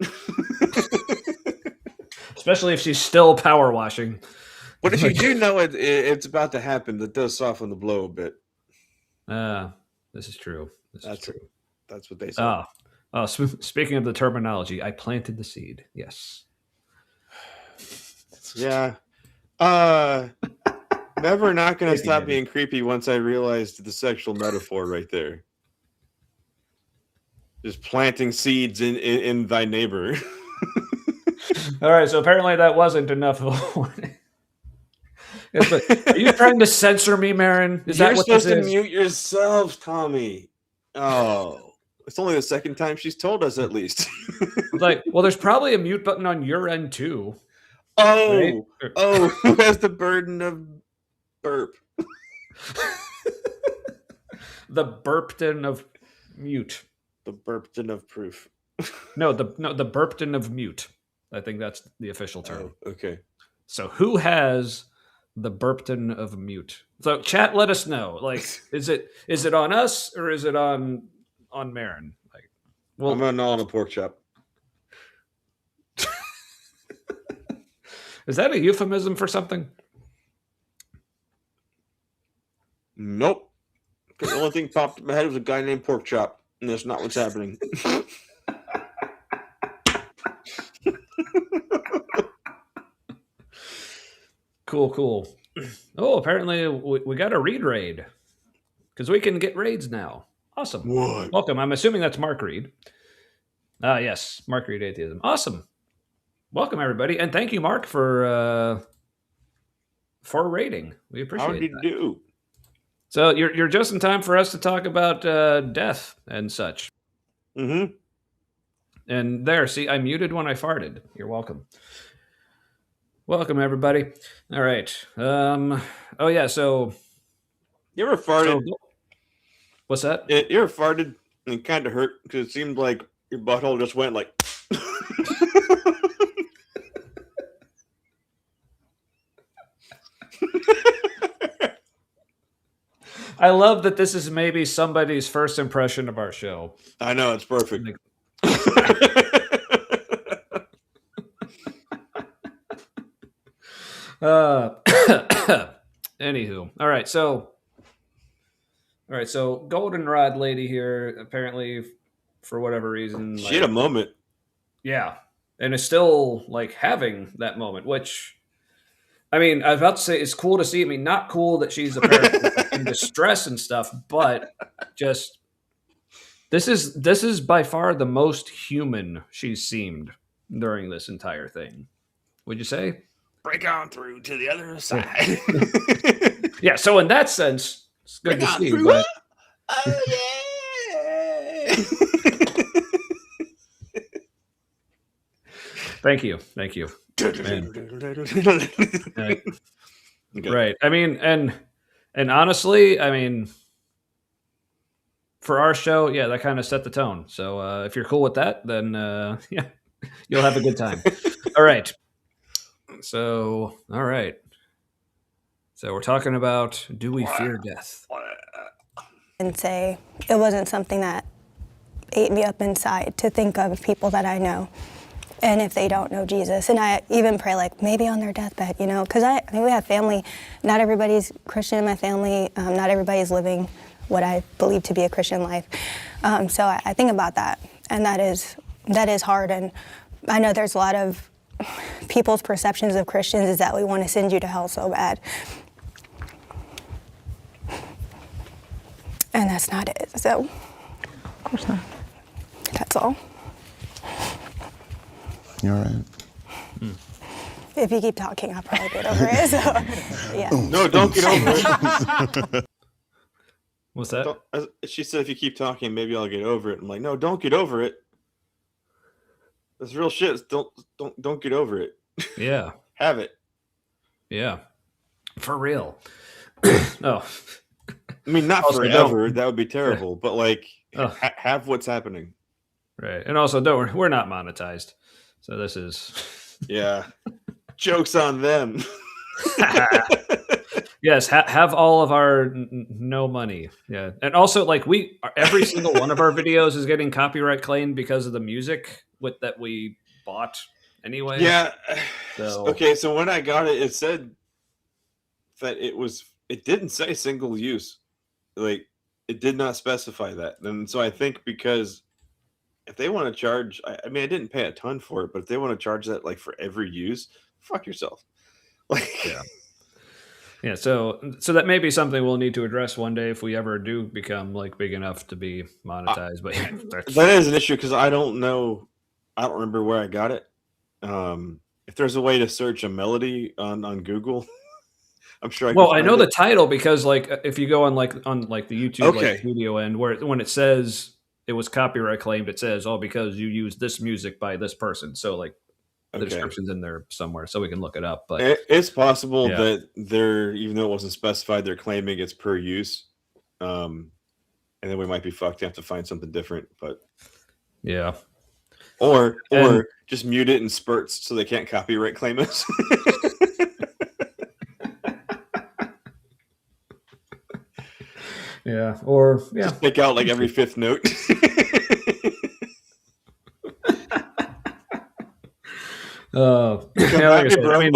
Especially if she's still power washing. But if you do know it's about to happen, that does soften the blow a bit. This is true. That's true. That's what they say. Speaking of the terminology, I planted the seed. Yes. Yeah. Never not going to stop being creepy once I realized the sexual metaphor right there. Just planting seeds in thy neighbor. All right, so apparently that wasn't enough of a warning. Are you trying to censor me, Marin? Is that what this is? You're supposed to mute yourself, Tommy. Oh, it's only the second time she's told us, at least. Like, well, there's probably a mute button on your end too. Oh, right? Who has the burden of burp? The burpton of mute. The burpton of proof. No, the burpton of mute. I think that's the official term. Oh, okay. So who has the burpton of mute? So chat, let us know. Like, is it on us or is it on Marin? Like, well, I'm on a pork chop. Is that a euphemism for something? Nope. The only thing popped in my head was a guy named Pork Chop, and that's not what's happening. Cool. Oh, apparently we got a read raid because we can get raids now. Awesome. What? Welcome. I'm assuming that's Mark Reed. Yes, Mark Reed Atheism. Awesome. Welcome everybody, and thank you, Mark, for raiding. We appreciate it. How did you do? So you're just in time for us to talk about death and such. Mm-hmm. And there, see, I muted when I farted. You're welcome. Welcome, everybody. All right. Oh, yeah, so... You ever farted? What's that? You ever farted and it kind of hurt because it seemed like your butthole just went like... I love that this is maybe somebody's first impression of our show. I know, it's perfect. Anywho, all right. So Goldenrod lady here apparently, for whatever reason, she had a moment. Yeah, and is still like having that moment, which, I mean, I was about to say it's cool to see. I mean, not cool that she's apparently in distress and stuff, but just This is by far the most human she's seemed during this entire thing. Would you say? Break on through to the other side. Yeah. So in that sense, it's good Break to on see. through. But Oh yeah. thank you. Man. Right. I mean, and honestly, I mean, for our show, yeah, that kind of set the tone. So if you're cool with that, then yeah, you'll have a good time. All right. So, all right. So we're talking about, do we fear death? And say it wasn't something that ate me up inside to think of people that I know and if they don't know Jesus. And I even pray, like, maybe on their deathbed, you know, because I mean, we have family. Not everybody's Christian in my family. Not everybody's living what I believe to be a Christian life. So I think about that, and that is hard. And I know there's a lot of people's perceptions of Christians is that we want to send you to hell so bad. And that's not it. So, Of course not. That's all. You're all right. If you keep talking, I'll probably get over it. So, yeah. No, don't get over it. What's that? She said, if you keep talking, maybe I'll get over it. I'm like, no, don't get over it. That's real shit. Don't get over it. Yeah. Have it. Yeah. For real. Oh. I mean, not Also, forever. don't- That would be terrible. But like, Ugh. have what's happening. Right. And also, don't we're not monetized. So this is Yeah. Joke's on them. yes, have all of our no money. Yeah. And also, like, every single one of our videos is getting copyright claimed because of the music that we bought anyway. Yeah. So Okay, so when I got it, it said that it didn't say single use. Like, it did not specify that. And so I think because if they want to charge, I mean, I didn't pay a ton for it, but if they want to charge that like for every use, fuck yourself. Like, yeah, so that may be something we'll need to address one day if we ever do become like big enough to be monetized. But yeah, that is an issue because I don't remember where I got it. If there's a way to search a melody on Google, I'm sure I can well, I find know it. the title because like if you go on the YouTube Okay. like video end when it says it was copyright claimed, it says because you use this music by this person. So like the Okay. description's in there somewhere, so we can look it up. But It's possible Yeah. that they're, even though it wasn't specified, they're claiming it's per use. And then we might be fucked. You have to find something different, but yeah, or And- just mute it in spurts so they can't copyright claim us. yeah, or yeah, Just pick out like every fifth note. yeah, like I said, I mean,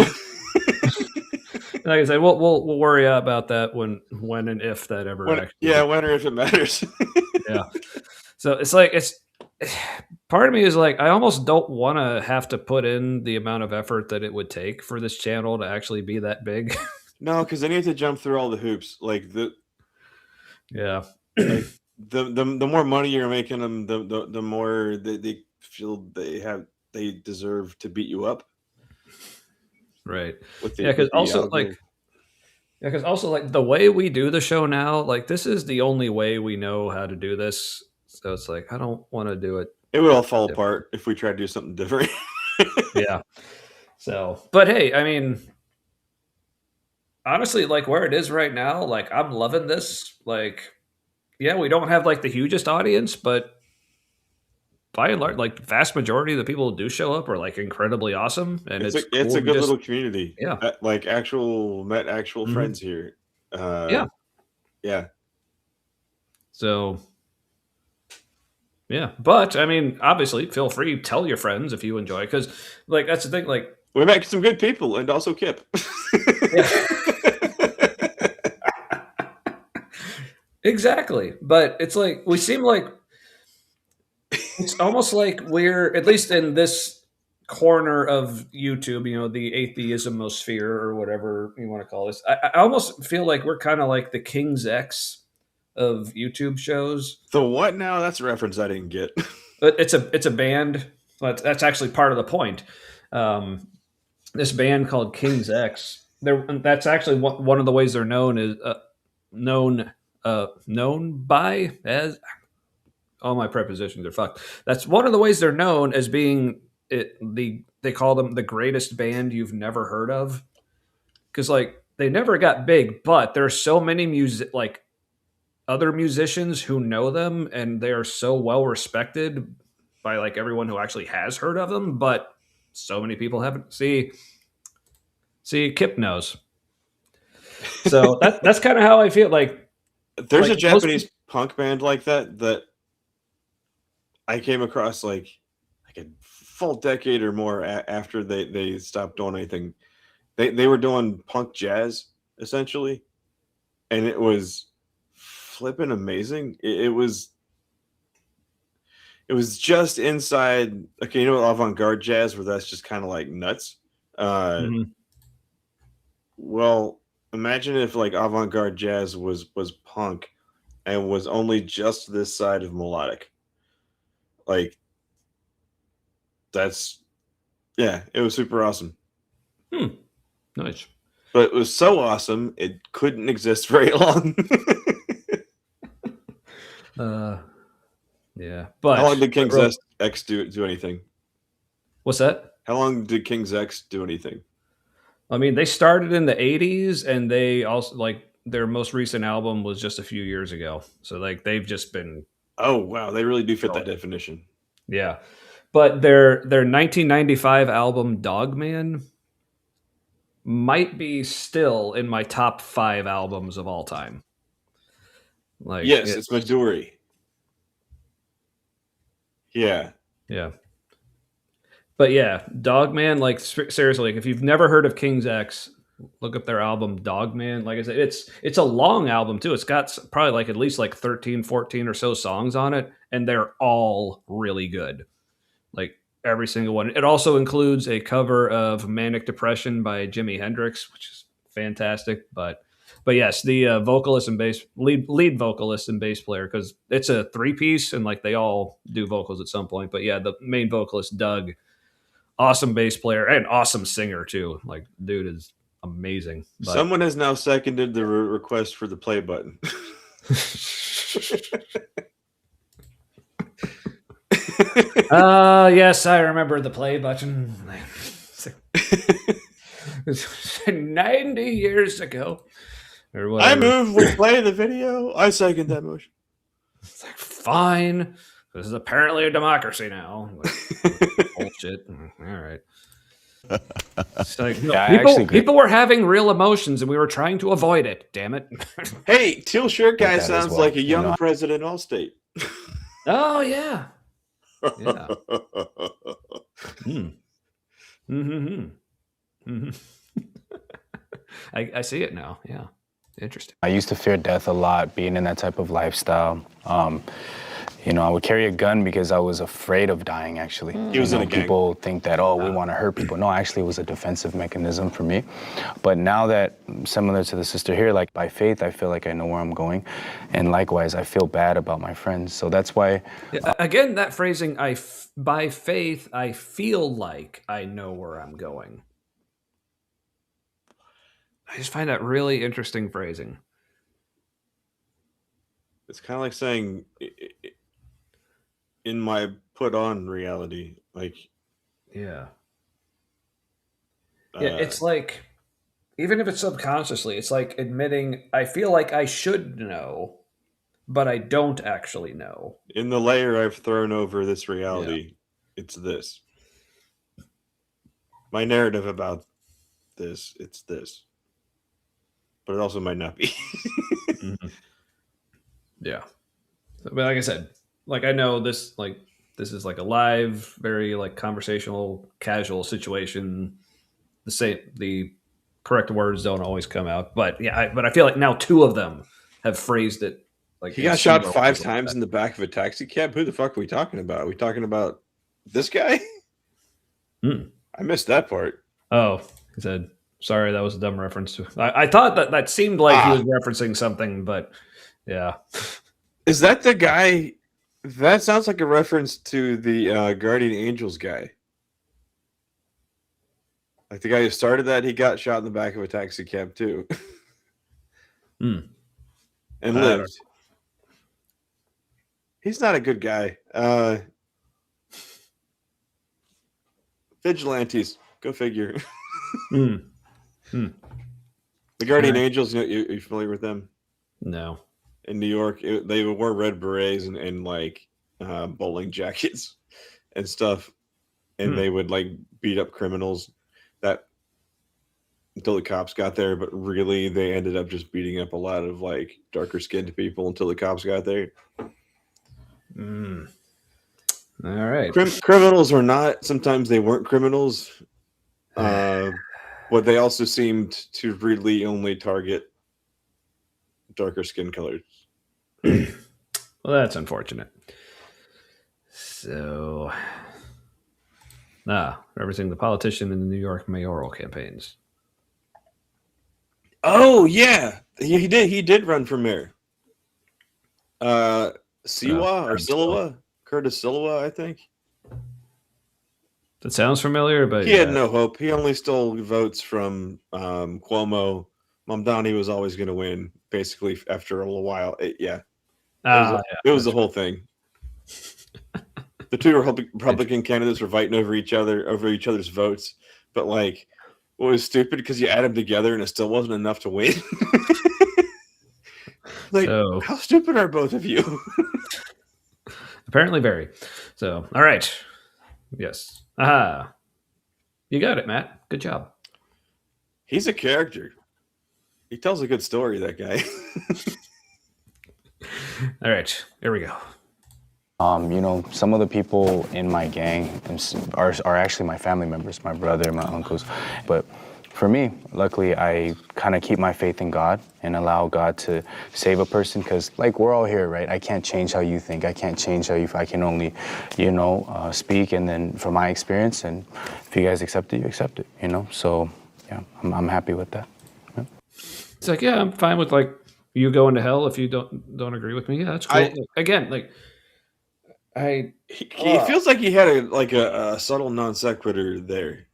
like I said, we'll worry about that when and if that ever actually. Yeah, when or if it matters. Yeah. So it's part of me is like I almost don't want to have to put in the amount of effort that it would take for this channel to actually be that big. No, because then you have to jump through all the hoops. Like Yeah. the more money you're making them, the more they feel they deserve to beat you up. Right. With the, Yeah, because with the also algorithm. like the way we do the show now, like this is the only way we know how to do this. So it's like I don't want to do it. It would all fall apart if we try to do something different. Yeah. So, but hey, I mean, honestly, like where it is right now, like I'm loving this. Like, yeah, we don't have like the hugest audience, but by and large, like vast majority of the people who do show up are like incredibly awesome, and It's it's a cool to good just- little community. Yeah. Like met actual Mhm. friends here. Yeah. Yeah. So, yeah, but I mean, obviously, feel free tell your friends if you enjoy, because like that's the thing. Like We met some good people and also Kip. exactly, but it's like we seem like it's almost like we're at least in this corner of YouTube, you know, the atheismosphere or whatever you want to call this. I almost feel like we're kind of like the King's X of YouTube shows. The what now? That's a reference I didn't get. But it's a band, but that's actually part of the point. This band called King's X. That's actually one of the ways they're known is known by as all my prepositions are fucked. That's one of the ways they're known as being they call them the greatest band you've never heard of, because like they never got big, but there's so many other musicians who know them, and they are so well respected by like everyone who actually has heard of them, but so many people haven't. See, Kip knows. So that's kind of how I feel. Like there's a Japanese punk band like that I came across like a full decade or more after they stopped doing anything. They were doing punk jazz essentially, and it was flipping amazing. It was just inside. Okay, you know, avant-garde jazz, where that's just kind of like nuts. Well, imagine if like avant-garde jazz was punk and was only just this side of melodic. Like it was super awesome. Nice. But it was so awesome it couldn't exist very long. Yeah. But how long did King's X do anything? What's that? How long did King's X do anything? I mean, they started in the 80s, and they also like their most recent album was just a few years ago. So like they've just been. Oh wow, they really do fit that definition. Yeah, but their 1995 album Dogman might be still in my top 5 albums of all time. Like yes, it's Midori. Yeah. But yeah, Dogman, like seriously, like if you've never heard of King's X, look up their album Dogman. Like I said, it's a long album too. It's got probably like at least like 13, 14 or so songs on it, and they're all really good. Like every single one. It also includes a cover of Manic Depression by Jimi Hendrix, which is fantastic. But yes, the vocalist and lead vocalist and bass player, because it's a 3-piece and like they all do vocals at some point. But yeah, the main vocalist Doug, awesome bass player and awesome singer too. Like dude is amazing. But someone has now seconded the request for the play button. Yes, I remember the play button. 90 years ago. Or whatever. I move, we play the video. I second that motion. It's like, fine. This is apparently a democracy now. Like, bullshit. All right. It's like, people were having real emotions and we were trying to avoid it. Damn it. Hey, teal shirt guy sounds like a young president Allstate. Oh, yeah. Yeah. I see it now. Yeah. Interesting. I used to fear death a lot, being in that type of lifestyle. I would carry a gun because I was afraid of dying, actually. He was in a gang. People think that, we want to hurt people. No, actually, it was a defensive mechanism for me. But now that, similar to the sister here, like by faith, I feel like I know where I'm going. And likewise, I feel bad about my friends. So that's why... Again, that phrasing, by faith, I feel like I know where I'm going. I just find that really interesting phrasing. It's kind of like saying, in my put on reality, like... Yeah. It's like, even if it's subconsciously, it's like admitting, I feel like I should know, but I don't actually know. In the layer I've thrown over this reality, it's this. My narrative about this, it's this. But it also might not be. Mm-hmm. Yeah. But like I said, like I know this is like a live, very like conversational, casual situation. The correct words don't always come out, but yeah, but I feel like now 2 of them have phrased it like he got shot 5 times in the back of a taxi cab. Who the fuck are we talking about? Are we talking about this guy? I missed that part. Oh, he said, sorry, that was a dumb reference. I thought that seemed like he was referencing something, but Yeah. Is that the guy? That sounds like a reference to the Guardian Angels guy. Like the guy who started that, he got shot in the back of a taxi cab too, Hmm. and lived. He's not a good guy. Vigilantes, go figure. Hmm. Hmm. The Guardian All right. Angels, you familiar with them? No. In New York, they wore red berets and like bowling jackets and stuff, and Hmm. they would like beat up criminals that until the cops got there, but really they ended up just beating up a lot of like darker skinned people until the cops got there. Hmm. All right. Criminals or not, sometimes they weren't criminals, but they also seemed to really only target darker skin colors. Well, that's unfortunate. So, referencing the politician in the New York mayoral campaigns. Oh yeah, he did. He did run for mayor. Siwa or Curtis Silva. Silawa, Curtis Silawa, I think. That sounds familiar, but He had no hope. He only stole votes from Cuomo. Mamdani was always going to win, basically. After a little while, it was the whole thing. The two Republican candidates were fighting over each other's votes. But like, what was stupid because you add them together and it still wasn't enough to win. Like, so, how stupid are both of you? apparently very. So, all right. Yes. Aha. You got it, Matt. Good job. He's a character. He tells a good story, that guy. All right. Here we go. Some of the people in my gang are actually my family members, my brother, my uncles. But for me, luckily, I kind of keep my faith in God and allow God to save a person because, like, we're all here, right? I can't change how you think. I can't change how you. I can only, speak. And then from my experience, and if you guys accept it, you accept it, So, yeah, I'm happy with that. Yeah. It's like, yeah, I'm fine with like you going to hell if you don't agree with me. Yeah, that's cool. Again, like He feels like he had a subtle non sequitur there.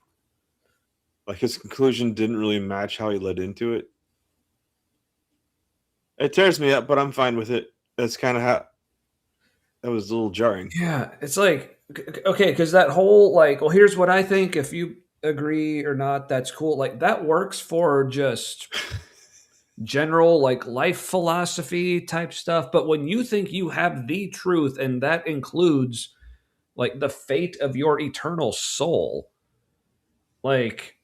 Like his conclusion didn't really match how he led into it. It tears me up, but I'm fine with it. That's kind of how. That was a little jarring. Yeah, it's like okay, because that whole like, well, here's what I think. If you agree or not, that's cool. Like that works for just general like life philosophy type stuff. But when you think you have the truth, and that includes like the fate of your eternal soul, like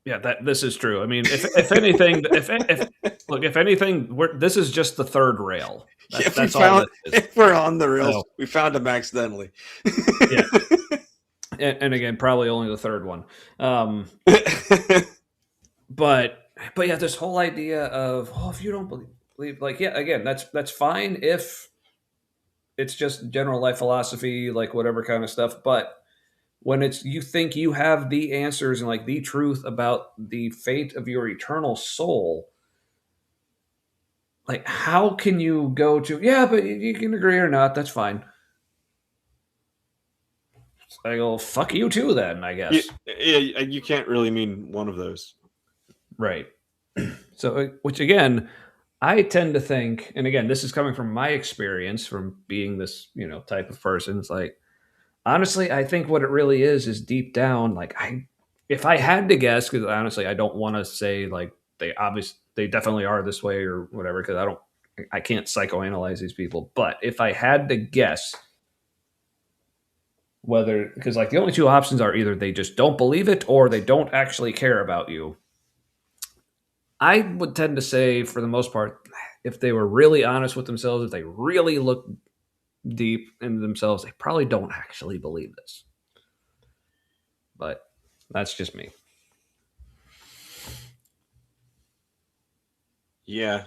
yeah, that this is true. I mean, if anything, if anything, this is just the third rail. That's all this is. If we're on the rails, we found them accidentally. Yeah. And again, probably only the third one. But yeah, this whole idea of if you don't believe, like, yeah, again, that's fine if it's just general life philosophy, like whatever kind of stuff. But when it's you think you have the answers and like the truth about the fate of your eternal soul, like how can you go to but you can agree or not, that's fine. I go, fuck you too then, I guess. You can't really mean one of those. Right. So, which again, I tend to think, and again, this is coming from my experience from being this, type of person. It's like, honestly, I think what it really is deep down, like if I had to guess, because honestly, I don't want to say like they definitely are this way or whatever, because I can't psychoanalyze these people. But if I had to guess because like the only two options are either they just don't believe it or they don't actually care about you. I would tend to say, for the most part, if they were really honest with themselves, if they really look deep into themselves, they probably don't actually believe this. But that's just me. Yeah.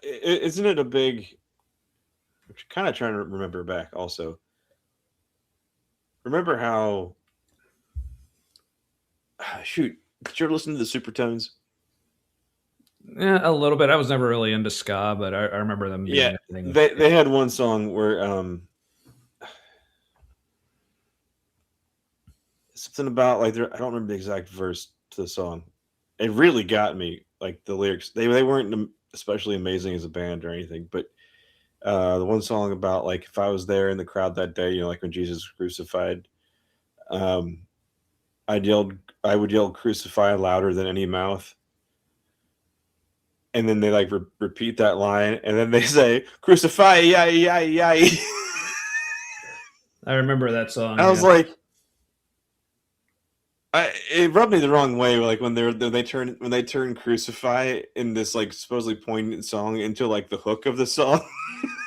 Isn't it a big... I'm kind of trying to remember back also. Remember how... Shoot, did you ever listen to the Supertones? Yeah, a little bit. I was never really into ska, but I remember them being Yeah, a thing. they had one song where something about like I don't remember the exact verse to the song. It really got me. Like the lyrics, they weren't especially amazing as a band or anything, but the one song about like if I was there in the crowd that day, like when Jesus was crucified, um, I would yell crucify louder than any mouth. And then they like repeat that line, and then they say crucify, yai, yai, yai. I remember that song. I was like, it rubbed me the wrong way. Like when they turn crucify in this like supposedly poignant song into like the hook of the song.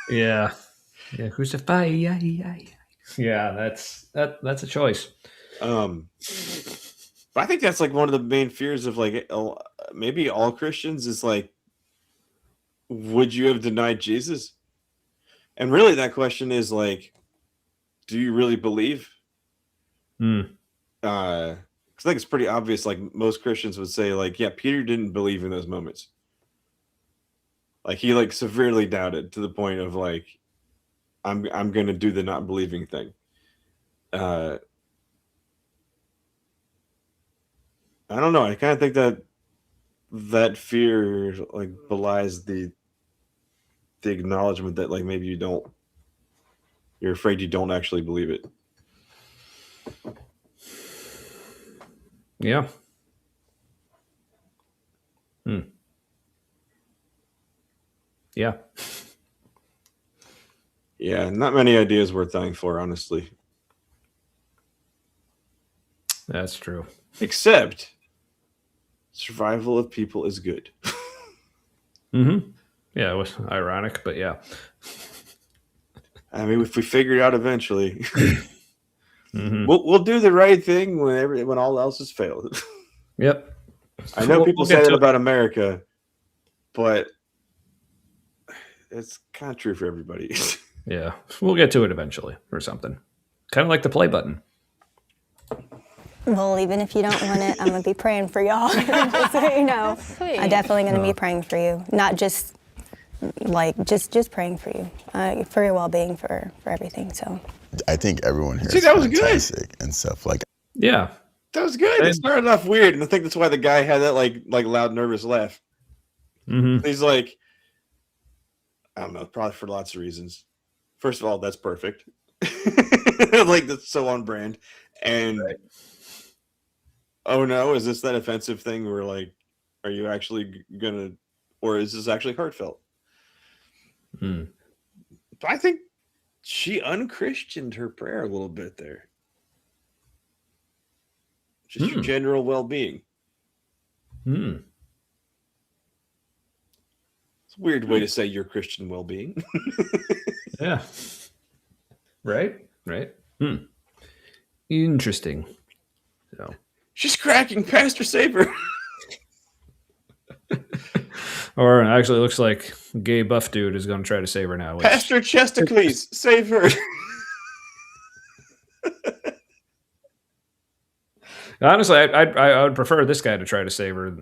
yeah, crucify, yeah. That's a choice. But I think that's like one of the main fears of like maybe all Christians is like, would you have denied Jesus? And really, that question is like, do you really believe? Because I think it's pretty obvious. Like most Christians would say, like, yeah, Peter didn't believe in those moments. Like he like severely doubted to the point of like, I'm going to do the not believing thing. I don't know. I kind of think that fear like belies the acknowledgement that like maybe you're afraid you don't actually believe it. Yeah. Yeah. Yeah, not many ideas worth dying for, honestly. That's true. Except survival of people is good. Yeah, it was ironic, but yeah. I mean, if we figure it out eventually, we'll do the right thing when all else has failed. Yep. I know people we'll say that it. about America, but it's kind of true for everybody. Yeah, we'll get to it eventually or something. Kind of like the play button. Well, even if you don't want it, I'm going to be praying for y'all. Just so you know. Sweet. I'm definitely going to be praying for you. Not just like, just praying for you, for your well-being, for everything. So I think everyone here See, is that was good. fantastic and stuff. Like, Yeah. That was good. It started off weird, and I think that's why the guy had that like loud, nervous laugh. He's like, I don't know, probably for lots of reasons. First of all, that's perfect. Like that's so on brand. And oh no, is this that offensive thing where like, are you actually gonna, or is this actually heartfelt? But I think she unchristianed her prayer a little bit there. Just your general well-being. It's a weird way to say your Christian well-being. Yeah. Right. Interesting. So she's cracking Pastor Saber. Or actually, it looks like gay buff dude is going to try to save her now. Pastor Chesticles, save her. Honestly, I would prefer this guy to try to save her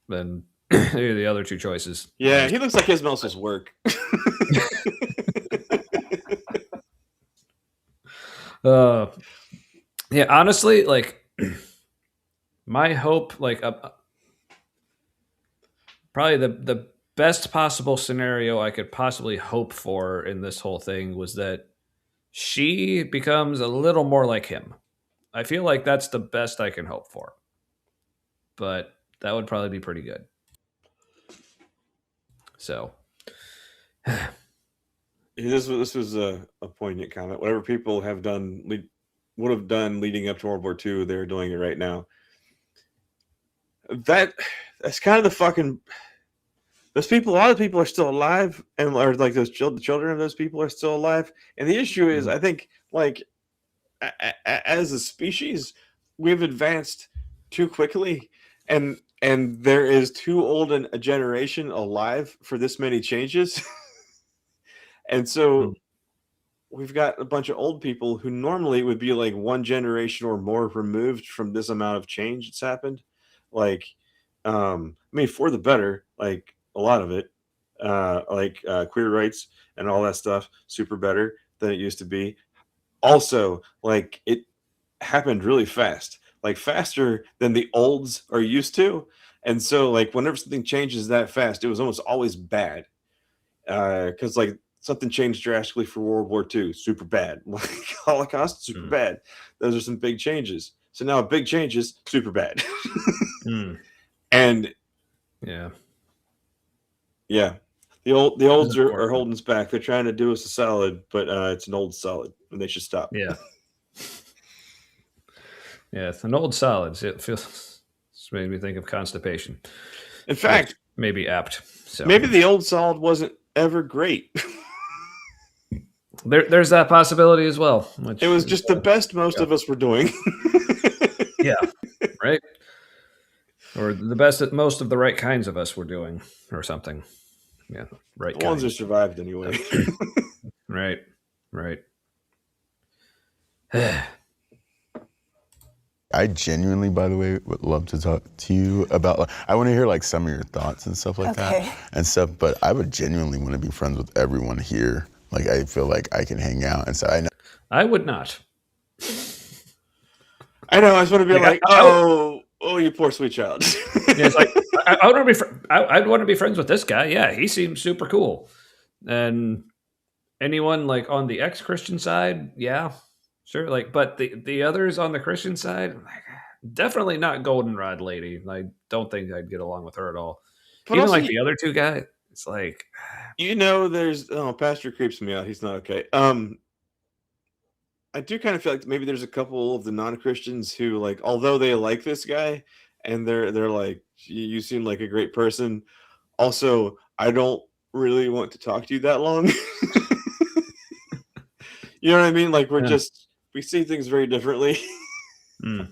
than the other two choices. Yeah, he looks like his muscles work. Yeah, honestly, like my hope, like probably the best possible scenario I could possibly hope for in this whole thing was that she becomes a little more like him. I feel like that's the best I can hope for. But that would probably be pretty good. So this was a poignant comment. Whatever people have done would have done leading up to World War II, they're doing it right now. That's kind of the fucking those people. A lot of people are still alive, and or like those children of those people are still alive. And the issue is, I think, like as a species, we've advanced too quickly, and there is too old a generation alive for this many changes. And so we've got a bunch of old people who normally would be like one generation or more removed from this amount of change that's happened. Like I mean, for the better, like a lot of it, queer rights and all that stuff, super better than it used to be. Also, like it happened really fast, like faster than the olds are used to. And so, like, whenever something changes that fast, it was almost always bad. Because like something changed drastically for World War II, super bad. Like Holocaust, super bad. Those are some big changes. So now big changes, super bad. And Yeah. yeah, the olds are holding us back. They're trying to do us a solid, but it's an old solid, and they should stop. Yeah. Yeah, it's an old solids. It feels it's made me think of constipation. In fact, maybe apt. So maybe the old solid wasn't ever great. there's that possibility as well. It was just the best most of us were doing. Yeah, right. Or the best that most of the right kinds of us were doing, or something. Yeah, right. The ones that survived anyway. Right, right. I genuinely, by the way, would love to talk to you about. Like, I want to hear like some of your thoughts and stuff like that and stuff. But I would genuinely want to be friends with everyone here. Like, I feel like I can hang out and so I know. I would not. I know. I just want to be like, oh, you poor sweet child. Yeah, it's like I want to be. I'd want to be friends with this guy. Yeah, he seems super cool. And anyone like on the ex-Christian side, yeah, sure. Like, but the others on the Christian side, like, definitely not Goldenrod lady. I don't think I'd get along with her at all. But even also, like the other two guys, it's like, there's Pastor creeps me out. He's not okay. I do kind of feel like maybe there's a couple of the non-Christians who, like, although they like this guy and they're like, you seem like a great person. Also, I don't really want to talk to you that long. You know what I mean? Like, we see things very differently. Maybe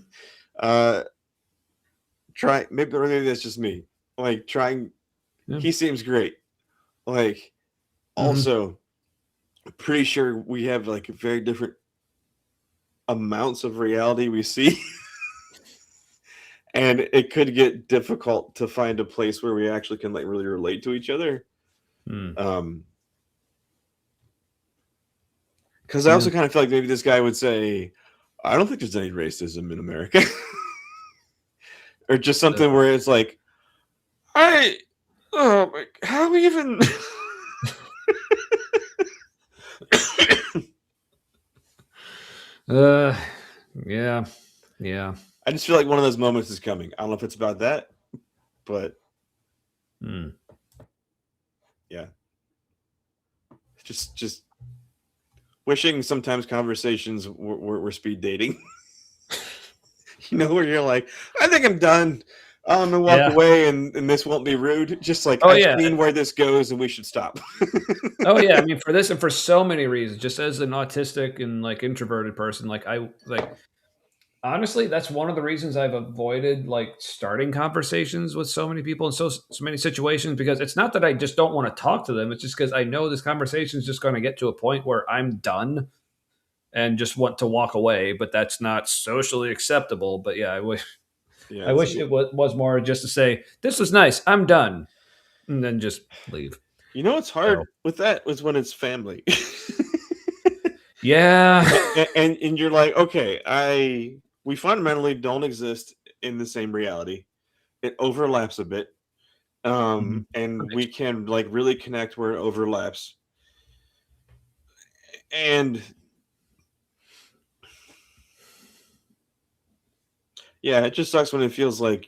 that's just me. Like, trying. Yeah. He seems great. Like, also, pretty sure we have like very different amounts of reality we see. And it could get difficult to find a place where we actually can like really relate to each other. Because I also kind of feel like maybe this guy would say, I don't think there's any racism in America. Or just something where it's like, how even... Yeah. I just feel like one of those moments is coming. I don't know if it's about that, but yeah. Just wishing sometimes conversations were speed dating. Where you're like, I think I'm done. I'm gonna walk away and this won't be rude. Just like, I've seen where this goes and we should stop. I mean, for this and for so many reasons, just as an autistic and like introverted person, like honestly, that's one of the reasons I've avoided like starting conversations with so many people in so many situations, because it's not that I just don't want to talk to them. It's just because I know this conversation is just going to get to a point where I'm done and just want to walk away, but that's not socially acceptable. But yeah, I wish it was more just to say, this was nice, I'm done, and then just leave. What's hard with that was when it's family. Yeah. And you're like, okay, we fundamentally don't exist in the same reality. It overlaps a bit. And we can like really connect where it overlaps. And yeah, it just sucks when it feels like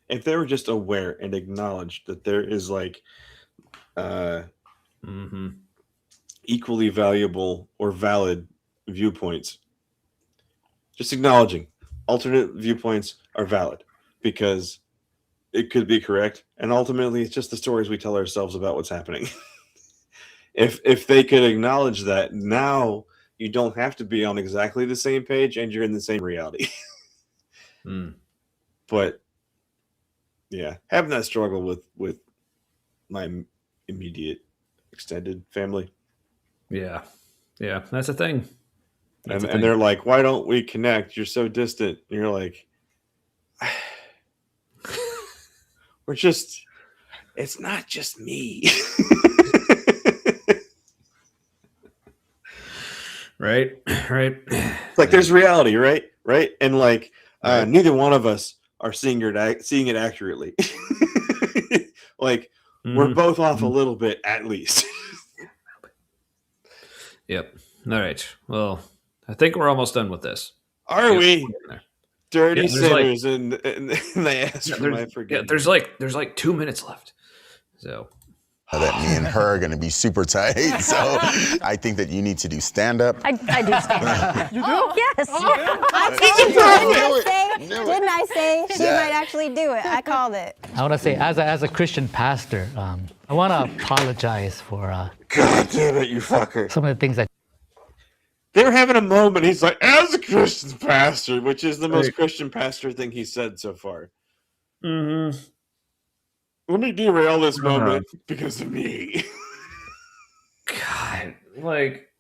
if they were just aware and acknowledged that there is like equally valuable or valid viewpoints, just acknowledging alternate viewpoints are valid because it could be correct, and ultimately it's just the stories we tell ourselves about what's happening. If they could acknowledge that, now you don't have to be on exactly the same page and you're in the same reality. But yeah, having that struggle with my immediate extended family. Yeah, that's a thing. And they're like, why don't we connect? You're so distant. And you're like, we're just, it's not just me. Right. It's like there's reality, right? And like Right. neither one of us are seeing it accurately. Like we're both off a little bit at least. Yep. All right. Well, I think we're almost done with this. Are we? Dirty Yeah, there's like- sinners, and they ask for my forgiveness. There's like 2 minutes left. So That me and her are going to be super tight. So I think that you need to do stand up. I do stand up. You do? Yes. Didn't I say she Yeah. might actually do it? I called it. I want to say, as a Christian pastor, I want to apologize for God damn it, you fucker. some of the things that. They were having a moment. He's like, as a Christian pastor, which is the most Christian pastor thing he said so far. Mm-hmm. Let me derail this moment because of me. God, like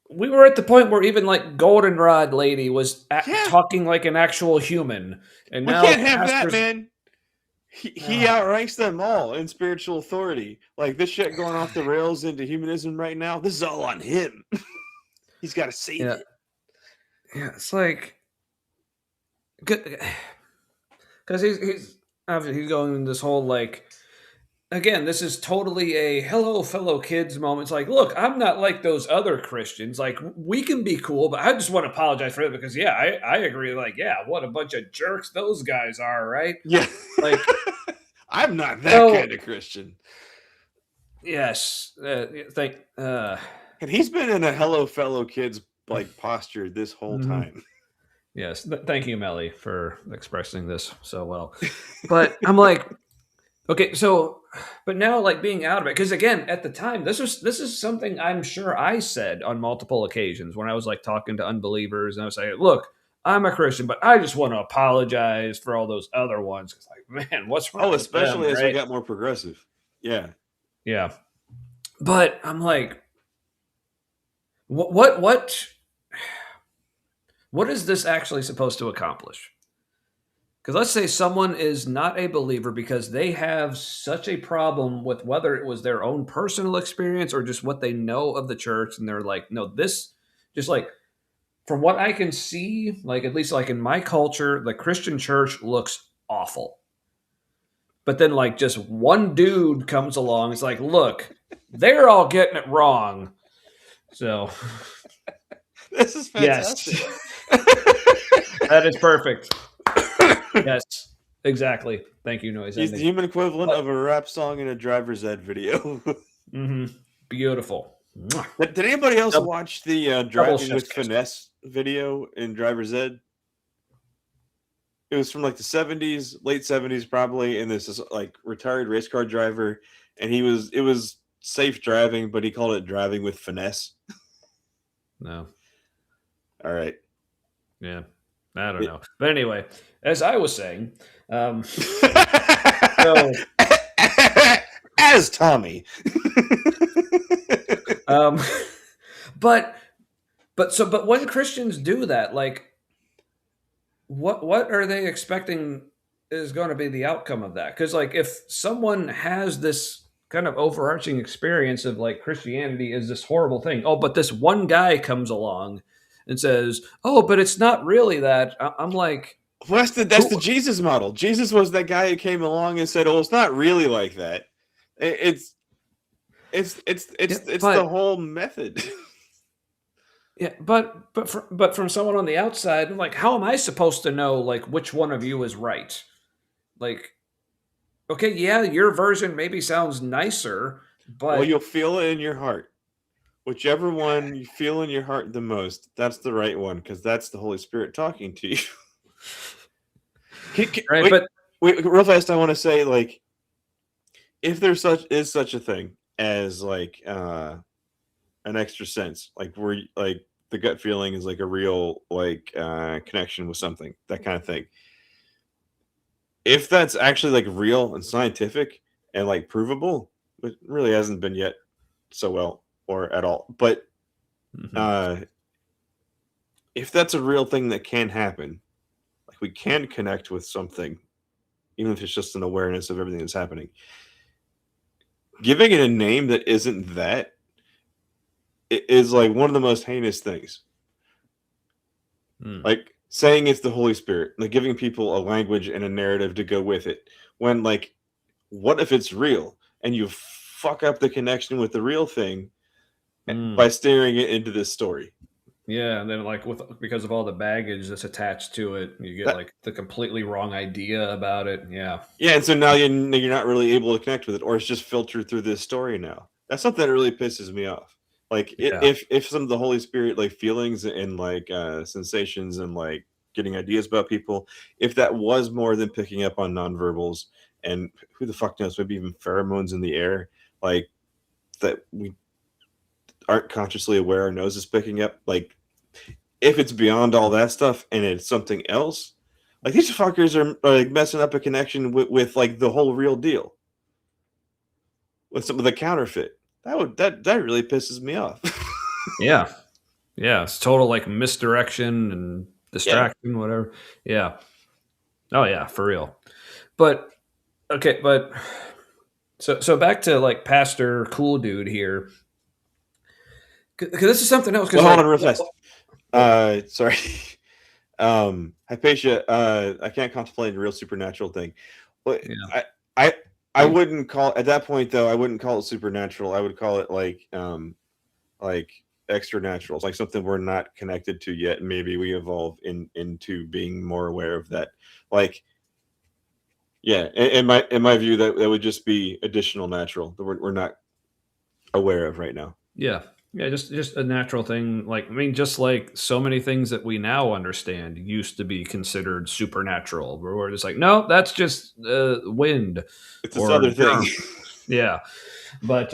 we were at the point where even like Goldenrod lady was talking like an actual human, and We now can't have that, pastors- man. He outranks them all in spiritual authority. Like this shit going off the rails into humanism right now. This is all on him. He's got to save it. Yeah, it's like good because he's obviously he's going in this whole like again, this is totally a hello fellow kids moment. It's like, look, I'm not like those other Christians. Like we can be cool, but I just want to apologize for it because yeah, I agree. Like, yeah, what a bunch of jerks those guys are, right? Yeah. Like I'm not that kind of Christian. Yes. And he's been in a hello fellow kids like posture this whole time. Yes. Thank you, Melly, for expressing this so well. But I'm like, okay, so, but now like being out of it, because again, at the time, this is something I'm sure I said on multiple occasions when I was like talking to unbelievers and I was saying, look, I'm a Christian, but I just want to apologize for all those other ones. It's like, man, what's wrong? Oh, with especially them, as right? we got more progressive. Yeah. Yeah. But I'm like, what is this actually supposed to accomplish? Because let's say someone is not a believer because they have such a problem with whether it was their own personal experience or just what they know of the church. And they're like, no, this just like, from what I can see, like at least like in my culture, the Christian church looks awful. But then like just one dude comes along. It's like, look, they're all getting it wrong. So this is fantastic. Yes. That is perfect. Yes, exactly. Thank you, Noise. He's the human equivalent of a rap song in a driver's ed video. Beautiful. Did anybody else watch the driving with chef's finesse video in driver's ed? It was from like the 70s, late 70s probably, and this is like retired race car driver, and it was safe driving, but he called it driving with finesse. No. All right. Yeah. I don't know. But anyway, as I was saying, so, as Tommy. but when Christians do that, like what are they expecting is going to be the outcome of that? Because like if someone has this kind of overarching experience of like Christianity is this horrible thing, oh, but this one guy comes along and says, oh, but it's not really that. I'm like, well, that's the Jesus model. Jesus was that guy who came along and said, oh, it's not really like that. It's the whole method. Yeah, but from someone on the outside, I'm like, how am I supposed to know like which one of you is right? Like, okay, yeah, your version maybe sounds nicer, but well, you'll feel it in your heart. Whichever one you feel in your heart the most, that's the right one, because that's the Holy Spirit talking to you. Right, wait, real fast, I want to say, like, if there's such a thing as like an extra sense, like where like the gut feeling is like a real like connection with something, that kind of thing. If that's actually like real and scientific and like provable, it really hasn't been yet if that's a real thing that can happen, like we can connect with something, even if it's just an awareness of everything that's happening. Giving it a name that isn't that is like one of the most heinous things. Like saying it's the Holy Spirit, like giving people a language and a narrative to go with it. When like, what if it's real and you fuck up the connection with the real thing by steering it into this story? Yeah, and then like because of all the baggage that's attached to it, you get like the completely wrong idea about it. Yeah. Yeah, and so now you're not really able to connect with it, or it's just filtered through this story now. That's something that really pisses me off. Like if some of the Holy Spirit like feelings and like sensations and like getting ideas about people, if that was more than picking up on nonverbals and who the fuck knows, maybe even pheromones in the air, like that we aren't consciously aware our nose is picking up, like if it's beyond all that stuff and it's something else, like these fuckers are like messing up a connection with like the whole real deal with some of the counterfeit. That really pisses me off. Yeah. Yeah. It's total like misdirection and distraction, whatever. Yeah. Oh yeah, for real. But okay, but so back to like Pastor Cool Dude here. Because this is something else. Well, hold on real fast. Sorry. Hypatia, I can't contemplate a real supernatural thing. But I wouldn't call at that point though, I wouldn't call it supernatural. I would call it like extra natural, like something we're not connected to yet, and maybe we evolve into being more aware of that. Like, yeah, in my view, that would just be additional natural that we're not aware of right now. Yeah. Yeah, just a natural thing. Like, I mean, just like so many things that we now understand used to be considered supernatural. Where we're just like, no, that's just wind. It's this other thing. Yeah, but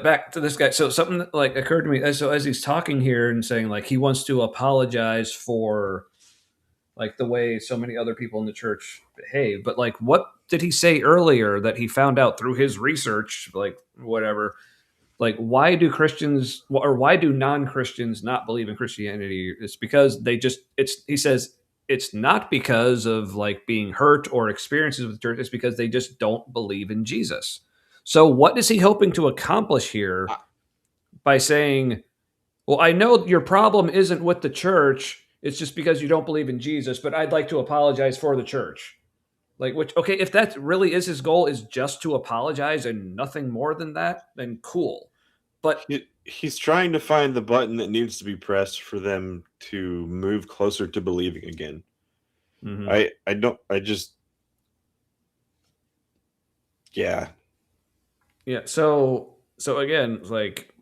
back to this guy. So something that, like occurred to me. So as he's talking here and saying like he wants to apologize for like the way so many other people in the church behave, but like what did he say earlier that he found out through his research, like whatever? Like, why do Christians or why do non-Christians not believe in Christianity? It's because he says it's not because of like being hurt or experiences with the church. It's because they just don't believe in Jesus. So what is he hoping to accomplish here by saying, well, I know your problem isn't with the church. It's just because you don't believe in Jesus, but I'd like to apologize for the church. Like, which, okay, if that really is his goal, is just to apologize and nothing more than that, then cool. But he's trying to find the button that needs to be pressed for them to move closer to believing again. Mm-hmm. Yeah. So again, like,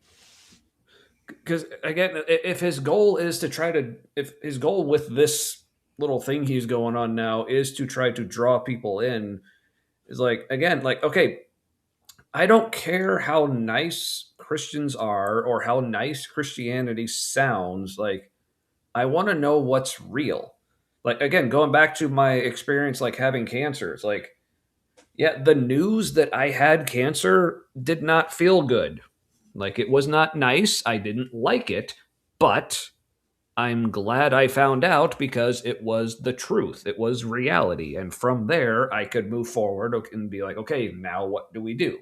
because again, if his goal with this little thing he's going on now is to try to draw people in, is like, again, like, okay, I don't care how nice Christians are or how nice Christianity sounds. Like, I want to know what's real. Like, again, going back to my experience, like having cancer, it's like, yeah, the news that I had cancer did not feel good. Like, it was not nice. I didn't like it, but I'm glad I found out because it was the truth. It was reality. And from there, I could move forward and be like, okay, now what do we do?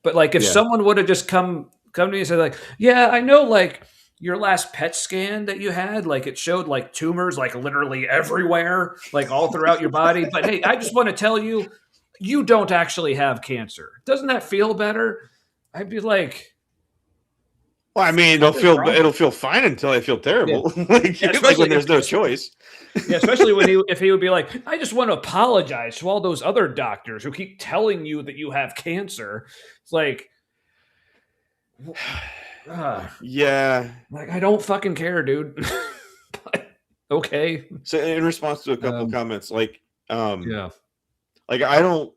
But like, if someone would have just come to me and said like, yeah, I know like your last PET scan that you had, like it showed like tumors like literally everywhere, like all throughout your body. But hey, I just want to tell you, you don't actually have cancer. Doesn't that feel better? I'd be like, well, I mean, it'll feel fine until I feel terrible. Yeah. like when there's no choice. Yeah, especially if he would be like, I just want to apologize to all those other doctors who keep telling you that you have cancer. It's like, yeah, like I don't fucking care, dude. But, okay. So in response to a couple of comments, like, yeah, like I don't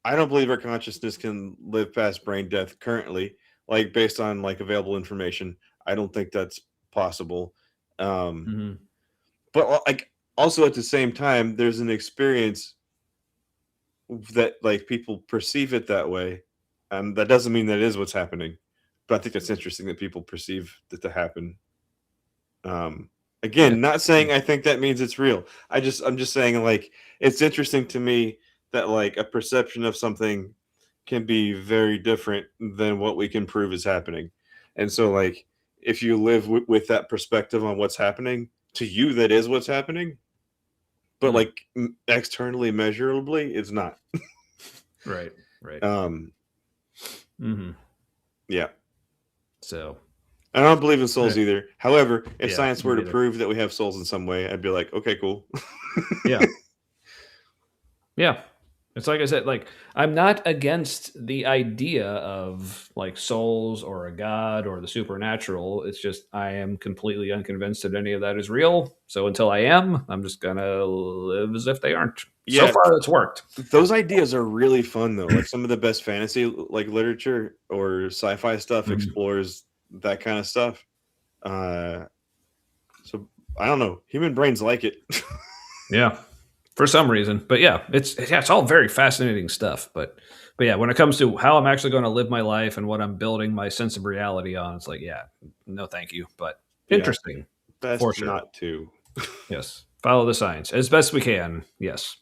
believe our consciousness can live past brain death currently. Like based on like available information, I don't think that's possible. But like also at the same time, there's an experience that like people perceive it that way, and that doesn't mean that is what's happening. But I think that's interesting that people perceive that to happen. Again, not saying I think that means it's real. I'm just saying, like, it's interesting to me that, like, a perception of something can be very different than what we can prove is happening. And so, like, if you live with that perspective on what's happening, to you that is what's happening, but like externally measurably it's not. Right. Yeah. So I don't believe in souls Right. either. However, if Yeah, science were me to neither. prove that we have souls in some way, I'd be like, okay, cool. Yeah. Yeah. It's like I said, like, I'm not against the idea of like souls or a god or the supernatural. It's just I am completely unconvinced that any of that is real. So until I am, I'm just gonna live as if they aren't. Yeah. So far, it's worked. Those ideas are really fun though. Like some of the best fantasy like literature or sci-fi stuff explores that kind of stuff. So I don't know. Human brains like it. Yeah, for some reason. But yeah, it's all very fascinating stuff. But yeah, when it comes to how I'm actually going to live my life and what I'm building my sense of reality on, it's like, yeah, no, thank you. But Yeah. interesting, Best for sure. not to. Yes, follow the science as best we can. Yes,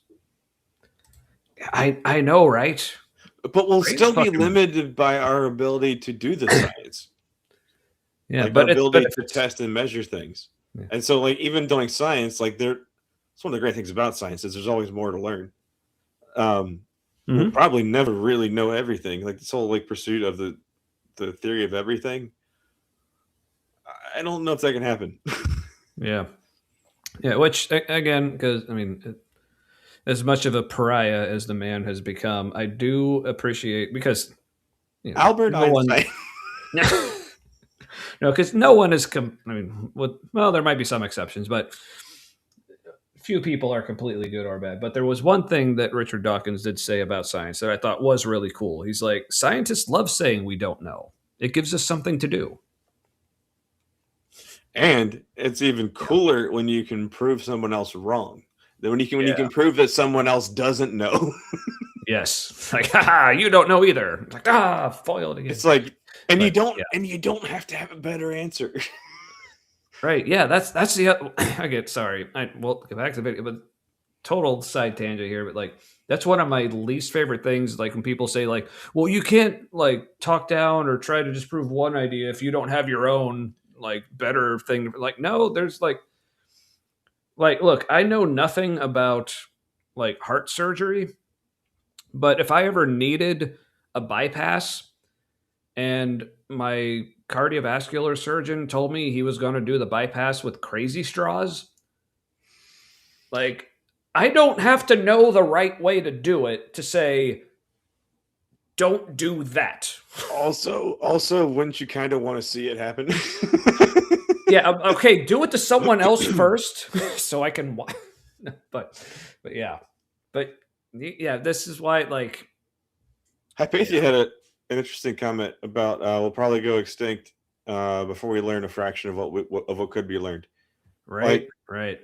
I know, right? But we'll Great still be fucking- limited by our ability to do the science. Yeah, like but our it's ability to benefits. test and measure things. Yeah. And so, like, even doing science, like, it's one of the great things about science is there's always more to learn. We'll probably never really know everything. Like this whole like pursuit of the theory of everything. I don't know if that can happen. Yeah. Which again, because I mean, as much of a pariah as the man has become, I do appreciate because Albert Einstein. No, because no one is. I mean, well, there might be some exceptions, but few people are completely good or bad. But there was one thing that Richard Dawkins did say about science that I thought was really cool. He's like, scientists love saying we don't know. It gives us something to do. And it's even cooler when you can prove someone else wrong. Then when you can prove that someone else doesn't know. Yes, like, haha, you don't know either. It's like, foiled again. It's like, and you don't, yeah. and you don't have to have a better answer. Right? Yeah, that's the. I get sorry. We'll get back to the video, but total side tangent here. But like, that's one of my least favorite things. Like when people say, like, well, you can't like talk down or try to disprove one idea if you don't have your own like better thing. Like, no, there's like, look, I know nothing about like heart surgery. But if I ever needed a bypass and my cardiovascular surgeon told me he was going to do the bypass with crazy straws, like, I don't have to know the right way to do it to say, don't do that. Also, wouldn't you kind of want to see it happen? Yeah, okay, do it to someone else first so I can but yeah. But yeah, this is why, like, Hypatia had an interesting comment about we'll probably go extinct before we learn a fraction of what could be learned. Right, like,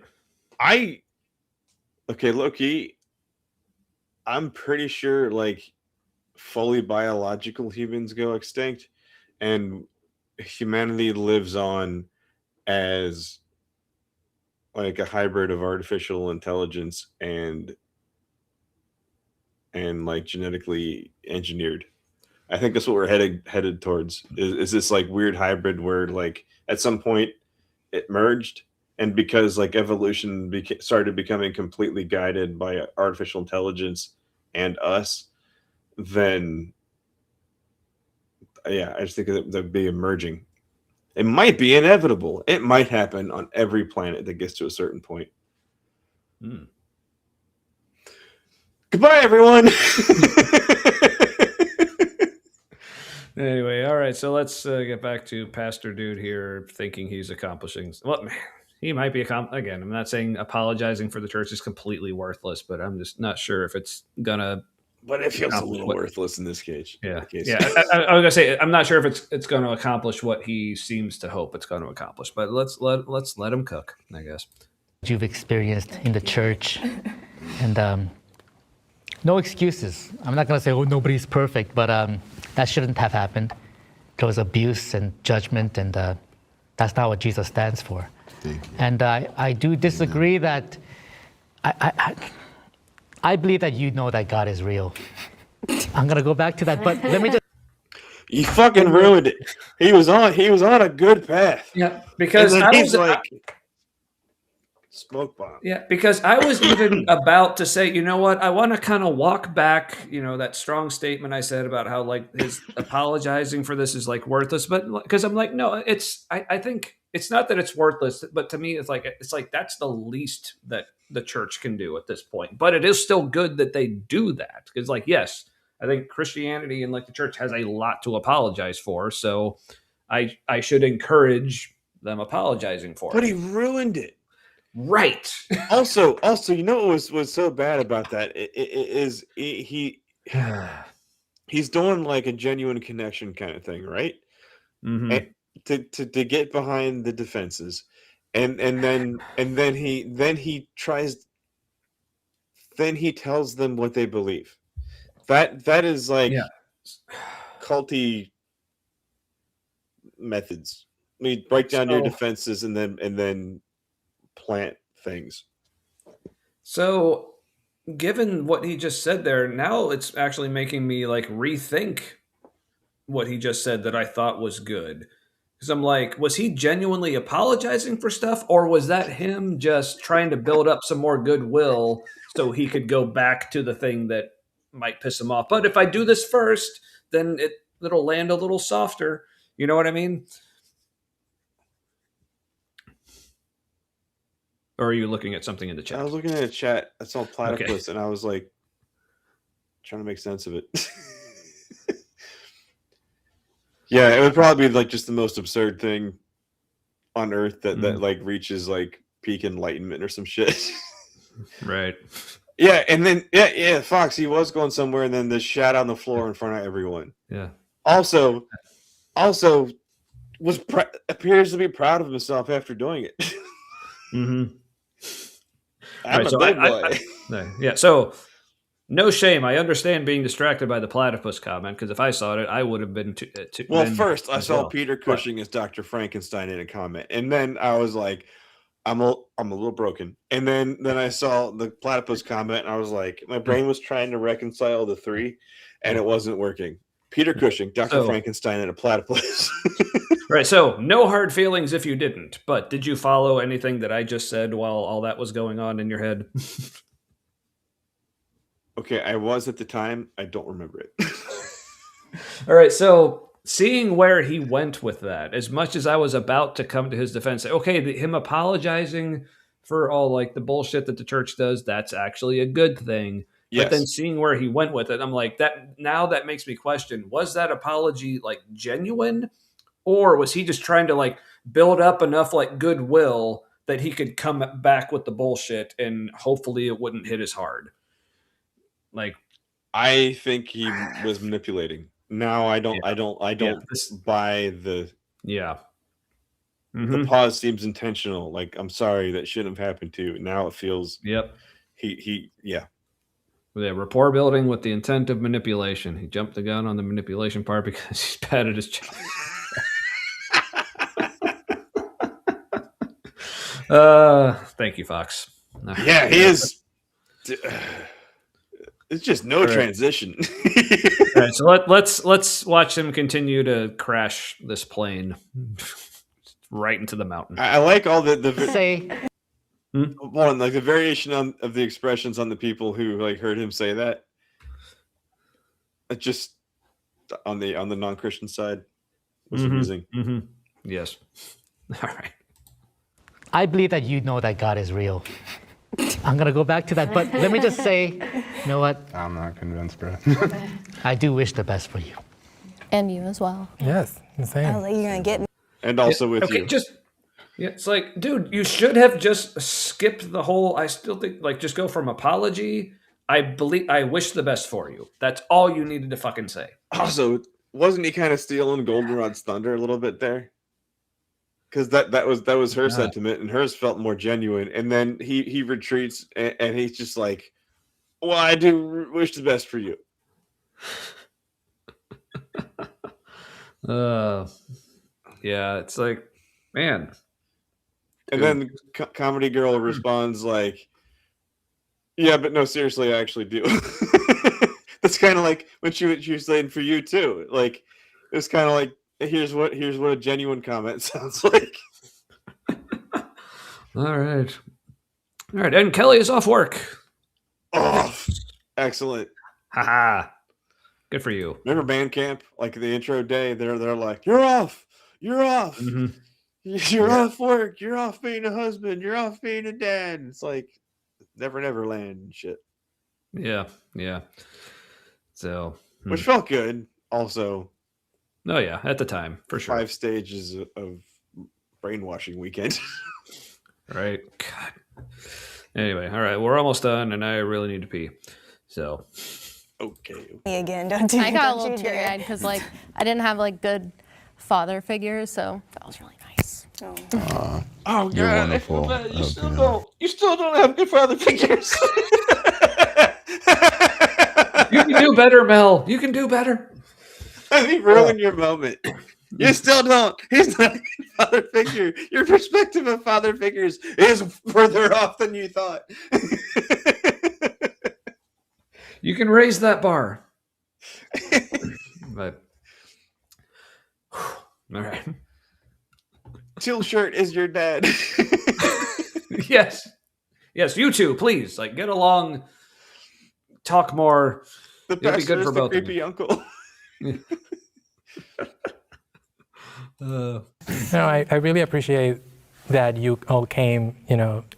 right. Okay, Loki, I'm pretty sure like fully biological humans go extinct and humanity lives on as like a hybrid of artificial intelligence and like genetically engineered. I think that's what we're headed towards. Is this like weird hybrid where like at some point it merged, and because like evolution started becoming completely guided by artificial intelligence and us, then yeah, I just think that that'd be emerging. It might be inevitable. It might happen on every planet that gets to a certain point. Goodbye, everyone. Anyway, all right. So let's get back to Pastor Dude here, thinking he's accomplishing. Well, he might be again. I'm not saying apologizing for the church is completely worthless, but I'm just not sure if it's gonna. But it feels a little worthless in this case. Yeah, yeah. I was gonna say I'm not sure if it's going to accomplish what he seems to hope it's going to accomplish. But let's let him cook, I guess. You've experienced in the church, and no excuses. I'm not gonna say, oh, nobody's perfect, but that shouldn't have happened. there was abuse and judgment, and that's not what Jesus stands for. And I do disagree that I believe that you know that God is real. I'm gonna go back to that, but let me just. You fucking ruined it. He was on a good path. Yeah, because and then I he's was like smoke bomb. Yeah, because I was even about to say, you know what? I want to kind of walk back, that strong statement I said about how like his apologizing for this is like worthless, but because I'm like, no, I think it's not that it's worthless, but to me, it's like that's the least that the church can do at this point. But it is still good that they do that because, like, yes, I think Christianity and like the church has a lot to apologize for, so I should encourage them apologizing for But it. he ruined it. Right. also, you know what was so bad about that he's doing like a genuine connection kind of thing, right? Mm-hmm. And to get behind the defenses, and then he tells them what they believe. That is like culty methods. I mean, break down your defenses and then plant things. So, given what he just said there, now it's actually making me like rethink what he just said that I thought was good. Because I'm like, was he genuinely apologizing for stuff, or was that him just trying to build up some more goodwill so he could go back to the thing that might piss him off? But if I do this first, then it'll land a little softer. You know what I mean? Or are you looking at something in the chat? I was looking at a chat. I saw platypus, and I was like, trying to make sense of it. Yeah, it would probably be like just the most absurd thing on Earth that like reaches like peak enlightenment or some shit. Right. Yeah, and then Fox, he was going somewhere, and then the shat on the floor in front of everyone. Yeah. Also appears to be proud of himself after doing it. Mm-hmm. I'm a big boy. Yeah, so no shame. I understand being distracted by the platypus comment because if I saw it, I would have been too. Well, first I saw Peter Cushing as Dr. Frankenstein in a comment, and then I was like, I'm a little broken. And then I saw the platypus comment, and I was like, my brain was trying to reconcile the three, and it wasn't working. Peter Cushing, Dr. Frankenstein, and a platypus. Right, so no hard feelings if you didn't, but did you follow anything that I just said while all that was going on in your head? Okay, I was at the time. I don't remember it. All right, so seeing where he went with that, as much as I was about to come to his defense, okay, him apologizing for all like the bullshit that the church does, that's actually a good thing. Yes. But then seeing where he went with it, I'm like, that makes me question, was that apology like genuine? Or was he just trying to like build up enough like goodwill that he could come back with the bullshit and hopefully it wouldn't hit as hard? Like, I think he was manipulating. Now I don't buy the the pause seems intentional. Like, I'm sorry, that shouldn't have happened to you. Now it feels he Yeah, rapport building with the intent of manipulation. He jumped the gun on the manipulation part because he's bad at his job. Thank you, Fox. Yeah, he is. It's just no transition. All right, so let's watch him continue to crash this plane right into the mountain. I like all the one like the variation of the expressions on the people who like heard him say that. Just on the non-Christian side was amusing. Mm-hmm. Yes. All right. I believe that you know that God is real. I'm going to go back to that, but let me just say, you know what? I'm not convinced, bro. I do wish the best for you. And you as well. Yes, the same. I don't think you're going to get me. And also with you. It's like, dude, you should have just skipped the whole, I still think, like, just go from apology, I wish the best for you. That's all you needed to fucking say. Also, wasn't he kind of stealing Goldenrod's thunder a little bit there? Because that was her sentiment, and hers felt more genuine. And then he retreats, and he's just like, "Well, I do wish the best for you." Yeah, it's like, man. And then Comedy Girl responds like, "Yeah, but no, seriously, I actually do." That's kind of like when she was saying for you too. Like it was kind of like, here's what a genuine comment sounds like. All right. And Kelly is off work. Oh, excellent. Haha. Good for you. Remember band camp? Like the intro day, they're like, "You're off. You're off. Mm-hmm. You're off work. You're off being a husband. You're off being a dad." It's like Never Land and shit. Yeah. So, which felt good. Also, oh yeah, at the time for sure. 5 stages of brainwashing weekend. Right. God. Anyway, all right, we're almost done, and I really need to pee. So. Okay. Me again, don't do. I got a don't little you dare. teary-eyed because like I didn't have like good father figures, so that was really nice. Oh You're God, wonderful. You still don't have good father figures. You can do better, Mel. You can do better. I mean, ruin your moment. You still don't. He's not a good father figure. Your perspective of father figures is further off than you thought. You can raise that bar. But all right. Teal shirt is your dad. Yes, you two, please, like get along, talk more. The It'll be good for the both creepy uncle. No, I really appreciate that you all came,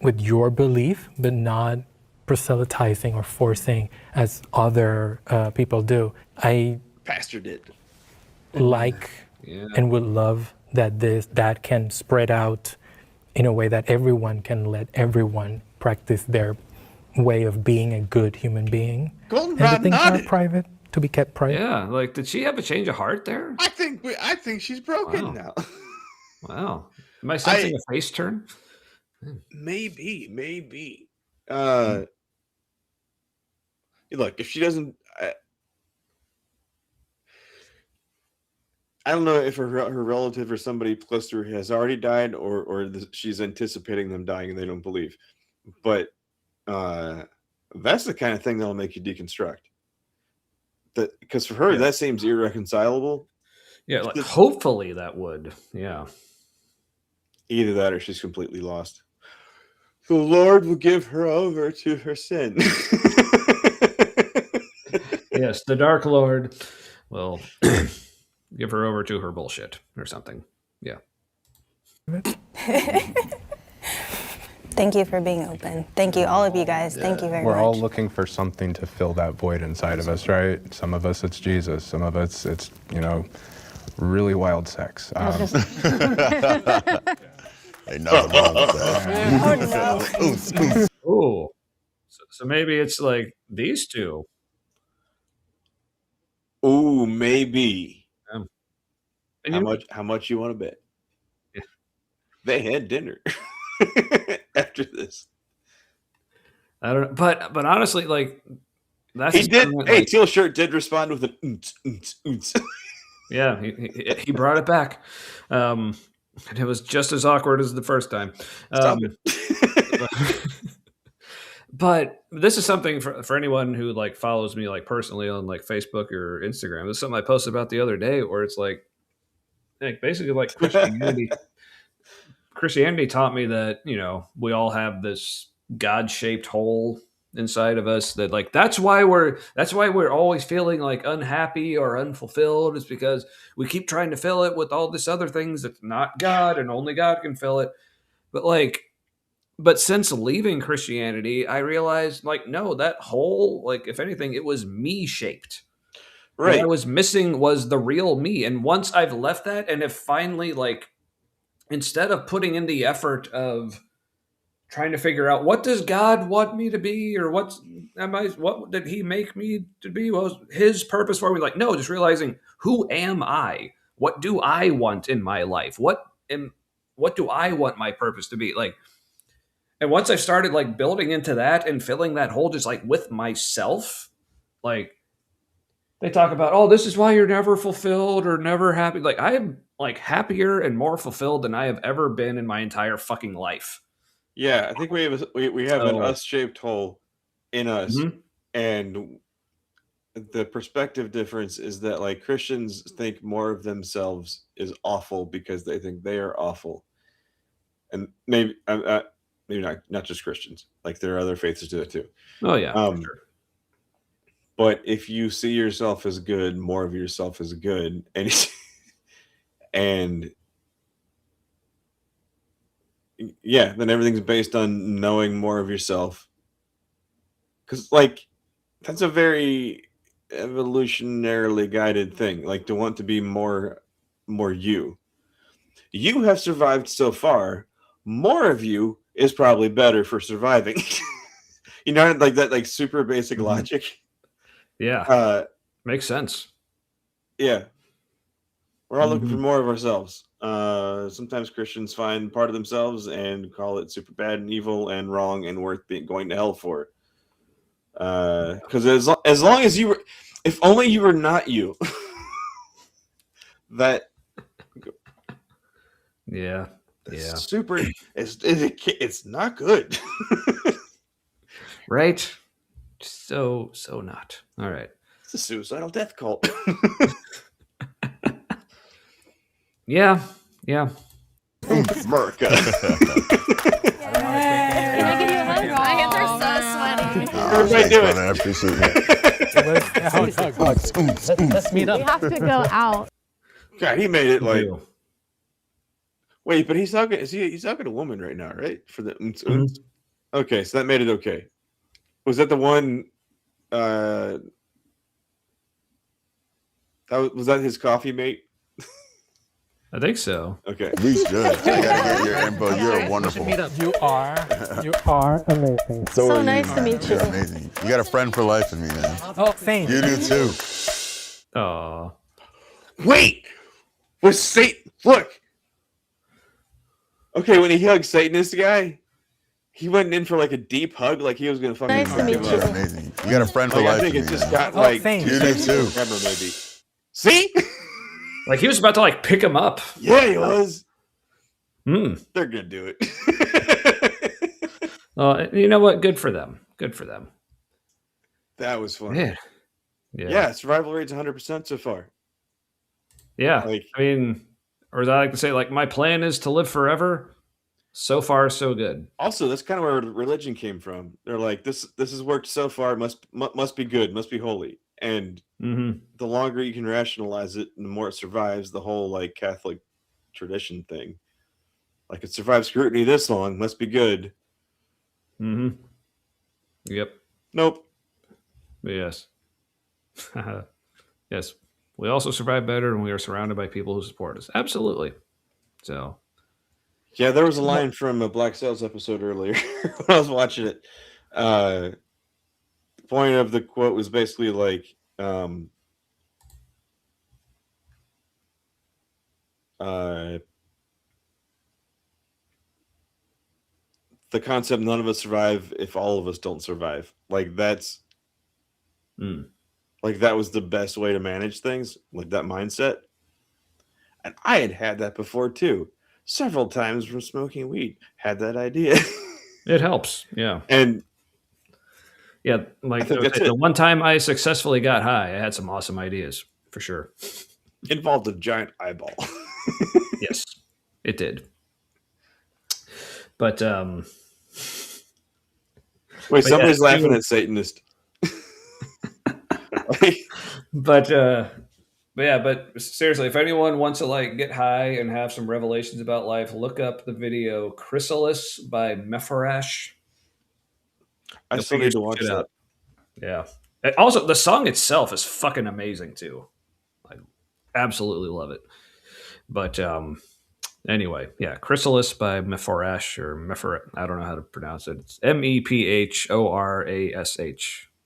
with your belief, but not proselytizing or forcing as other people do. I Pastor did. like and would love that that can spread out in a way that everyone can let everyone practice their way of being a good human being. Goldenrod and the things are nodded. private, to be kept private. Yeah, like did she have a change of heart there? I think she's broken now. Wow. Am I sensing a face turn? Maybe. Look, if she doesn't, I don't know if her relative or somebody close to her has already died, or she's anticipating them dying and they don't believe. But that's the kind of thing that'll make you deconstruct. That because for her that seems irreconcilable. Yeah, like hopefully that would. Yeah. Either that or she's completely lost. The Lord will give her over to her sin. Yes, the Dark Lord will give her over to her bullshit or something. Yeah. Thank you for being open. Thank you, all of you guys. Thank you very much. We're all looking for something to fill that void inside of us, right? Some of us it's Jesus. Some of us it's really wild sex. Ain't nothing wrong with that. Oh no. Oh, so maybe it's like these two. Ooh, maybe. And how much you want to bet? Yeah. They had dinner after this. I don't know, but honestly, like that's He did. like, Hey, Teal Shirt did respond with an yeah, he brought it back, and it was just as awkward as the first time. Stop it. But this is something for anyone who like follows me like personally on like Facebook or Instagram. This is something I posted about the other day where it's like basically like Christianity taught me that, we all have this God-shaped hole inside of us that like that's why we're always feeling like unhappy or unfulfilled, is because we keep trying to fill it with all this other things that's not God and only God can fill it. But since leaving Christianity, I realized like no, that hole, like if anything, it was me shaped. Right. What I was missing was the real me. And once I've left that and have finally like, instead of putting in the effort of trying to figure out what does God want me to be, or what did he make me to be? What was his purpose for me? Like, no, just realizing who am I? What do I want in my life? What do I want my purpose to be? Like, and once I started like building into that and filling that hole just like with myself, like they talk about, oh, this is why you're never fulfilled or never happy. Like I am like happier and more fulfilled than I have ever been in my entire fucking life. Yeah, I think we have an So- us-shaped hole in us, Mhm. and the perspective difference is that like Christians think more of themselves is awful because they think they are awful, and maybe maybe not just Christians. Like there are other faiths that do it too. Oh yeah, for Um, sure. But if you see yourself as good, more of yourself as good, and and yeah, then everything's based on knowing more of yourself. Because like that's a very evolutionarily guided thing. Like to want to be more you. You have survived so far. More of you is probably better for surviving. You know, like that, like super basic logic. Yeah, makes sense. Yeah, we're all looking for Mhm. more of ourselves. Sometimes Christians find part of themselves and call it super bad and evil and wrong and worth going to hell for. Because as long as you were, if only you were not you, that Yeah, super. It's not good. right. So not. All right. It's a suicidal death cult. Yeah. America. Ryan's are so sweaty. Everybody do it. I appreciate it. Let's meet up. We have to go out. God, he made it like. Deal. Wait, but he's talking. He's talking to a woman right now, right? For the Mhm. Okay, so that made it okay. Was that the one? That was that his coffee mate? I think so. Okay. We should. I gotta get your info. You're wonderful. Meet up. You are amazing. So are nice to meet you. You're amazing. You got a friend for life in me, man. Oh, same. You do too. Oh, Wait, was Satan? Look. Okay, when he hugged Satanist guy, he went in for like a deep hug, like he was gonna fucking Nice to fuck meet him you. up. You're amazing. You got a friend for Like, I life think in it me, just man. got like same. You do too. camera maybe. See? like he was about to like pick him up. Yeah, he was. Hmm. They're gonna do it. You know what? Good for them. Good for them. That was fun. Yeah. Yeah, survival rate's 100% so far. Yeah. Like- I mean, or as I like to say, like my plan is to live forever. So far, so good. Also, that's kind of where religion came from. They're like, this has worked so far, must be good, must be holy. And Mm-hmm. the longer you can rationalize it, the more it survives the whole like Catholic tradition thing. Like it survived scrutiny this long, must be good. Mm-hmm. Yep. Nope. Yes. Yes. We also survive better when we are surrounded by people who support us. Absolutely. So. Yeah, there was a line from a Black Sails episode earlier when I was watching it. The point of the quote was basically like, the concept none of us survive if all of us don't survive. Like that's like that was the best way to manage things, like that mindset. And I had that before too. Several times from smoking weed. Had that idea. It helps. Yeah. And yeah, like I think that's the it. one time I successfully got high, I had some awesome ideas for sure. Involved a giant eyeball. Yes, it did. But Wait, somebody's yeah, laughing at Satanist. but yeah, but seriously, if anyone wants to like get high and have some revelations about life, look up the video "Chrysalis" by Mepharash. I still need to watch that. Yeah. And also, the song itself is fucking amazing too. I absolutely love it. But anyway, yeah, Chrysalis by Mepharash or I don't know how to pronounce it. It's Mephorash.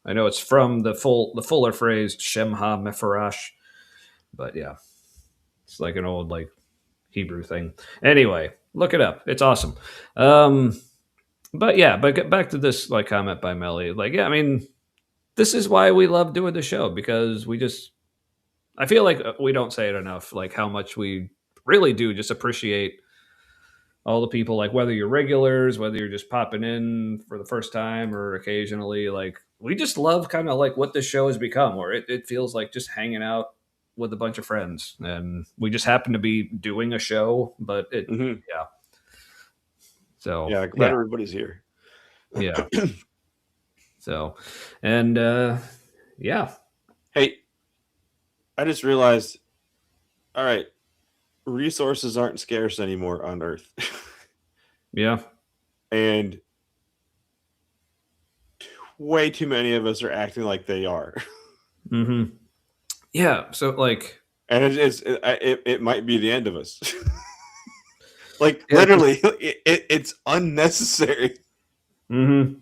I know it's from the fuller phrase Shemha Mepharash, but yeah, it's like an old like Hebrew thing. Anyway, look it up. It's awesome. But yeah, but get back to this like comment by Melly. Like, yeah, I mean, this is why we love doing the show, because I feel like we don't say it enough, like how much we really do just appreciate all the people, like whether you're regulars, whether you're just popping in for the first time or occasionally, like we just love kind of like what this show has become, where it feels like just hanging out with a bunch of friends, and we just happen to be doing a show, but yeah. So Yeah, glad everybody's here. Yeah. So, and yeah. Hey, I just realized, all right, resources aren't scarce anymore on Earth. Yeah. And way too many of us are acting like they are. Mm-hmm. Yeah. So like, and it might be the end of us. Like literally, it's unnecessary. Mm-hmm.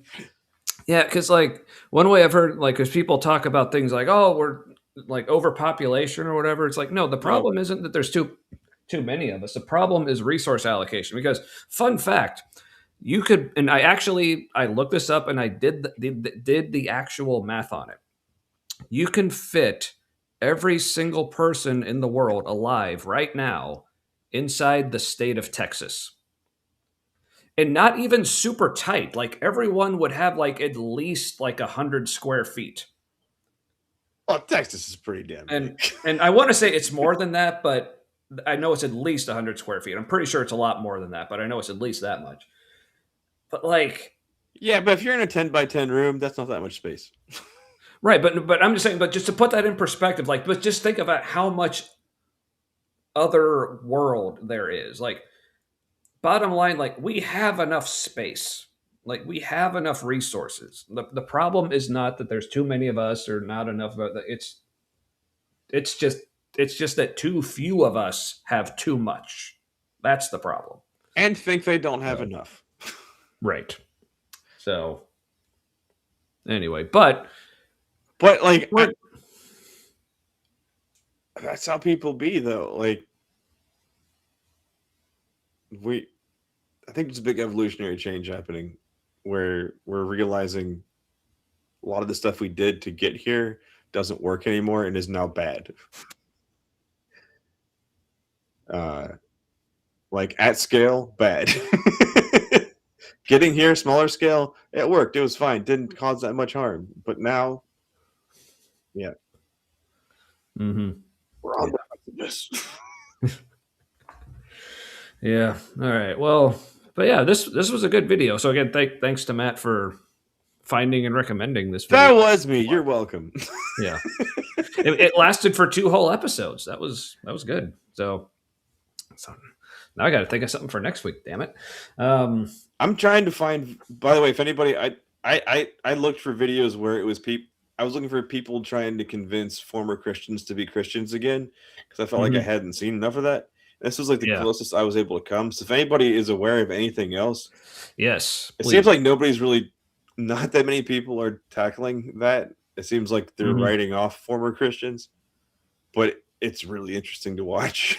Yeah, because like one way I've heard, like, because people talk about things like, oh, we're like overpopulation or whatever. It's like, no, the problem isn't that there's too many of us. The problem is resource allocation. Because fun fact, you could, and I looked this up and I did the actual math on it. You can fit every single person in the world alive right now inside the state of Texas. And not even super tight. Like everyone would have like at least like 100 square feet. Well, Texas is pretty damn big. And I want to say it's more than that, but I know it's at least 100 square feet. I'm pretty sure it's a lot more than that, but I know it's at least that much. But like, yeah, but if you're in a 10 by 10 room, that's not that much space. Right, but I'm just saying, but just to put that in perspective, like, but just think about how much other world there is. Like, bottom line, like, we have enough space. Like, we have enough resources. The problem is not that there's too many of us or not enough of it. It's just that too few of us have too much. That's the problem. And think they don't have enough. Right. So anyway, but like that's how people be though. Like I think there's a big evolutionary change happening where we're realizing a lot of the stuff we did to get here doesn't work anymore and is now bad. Like at scale, bad. Getting here, smaller scale, it worked. It was fine. Didn't cause that much harm. But now, yeah. Mm-hmm. We're on this. Yeah. All right. Well, but yeah, this was a good video. So again, thanks to Matt for finding and recommending this video. That was me. You're welcome. Yeah. It lasted for 2 whole episodes. That was good. So now I got to think of something for next week. Damn it. I'm trying to find. By the way, if anybody, I looked for videos where it was I was looking for people trying to convince former Christians to be Christians again because I felt like I hadn't seen enough of that. This was like the closest I was able to come. So if anybody is aware of anything else, yes, it seems like not that many people are tackling that. It seems like they're writing off former Christians, but it's really interesting to watch.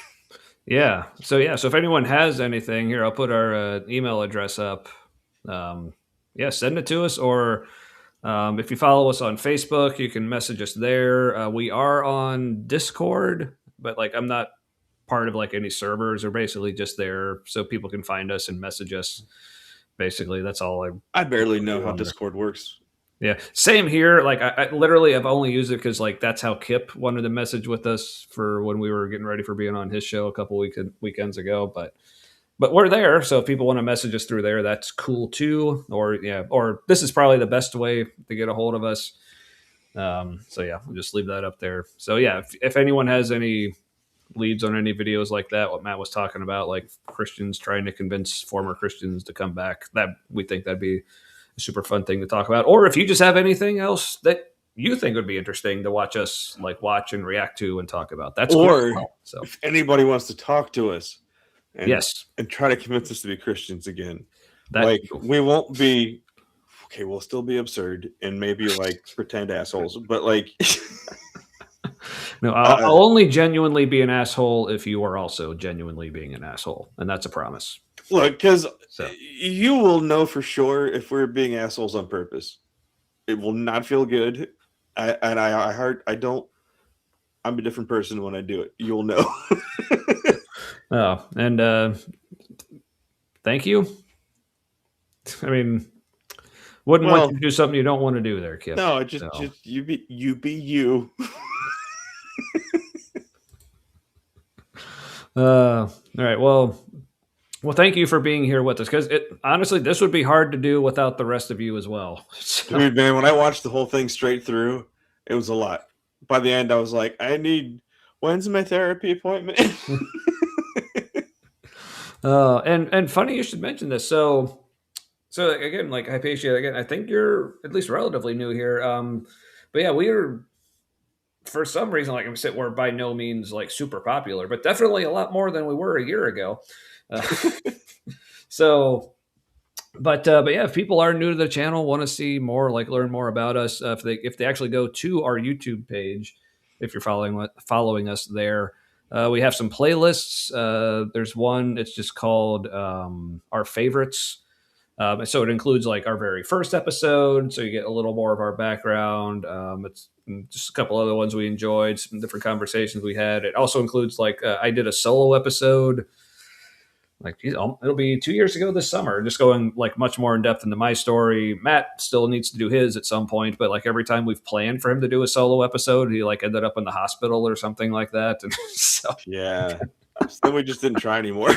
Yeah. So if anyone has anything here, I'll put our email address up. Send it to us, or if you follow us on Facebook, you can message us there. We are on Discord, but like I'm not part of like any servers, or basically just there so people can find us and message us. Basically, that's all I barely know how Discord works. Yeah, same here. Like I literally have only used it because like that's how Kip wanted to message with us for when we were getting ready for being on his show a couple weekends ago. But we're there, so if people want to message us through there, that's cool too. Or this is probably the best way to get a hold of us. So yeah, we'll just leave that up there. So yeah, if anyone has any leads on any videos like that, what Matt was talking about, like Christians trying to convince former Christians to come back, that we think that'd be a super fun thing to talk about. Or if you just have anything else that you think would be interesting to watch us watch and react to and talk about, that's or cool. So if anybody wants to talk to us and, yes, and try to convince us to be Christians again, cool. We won't be okay, we'll still be absurd and maybe pretend assholes, but no, I'll only genuinely be an asshole if you are also genuinely being an asshole, and that's a promise. Look, because you will know for sure if we're being assholes on purpose. It will not feel good. I don't. I'm a different person when I do it. You'll know. Oh, and thank you. I mean, wouldn't want you to do something you don't want to do there, Kip. No, just you be you. All right. Well, thank you for being here with us, because honestly, this would be hard to do without the rest of you as well. So, Dude, man, when I watched the whole thing straight through, it was a lot. By the end, I was like, when's my therapy appointment? and funny you should mention this. So again, like Hypatia, again, I think you're at least relatively new here. But yeah, we are, for some reason, like I said, we're by no means like super popular, but definitely a lot more than we were a year ago. So, but yeah, if people are new to the channel, want to see more, like learn more about us, if they actually go to our YouTube page, if you're following us there, we have some playlists. There's one, it's just called our favorites. So it includes like our very first episode, so you get a little more of our background. It's just a couple other ones we enjoyed, some different conversations we had. It also includes like I did a solo episode, like it'll be 2 years ago this summer, just going like much more in depth into my story. Matt still needs to do his at some point, but like every time we've planned for him to do a solo episode, he like ended up in the hospital or something like that. And so yeah, then we just didn't try anymore.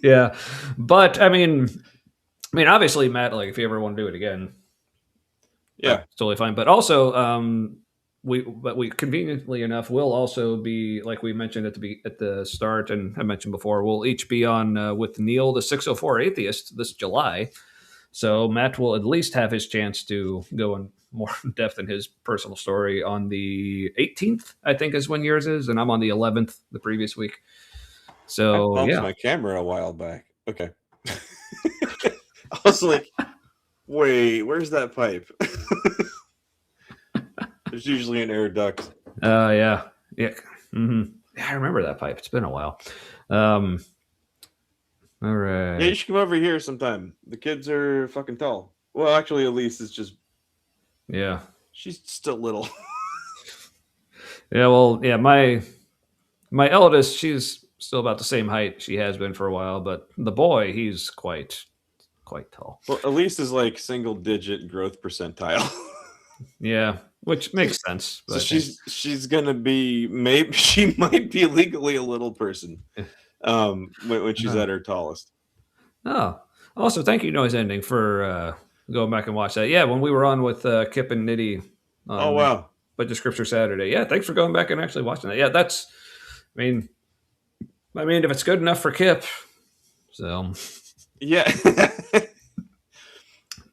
Yeah, but I mean, obviously, Matt, like if you ever want to do it again, yeah, it's totally fine. But also, we conveniently enough will also be, like we mentioned at the start, and I mentioned before, we'll each be on with Neil, the 604 Atheist, this July. So Matt will at least have his chance to go in more depth in his personal story on the 18th, I think is when yours is, and I'm on the 11th the previous week. So I bumped yeah, my camera a while back. Okay. I was like, wait, where's that pipe? There's usually an air duct. Yeah. Mm-hmm. Yeah, I remember that pipe. It's been a while. All right. Yeah, you should come over here sometime. The kids are fucking tall. Well, actually, Elise is just. Yeah. She's still little. Yeah. Well, yeah. My eldest, she's still about the same height she has been for a while, but the boy, he's quite tall. Well, Elise is like single-digit growth percentile. Yeah, which makes sense. So she's gonna be, maybe she might be legally a little person when she's at her tallest. Oh, also thank you, Noise Ending, for going back and watch that. Yeah, when we were on with Kip and Nitty. Oh wow! But the Scripture Saturday. Yeah, thanks for going back and actually watching that. Yeah, that's. I mean, if it's good enough for Kip, so. Yeah.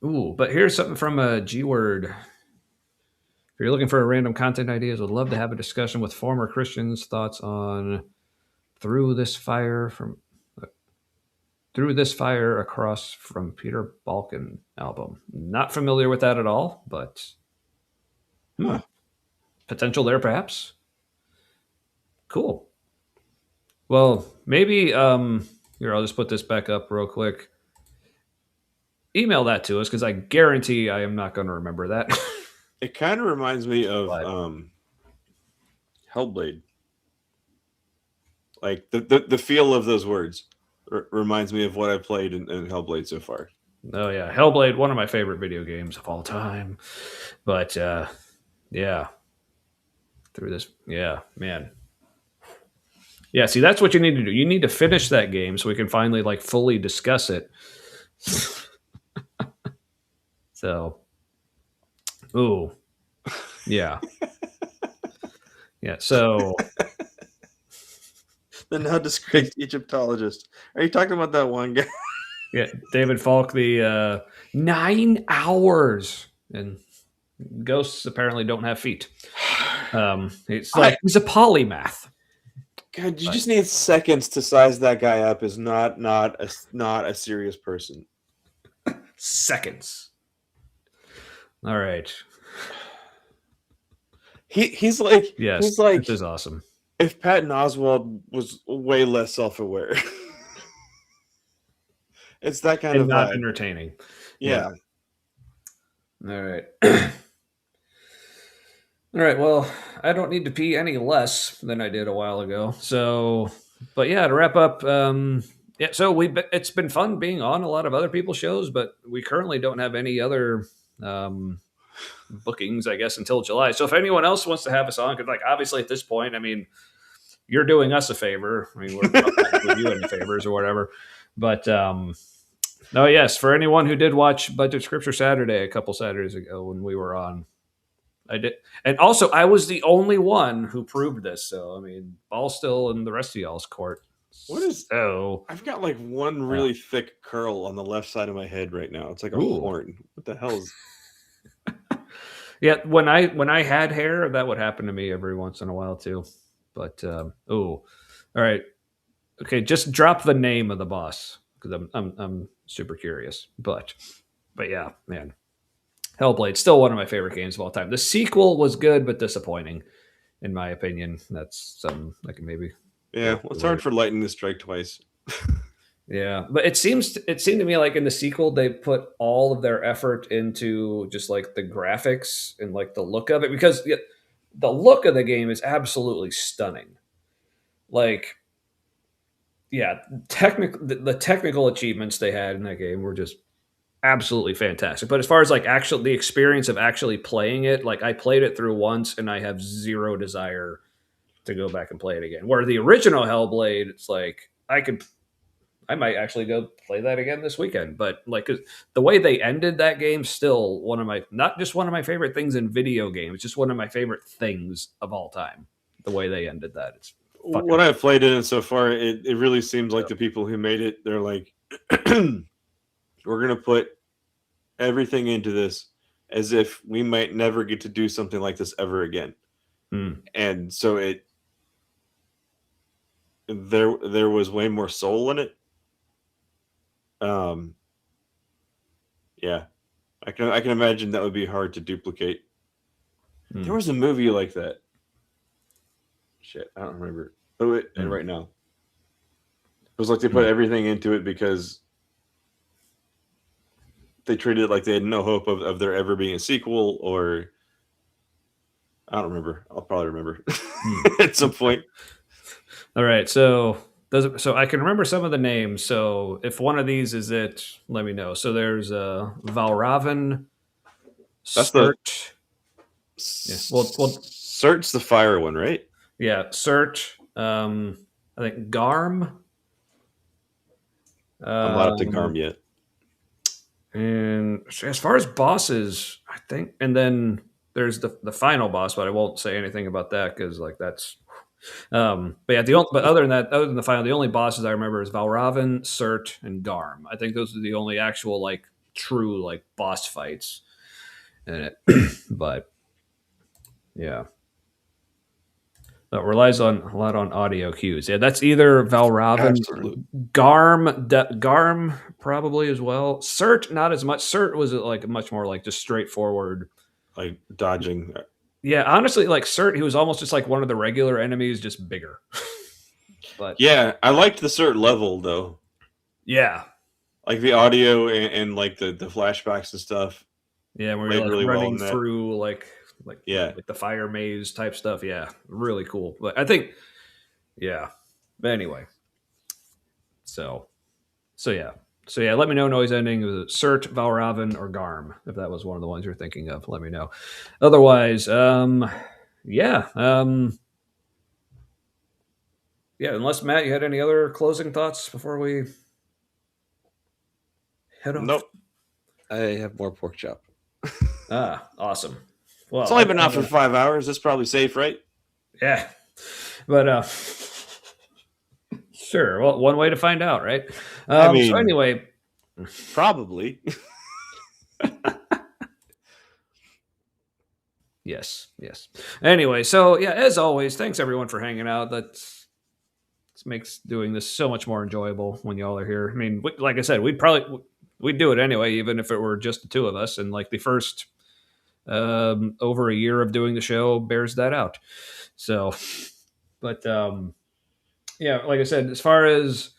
Ooh, but here's something from a G Word. If you're looking for random content ideas, would love to have a discussion with former Christians. Thoughts on Through This Fire Across from Peter Balkan album. Not familiar with that at all, but potential there perhaps. Cool. Well, maybe here, I'll just put this back up real quick. Email that to us, because I guarantee I am not going to remember that. It kind of reminds me of Hellblade. Like the feel of those words reminds me of what I played in Hellblade so far. Oh yeah, Hellblade, one of my favorite video games of all time. But yeah, Through This, yeah, man. Yeah, see, that's what you need to do. You need to finish that game so we can finally like fully discuss it. So, ooh, yeah, yeah. So, the now disgraced Egyptologist. Are you talking about that one guy? Yeah, David Falk. The 9 hours, and ghosts apparently don't have feet. It's like he's a polymath. God, you just need seconds to size that guy up as not a serious person. Seconds. All right. He's like, yes, he's like, this is awesome. If Patton Oswalt was way less self-aware. It's that kind of not vibe. entertaining. Yeah. All right. All right. Well, I don't need to pee any less than I did a while ago. So, but yeah, to wrap up, yeah. So it's been fun being on a lot of other people's shows, but we currently don't have any other um, bookings, I guess, until July. So if anyone else wants to have us on, because like obviously at this point, I mean, you're doing us a favor. I mean, we're not doing you any favors or whatever. But no, yes, for anyone who did watch Budget Scripture Saturday a couple Saturdays ago when we were on, I did, and also I was the only one who proved this. So I mean, ball's still in the rest of y'all's court. What is? Oh, I've got like one really thick curl on the left side of my head right now. It's like a horn. What the hell is? Yeah, when I had hair, that would happen to me every once in a while too. But all right, okay, just drop the name of the boss because I'm super curious. But yeah, man, Hellblade still one of my favorite games of all time. The sequel was good but disappointing, in my opinion. That's something I can maybe. Yeah, well, it's hard for lightning to strike twice. Yeah, but it seemed to me like in the sequel they put all of their effort into just like the graphics and like the look of it, because the look of the game is absolutely stunning. Like, yeah, the technical achievements they had in that game were just absolutely fantastic. But as far as like actual the experience of actually playing it, like I played it through once and I have zero desire to go back and play it again. Where the original Hellblade, it's like I might actually go play that again this weekend. But like the way they ended that game, still one of my, not just one of my favorite things in video games, just one of my favorite things of all time. The way they ended that, it's fucking. What I've played in it so far, it really seems like the people who made it, they're like, we're gonna put everything into this as if we might never get to do something like this ever again. And so there was way more soul in it. Yeah, I can imagine that would be hard to duplicate. There was a movie like that. Shit, I don't remember. And right now, it was like they put everything into it because they treated it like they had no hope of there ever being a sequel, or I don't remember. I'll probably remember at some point. All right, so I can remember some of the names. So if one of these is it, let me know. So there's Valravan. That's Cert. Cert's the fire one, right? Yeah, Cert. I think Garm. I'm not up to Garm yet. And as far as bosses, I think, and then there's the final boss, but I won't say anything about that because like that's. But yeah, but other than the final, the only bosses I remember is Valravan, Cert, and Garm. I think those are the only actual like true like boss fights in it. But yeah. That relies on a lot on audio cues. Yeah, that's either Valravan, Garm probably as well. Cert not as much. Cert was like much more like just straightforward, like dodging. Yeah, honestly, like Cert, he was almost just like one of the regular enemies, just bigger. But yeah, I liked the Cert level though. Yeah, like the audio and like the flashbacks and stuff. Yeah, where you're like really running through like the fire maze type stuff. Yeah, really cool. But I think, yeah. But anyway, so yeah. Let me know noise ending. Was it Cert, Valravan, or Garm? If that was one of the ones you're thinking of, let me know. Otherwise, yeah. Yeah, unless Matt, you had any other closing thoughts before we head off? Nope. I have more pork chop. Awesome. Well, it's only been out for 5 hours. That's probably safe, right? Yeah. But sure. Well, one way to find out, right? I mean, so anyway, probably. Yes. Anyway, so yeah, as always, thanks everyone for hanging out. That makes doing this so much more enjoyable when y'all are here. I mean, like I said, we'd do it anyway, even if it were just the two of us. And like the first over a year of doing the show bears that out. So, but yeah, like I said, as far as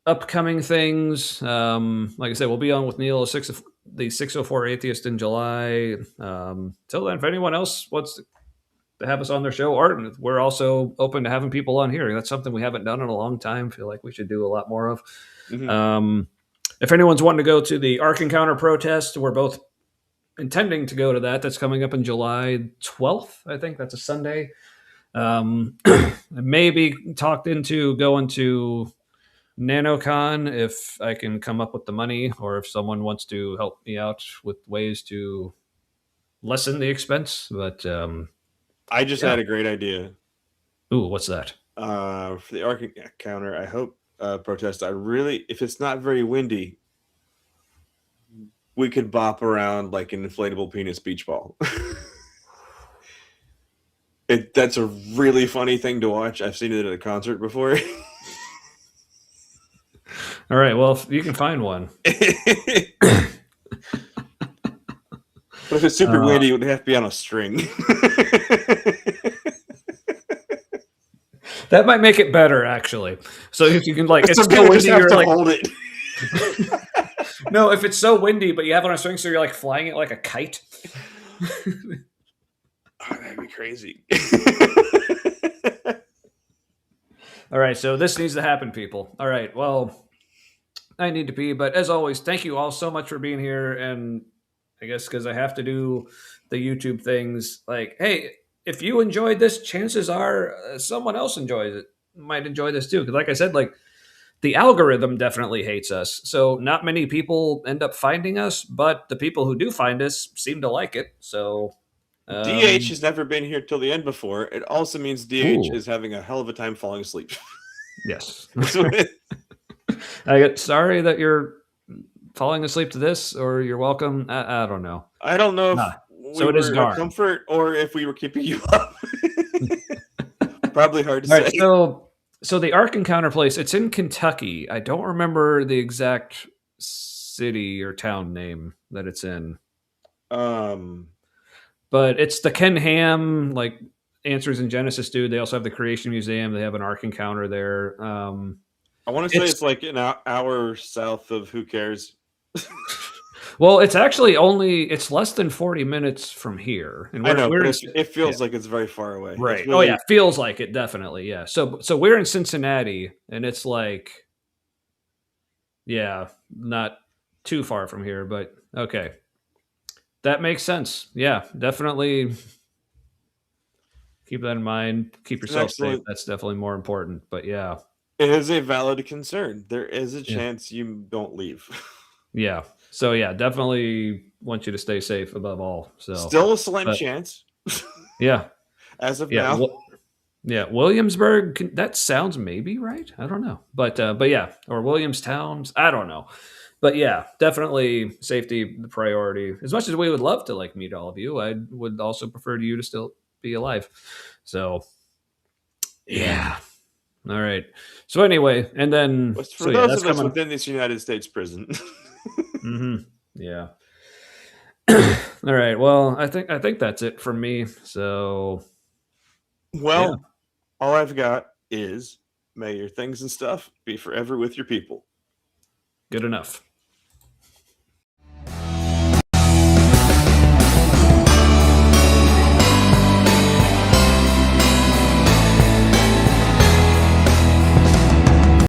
upcoming things, like I said, we'll be on with Neil the 604 Atheist in July. Till then, if anyone else wants to have us on their show, or we're also open to having people on here. That's something we haven't done in a long time. Feel like we should do a lot more of. If anyone's wanting to go to the Ark Encounter protest, we're both intending to go to that. That's coming up in July 12th. I think that's a Sunday. Maybe talked into going to NanoCon if I can come up with the money, or if someone wants to help me out with ways to lessen the expense. But I just had a great idea. Ooh, what's that? For the Ark Encounter, I hope protest. If it's not very windy, we could bop around like an inflatable penis beach ball. That's a really funny thing to watch. I've seen it at a concert before. All right, well, if you can find one. But if it's super windy, it would have to be on a string. That might make it better, actually. So if you can, like, it's so so windy, just have you're to like, hold it. No, if it's so windy, but you have it on a string, so you're like flying it like a kite. That'd be crazy. All right, so this needs to happen, people. All right, well, I need to pee, but as always, thank you all so much for being here. And I guess because I have to do the YouTube things, like, hey, if you enjoyed this, chances are someone else might enjoy this too. Because like I said, like, the algorithm definitely hates us. So not many people end up finding us, but the people who do find us seem to like it. So DH has never been here till the end before. It also means DH is having a hell of a time falling asleep. Yes. I get sorry that you're falling asleep to this, or you're welcome. I don't know. I don't know if so it is a dark. comfort or if we were keeping you up. Probably hard to All say. right, so the Ark Encounter place, it's in Kentucky. I don't remember the exact city or town name that it's in. But it's the Ken Ham, like, Answers in Genesis dude. They also have the Creation Museum. They have an Ark Encounter there. I want to say it's like an hour south of Who Cares. Well, it's actually it's less than 40 minutes from here. And I know, but it feels like it's very far away. Right. Really... Oh, yeah. Feels like it, definitely. Yeah. So we're in Cincinnati, and it's like, yeah, not too far from here, but okay. That makes sense. Yeah, definitely keep that in mind. Keep yourself safe. That's definitely more important. But yeah. It is a valid concern. There is a chance you don't leave. Yeah. So yeah, definitely want you to stay safe above all. So still a slim chance. Yeah. As of now. Yeah, Williamsburg. That sounds maybe right. I don't know, but yeah, or Williamstown. I don't know, but yeah, definitely safety the priority. As much as we would love to like meet all of you, I would also prefer you to still be alive. So yeah. All right. So anyway, and then for those of us within this United States prison. Yeah. All right. Well, I think that's it from me. So, well, all I've got is may your things and stuff be forever with your people. Good enough.